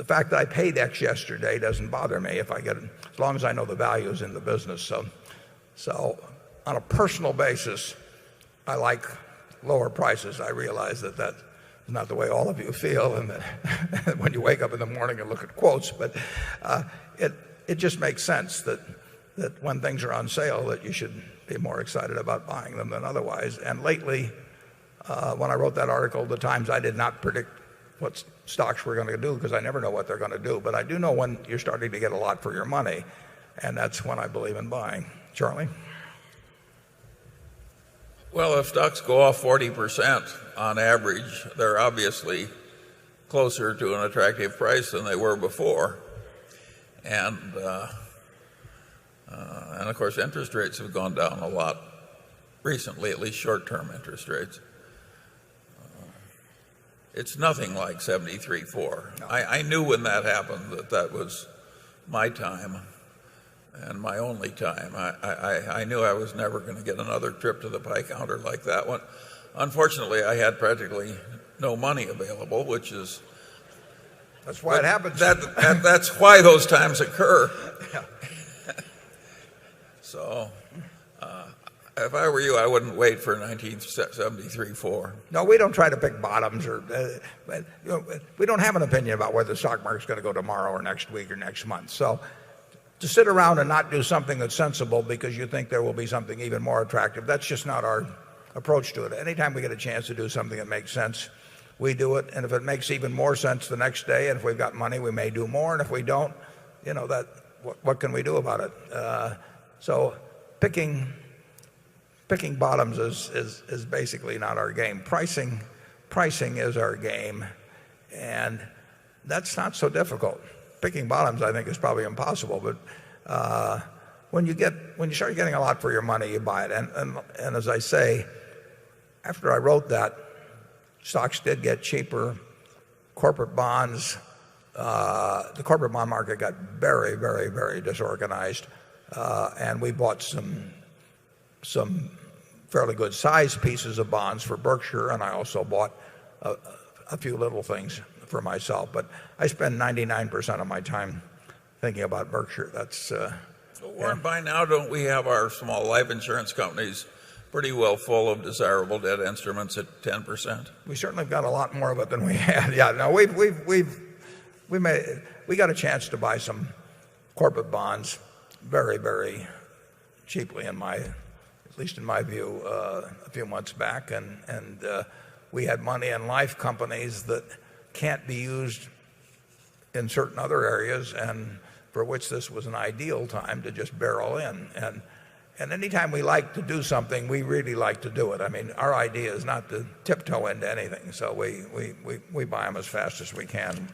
fact that I paid X yesterday doesn't bother me if I get it, as long as I know the value is in the business. So on a personal basis, I like lower prices. I realize that is not the way all of you feel, and that when you wake up in the morning and look at quotes, but it just makes sense that when things are on sale, that you should be more excited about buying them than otherwise. And lately, when I wrote that article, the Times, I did not predict what stocks were going to do because I never know what they're going to do. But I do know when you're starting to get a lot for your money, and that's when I believe in buying. Charlie? Well, if stocks go off 40% on average, they're obviously closer to an attractive price than they were before. And of course, interest rates have gone down a lot recently, at least short-term interest rates. It's nothing like 73.4. No. I knew when that happened that was my time and my only time. I knew I was never going to get another trip to the pie counter like that one. Unfortunately, I had practically no money available, which is... That's why it happens. That's why those times occur. Yeah. So, if I were you, I wouldn't wait for 1973-4. No, we don't try to pick bottoms, or we don't have an opinion about whether the stock market's going to go tomorrow or next week or next month. So, to sit around and not do something that's sensible because you think there will be something even more attractive, that's just not our approach to it. Anytime we get a chance to do something that makes sense, we do it. And if it makes even more sense the next day, and if we've got money, we may do more. And if we don't, what can we do about it? So picking bottoms is basically not our game. Pricing is our game, and that's not so difficult. Picking bottoms, I think, is probably impossible. But when you start getting a lot for your money, you buy it. And as I say, after I wrote that, stocks did get cheaper corporate bonds, the corporate bond market got very, very, very disorganized, and we bought some fairly good sized pieces of bonds for Berkshire, and I also bought a few little things for myself. But I spend 99% of my time thinking about Berkshire. That's Warren, by now, don't we have our small life insurance companies pretty well full of desirable debt instruments at 10%? We certainly got a lot more of it than we had. Yeah, no, we got a chance to buy some corporate bonds very, very cheaply, at least in my view, a few months back, and we had money in life companies that can't be used in certain other areas, and for which this was an ideal time to just barrel in. And anytime we like to do something, we really like to do it. I mean, our idea is not to tiptoe into anything, so we buy them as fast as we can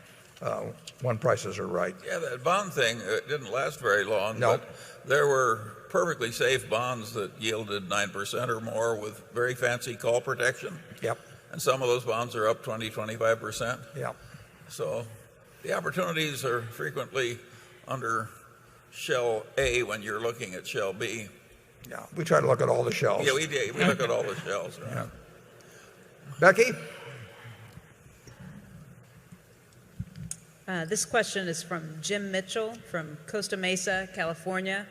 when prices are right. Yeah, that bond thing didn't last very long. No. But there were perfectly safe bonds that yielded 9% or more with very fancy call protection. Yep. And some of those bonds are up 20, 25%. Yep. So the opportunities are frequently under shell A when you're looking at shell B. Yeah, we try to look at all the shells. Yeah, we look at all the shells. Right? Yeah. Becky? This question is from Jim Mitchell from Costa Mesa, California,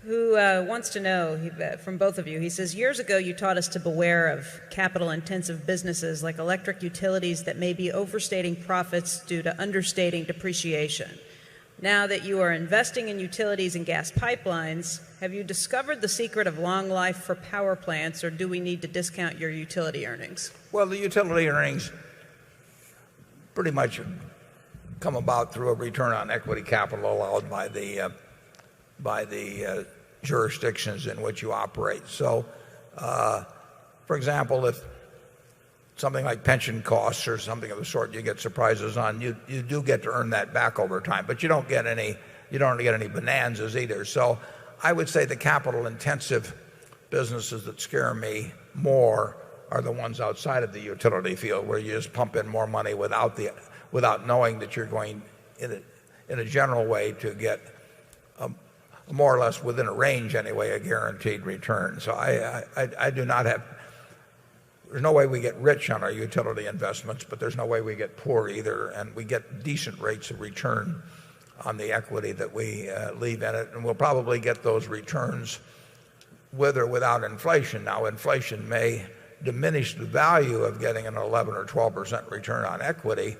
who wants to know from both of you. He says, years ago you taught us to beware of capital-intensive businesses like electric utilities that may be overstating profits due to understating depreciation. Now that you are investing in utilities and gas pipelines, have you discovered the secret of long life for power plants, or do we need to discount your utility earnings? Well, the utility earnings pretty much come about through a return on equity capital allowed by the jurisdictions in which you operate. So, for example, if something like pension costs or something of the sort you get surprises on, you do get to earn that back over time, but you don't get any bonanzas either. So I would say the capital intensive businesses that scare me more are the ones outside of the utility field, where you just pump in more money without knowing that you're going in a general way to get more or less within a range anyway, a guaranteed return. So I do not have. There's no way we get rich on our utility investments, but there's no way we get poor either, and we get decent rates of return on the equity that we leave in it, and we'll probably get those returns with or without inflation. Now, inflation may diminish the value of getting an 11 or 12% return on equity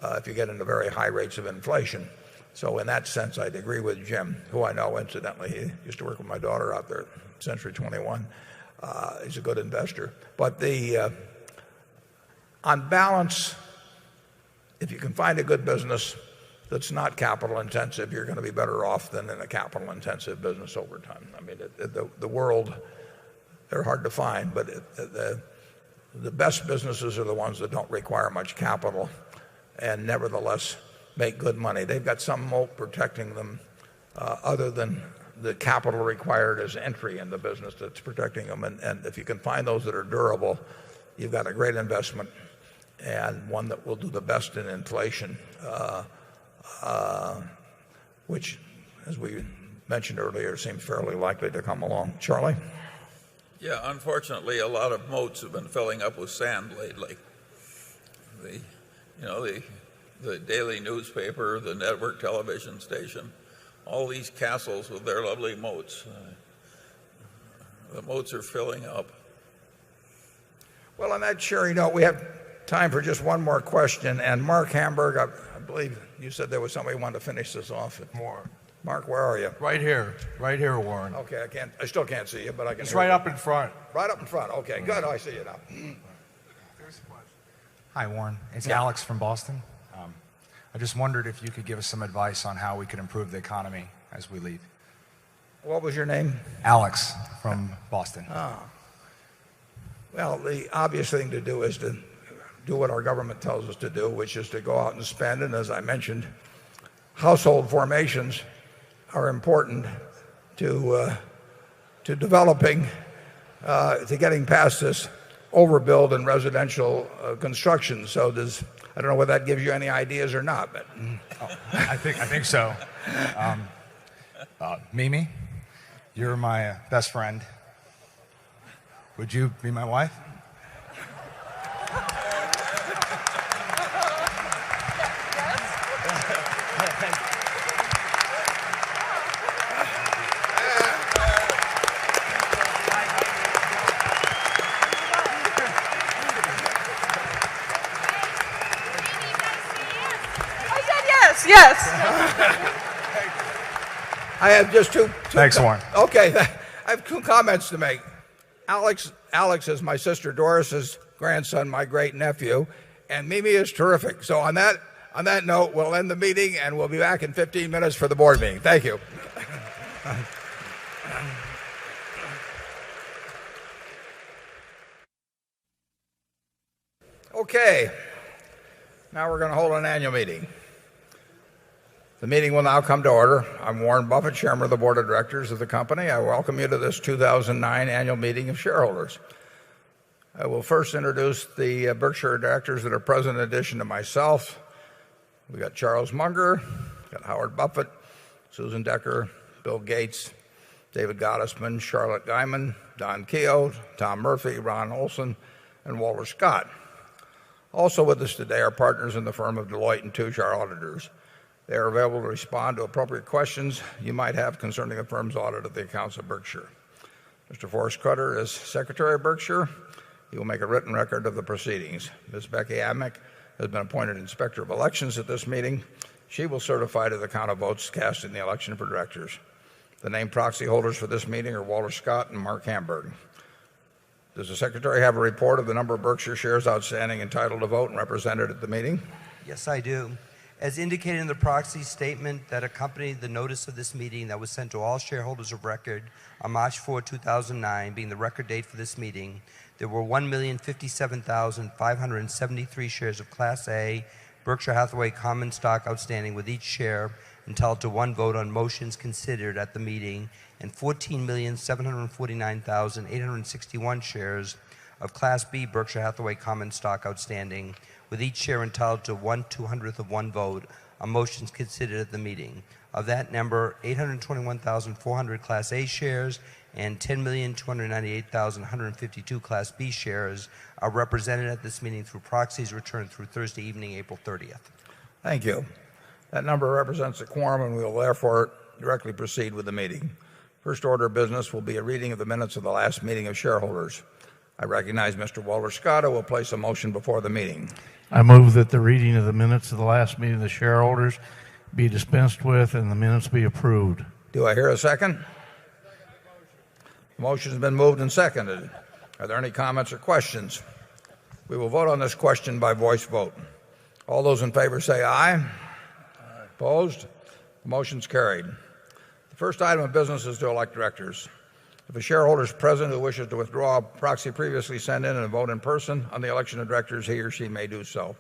if you get into very high rates of inflation. So in that sense, I'd agree with Jim, who I know incidentally. He used to work with my daughter out there at Century 21. He's a good investor. But on balance, if you can find a good business that's not capital intensive, you're going to be better off than in a capital intensive business over time. I mean, the world, they're hard to find, but the best businesses are the ones that don't require much capital and nevertheless make good money. They've got some moat protecting them other than the capital required as entry in the business that's protecting them. And if you can find those that are durable, you've got a great investment and one that will do the best in inflation, which, as we mentioned earlier, seems fairly likely to come along. Charlie? Yeah, unfortunately, a lot of moats have been filling up with sand lately. The daily newspaper, the network television station, all these castles with their lovely moats. The moats are filling up. Well, on that cheery note, we have time for just one more question. And Mark Hamburg, I believe you said there was somebody who wanted to finish this off. More. Mark, where are you? Right here, Warren. Okay, I still can't see you, but I can. It's right up in front. Right up in front. Okay, good. I see you now. Hi, Warren. It's Alex from Boston. I just wondered if you could give us some advice on how we could improve the economy as we leave. What was your name? Alex from Boston. Well, the obvious thing to do is to do what our government tells us to do, which is to go out and spend. And as I mentioned, household formations are important to developing, to getting past this overbuild in residential construction. So I don't know whether that gives you any ideas or not, but I think so. Mimi, you're my best friend. Would you be my wife? Yes. I have just two Thanks, Warren. Okay, I have two comments to make. Alex is my sister Doris's grandson, my great nephew, and Mimi is terrific. So on that note, we'll end the meeting, and we'll be back in 15 minutes for the board meeting. Thank you. Okay, now we're going to hold an annual meeting. The meeting will now come to order. I'm Warren Buffett, Chairman of the Board of Directors of the company. I welcome you to this 2009 annual meeting of shareholders. I will first introduce the Berkshire directors that are present in addition to myself. We've got Charles Munger, got Howard Buffett, Susan Decker, Bill Gates, David Gottesman, Charlotte Guyman, Don Keogh, Tom Murphy, Ron Olson, and Walter Scott. Also with us today are partners in the firm of Deloitte & Touche, our auditors. They are available to respond to appropriate questions you might have concerning the firm's audit of the accounts of Berkshire. Mr. Forrest Cutter is Secretary of Berkshire. He will make a written record of the proceedings. Ms. Becky Amick has been appointed Inspector of Elections at this meeting. She will certify to the count of votes cast in the election for directors. The named proxy holders for this meeting are Walter Scott and Mark Hamburg. Does the Secretary have a report of the number of Berkshire shares outstanding entitled to vote and represented at the meeting? Yes, I do. As indicated in the proxy statement that accompanied the notice of this meeting that was sent to all shareholders of record on March 4, 2009, being the record date for this meeting, there were 1,057,573 shares of Class A Berkshire Hathaway common stock outstanding, with each share entitled to one vote on motions considered at the meeting, and 14,749,861 shares of Class B Berkshire Hathaway common stock outstanding, with each share entitled to 1/200th of one vote on motions considered at the meeting. Of that number, 821,400 Class A shares and 10,298,152 Class B shares are represented at this meeting through proxies returned through Thursday evening, April 30th. Thank you. That number represents a quorum, and we will therefore directly proceed with the meeting. First order of business will be a reading of the minutes of the last meeting of shareholders. I recognize Mr. Walter Scott, who will place a motion before the meeting. I move that the reading of the minutes of the last meeting of the shareholders be dispensed with and the minutes be approved. Do I hear a second? The motion has been moved and seconded. Are there any comments or questions? We will vote on this question by voice vote. All those in favor say aye. Opposed? The motion's carried. The first item of business is to elect directors. If a shareholder is present who wishes to withdraw a proxy previously sent in and vote in person on the election of directors, he or she may do so.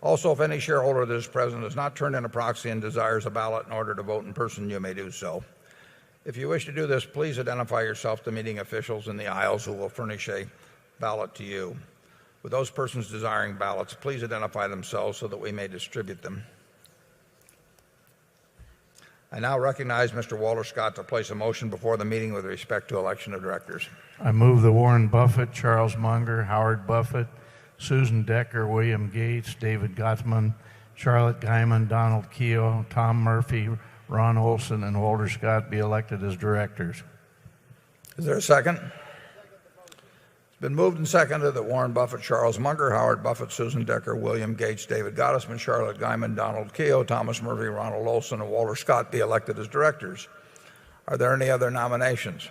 Also, if any shareholder that is present has not turned in a proxy and desires a ballot in order to vote in person, you may do so. If you wish to do this, please identify yourself to meeting officials in the aisles who will furnish a ballot to you. With those persons desiring ballots, please identify themselves so that we may distribute them. I now recognize Mr. Walter Scott to place a motion before the meeting with respect to election of directors. I move that Warren Buffett, Charles Munger, Howard Buffett, Susan Decker, William Gates, David Gottesman, Charlotte Guyman, Donald Keogh, Tom Murphy, Ron Olson, and Walter Scott be elected as directors. Is there a second? It's been moved and seconded that Warren Buffett, Charles Munger, Howard Buffett, Susan Decker, William Gates, David Gottesman, Charlotte Guyman, Donald Keogh, Thomas Murphy, Ronald Olson, and Walter Scott be elected as directors. Are there any other nominations?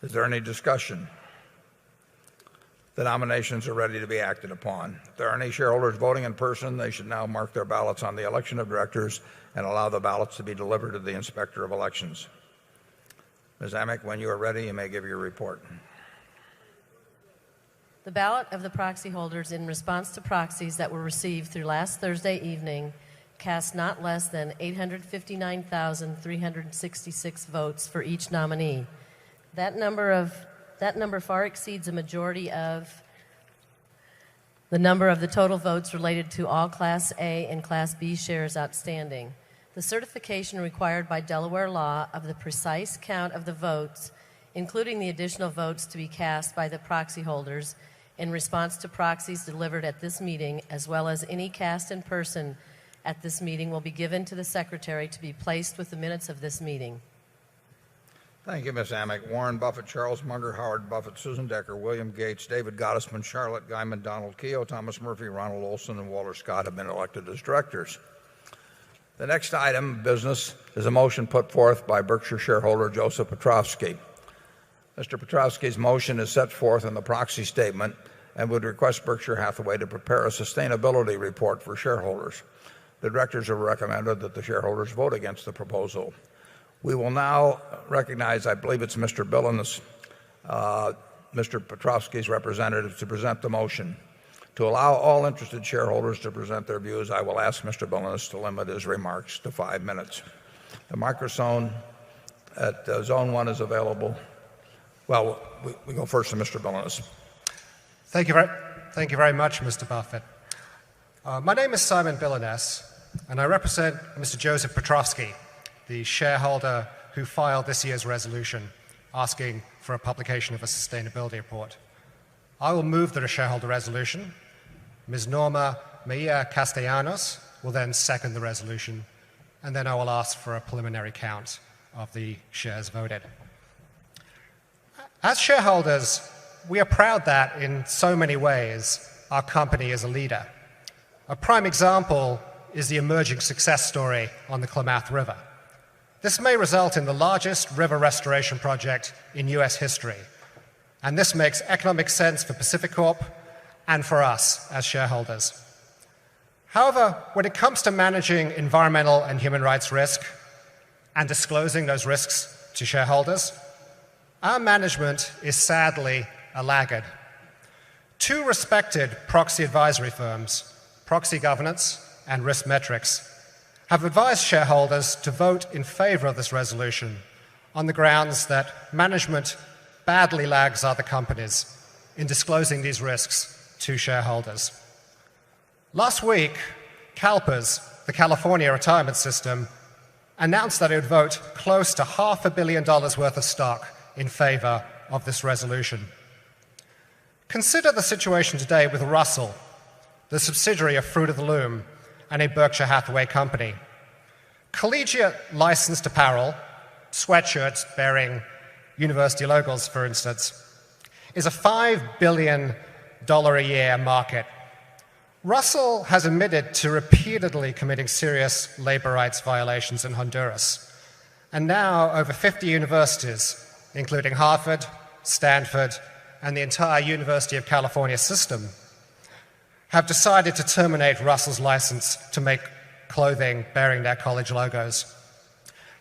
Is there any discussion? The nominations are ready to be acted upon. If there are any shareholders voting in person, they should now mark their ballots on the election of directors and allow the ballots to be delivered to the Inspector of Elections. Ms. Amick, when you are ready, you may give your report. The ballot of the proxy holders in response to proxies that were received through last Thursday evening cast not less than 859,366 votes for each nominee. That number far exceeds a majority of the number of the total votes related to all Class A and Class B shares outstanding, the certification required by Delaware law of the precise count of the votes, including the additional votes to be cast by the proxy holders in response to proxies delivered at this meeting, as well as any cast in person at this meeting, will be given to the Secretary to be placed with the minutes of this meeting. Thank you, Ms. Amick. Warren Buffett, Charles Munger, Howard Buffett, Susan Decker, William Gates, David Gottesman, Charlotte Guyman, Donald Keough, Thomas Murphy, Ronald Olson, and Walter Scott have been elected as directors. The next item of business is a motion put forth by Berkshire shareholder Joseph Petrovsky. Mr. Petrovsky's motion is set forth in the proxy statement and would request Berkshire Hathaway to prepare a sustainability report for shareholders. The directors have recommended that the shareholders vote against the proposal. We will now recognize, I believe it's Mr. Billings, Mr. Petrovsky's representative, to present the motion. To allow all interested shareholders to present their views, I will ask Mr. Billings to limit his remarks to 5 minutes. The microphone at Zone 1 is available. Well, we go first to Mr. Billings. Thank you very much, Mr. Buffett. My name is Simon Billines, and I represent Mr. Joseph Petrovsky, the shareholder who filed this year's resolution asking for a publication of a sustainability report. I will move the shareholder resolution. Ms. Norma Mejia Castellanos will then second the resolution, and then I will ask for a preliminary count of the shares voted. As shareholders, we are proud that in so many ways our company is a leader. A prime example is the emerging success story on the Klamath River. This may result in the largest river restoration project in U.S. history, and this makes economic sense for Pacific Corp and for us as shareholders. However, when it comes to managing environmental and human rights risk and disclosing those risks to shareholders, our management is sadly a laggard. Two respected proxy advisory firms, Proxy Governance and Risk Metrics, have advised shareholders to vote in favor of this resolution on the grounds that management badly lags other companies in disclosing these risks to shareholders. Last week, CalPERS, the California retirement system, announced that it would vote close to $500 million worth of stock in favor of this resolution. Consider the situation today with Russell, the subsidiary of Fruit of the Loom and a Berkshire Hathaway company. Collegiate licensed apparel, sweatshirts bearing university logos, for instance, is a $5 billion a year market. Russell has admitted to repeatedly committing serious labor rights violations in Honduras. And now over 50 universities, including Harvard, Stanford, and the entire University of California system, have decided to terminate Russell's license to make clothing bearing their college logos.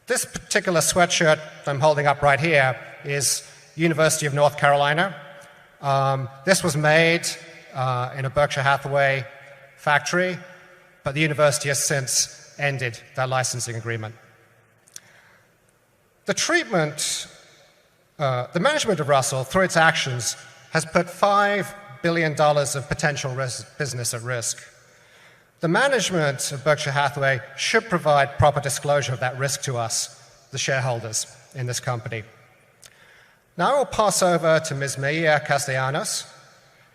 This particular sweatshirt I'm holding up right here is University of North Carolina. This was made in a Berkshire Hathaway factory, but the university has since ended their licensing agreement. The management of Russell, through its actions, has put $5 billion of potential business at risk. The management of Berkshire Hathaway should provide proper disclosure of that risk to us, the shareholders in this company. Now I will pass over to Ms. Mejia Castellanos.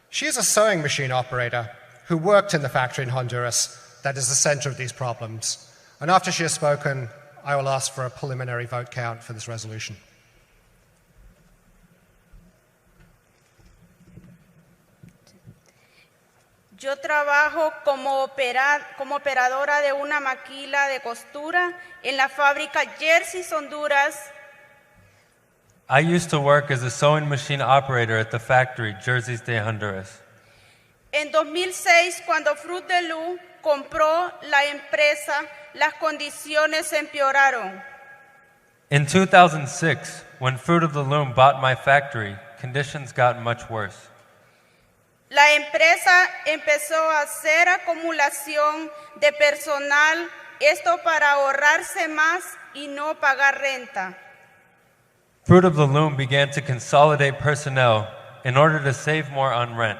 She is a sewing machine operator who worked in the factory in Honduras that is the center of these problems. And after she has spoken, I will ask for a preliminary vote count for this resolution. Yo trabajo como operadora de una maquila de costura en la fábrica Jersey's, Honduras. I used to work as a sewing machine operator at the factory Jersey's de Honduras. En 2006, cuando Fruit de Loom compró la empresa, las condiciones empeoraron. In 2006, when Fruit of the Loom bought my factory, conditions got much worse. La empresa empezó a hacer acumulación de personal, esto para ahorrarse más y no pagar renta. Fruit of the Loom began to consolidate personnel in order to save more on rent.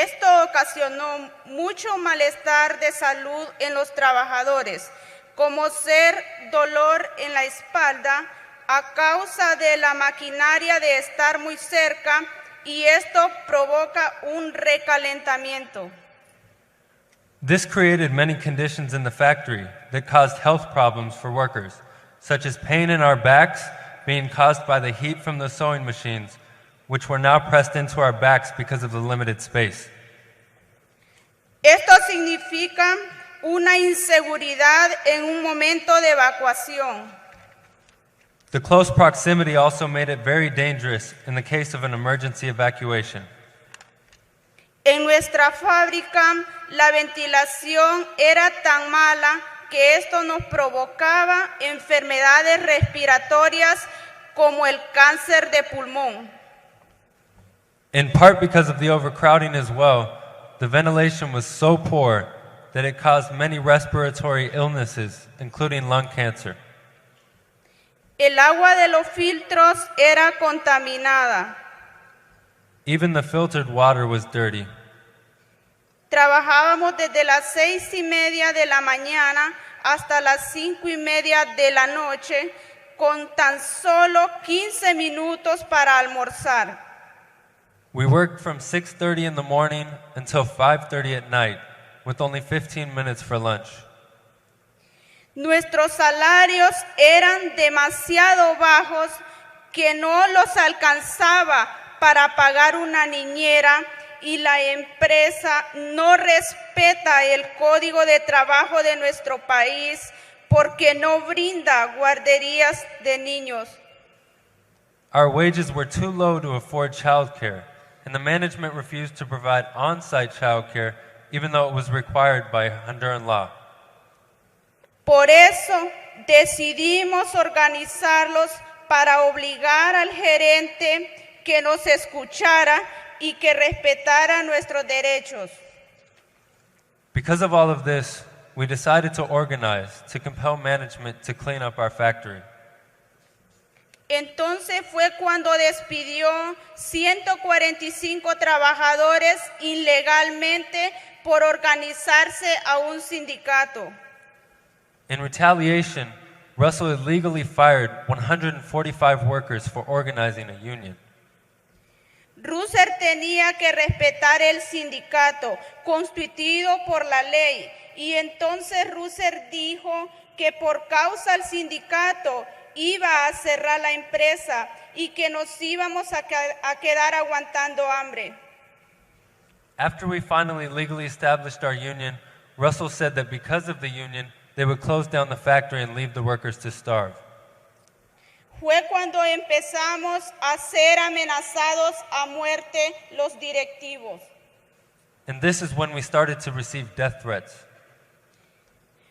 Esto ocasionó mucho malestar de salud en los trabajadores, como ser dolor en la espalda a causa de la maquinaria de estar muy cerca, y esto provoca un recalentamiento. This created many conditions in the factory that caused health problems for workers, such as pain in our backs being caused by the heat from the sewing machines, which were now pressed into our backs because of the limited space. Esto significa una inseguridad en un momento de evacuación. The close proximity also made it very dangerous in the case of an emergency evacuation. En nuestra fábrica, la ventilación era tan mala que esto nos provocaba enfermedades respiratorias como el cáncer de pulmón. In part because of the overcrowding as well, the ventilation was so poor that it caused many respiratory illnesses, including lung cancer. El agua de los filtros era contaminada. Even the filtered water was dirty. Trabajábamos desde las 6:30 de la mañana hasta las 5:30 de la noche con tan solo 15 minutos para almorzar. We worked from 6:30 in the morning until 5:30 at night, with only 15 minutes for lunch. Nuestros salarios eran demasiado bajos que no los alcanzaba para pagar una niñera, y la empresa no respeta el código de trabajo de nuestro país porque no brinda guarderías de niños. Our wages were too low to afford childcare, and the management refused to provide on-site childcare even though it was required by Honduran law. Por eso decidimos organizarlos para obligar al gerente que nos escuchara y que respetara nuestros derechos. Because of all of this, we decided to organize to compel management to clean up our factory. Entonces fue cuando despidió 145 trabajadores ilegalmente por organizarse a un sindicato. In retaliation, Russell illegally fired 145 workers for organizing a union. Russell tenía que respetar el sindicato constituido por la ley, y entonces Russell dijo que por causa del sindicato iba a cerrar la empresa y que nos íbamos a quedar aguantando hambre. After we finally legally established our union, Russell said that because of the union, they would close down the factory and leave the workers to starve. Fue cuando empezamos a ser amenazados a muerte los directivos. And this is when we started to receive death threats.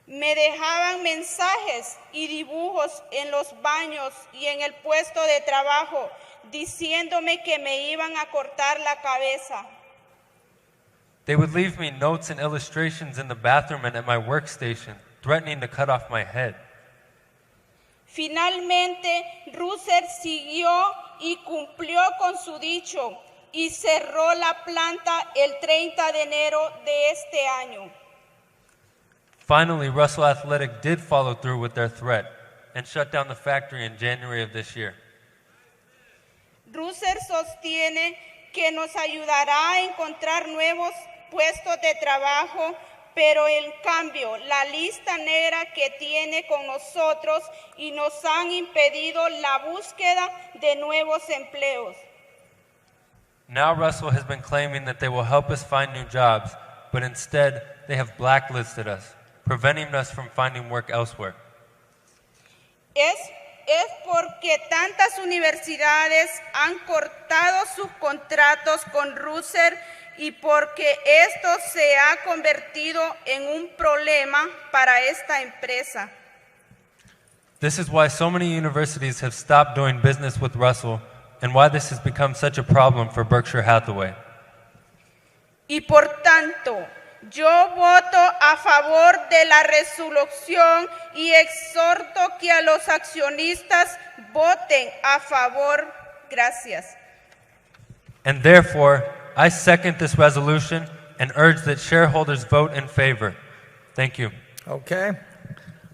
Me dejaban mensajes y dibujos en los baños y en el puesto de trabajo diciéndome que me iban a cortar la cabeza. They would leave me notes and illustrations in the bathroom and at my workstation, threatening to cut off my head. Finalmente, Russell siguió y cumplió con su dicho y cerró la planta el 30 de enero de este año. Finally, Russell Athletic did follow through with their threat and shut down the factory in January of this year. Russell sostiene que nos ayudará a encontrar nuevos puestos de trabajo, pero en cambio la lista negra que tiene con nosotros y nos han impedido la búsqueda de nuevos empleos. Now Russell has been claiming that they will help us find new jobs, but instead they have blacklisted us, preventing us from finding work elsewhere. Es porque tantas universidades han cortado sus contratos con Russell y porque esto se ha convertido en un problema para esta empresa. This is why so many universities have stopped doing business with Russell and why this has become such a problem for Berkshire Hathaway. Y por tanto, yo voto a favor de la resolución y exhorto que a los accionistas voten a favor. Gracias. And therefore, I second this resolution and urge that shareholders vote in favor. Thank you. Okay.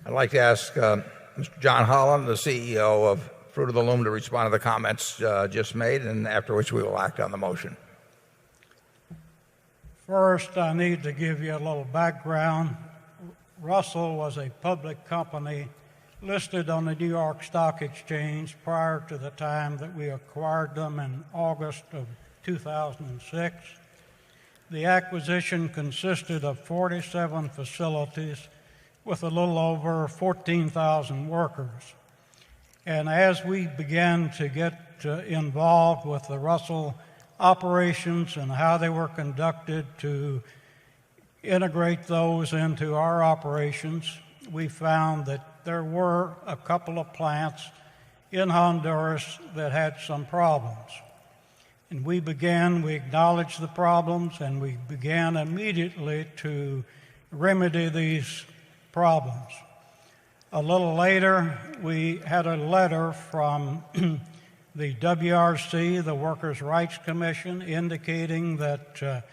I'd like to ask Mr. John Holland, the CEO of Fruit of the Loom, to respond to the comments just made, and after which we will act on the motion. First, I need to give you a little background. Russell was a public company listed on the New York Stock Exchange prior to the time that we acquired them in August of 2006. The acquisition consisted of 47 facilities with a little over 14,000 workers. And as we began to get involved with the Russell operations and how they were conducted to integrate those into our operations, we found that there were a couple of plants in Honduras that had some problems. And we acknowledged the problems, and we began immediately to remedy these problems. A little later, we had a letter from the WRC, the Workers' Rights Commission, indicating that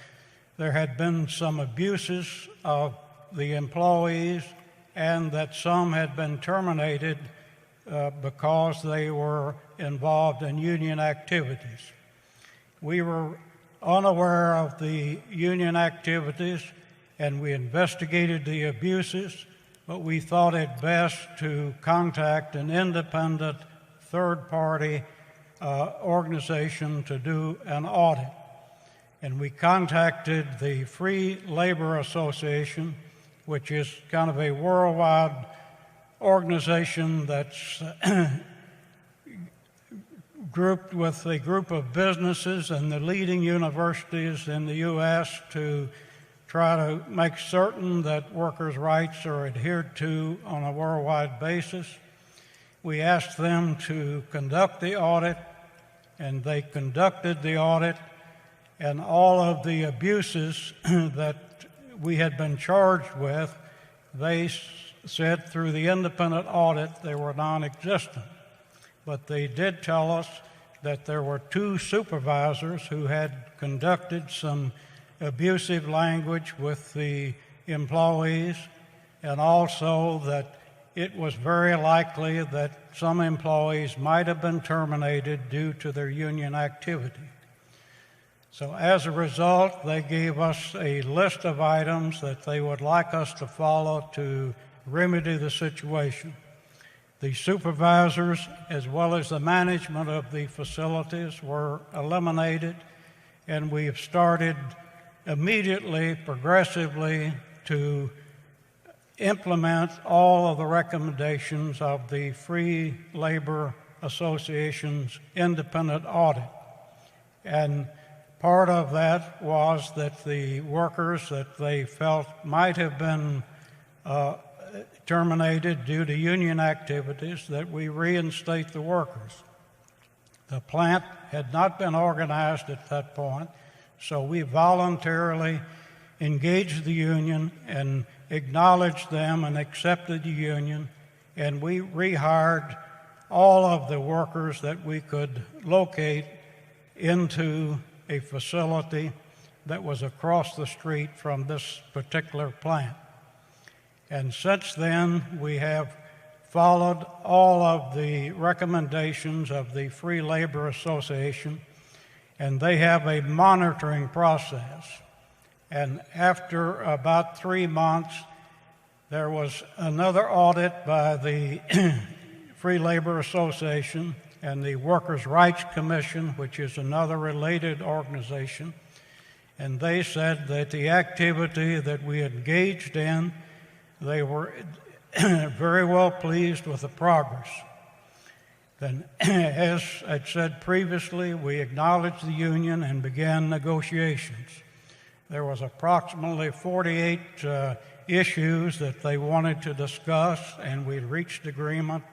there had been some abuses of the employees and that some had been terminated because they were involved in union activities. We were unaware of the union activities, and we investigated the abuses, but we thought it best to contact an independent third-party organization to do an audit. And we contacted the Free Labor Association, which is kind of a worldwide organization that's grouped with a group of businesses and the leading universities in the U.S. to try to make certain that workers' rights are adhered to on a worldwide basis. We asked them to conduct the audit, and they conducted the audit, and all of the abuses that we had been charged with, they said through the independent audit they were non-existent. But they did tell us that there were 2 supervisors who had conducted some abusive language with the employees, and also that it was very likely that some employees might have been terminated due to their union activity. So as a result, they gave us a list of items that they would like us to follow to remedy the situation. The supervisors, as well as the management of the facilities, were eliminated, and we have started immediately, progressively, to implement all of the recommendations of the Free Labor Association's independent audit. And part of that was that the workers that they felt might have been terminated due to union activities, that we reinstate the workers. The plant had not been organized at that point, so we voluntarily engaged the union and acknowledged them and accepted the union, and we rehired all of the workers that we could locate into a facility that was across the street from this particular plant. And since then, we have followed all of the recommendations of the Free Labor Association, and they have a monitoring process. And after about 3 months, there was another audit by the Free Labor Association and the Workers' Rights Commission, which is another related organization, and they said that the activity that we engaged in, they were very well pleased with the progress. Then, as I said previously, we acknowledged the union and began negotiations. There was approximately 48 issues that they wanted to discuss, and we reached agreement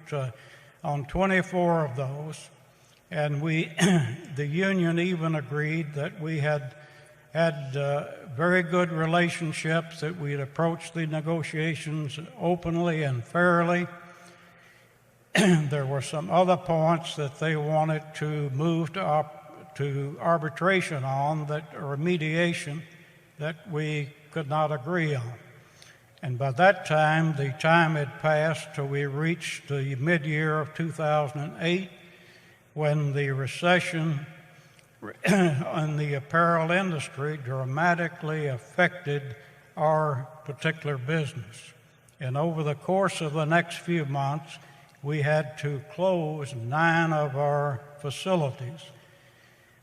on 24 of those. And the union even agreed that we had very good relationships, that we had approached the negotiations openly and fairly. There were some other points that they wanted to move to to arbitration on that, or mediation, that we could not agree on. And by that time, the time had passed till we reached the mid-year of 2008, when the recession in the apparel industry dramatically affected our particular business. And over the course of the next few months, we had to close 9 of our facilities.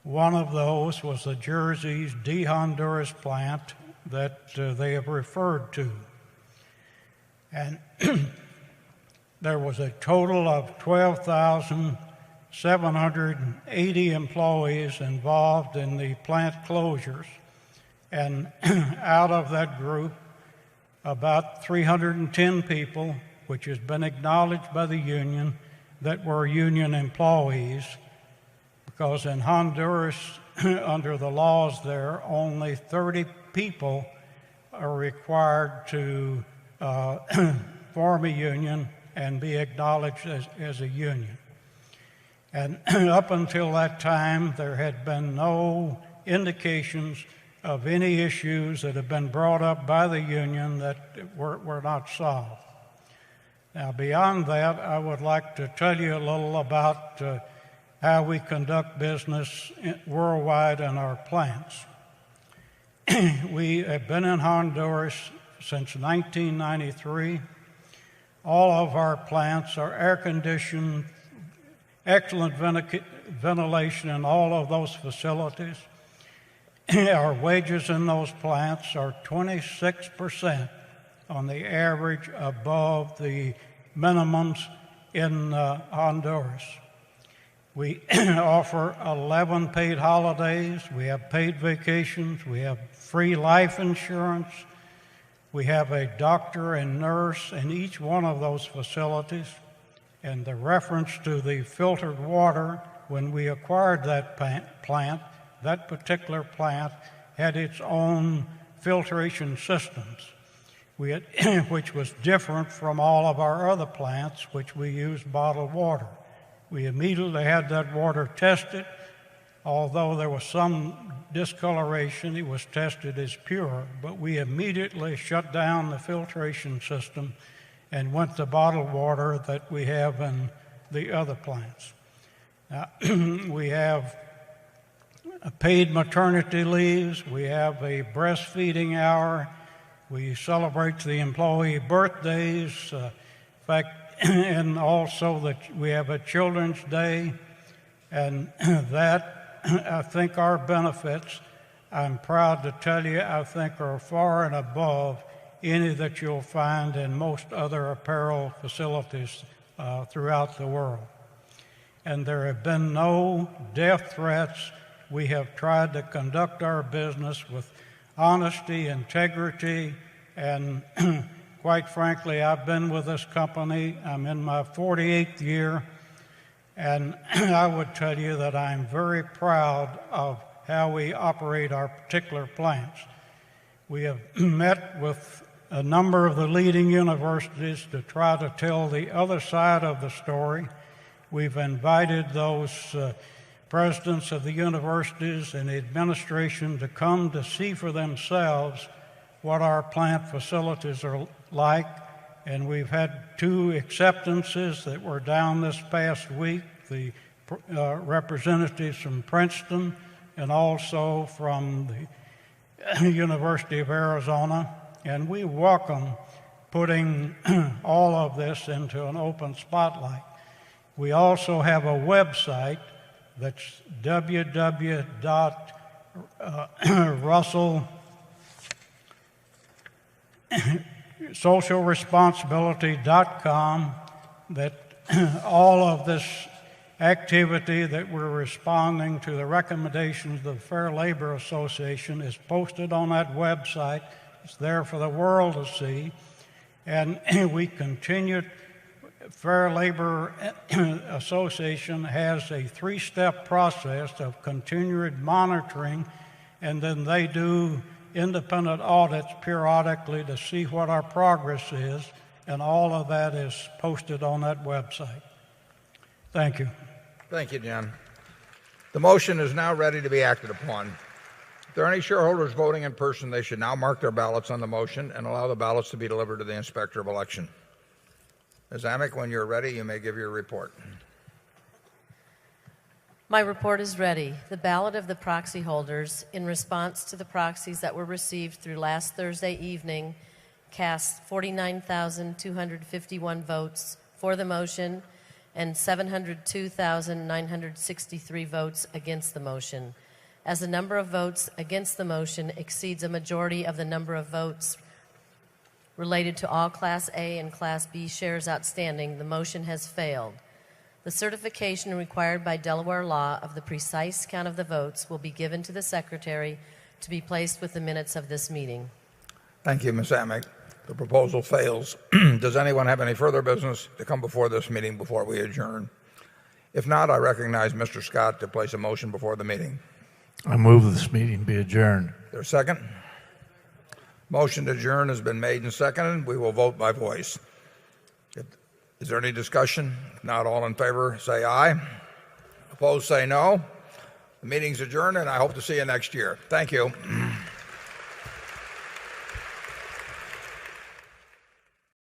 One of those was the Jersey's de Honduras plant that they have referred to. And there was a total of 12,780 employees involved in the plant closures. And out of that group, about 310 people, which has been acknowledged by the union, that were union employees, because in Honduras, under the laws there, only 30 people are required to form a union and be acknowledged as a union. And up until that time, there had been no indications of any issues that have been brought up by the union that were not solved. Now, beyond that, I would like to tell you a little about how we conduct business worldwide in our plants. We have been in Honduras since 1993. All of our plants are air-conditioned, excellent ventilation in all of those facilities. Our wages in those plants are 26% on the average above the minimums in Honduras. We offer 11 paid holidays. We have paid vacations. We have free life insurance. We have a doctor and nurse in each one of those facilities. And the reference to the filtered water, when we acquired that plant, that particular plant had its own filtration systems, which was different from all of our other plants, which we used bottled water. We immediately had that water tested. Although there was some discoloration, it was tested as pure, but we immediately shut down the filtration system and went to bottled water that we have in the other plants. Now, we have paid maternity leaves. We have a breastfeeding hour. We celebrate the employee birthdays. In fact, and also that we have a Children's Day. And that, I think our benefits, I'm proud to tell you, I think are far and above any that you'll find in most other apparel facilities throughout the world. And there have been no death threats. We have tried to conduct our business with honesty, integrity, and quite frankly, I've been with this company. I'm in my 48th year, and I would tell you that I'm very proud of how we operate our particular plants. We have met with a number of the leading universities to try to tell the other side of the story. We've invited those presidents of the universities and the administration to come to see for themselves what our plant facilities are like. And we've had 2 acceptances that were down this past week, the representatives from Princeton and also from the University of Arizona. And we welcome putting all of this into an open spotlight. We also have a website that's socialresponsibility.com, that all of this activity that we're responding to the recommendations of the Fair Labor Association is posted on that website. It's there for the world to see. And we continue. Fair Labor Association has a 3-step process of continued monitoring, and then they do independent audits periodically to see what our progress is, and all of that is posted on that website. Thank you. Thank you, John. The motion is now ready to be acted upon. If there are any shareholders voting in person, they should now mark their ballots on the motion and allow the ballots to be delivered to the Inspector of Election. Ms. Amick, when you're ready, you may give your report. My report is ready. The ballot of the proxy holders in response to the proxies that were received through last Thursday evening cast 49,251 votes for the motion and 702,963 votes against the motion. As the number of votes against the motion exceeds a majority of the number of votes related to all Class A and Class B shares outstanding, the motion has failed. The certification required by Delaware law of the precise count of the votes will be given to the Secretary to be placed with the minutes of this meeting. Thank you, Ms. Amick. The proposal fails. Does anyone have any further business to come before this meeting before we adjourn? If not, I recognize Mr. Scott to place a motion before the meeting. I move this meeting be adjourned. Is there a second? Motion to adjourn has been made and seconded. We will vote by voice. Is there any discussion? If not, all in favor say aye. Opposed say no. The meeting's adjourned, and I hope to see you next year. Thank you.